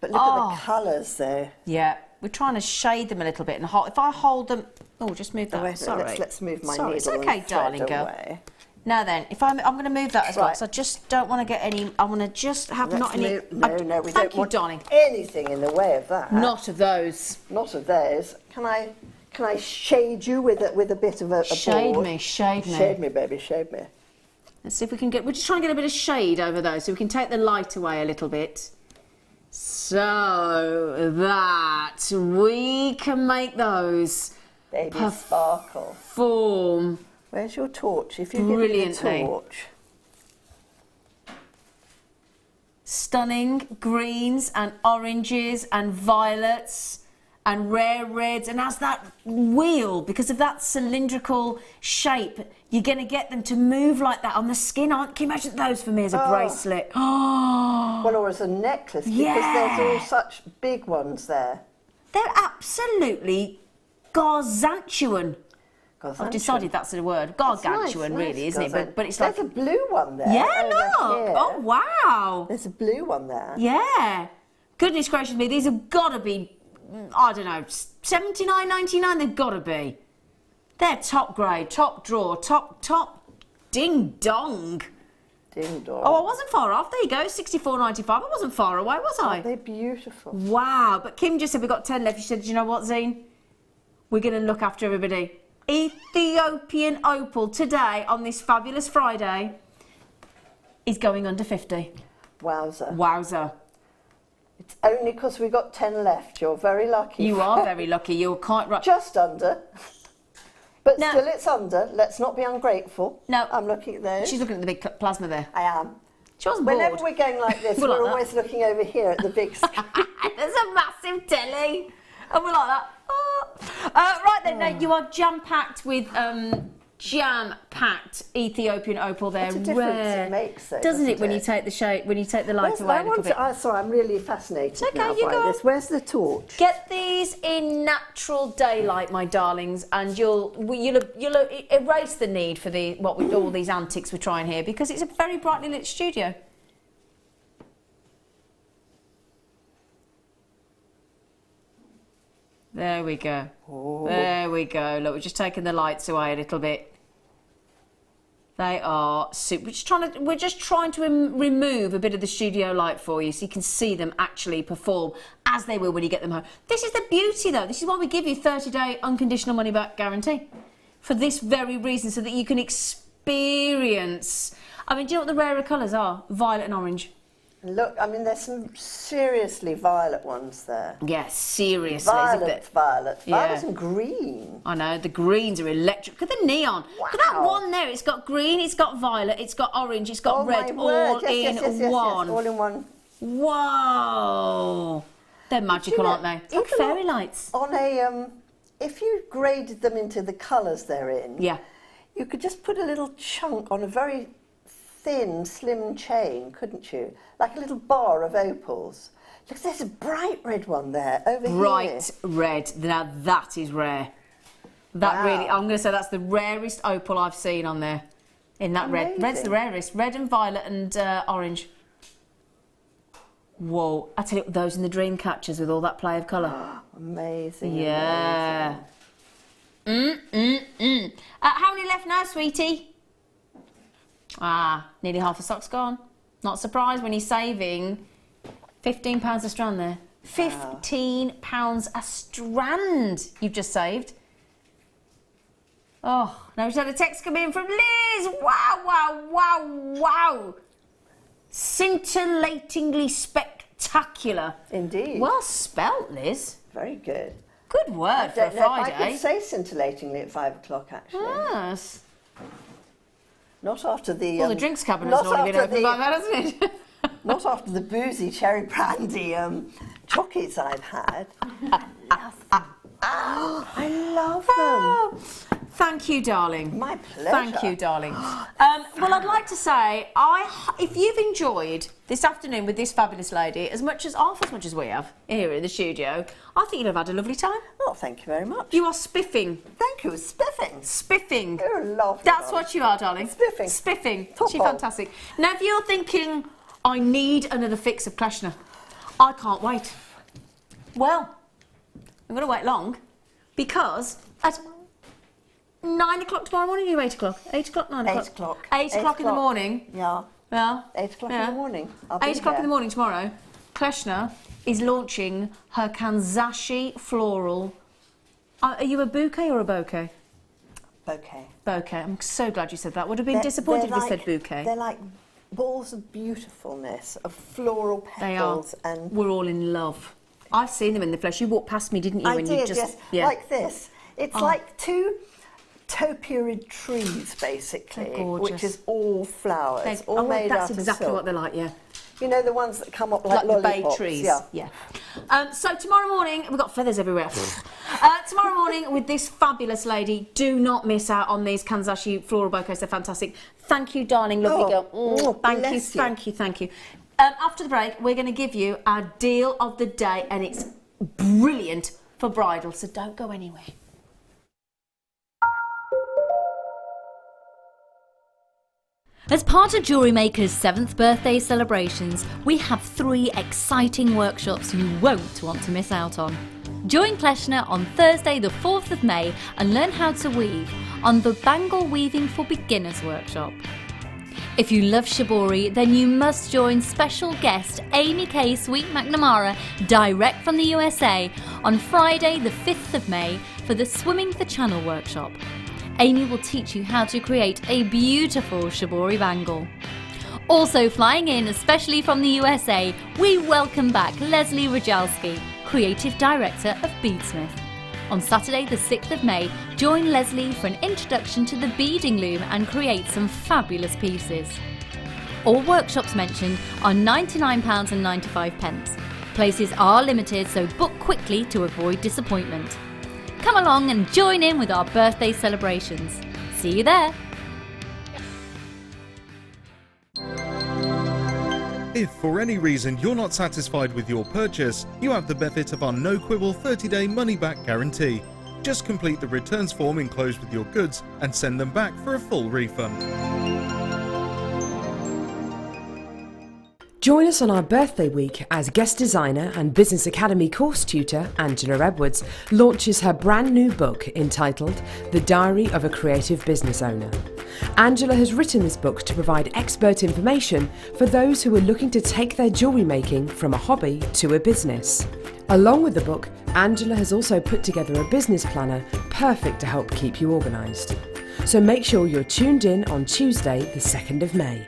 [SPEAKER 5] But look at the colours though.
[SPEAKER 4] Yeah, we're trying to shade them a little bit, and if I hold them, just move that.
[SPEAKER 5] Wait,
[SPEAKER 4] Sorry,
[SPEAKER 5] let's move my
[SPEAKER 4] Sorry,
[SPEAKER 5] needle.
[SPEAKER 4] it's okay,
[SPEAKER 5] and
[SPEAKER 4] darling girl.
[SPEAKER 5] away.
[SPEAKER 4] Now then, if I'm going to move that as well,
[SPEAKER 5] Right.
[SPEAKER 4] because I just don't want to get any. I want to just have
[SPEAKER 5] Let's
[SPEAKER 4] not any.
[SPEAKER 5] move- No, we
[SPEAKER 4] thank
[SPEAKER 5] don't
[SPEAKER 4] you,
[SPEAKER 5] want
[SPEAKER 4] darling.
[SPEAKER 5] anything in the way of that.
[SPEAKER 4] Not of those.
[SPEAKER 5] Not of those. Can I shade you with a bit of a
[SPEAKER 4] Shade
[SPEAKER 5] board?
[SPEAKER 4] me, shade me.
[SPEAKER 5] Shade me, baby, shade me.
[SPEAKER 4] Let's see if we can get. We're just trying to get a bit of shade over those, so we can take the light away a little bit, so that we can make those
[SPEAKER 5] Baby sparkle.
[SPEAKER 4] form.
[SPEAKER 5] Where's your torch? If you give me the
[SPEAKER 4] Brilliantly.
[SPEAKER 5] torch.
[SPEAKER 4] Stunning greens and oranges and violets and rare reds, and as that wheel, because of that cylindrical shape, you're going to get them to move like that on the skin. Can you imagine those for me as a bracelet? Oh,
[SPEAKER 5] Well, or as a necklace, because there's all such big ones there.
[SPEAKER 4] they're absolutely gargantuan. I've decided that's the word. Gargantuan,
[SPEAKER 5] nice,
[SPEAKER 4] really, isn't it? But it's
[SPEAKER 5] there's
[SPEAKER 4] like
[SPEAKER 5] a blue one there.
[SPEAKER 4] yeah,
[SPEAKER 5] over
[SPEAKER 4] look.
[SPEAKER 5] here.
[SPEAKER 4] Oh wow.
[SPEAKER 5] There's a blue one there.
[SPEAKER 4] Yeah. Goodness gracious me, these have got to be, I don't know, $79.99. They've got to be. They're top grade, top drawer, top ding dong.
[SPEAKER 5] Ding dong.
[SPEAKER 4] Oh, I wasn't far off. There you go, $64.95. I wasn't far away, was I?
[SPEAKER 5] They're beautiful.
[SPEAKER 4] Wow. But Kim just said we've got 10 left. She said, do you know what, Zine? We're going to look after everybody. Ethiopian opal today on this fabulous Friday is going under 50.
[SPEAKER 5] Wowza.
[SPEAKER 4] Wowza.
[SPEAKER 5] It's only because we've got 10 left. You're very lucky.
[SPEAKER 4] You are very lucky. You're quite right.
[SPEAKER 5] Just under. But
[SPEAKER 4] No.
[SPEAKER 5] still it's under. Let's not be ungrateful.
[SPEAKER 4] No.
[SPEAKER 5] I'm looking at those.
[SPEAKER 4] She's looking at the big plasma there.
[SPEAKER 5] I am.
[SPEAKER 4] She wasn't
[SPEAKER 5] Whenever
[SPEAKER 4] bored.
[SPEAKER 5] we're going like this,
[SPEAKER 4] We're like
[SPEAKER 5] we're
[SPEAKER 4] that.
[SPEAKER 5] always looking over here at the big screen.
[SPEAKER 4] There's a massive telly. And we're like that. Oh. Right then, now you are jam-packed with jam-packed Ethiopian opal there.
[SPEAKER 5] What a difference
[SPEAKER 4] Rare.
[SPEAKER 5] it makes, though,
[SPEAKER 4] doesn't it, when
[SPEAKER 5] it?
[SPEAKER 4] you take the shape, when you take the light away a little bit?
[SPEAKER 5] Sorry, I'm really fascinated
[SPEAKER 4] Okay,
[SPEAKER 5] now
[SPEAKER 4] you
[SPEAKER 5] by
[SPEAKER 4] go
[SPEAKER 5] this.
[SPEAKER 4] on.
[SPEAKER 5] Where's the torch?
[SPEAKER 4] Get these in natural daylight, my darlings, and you'll erase the need for all these antics we're trying here, because it's a very brightly lit studio. There we go.
[SPEAKER 5] Oh.
[SPEAKER 4] There we go. Look, we're just taking the lights away a little bit. They are super. We're just trying to remove a bit of the studio light for you, so you can see them actually perform as they will when you get them home. This is the beauty, though. This is why we give you 30-day unconditional money-back guarantee, for this very reason, so that you can experience. I mean, do you know what the rarer colours are? Violet and orange.
[SPEAKER 5] Look, I mean, there's some seriously violet ones there.
[SPEAKER 4] Yes, seriously.
[SPEAKER 5] Violet
[SPEAKER 4] Yeah.
[SPEAKER 5] and green.
[SPEAKER 4] I know, the greens are electric. Look at the neon.
[SPEAKER 5] Wow.
[SPEAKER 4] Look at that one there. It's got green, it's got violet, it's got orange, it's got red,
[SPEAKER 5] my word.
[SPEAKER 4] all in one.
[SPEAKER 5] Yes, all in one.
[SPEAKER 4] Whoa. They're magical, aren't they? It's like
[SPEAKER 5] even
[SPEAKER 4] fairy lights.
[SPEAKER 5] On a, if you graded them into the colours they're in,
[SPEAKER 4] Yeah.
[SPEAKER 5] you could just put a little chunk on a very thin, slim chain, couldn't you? Like a little bar of opals. Look, there's a bright red one there, over here.
[SPEAKER 4] Bright red. Now that is rare. That
[SPEAKER 5] Wow.
[SPEAKER 4] really, I'm going to say that's the rarest opal I've seen on there. In that red. Red's
[SPEAKER 5] Amazing.
[SPEAKER 4] the rarest. Red and violet and orange. Whoa. I tell you, those in the dream catchers with all that play of colour.
[SPEAKER 5] Amazing.
[SPEAKER 4] Yeah.
[SPEAKER 5] Amazing.
[SPEAKER 4] How many left now, sweetie? Nearly half a sock's gone. Not surprised when you're saving £15 a strand there. £15 a strand you've just saved. Oh, now we've had a text come in from Liz. Wow, wow, wow, wow. Scintillatingly spectacular.
[SPEAKER 5] Indeed.
[SPEAKER 4] Well spelt, Liz.
[SPEAKER 5] Very good.
[SPEAKER 4] Good word
[SPEAKER 5] I
[SPEAKER 4] for a
[SPEAKER 5] don't know if I
[SPEAKER 4] Friday.
[SPEAKER 5] could say scintillatingly at 5 o'clock, actually.
[SPEAKER 4] Yes.
[SPEAKER 5] Not after the...
[SPEAKER 4] Well, the drinks cabinet's already been opened by that, hasn't it?
[SPEAKER 5] Not after the boozy cherry brandy chockies I've had. I love them.
[SPEAKER 4] Thank you, darling.
[SPEAKER 5] My pleasure.
[SPEAKER 4] Thank you, darling. Well, I'd like to say, if you've enjoyed this afternoon with this fabulous lady half as much as we have here in the studio, I think you'll have had a lovely time.
[SPEAKER 5] Oh, thank you very much.
[SPEAKER 4] You are spiffing.
[SPEAKER 5] Thank you, spiffing.
[SPEAKER 4] Spiffing.
[SPEAKER 5] You're lovely.
[SPEAKER 4] That's what you are, darling.
[SPEAKER 5] Spiffing.
[SPEAKER 4] Spiffing.
[SPEAKER 5] Top
[SPEAKER 4] She's
[SPEAKER 5] on.
[SPEAKER 4] fantastic. Now, if you're thinking, I need another fix of Kleshna, I can't wait. Well, I'm going to wait long, because at 9 o'clock tomorrow morning, or 8 o'clock? 8 o'clock, 9 o'clock?
[SPEAKER 5] 8 o'clock.
[SPEAKER 4] 8 o'clock in the morning.
[SPEAKER 5] Yeah.
[SPEAKER 4] Yeah.
[SPEAKER 5] 8 o'clock in
[SPEAKER 4] Yeah.
[SPEAKER 5] the morning. I'll be
[SPEAKER 4] 8 o'clock in
[SPEAKER 5] there.
[SPEAKER 4] the morning tomorrow, Kleshna is launching her Kanzashi floral. Are you a bouquet or a bouquet?
[SPEAKER 5] Bouquet.
[SPEAKER 4] Bouquet. I'm so glad you said that. Would have been disappointed if you said bouquet.
[SPEAKER 5] They're like balls of beautifulness, of floral
[SPEAKER 4] They are.
[SPEAKER 5] petals. And
[SPEAKER 4] We're all in love. I've seen them in the flesh. You walked past me, didn't you?
[SPEAKER 5] I
[SPEAKER 4] when
[SPEAKER 5] did,
[SPEAKER 4] you just,
[SPEAKER 5] yes.
[SPEAKER 4] Yeah.
[SPEAKER 5] Like this. It's like two topiary trees, basically,
[SPEAKER 4] They're gorgeous.
[SPEAKER 5] which is all flowers, all
[SPEAKER 4] well,
[SPEAKER 5] made
[SPEAKER 4] that's
[SPEAKER 5] out
[SPEAKER 4] exactly
[SPEAKER 5] of silk.
[SPEAKER 4] what they're like, yeah.
[SPEAKER 5] You know, the ones that come up like
[SPEAKER 4] the bay
[SPEAKER 5] lollipops.
[SPEAKER 4] trees.
[SPEAKER 5] Yeah.
[SPEAKER 4] So tomorrow morning, we've got feathers everywhere. Tomorrow morning with this fabulous lady, do not miss out on these Kanzashi floral bouquets. They're fantastic. Thank you, darling, lovely girl. Thank you,
[SPEAKER 5] bless you.
[SPEAKER 4] thank you, thank you. After the break, we're going to give you our deal of the day, and it's brilliant for bridal, so don't go anywhere. As part of Jewellery Maker's 7th birthday celebrations, we have 3 exciting workshops you won't want to miss out on. Join Kleshna on Thursday the 4th of May and learn how to weave on the Bangle Weaving for Beginners workshop. If you love shibori, then you must join special guest Amy K. Sweet McNamara direct from the USA on Friday the 5th of May for the Swimming the Channel workshop. Amy will teach you how to create a beautiful shibori bangle. Also flying in, especially from the USA, we welcome back Leslie Rajalski, Creative Director of Beadsmith. On Saturday the 6th of May, join Leslie for an introduction to the beading loom and create some fabulous pieces. All workshops mentioned are £99.95. Places are limited, so book quickly to avoid disappointment. Come along and join in with our birthday celebrations.
[SPEAKER 3] See you there.
[SPEAKER 1] If for any reason you're not satisfied with your purchase, you have the benefit of our no-quibble 30-day money-back guarantee. Just complete the returns form enclosed with your goods and send them back for a full refund.
[SPEAKER 2] Join us on our birthday week as guest designer and Business Academy course tutor Angela Edwards launches her brand new book entitled The Diary of a Creative Business Owner. Angela has written this book to provide expert information for those who are looking to take their jewellery making from a hobby to a business. Along with the book, Angela has also put together a business planner perfect to help keep you organised. So make sure you're tuned in on Tuesday, the 2nd of May.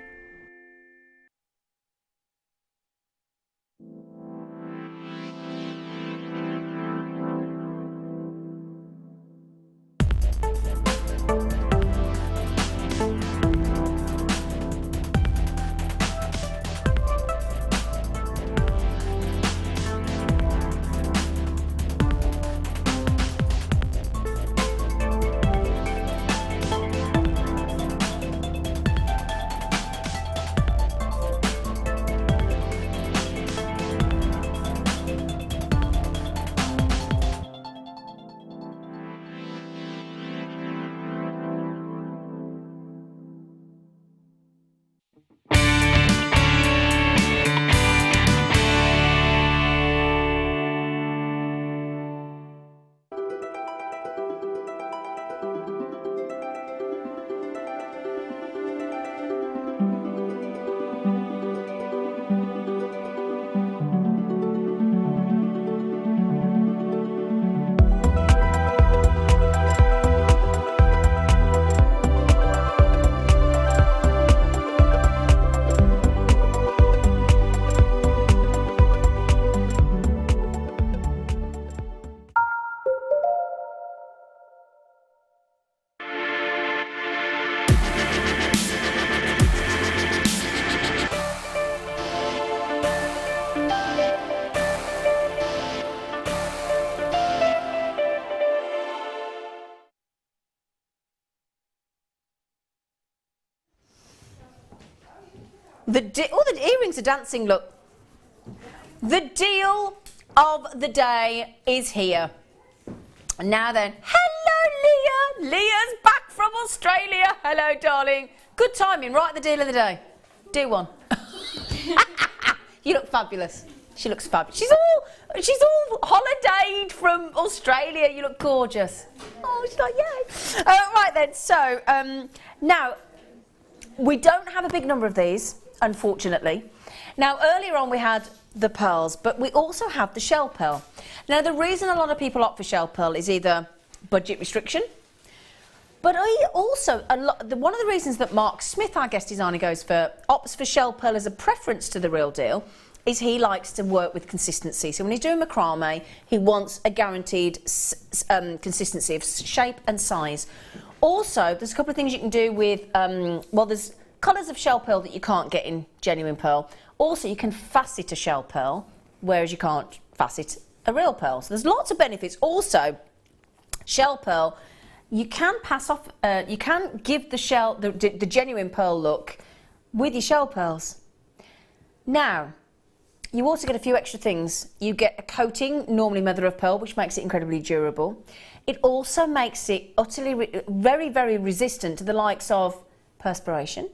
[SPEAKER 4] The earrings are dancing, look. The deal of the day is here. Now then, hello Leah. Leah's back from Australia. Hello, darling. Good timing, right at the deal of the day. Do one. You look fabulous. She looks fabulous. She's all holidayed from Australia. You look gorgeous. Oh, she's like, yay. Right then, so now we don't have a big number of these, unfortunately. Now, earlier on we had the pearls, but we also have the shell pearl. Now, the reason a lot of people opt for shell pearl is either budget restriction, but also one of the reasons that Mark Smith, our guest designer, opts for shell pearl as a preference to the real deal is he likes to work with consistency. So when he's doing macrame, he wants a guaranteed consistency of shape and size. Also, there's a couple of things you can do with, well, there's colours of shell pearl that you can't get in genuine pearl. Also, you can facet a shell pearl, whereas you can't facet a real pearl. So there's lots of benefits. Also, shell pearl, you can pass off, you can give the genuine pearl look with your shell pearls. Now, you also get a few extra things. You get a coating, normally mother of pearl, which makes it incredibly durable. It also makes it utterly, very, very resistant to the likes of perspiration,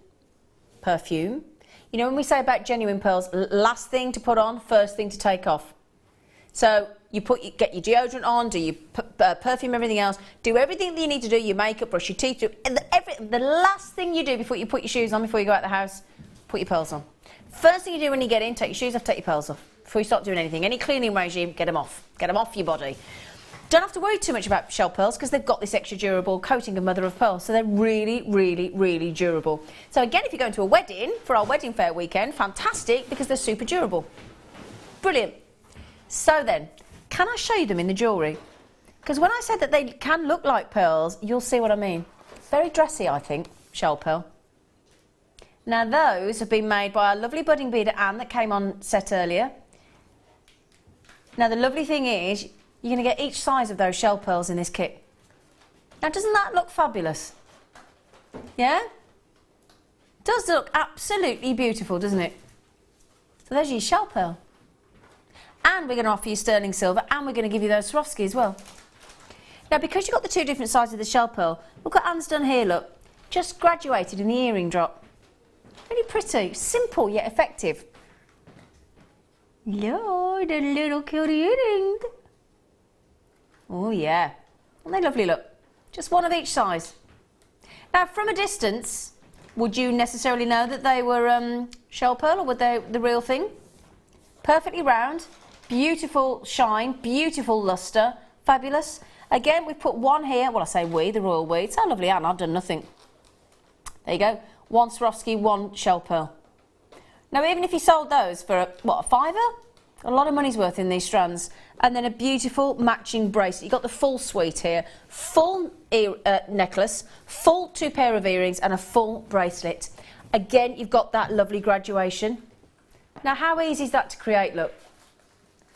[SPEAKER 4] perfume. You know, when we say about genuine pearls, last thing to put on, first thing to take off. So you get your deodorant on, do your perfume, everything else, do everything that you need to do, your makeup, brush your teeth, and the last thing you do before you put your shoes on, before you go out the house, put your pearls on. First thing you do when you get in, take your shoes off, take your pearls off. Before you start doing anything, any cleaning regime, get them off. Get them off your body. Don't have to worry too much about shell pearls because they've got this extra durable coating of mother of pearl, so they're really, really, really durable. So again, if you're going to a wedding for our wedding fair weekend, fantastic because they're super durable. Brilliant. So then, can I show you them in the jewellery? Because when I said that they can look like pearls, you'll see what I mean. Very dressy, I think, shell pearl. Now those have been made by our lovely budding beader Anne that came on set earlier. Now the lovely thing is, you're going to get each size of those shell pearls in this kit. Now doesn't that look fabulous? Yeah? Does look absolutely beautiful, doesn't it? So there's your shell pearl. And we're going to offer you sterling silver, and we're going to give you those Swarovski as well. Now, because you've got the two different sides of the shell pearl, look what Anne's done here, look. Just graduated in the earring drop. Really pretty, simple yet effective. Lord, a little cute earring. Oh yeah, aren't they lovely, look? Just one of each size. Now, from a distance, would you necessarily know that they were shell pearl, or were they the real thing? Perfectly round, beautiful shine, beautiful lustre, fabulous. Again, we've put one here. Well, I say we, the royal we. It's so lovely, Anne, I've done nothing. There you go. One Swarovski, one shell pearl. Now, even if you sold those for, a fiver? A lot of money's worth in these strands. And then a beautiful matching bracelet. You've got the full suite here. Full necklace, full 2 pair of earrings, and a full bracelet. Again, you've got that lovely graduation. Now, how easy is that to create, look?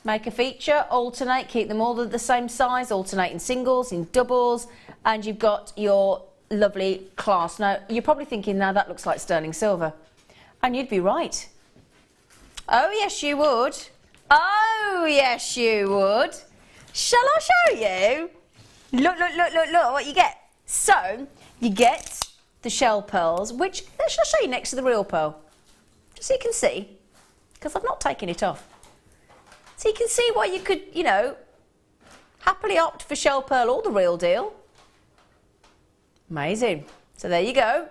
[SPEAKER 4] Make a feature, alternate, keep them all the same size, alternate in singles, in doubles, and you've got your lovely clasp. Now, you're probably thinking, now that looks like sterling silver. And you'd be right. Oh, yes, you would. Oh, yes, you would. Shall I show you? Look, look, look, look, look what you get. So, you get the shell pearls, which, shall I show you next to the real pearl? Just so you can see, because I've not taken it off. So you can see why you could, you know, happily opt for shell pearl or the real deal. Amazing. So there you go.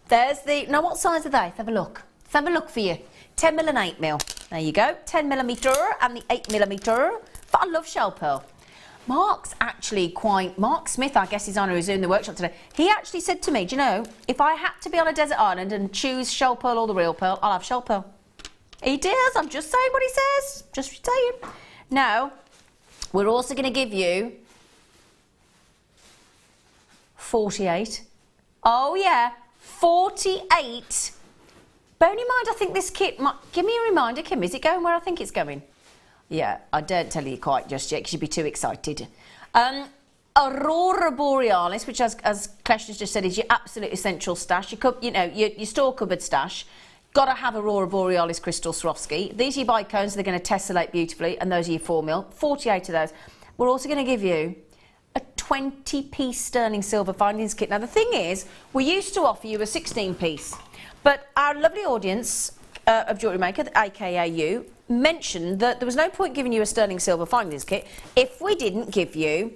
[SPEAKER 4] There's the... Now, what size are they? Let's have a look. Let's have a look for you. 10mm and 8mm. There you go. 10mm and the 8mm. But I love shell pearl. Mark Smith, our guest designer who's in the workshop today, he actually said to me, do you know, if I had to be on a desert island and choose shell pearl or the real pearl, I'll have shell pearl. He does. I'm just saying what he says. Just saying. Now, we're also going to give you 48. Oh, yeah. 48. Bearing in mind, I think this kit might... Give me a reminder, Kim. Is it going where I think it's going? Yeah, I don't tell you quite just yet because you'd be too excited. Aurora Borealis, which, as Kleshna's just said, is your absolute essential stash. Your store cupboard stash. Got to have Aurora Borealis crystal Swarovski. These are your bicones. They're going to tessellate beautifully, and those are your 4mm. 48 of those. We're also going to give you a 20-piece sterling silver findings kit. Now, the thing is, we used to offer you a 16-piece, but our lovely audience of Jewellery Maker, aka you, mentioned that there was no point giving you a sterling silver findings kit if we didn't give you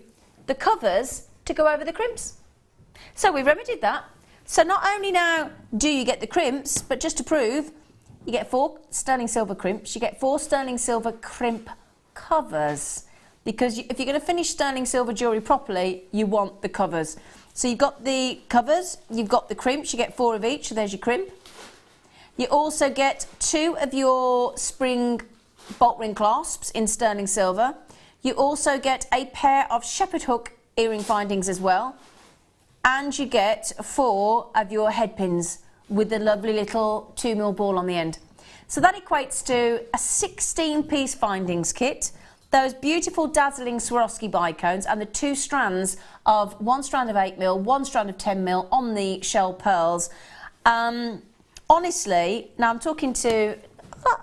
[SPEAKER 4] the covers to go over the crimps. So we remedied that. So not only now do you get the crimps, but just to prove, you get 4 sterling silver crimps, you get 4 sterling silver crimp covers. Because if you're going to finish sterling silver jewellery properly, you want the covers. So you've got the covers, you've got the crimps, you get 4 of each, so there's your crimp. You also get 2 of your spring bolt ring clasps in sterling silver. You also get a pair of shepherd hook earring findings as well. And you get 4 of your head pins with the lovely little 2mm ball on the end. So that equates to a 16-piece findings kit, those beautiful dazzling Swarovski bicones, and the 2 strands of 1 strand of 8mm, 1 strand of 10mm on the shell pearls. Honestly, now I'm talking to...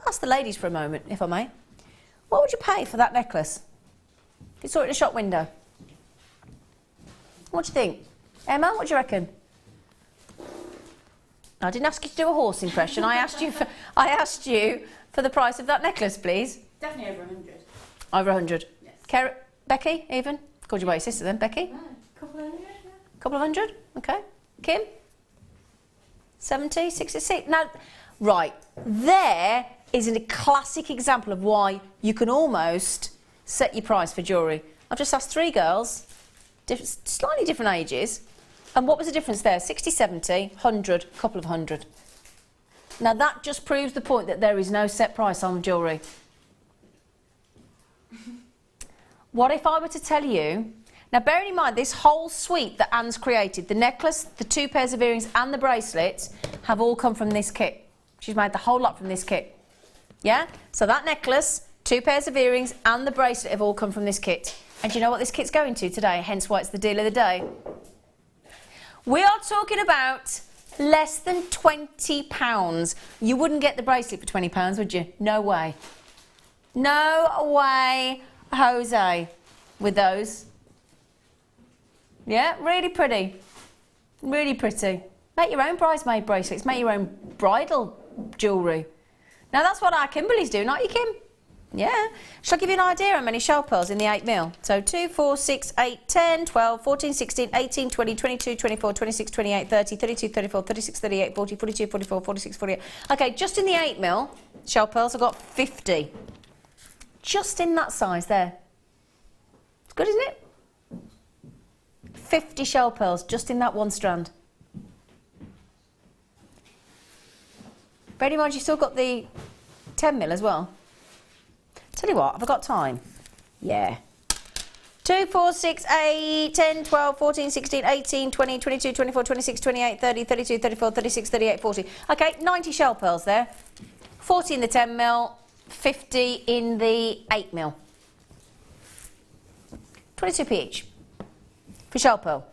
[SPEAKER 4] Ask the ladies for a moment, if I may. What would you pay for that necklace? If you saw it in a shop window. What do you think? Emma, what do you reckon? I didn't ask you to do a horse impression. I asked you for the price of that necklace, please.
[SPEAKER 8] Definitely over 100.
[SPEAKER 4] Over 100.
[SPEAKER 8] Yes.
[SPEAKER 4] Becky, even? Called you by your sister then, Becky?
[SPEAKER 8] No, couple of 100. Yeah.
[SPEAKER 4] Couple of 100? Okay. Kim? 70, 66. Now, right, there is a classic example of why you can almost set your price for jewellery. I've just asked 3 girls, slightly different ages, and what was the difference there? 60, 70, 100, couple of 100. Now, that just proves the point that there is no set price on jewellery. What if I were to tell you... Now, bearing in mind, this whole suite that Anne's created, the necklace, the 2 pairs of earrings and the bracelets, have all come from this kit. She's made the whole lot from this kit. Yeah? So that necklace, 2 pairs of earrings and the bracelet have all come from this kit. And do you know what this kit's going to today? Hence why it's the deal of the day. We are talking about less than £20. You wouldn't get the bracelet for £20, would you? No way. No way, Jose, with those. Yeah, really pretty. Really pretty. Make your own bridesmaid bracelets. Make your own bridal jewellery. Now, that's what our Kimberly's do, not you, Kim? Yeah. Shall I give you an idea how many shell pearls in the 8mm? So 2, 4, 6, 8, 10, 12, 14, 16, 18, 20, 22, 24, 26, 28, 30, 32, 34, 36, 38, 40, 42, 44, 46, 48. Okay, just in the 8mm shell pearls, I've got 50. Just in that size there. It's good, isn't it? 50 shell pearls just in that one strand. Bear in mind, you've still got the 10mm as well. Tell you what, have I got time? Yeah. 2, 4, 6, 8, 10, 12, 14, 16, 18, 20, 22, 24, 26, 28, 30, 32, 34, 36, 38, 40. Okay, 90 shell pearls there. 40 in the 10mm, 50 in the 8mm. 22p each for shell pearl.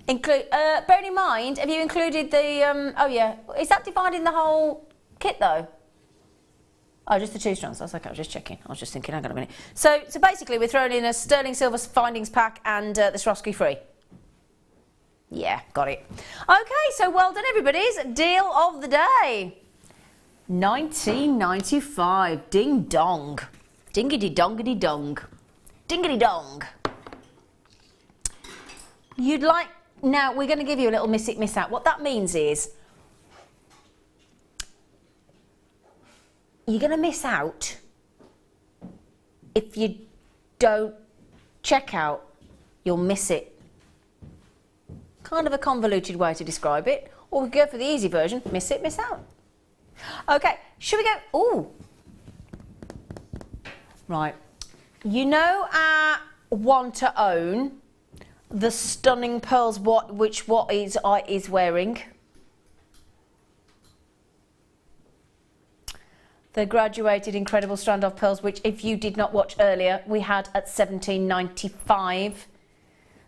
[SPEAKER 4] Bearing in mind, have you included the, oh yeah, is that dividing the whole kit though? Oh, just the 2 strands. That's okay. I was just checking. I was just thinking. Hang on a minute. So basically, we're throwing in a sterling silver findings pack and the Swarovski free. Yeah, got it. Okay, so well done, everybody's deal of the day. 1995. Ding dong. Dingity dongity dong. Dingity dong. You'd like now? We're going to give you a little miss it, miss out. What that means is, you're going to miss out if you don't check out. You'll miss it. Kind of a convoluted way to describe it. Or we go for the easy version. Miss it, miss out. Okay, should we go? Ooh. Right. You know our want to own the stunning pearls what is wearing? The graduated incredible strand of pearls, which if you did not watch earlier, we had at £17.95.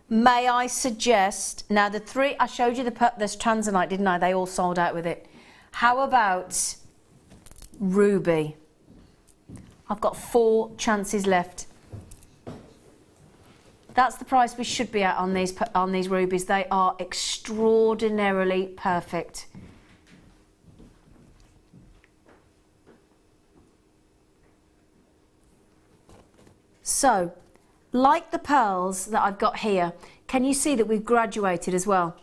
[SPEAKER 4] May I suggest, now the 3, I showed you the Tanzanite, didn't I? They all sold out with it. How about Ruby? I've got 4 chances left. That's the price we should be at on these rubies. They are extraordinarily perfect. So, like the pearls that I've got here, can you see that we've graduated as well?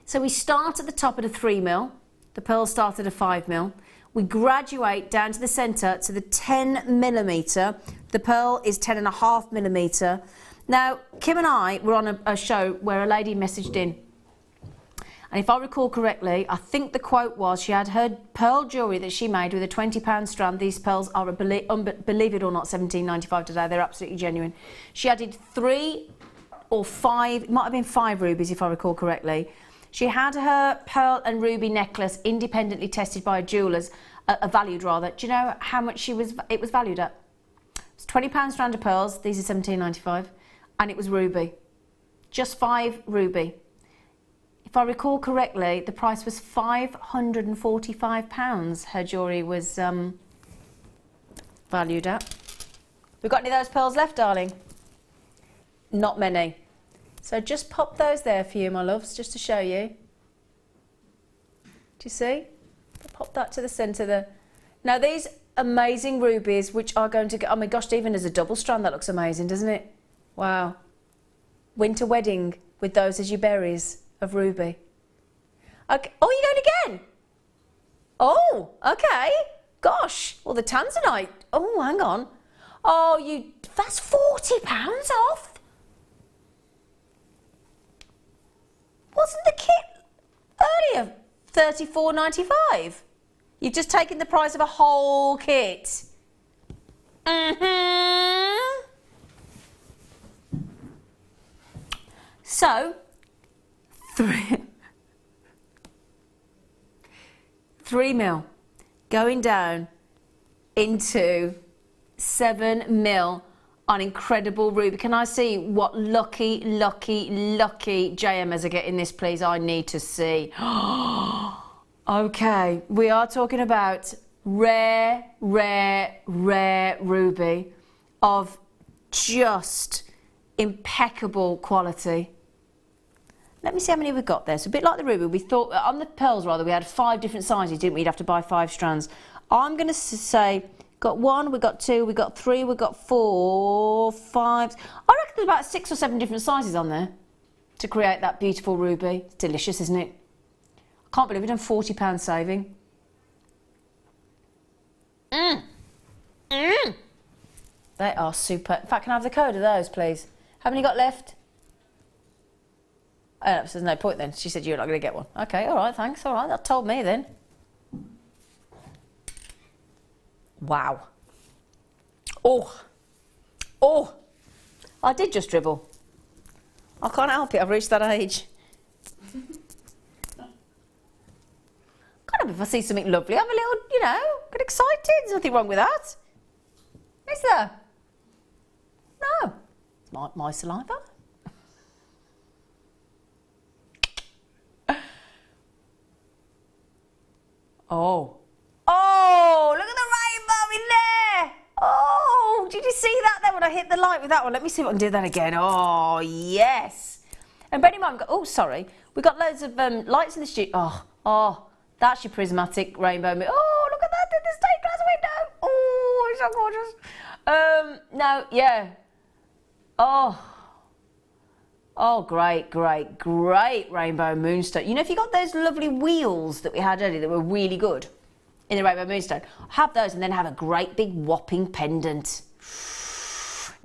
[SPEAKER 4] So we start at the top at a 3mm, the pearls start at a 5mm, we graduate down to the centre to the 10mm, the pearl is 10.5mm. Now, Kim and I were on a show where a lady messaged in, and if I recall correctly, I think the quote was she had her pearl jewellery that she made with a £20 strand. These pearls are, believe it or not, £17.95 today. They're absolutely genuine. She added 3 or 5, it might have been 5 rubies if I recall correctly. She had her pearl and ruby necklace independently tested by a jeweller's, valued rather. Do you know how much it was valued at? It's £20 strand of pearls. These are £17.95, and it was ruby. Just 5 ruby. If I recall correctly, the price was £545 her jewellery was valued at. We've got any of those pearls left, darling? Not many. So just pop those there for you, my loves, just to show you. Do you see? Pop that to the centre there. Now these amazing rubies, which are going to go, oh my gosh, even as a double strand, that looks amazing, doesn't it? Wow. Winter wedding with those as your berries of ruby. Okay. Oh, you're going again? Oh, okay. Gosh. Well, the Tanzanite. Oh, hang on. Oh, that's £40 off. Wasn't the kit earlier $34.95? You've just taken the price of a whole kit. So, 3mm going down into 7mm on incredible ruby. Can I see what lucky JMs are getting this, please? I need to see. Okay, we are talking about rare ruby of just impeccable quality. Let me see how many we've got there. So a bit like the ruby, we thought, on the pearls rather, we had 5 different sizes, didn't we? You'd have to buy 5 strands. I'm going to say, got 1, we got 2, we got 3, we got 4, 5. I reckon there's about 6 or 7 different sizes on there to create that beautiful ruby. It's delicious, isn't it? I can't believe we've done £40 saving. They are super. In fact, can I have the code of those, please? How many got left? Oh, so there's no point then. She said you're not going to get one. Okay, all right, thanks. All right, that told me then. Wow. Oh, I did just dribble. I can't help it, I've reached that age. Kind of, if I see something lovely, I'm a little, you know, get excited. There's nothing wrong with that. Is there? No. It's my saliva. Oh, look at the rainbow in there. Oh, did you see that then when I hit the light with that one? Let me see if I can do that again. Oh, yes. And bear in mind, we got loads of lights in the studio. Oh, that's your prismatic rainbow. Oh, look at that in the stained glass window. Oh, it's so gorgeous. No, yeah. Oh, great rainbow moonstone. You know, if you got those lovely wheels that we had earlier that were really good in the rainbow moonstone, have those and then have a great big whopping pendant.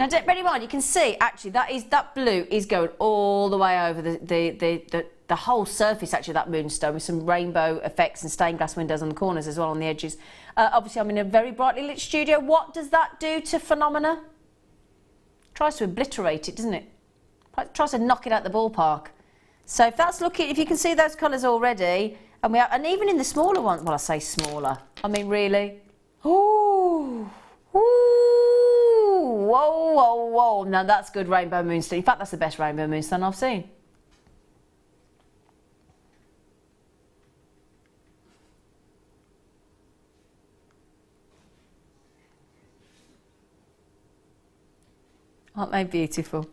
[SPEAKER 4] Now, bear in mind, you can see actually that blue is going all the way over the whole surface actually of that moonstone with some rainbow effects and stained glass windows on the corners as well on the edges. Obviously, I'm in a very brightly lit studio. What does that do to phenomena? Tries to obliterate it, doesn't it? Tries to knock it out the ballpark. So if that's looking, if you can see those colours already, and even in the smaller ones, well, I say smaller, I mean really. Ooh, whoa. Now that's good rainbow moonstone. In fact, that's the best rainbow moonstone I've seen. Aren't they beautiful?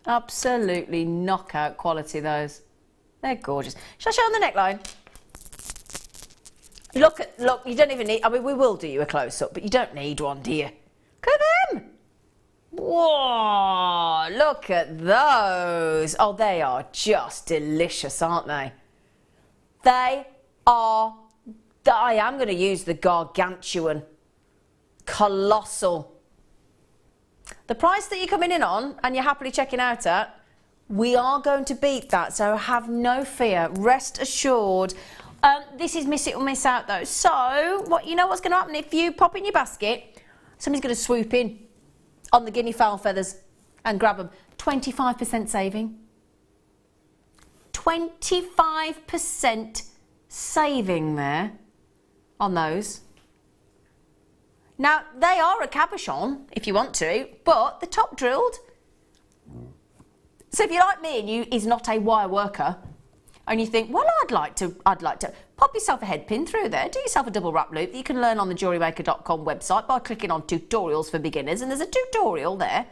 [SPEAKER 4] Absolutely knockout quality, those. They're gorgeous. Shall I show on the neckline? Look, you don't even need, I mean, we will do you a close-up, but you don't need one, do you? Look at them! Whoa, look at those. Oh, they are just delicious, aren't they? They are, I am going to use the gargantuan, colossal. The price that you're coming in on and you're happily checking out at, we are going to beat that, so have no fear, rest assured. This is miss it or miss out though. So, you know what's going to happen if you pop in your basket, somebody's going to swoop in on the guinea fowl feathers and grab them. 25% saving. 25% saving there on those. Now, they are a cabochon, if you want to, but the top drilled. So if you're like me and you is not a wire worker, and you think, well, I'd like to pop yourself a head pin through there, do yourself a double wrap loop that you can learn on the JewelleryMaker.com website by clicking on tutorials for beginners, and there's a tutorial there.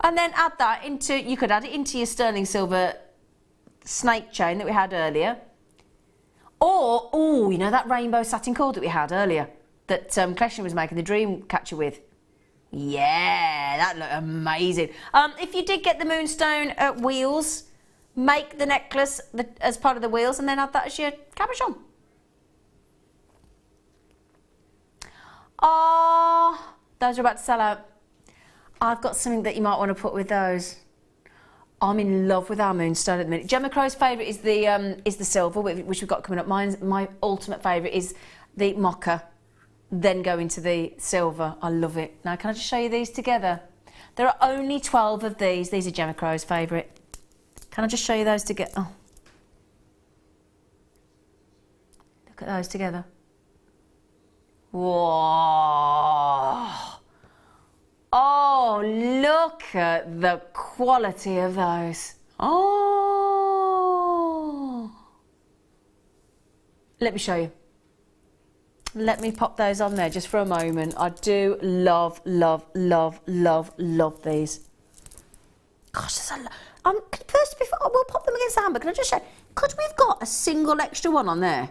[SPEAKER 4] And then add that into, you could add it into your sterling silver snake chain that we had earlier. Or, oh, you know that rainbow satin cord that we had earlier? That Kleshna was making the dream catcher with. Yeah, that looked amazing. If you did get the moonstone wheels, make the necklace as part of the wheels and then add that as your cabochon. Oh, those are about to sell out. I've got something that you might want to put with those. I'm in love with our moonstone at the minute. Gemma Crow's favourite is the silver, which we've got coming up. My ultimate favourite is the mocha. Then go into the silver. I love it. Now, can I just show you these together? There are only 12 of these. These are Gemma Crow's favourite. Can I just show you those together? Oh. Look at those together. Whoa. Oh, look at the quality of those. Oh. Let me show you. Let me pop those on there just for a moment. I do love, love, love, love, love these. Gosh, there's a lot. First, before we'll pop them against the hammer, can I just show? Could we've got a single extra one on there?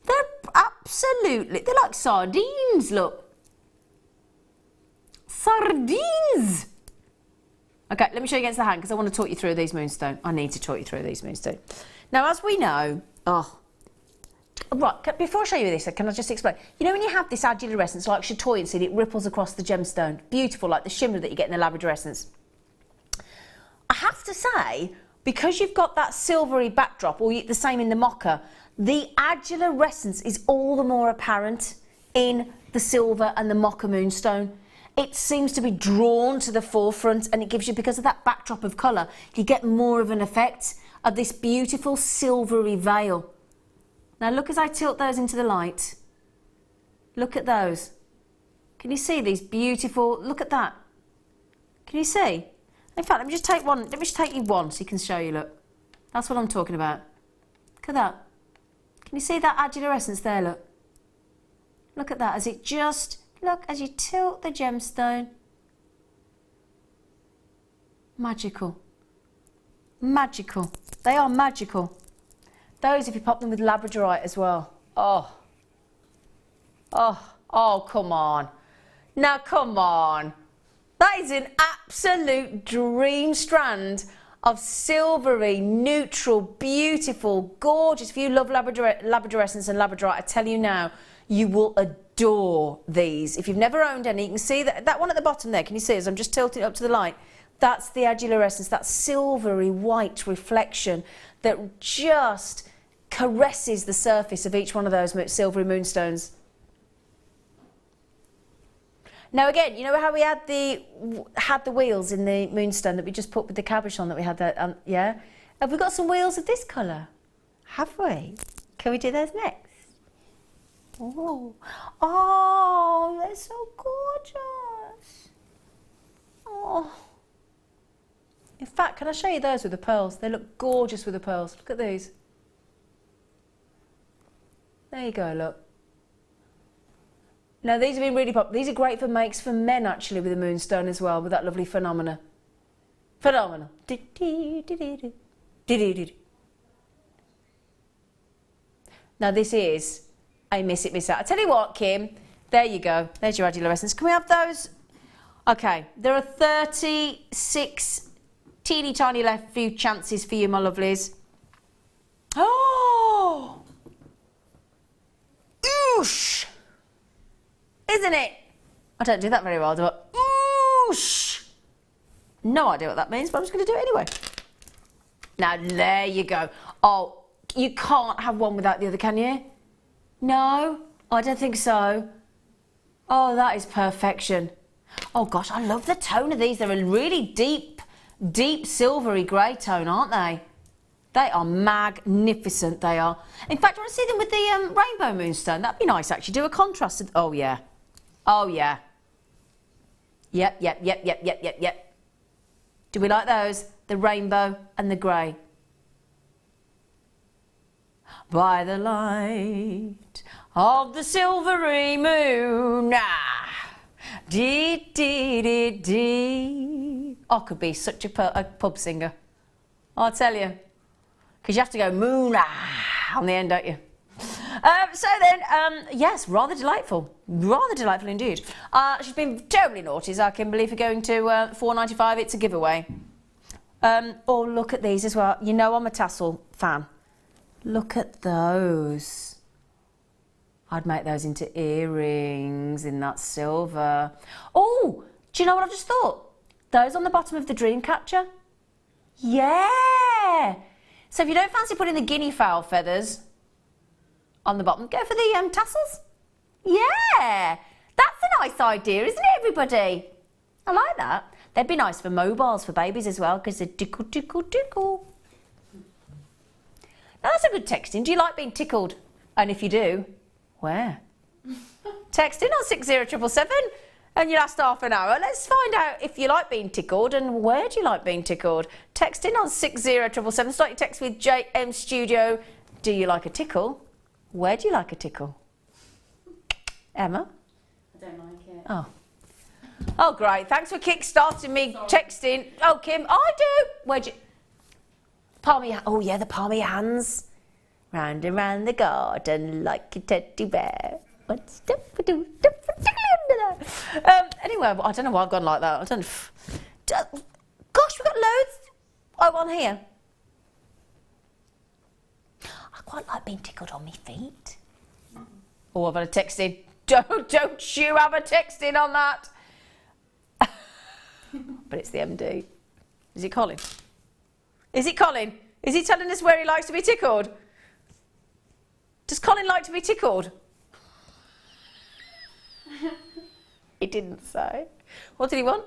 [SPEAKER 4] They're absolutely, they're like sardines, look. Sardines! Okay, let me show you against the hand because I want to talk you through these moonstone. I need to talk you through these moonstone. Now, as we know, right, before I show you this, can I just explain? You know when you have this adularescence, essence, like chatoyancy, and it ripples across the gemstone? Beautiful, like the shimmer that you get in the labradorescence. I have to say, because you've got that silvery backdrop, or the same in the mocha, the adularescence is all the more apparent in the silver and the mocha moonstone. It seems to be drawn to the forefront, and it gives you, because of that backdrop of colour, you get more of an effect of this beautiful silvery veil. Now look as I tilt those into the light. Look at those. Can you see these beautiful, look at that. Can you see? In fact, let me just take one, let me just take you one so you can show you, look. That's what I'm talking about. Look at that. Can you see that adularescence there, look? Look at that, as it just, look, as you tilt the gemstone. Magical. Magical. They are magical. Those, if you pop them with labradorite as well. Oh. Oh, oh, come on. Now, come on. That is an absolute dream strand of silvery, neutral, beautiful, gorgeous. If you love labradorescence and labradorite, I tell you now, you will adore these. If you've never owned any, you can see that one at the bottom there. Can you see as I'm just tilting it up to the light? That's the adularescence, that silvery white reflection that just caresses the surface of each one of those silvery moonstones. Now again, you know how we had the wheels in the moonstone that we just put with the cabochon that we had there? Yeah? Have we got some wheels of this colour? Have we? Can we do those next? Oh, oh, they're so gorgeous. Oh. In fact, can I show you those with the pearls? They look gorgeous with the pearls. Look at these. There you go, look. Now these have been really popular. These are great for makes for men actually with the moonstone as well, with that lovely phenomena. Phenomenal. Now this is a miss it, miss out. I tell you what, Kim, there you go. There's your adularescence. Can we have those? Okay, there are 36 teeny tiny left few chances for you, my lovelies. Oh! Oosh! Isn't it? I don't do that very well, do I? Oosh! No idea what that means, but I'm just going to do it anyway. Now, there you go. Oh, you can't have one without the other, can you? No, I don't think so. Oh, that is perfection. Oh, gosh, I love the tone of these. They're a really deep, deep silvery grey tone, aren't they? They are magnificent, they are. In fact, I want to see them with the rainbow moonstone. That'd be nice, actually. Do a contrast. Oh, yeah. Oh, yeah. Yep, yep, yep, yep, yep, yep, yep. Do we like those? The rainbow and the grey. By the light of the silvery moon. Ah. Dee, dee, dee, dee. I could be such a pub singer. I'll tell you. Because you have to go moon on the end, don't you? So then, yes, rather delightful indeed. She's been terribly naughty, as our Kimberly, for going to $4.95. It's a giveaway. Oh, look at these as well. You know I'm a tassel fan. Look at those. I'd make those into earrings in that silver. Oh, do you know what I've just thought? Those on the bottom of the dream catcher. Yeah. So if you don't fancy putting the guinea fowl feathers on the bottom, go for the tassels. Yeah, that's a nice idea, isn't it, everybody? I like that. They'd be nice for mobiles for babies as well, because they're tickle, tickle, tickle. Now that's a good texting. Do you like being tickled? And if you do, where? Text in on 60777 And you last half an hour. Let's find out if you like being tickled and where do you like being tickled. Text in on 60777. Start your text with JM Studio. Do you like a tickle? Where do you like a tickle? Emma?
[SPEAKER 8] I don't like it.
[SPEAKER 4] Oh. Oh, great. Thanks for kick-starting me texting. Oh, Kim, I do. Where'd you... Palm of your... Oh, yeah, the palm of your hands. Round and round the garden like a teddy bear. What's do anyway, I don't know why I've gone like that. I don't... Gosh, we've got loads. Oh, one here. I quite like being tickled on my feet. Oh, I've had a text in. Don't you have a text in on that. But it's the MD. Is it Colin? Is it Colin? Is he telling us where he likes to be tickled? Does Colin like to be tickled? He didn't say. What did he want?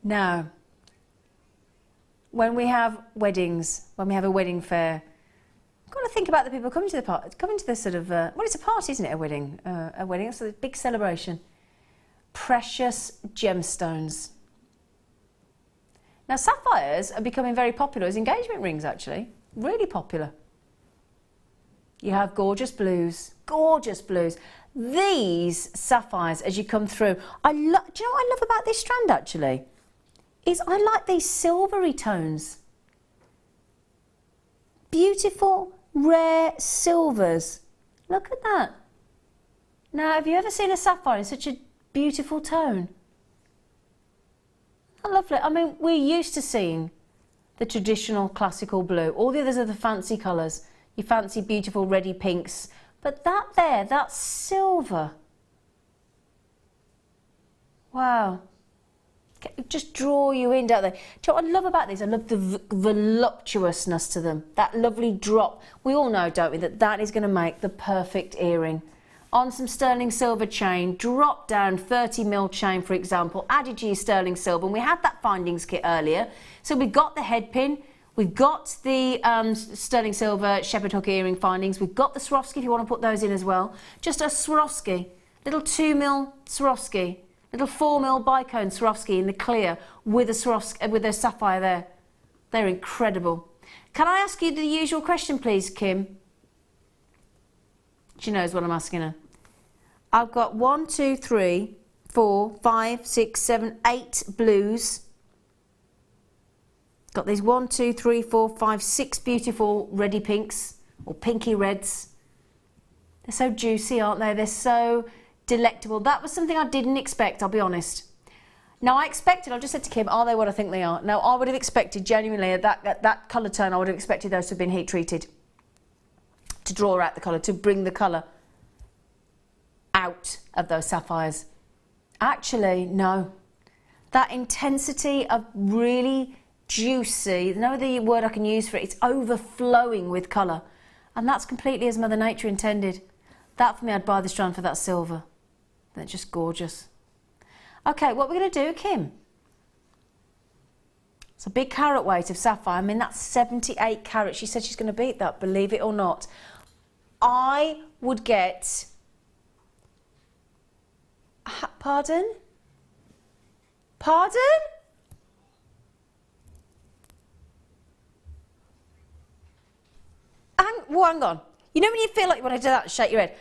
[SPEAKER 4] Now, when we have weddings, when we have a wedding fair, got to think about the people coming to the party, coming to the sort of well, it's a party, isn't it? A wedding, it's a big celebration. Precious gemstones. Now, sapphires are becoming very popular as engagement rings. Actually, really popular. You have gorgeous blues, gorgeous blues. These sapphires, as you come through, do you know what I love about this strand actually? Is I like these silvery tones. Beautiful, rare silvers. Look at that. Now, have you ever seen a sapphire in such a beautiful tone? I love it. I mean, we're used to seeing the traditional classical blue. All the others are the fancy colours. Your fancy, beautiful, reddy pinks. But that there, that's silver. Wow. Just draw you in, don't they? Do you know what I love about these? I love the voluptuousness to them. That lovely drop. We all know, don't we, that that is going to make the perfect earring. On some sterling silver chain, drop down 30mm chain, for example, added to your sterling silver. And we had that findings kit earlier. So we've got the head pin. We've got the sterling silver shepherd hook earring findings. We've got the Swarovski, if you want to put those in as well. Just a Swarovski, little 2mm Swarovski. Little 4mm bicone Swarovski in the clear with a Swarovski, with a sapphire there. They're incredible. Can I ask you the usual question, please, Kim? She knows what I'm asking her. I've got 1, 2, 3, 4, 5, 6, 7, 8 blues. Got these 1, 2, 3, 4, 5, 6 beautiful reddy pinks or pinky reds. They're so juicy, aren't they? They're so delectable. That was something I didn't expect, I'll be honest. Now, I expected, I just said to Kim, are they what I think they are? Now, I would have expected, genuinely, that colour tone, I would have expected those to have been heat treated to draw out the colour, to bring the colour out of those sapphires. Actually, no. That intensity of really juicy, no other word I can use for it, it's overflowing with colour. And that's completely as Mother Nature intended. That, for me, I'd buy the strand for that silver. They're just gorgeous. Okay, what we're going to do, Kim? It's a big carat weight of sapphire. I mean, that's 78 carats. She said she's going to beat that, believe it or not. I would get... Pardon? Pardon? Hang on. You know when you feel like you want to do that and shake your head?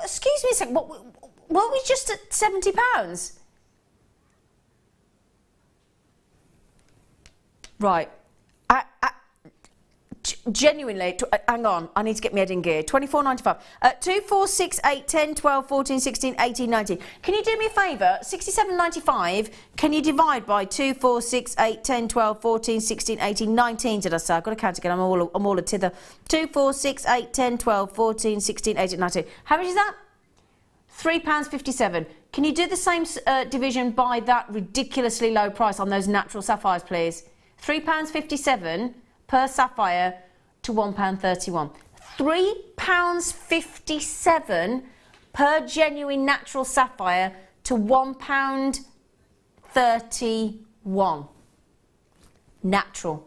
[SPEAKER 4] Excuse me a second. What was just at £70? Right. Genuinely, hang on, I need to get my head in gear. £24.95. 2, 4, 6, 8, 10, 12, 14, 16, 18, 19. Can you do me a favour? £67.95. Can you divide by 2, 4, 6, 8, 10, 12, 14, 16, 18, 19? Did I say? I've got to count again. I'm all a tither. 2, 4, 6, 8, 10, 12, 14, 16, 18, 19. How much is that? £3.57. Can you do the same division by that ridiculously low price on those natural sapphires, please? £3.57 per sapphire to £1.31. £3.57 per genuine natural sapphire to £1.31. Natural.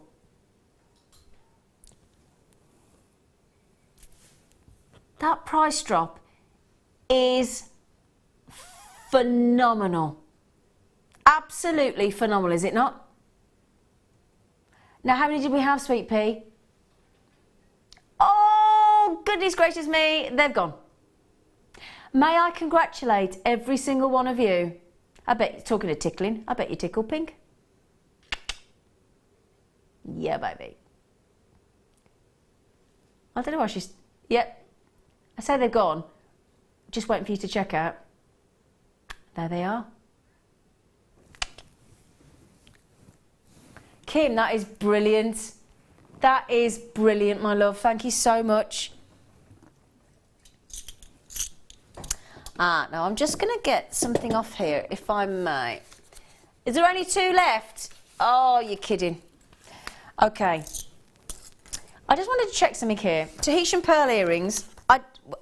[SPEAKER 4] that price drop is phenomenal. Absolutely phenomenal, is it not? Now, how many did we have, Sweet Pea? Oh, goodness gracious me, they've gone. May I congratulate every single one of you? I bet, talking of tickling, I bet you tickle pink. Yeah, baby. I don't know why she's... Yep. I say they've gone. Just waiting for you to check out. There they are. Kim, that is brilliant. That is brilliant, my love. Thank you so much. Now I'm just going to get something off here, if I may. Is there only 2 left? Oh, you're kidding. Okay. I just wanted to check something here. Tahitian pearl earrings.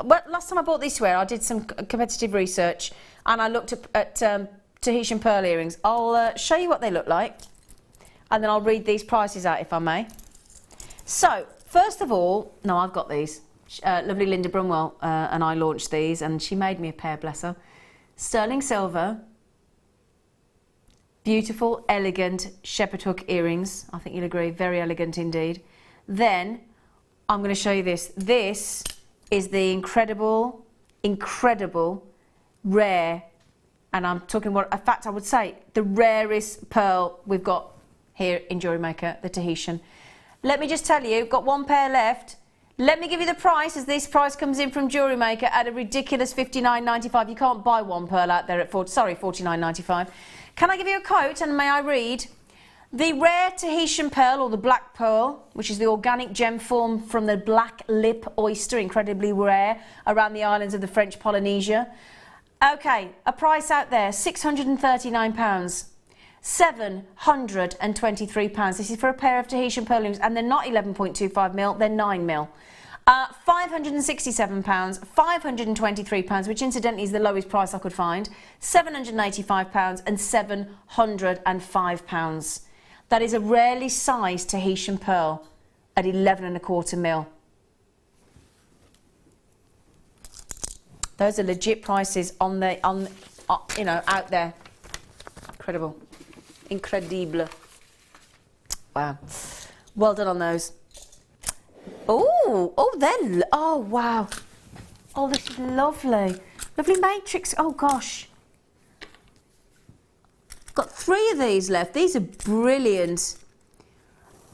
[SPEAKER 4] Well, last time I bought these wear, I did some competitive research and I looked at Tahitian pearl earrings. I'll show you what they look like and then I'll read these prices out, if I may. So, first of all, no, I've got these. Lovely Linda Brunwell and I launched these and she made me a pair, bless her. Sterling silver, beautiful, elegant shepherd hook earrings. I think you'll agree, very elegant indeed. Then I'm going to show you this. This is the incredible, incredible, rare, and I'm talking about, in fact, I would say the rarest pearl we've got here in Jewellery Maker, the Tahitian. Let me just tell you, got 1 pair left. Let me give you the price as this price comes in from Jewellery Maker at a ridiculous $59.95. You can't buy 1 pearl out there at $49.95. Can I give you a quote and may I read? The rare Tahitian pearl, or the black pearl, which is the organic gem formed from the black lip oyster, incredibly rare around the islands of the French Polynesia. Okay, a price out there, £639. £723. This is for a pair of Tahitian pearl earrings, and they're not 11.25mm, they're 9mm. £567, £523, which incidentally is the lowest price I could find, £785 and £705. That is a rarely sized Tahitian pearl at 11.25mm. Those are legit prices on the you know, out there. Incredible. Incredible. Wow. Well done on those. Oh, oh, wow. Oh, this is lovely. Lovely matrix. Oh, gosh. Got 3 of these left. These are brilliant.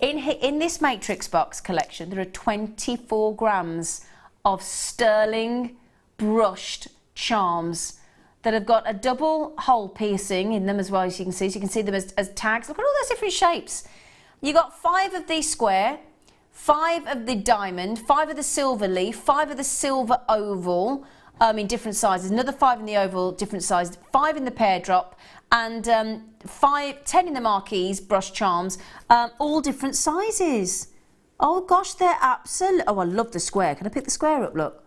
[SPEAKER 4] In this matrix box collection, there are 24 grams of sterling brushed charms that have got a double hole piercing in them as well, as you can see. So you can see them as tags. Look at all those different shapes. You got 5 of the square, 5 of the diamond, 5 of the silver leaf, 5 of the silver oval in different sizes, another 5 in the oval, different sizes, 5 in the pear drop, and 10 in the marquise brush charms, all different sizes. Oh gosh, they're absolute. Oh, I love the square. Can I pick the square up? Look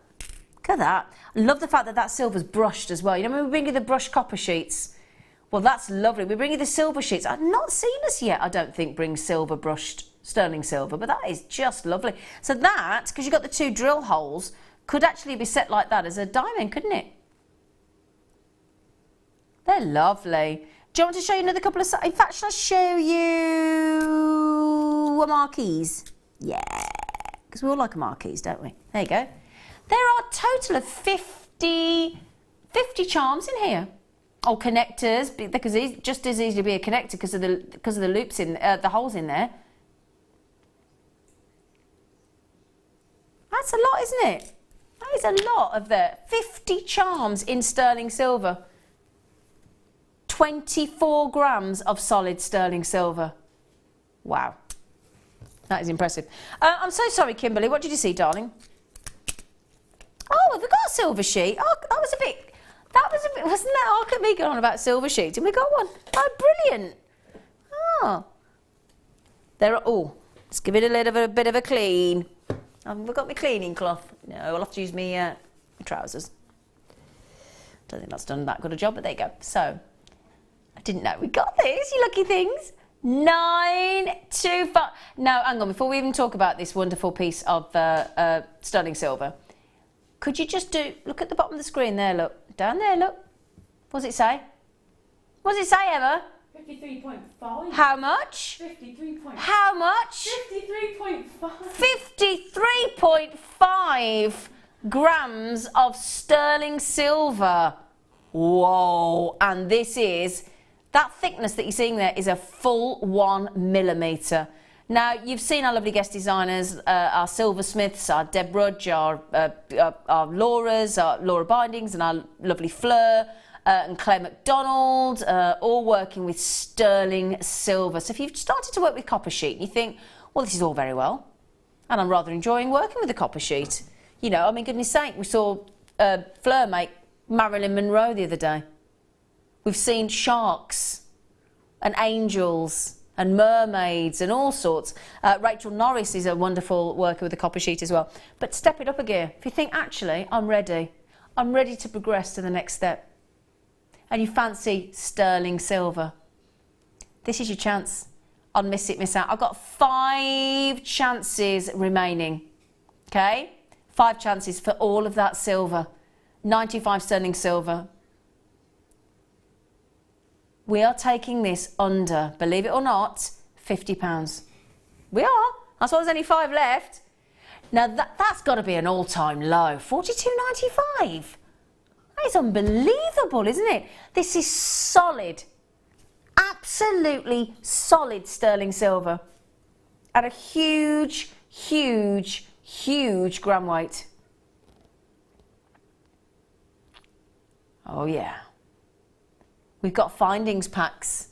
[SPEAKER 4] at that. I love the fact that that silver's brushed as well. You know when we bring you the brushed copper sheets? Well, that's lovely. We bring you the silver sheets. I've not seen us yet, I don't think, bring silver brushed, sterling silver, but that is just lovely. So that, because you've got the 2 drill holes, could actually be set like that as a diamond, couldn't it? They're lovely. Do you want to show you another couple of... In fact, shall I show you a marquise? Yeah, because we all like a marquise, don't we? There you go. There are a total of 50 charms in here. Or connectors, because it's just as easily be a connector because of the loops in the holes in there. That's a lot, isn't it? That is a lot of the 50 charms in sterling silver. 24 grams of solid sterling silver. Wow. That is impressive. I'm so sorry, Kimberly. What did you see, darling? Oh, have we got a silver sheet? Oh, that was a bit, wasn't that? Oh, look at me going on about silver sheets. And we got one. Oh, brilliant. Oh. There are, oh, let's give it a bit of a clean. I've got my cleaning cloth. No, I'll have to use my trousers. Don't think that's done that good a job, but there you go. So, I didn't know we got this, you lucky things. 925. Now, hang on, before we even talk about this wonderful piece of sterling silver, Could you just look at the bottom of the screen there, look. Down there, look. What does it say? What does it say, Emma?
[SPEAKER 8] 53.5.
[SPEAKER 4] How much?
[SPEAKER 8] 53.5.
[SPEAKER 4] How much?
[SPEAKER 8] 53.5.
[SPEAKER 4] 53.5 grams of sterling silver. Whoa. And this is, that thickness that you're seeing there is a full 1 millimetre. Now, you've seen our lovely guest designers, our silversmiths, our Deb Rudge, our Laura's, our Laura Bindings, and our lovely Fleur, and Claire MacDonald, all working with sterling silver. So if you've started to work with copper sheet and you think, well, this is all very well, and I'm rather enjoying working with the copper sheet. You know, I mean, goodness sake, we saw Fleur make Marilyn Monroe the other day. We've seen sharks and angels and mermaids and all sorts. Rachel Norris is a wonderful worker with the copper sheet as well. But step it up a gear. If you think, actually, I'm ready to progress to the next step, and you fancy sterling silver, this is your chance on Miss It, Miss Out. I've got 5 chances remaining, okay? 5 chances for all of that silver, 95 sterling silver. We are taking this under, believe it or not, £50. We are. That's why there's only 5 left. Now that's got to be an all-time low, £42.95. That is unbelievable, isn't it? This is solid, absolutely solid sterling silver at a huge, huge, huge gram weight. Oh yeah. We've got findings packs.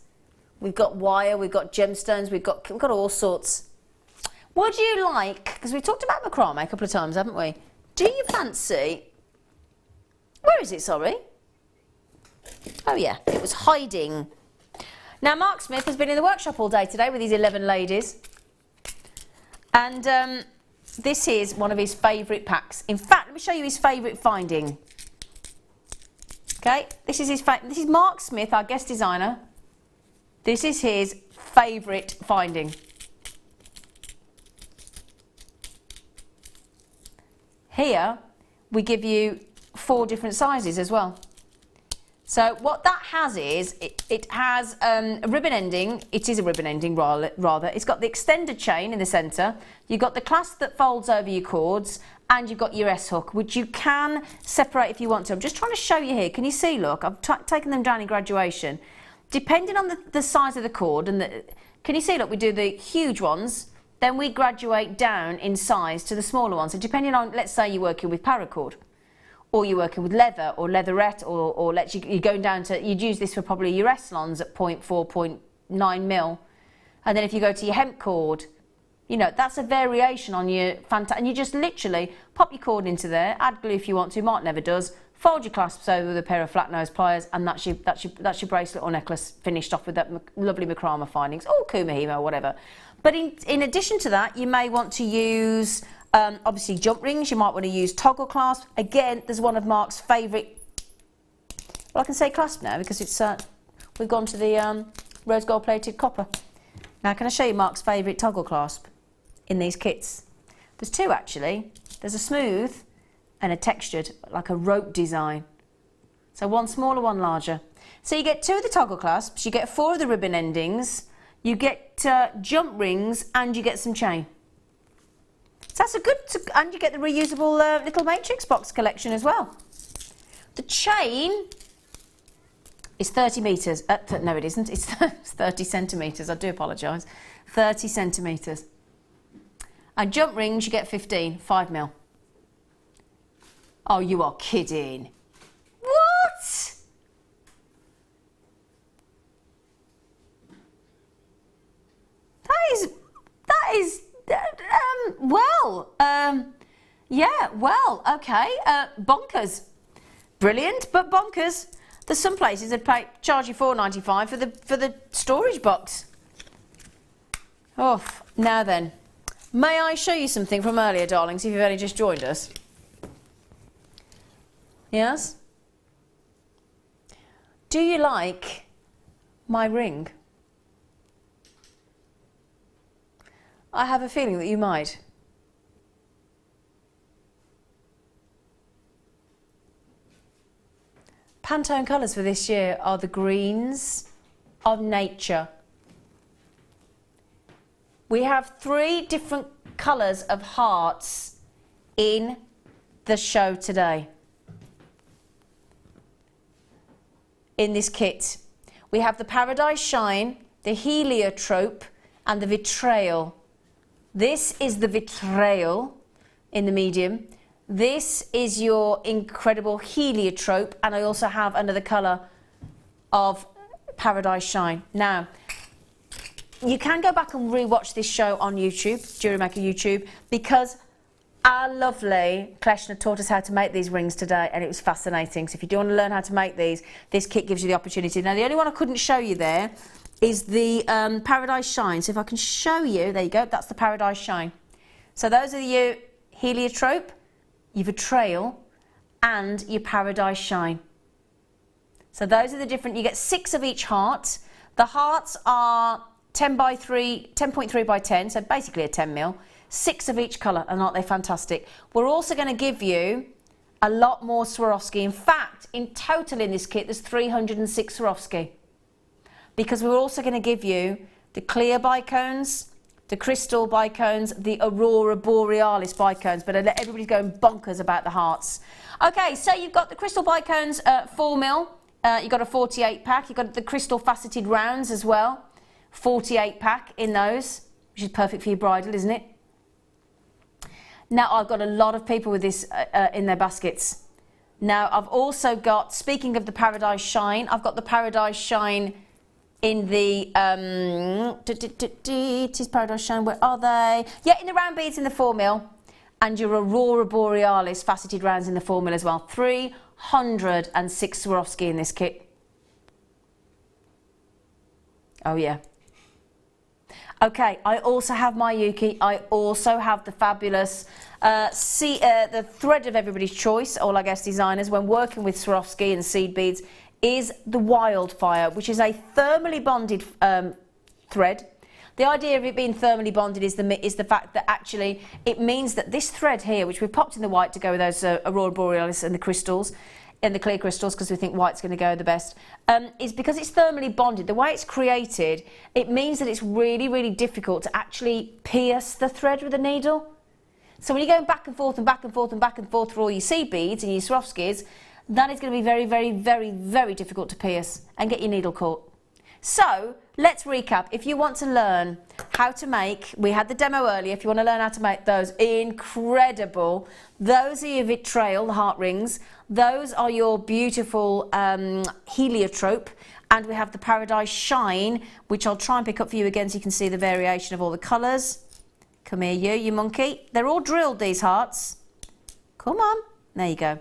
[SPEAKER 4] We've got wire, we've got gemstones, we've got all sorts. Would you like, because we've talked about macrame a couple of times, haven't we? Do you fancy, where is it, sorry? Oh yeah, it was hiding. Now Mark Smith has been in the workshop all day today with his 11 ladies. And this is one of his favourite packs. In fact, let me show you his favourite finding. Okay, this is Mark Smith, our guest designer. This is his favourite finding. Here, we give you 4 different sizes as well. So what that has is, it has a ribbon ending. It is a ribbon ending rather. It's got the extended chain in the centre. You've got the clasp that folds over your cords, and you've got your S-hook, which you can separate if you want to. I'm just trying to show you here. Can you see, look, I've taken them down in graduation. Depending on the size of the cord, and can you see, look, we do the huge ones, then we graduate down in size to the smaller ones. So depending on, let's say you're working with paracord, or you're working with leather or leatherette, or you're going down to, you'd use this for probably your S-lons at 0.4, 0.9 mil. And then if you go to your hemp cord, you know, that's a variation on your and you just literally pop your cord into there, add glue if you want to, Mark never does, fold your clasps over with a pair of flat nose pliers, and that's your bracelet or necklace finished off with that lovely macrame findings, or kumahimo, whatever. But in addition to that, you may want to use obviously jump rings. You might want to use toggle clasp. Again, there's one of Mark's favourite, well, I can say clasp now because it's we've gone to the rose gold plated copper. Now can I show you Mark's favourite toggle clasp in these kits? There's 2 actually. There's a smooth and a textured, like a rope design. So one smaller, one larger. So you get 2 of the toggle clasps, you get 4 of the ribbon endings, you get jump rings, and you get some chain. So that's a good, and you get the reusable little matrix box collection as well. The chain is 30 metres. No, it isn't. It's 30 centimetres. I do apologise. 30 centimetres. And jump rings, you get 15, 5 mil. Oh, you are kidding. What? That is, yeah, well, okay, bonkers. Brilliant, but bonkers. There's some places that charge you $4.95 for the storage box. Oh, now then, may I show you something from earlier, darlings, if you've only just joined us? Yes? Do you like my ring? I have a feeling that you might. Pantone colours for this year are the greens of nature. We have 3 different colours of hearts in the show today. In this kit, we have the Paradise Shine, the Heliotrope and the Vitrail. This is the Vitrail in the medium. This is your incredible Heliotrope, and I also have another colour of Paradise Shine. Now, you can go back and re-watch this show on YouTube, Jewellery Maker YouTube, because our lovely Kleshna taught us how to make these rings today, and it was fascinating. So if you do want to learn how to make these, this kit gives you the opportunity. Now, the only one I couldn't show you there is the Paradise Shine. So if I can show you, there you go, that's the Paradise Shine. So those are your Heliotrope, your Vitrail, and your Paradise Shine. So those are the different, you get 6 of each heart. The hearts are 10.3 by 10, so basically a 10 mil. 6 of each colour, and aren't they fantastic? We're also going to give you a lot more Swarovski. In fact, in total in this kit, there's 306 Swarovski. Because we're also going to give you the clear bicones, the crystal bicones, the Aurora Borealis bicones, but everybody's going bonkers about the hearts. Okay, so you've got the crystal bicones, 4 mil. You've got a 48 pack. You've got the crystal faceted rounds as well. 48 pack in those, which is perfect for your bridal, isn't it? Now, I've got a lot of people with this in their baskets. Now, I've also got, speaking of the Paradise Shine, I've got the Paradise Shine in the, it is Paradise Shine, where are they? Yeah, in the round beads in the 4 mil, and your Aurora Borealis faceted rounds in the 4 mil as well. 306 Swarovski in this kit. Oh, yeah. Okay, I also have my Yuki. I also have the fabulous, the thread of everybody's choice, all our guest designers, when working with Swarovski and seed beads, is the Wildfire, which is a thermally bonded thread. The idea of it being thermally bonded is the fact that actually it means that this thread here, which we've popped in the white to go with those Aurora Borealis and the crystals, and the clear crystals, because we think white's going to go the best, is because it's thermally bonded. The way it's created, it means that it's really, really difficult to actually pierce the thread with a needle. So when you're going back and forth and back and forth and back and forth for all your seed beads and your Swarovskis, that is going to be very, very, very, very difficult to pierce and get your needle caught. So let's recap. If you want to learn how to make, we had the demo earlier, if you want to learn how to make those incredible, those are your Vitrail, the heart rings, those are your beautiful Heliotrope, and we have the Paradise Shine, which I'll try and pick up for you again so you can see the variation of all the colours. Come here, you monkey. They're all drilled, these hearts. Come on. There you go.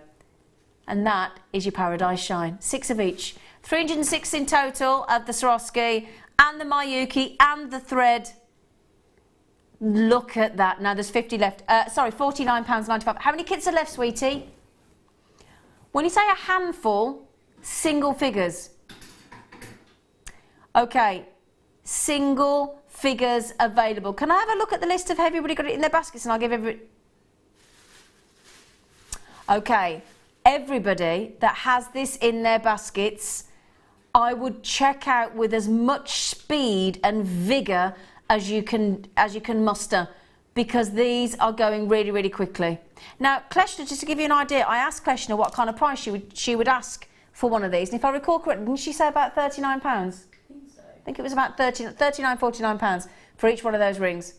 [SPEAKER 4] And that is your Paradise Shine. 6 of each. 306 in total of the Swarovski and the Mayuki and the thread. Look at that. Now there's 50 left. Sorry, £49.95. How many kits are left, sweetie? When you say a handful, single figures. Okay, single figures available. Can I have a look at the list of everybody got it in their baskets, and I'll give everybody... Okay, everybody that has this in their baskets, I would check out with as much speed and vigour as you can muster, because these are going really, really quickly. Now, Kleshna, just to give you an idea, I asked Kleshna what kind of price she would ask for one of these, and if I recall correctly, didn't she say about £39? I think it was about £39, £49 for each one of those rings.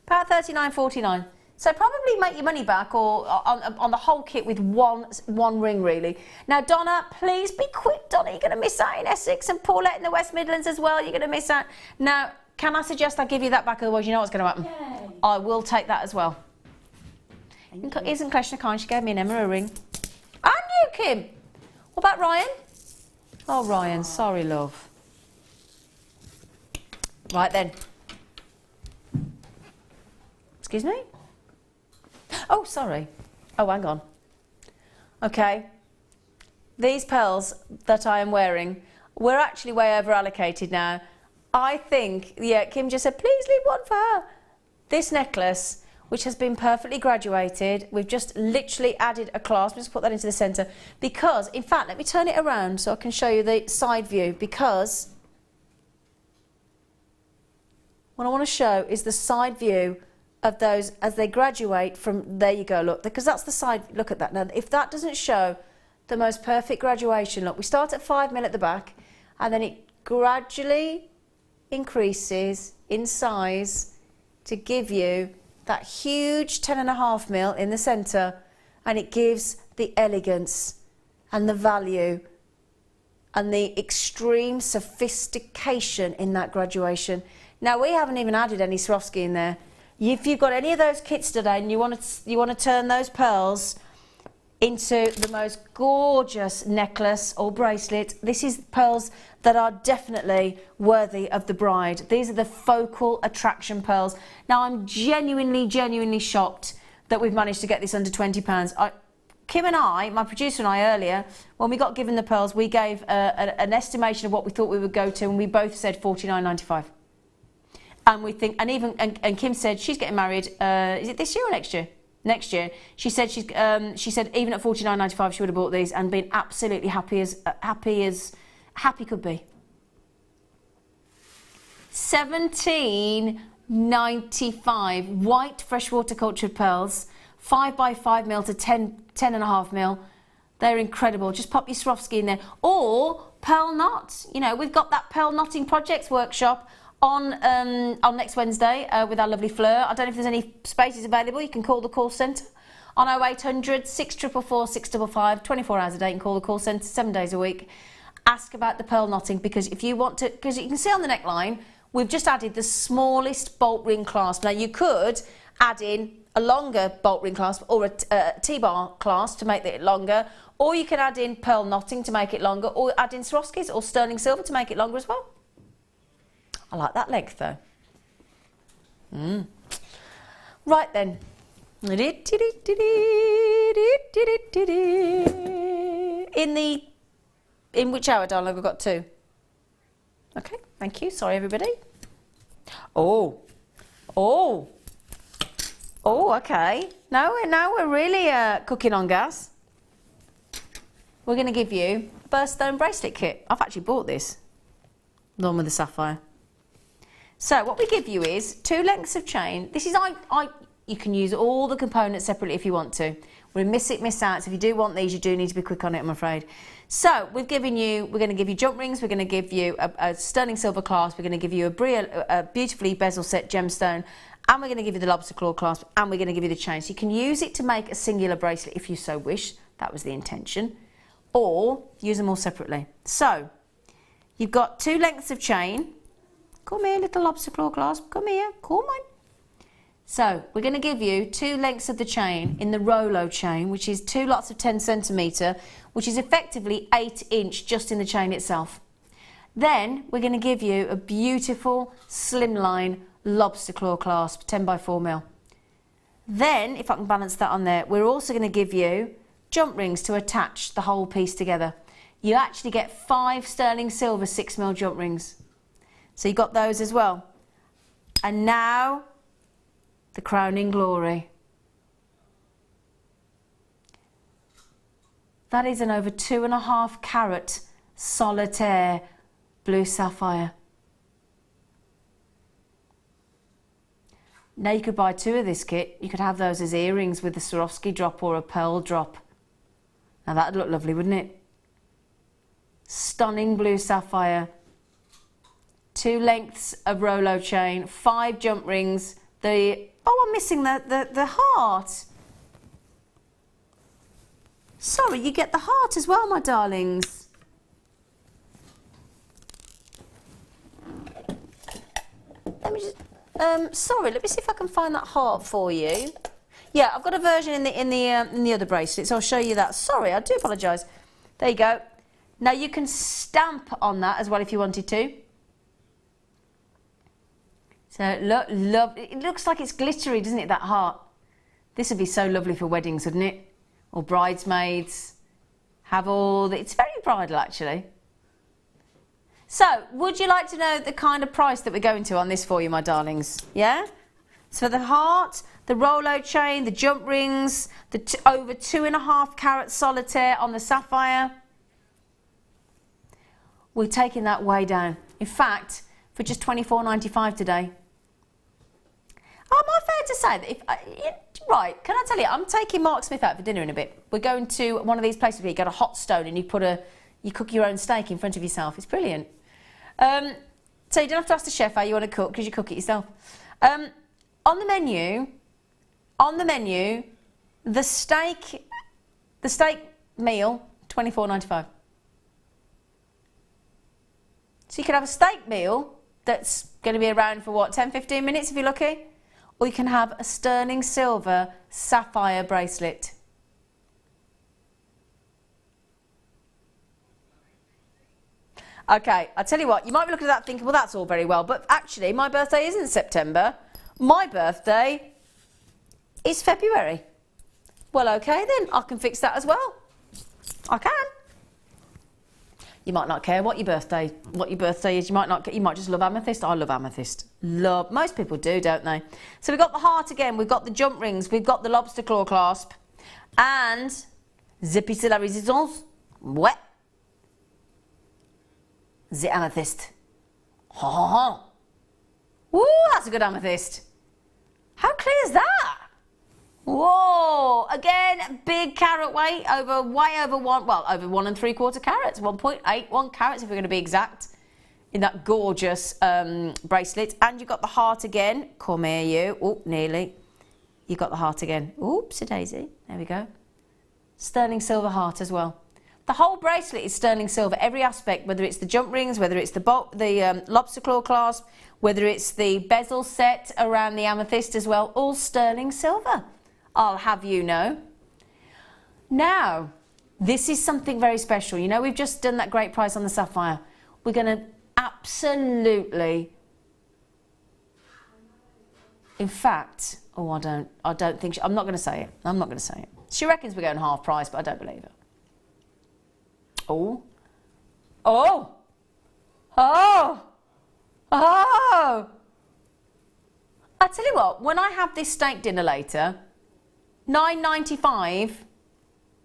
[SPEAKER 4] About £39.49. So probably make your money back, or on the whole kit with one ring, really. Now, Donna, please be quick, Donna. You're going to miss out in Essex, and Paulette in the West Midlands as well. You're going to miss out. Now, can I suggest I give you that back? Otherwise, you know what's going to happen. Yay. I will take that as well. Isn't Kleshna kind? She gave me an Emma ring. And you, Kim. What about Ryan? Oh, Ryan, sorry, love. Right then. Excuse me? Oh, sorry. Oh, hang on. Okay. These pearls that I am wearing, we're actually way over allocated now. I think, yeah, Kim just said, please leave one for her. This necklace, which has been perfectly graduated. We've just literally added a clasp. Just put that into the centre because, in fact, let me turn it around so I can show you the side view, because what I want to show is the side view of those as they graduate from, there you go, look, because that's the side, look at that. Now, if that doesn't show the most perfect graduation, look, we start at 5mm at the back and then it gradually increases in size to give you that huge 10.5mm in the centre, and it gives the elegance and the value and the extreme sophistication in that graduation. Now, we haven't even added any Swarovski in there. If you've got any of those kits today and you want to turn those pearls into the most gorgeous necklace or bracelet, this is pearls that are definitely worthy of the bride. These are the focal attraction pearls. Now, I'm genuinely shocked that we've managed to get this under £20. Kim and I, my producer and I earlier, when we got given the pearls, we gave an estimation of what we thought we would go to, and we both said £49.95. And we think, and Kim said she's getting married. Is it this year or next year? Next year. She said she said even at £49.95 she would have bought these and been absolutely happy could be. £17.95 white freshwater cultured pearls, 5x5mm to 10.5mm. They're incredible. Just pop your Swarovski in there, or pearl knots. You know, we've got that pearl knotting projects workshop on next Wednesday with our lovely Fleur. I don't know if there's any spaces available. You can call the call centre on 0800 644 655, 24 hours a day. You can call the call centre 7 days a week. Ask about the pearl knotting, because if you want to, because you can see on the neckline, we've just added the smallest bolt ring clasp. Now, you could add in a longer bolt ring clasp or a T-bar clasp to make it longer, or you can add in pearl knotting to make it longer, or add in Swarovskis or sterling silver to make it longer as well. I like that length though. Right then. In which hour, darling? I've got 2. Okay, thank you. Sorry, everybody. Oh, okay. Now we're really cooking on gas. We're going to give you a birthstone bracelet kit. I've actually bought this. The one with the sapphire. So what we give you is 2 lengths of chain. This is you can use all the components separately if you want to. We're miss out. So if you do want these, you do need to be quick on it, I'm afraid. So we're going to give you jump rings. We're going to give you a sterling silver clasp. We're going to give you a beautifully bezel set gemstone, and we're going to give you the lobster claw clasp, and we're going to give you the chain. So you can use it to make a singular bracelet if you so wish. That was the intention. Or use them all separately. So you've got 2 lengths of chain. Come here, little lobster claw clasp. Come here. Come on. So we're going to give you 2 lengths of the chain in the Rolo chain, which is 2 lots of 10cm, which is effectively 8 inch just in the chain itself. Then we're going to give you a beautiful slimline lobster claw clasp, 10x4mm. Then, if I can balance that on there, we're also going to give you jump rings to attach the whole piece together. You actually get 5 sterling silver 6mm jump rings. So you got those as well. And now, the crowning glory. That is an over 2.5 carat solitaire blue sapphire. Now you could buy 2 of this kit. You could have those as earrings with a Swarovski drop or a pearl drop. Now that'd look lovely, wouldn't it? Stunning blue sapphire. 2 lengths of Rolo chain, 5 jump rings. I'm missing the heart. Sorry, you get the heart as well, my darlings. Let me just, sorry, let me see if I can find that heart for you. Yeah, I've got a version in the other bracelet, so I'll show you that. Sorry, I do apologise. There you go. Now you can stamp on that as well if you wanted to. So it looks like it's glittery, doesn't it, that heart? This would be so lovely for weddings, wouldn't it? Or bridesmaids. It's very bridal, actually. So, would you like to know the kind of price that we're going to on this for you, my darlings? Yeah? So the heart, the Rolo chain, the jump rings, the over 2.5 carat solitaire on the sapphire. We're taking that way down. In fact, for just $24.95 today. Oh, am I fair to say that if, right, can I tell you, I'm taking Mark Smith out for dinner in a bit. We're going to one of these places where you get a hot stone and you cook your own steak in front of yourself. It's brilliant. So you don't have to ask the chef how you want to cook because you cook it yourself. On the menu, the steak meal, $24.95. So you can have a steak meal that's going to be around for what, 10-15 minutes if you're lucky? Or you can have a sterling silver sapphire bracelet. Okay, I tell you what, you might be looking at that thinking, well, that's all very well, but actually my birthday isn't September. My birthday is February. Well, okay then, I can fix that as well. I can. You might not care what your birthday is. You might just love amethyst. I love amethyst. Most people do, don't they? So we've got the heart again. We've got the jump rings. We've got the lobster claw clasp, and the piece de la résistance. Ouais. The amethyst. Ha ha ha. Ooh, that's a good amethyst. How clear is that? Whoa! Again, big carat weight, way over 1 3/4 carats, 1.81 carats if we're going to be exact, in that gorgeous bracelet. And you've got the heart again. Come here, you. Oh, nearly. You've got the heart again. Oops, a daisy. There we go. Sterling silver heart as well. The whole bracelet is sterling silver. Every aspect, whether it's the jump rings, whether it's the lobster claw clasp, whether it's the bezel set around the amethyst as well, all sterling silver. I'll have you know. Now, this is something very special. You know, we've just done that great price on the sapphire. We're going to absolutely... In fact, oh, I don't think... I'm not going to say it. I'm not going to say it. She reckons we're going half price, but I don't believe her. Oh. Oh. Oh. Oh. I tell you what, when I have this steak dinner later... $9.95,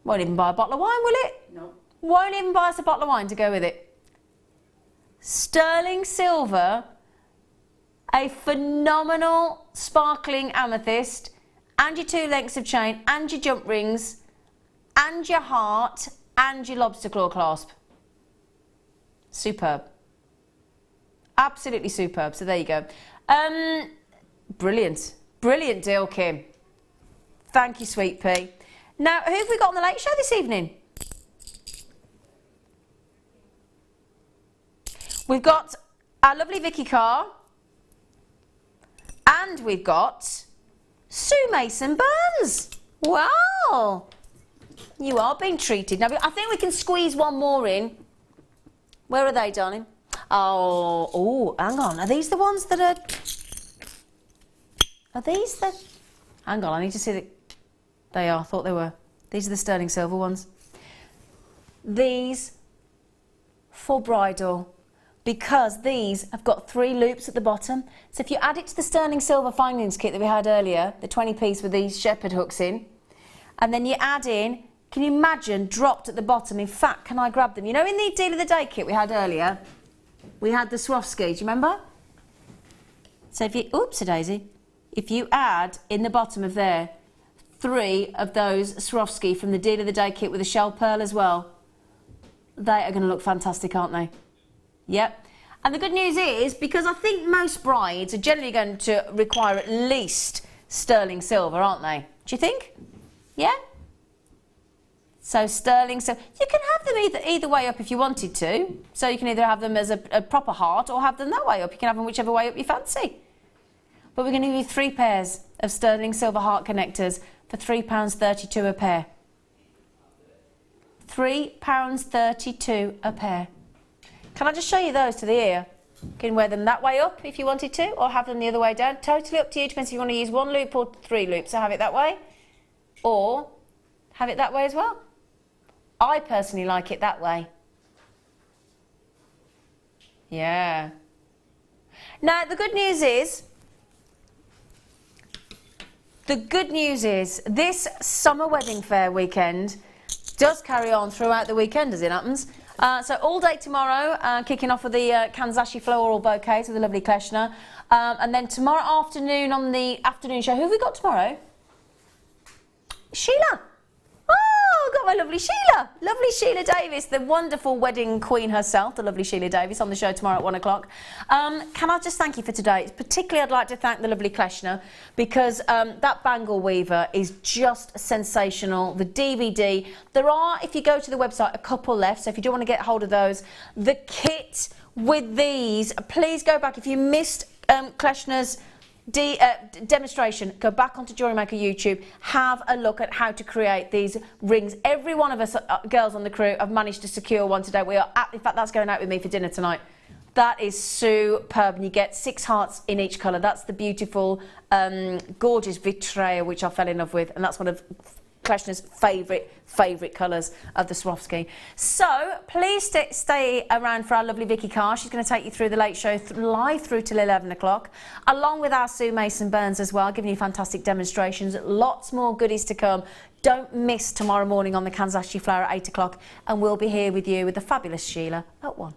[SPEAKER 4] won't even buy a bottle of wine, will it? No. Won't even buy us a bottle of wine to go with it. Sterling silver, a phenomenal sparkling amethyst, and your 2 lengths of chain, and your jump rings, and your heart, and your lobster claw clasp. Superb. Absolutely superb. So there you go. Brilliant. Brilliant deal, Kim. Thank you, Sweet Pea. Now, who have we got on the late show this evening? We've got our lovely Vicky Carr. And we've got Sue Mason-Burns. Wow. You are being treated. Now, I think we can squeeze one more in. Where are they, darling? Oh, hang on. Are these the ones that are... Are these the... Hang on, I need to see the... They are, I thought they were. These are the sterling silver ones. These for bridal, because these have got 3 loops at the bottom. So if you add it to the sterling silver findings kit that we had earlier, the 20 piece with these shepherd hooks in, and then you add in, can you imagine, dropped at the bottom? In fact, can I grab them? You know in the deal of the day kit we had earlier, we had the Swarovski, do you remember? So if you, oops a daisy, if you add in the bottom of there 3 of those Swarovski from the deal of the day kit with a shell pearl as well, they are going to look fantastic, aren't they? Yep. And the good news is, because I think most brides are generally going to require at least sterling silver, aren't they? Do you think? Yeah? So sterling silver. You can have them either way up if you wanted to. So you can either have them as a proper heart or have them that way up. You can have them whichever way up you fancy. But we're going to give you 3 pairs of sterling silver heart connectors for £3.32 a pair. £3.32 a pair. Can I just show you those to the ear? You can wear them that way up if you wanted to, or have them the other way down. Totally up to you. Depends if you want to use 1 loop or 3 loops. So have it that way, or have it that way as well. I personally like it that way. Yeah. Now the good news is, The good news is this summer wedding fair weekend does carry on throughout the weekend as it happens. So all day tomorrow, kicking off with the Kanzashi floral bouquets with the lovely Kleshna. And then tomorrow afternoon on the afternoon show, who have we got tomorrow? Sheila. Oh, got my lovely Sheila. Lovely Sheila Davis, the wonderful wedding queen herself, the lovely Sheila Davis, on the show tomorrow at 1 o'clock. Can I just thank you for today? Particularly, I'd like to thank the lovely Kleshna because that bangle weaver is just sensational. The DVD, there are, if you go to the website, a couple left, so if you do want to get hold of those. The kit with these, please go back. If you missed Kleshna's demonstration, go back onto Jewellery Maker YouTube, have a look at how to create these rings. Every one of us girls on the crew have managed to secure one today. We are in fact, that's going out with me for dinner tonight. That is superb, and you get 6 hearts in each colour. That's the beautiful gorgeous vitrail which I fell in love with, and that's one of Kleshna's favourite colours of the Swarovski. So please stay around for our lovely Vicky Carr. She's going to take you through the late show live through till 11 o'clock, along with our Sue Mason-Burns as well, giving you fantastic demonstrations. Lots more goodies to come. Don't miss tomorrow morning on the Kanzashi Flower at 8 o'clock, and we'll be here with you with the fabulous Sheila at 1.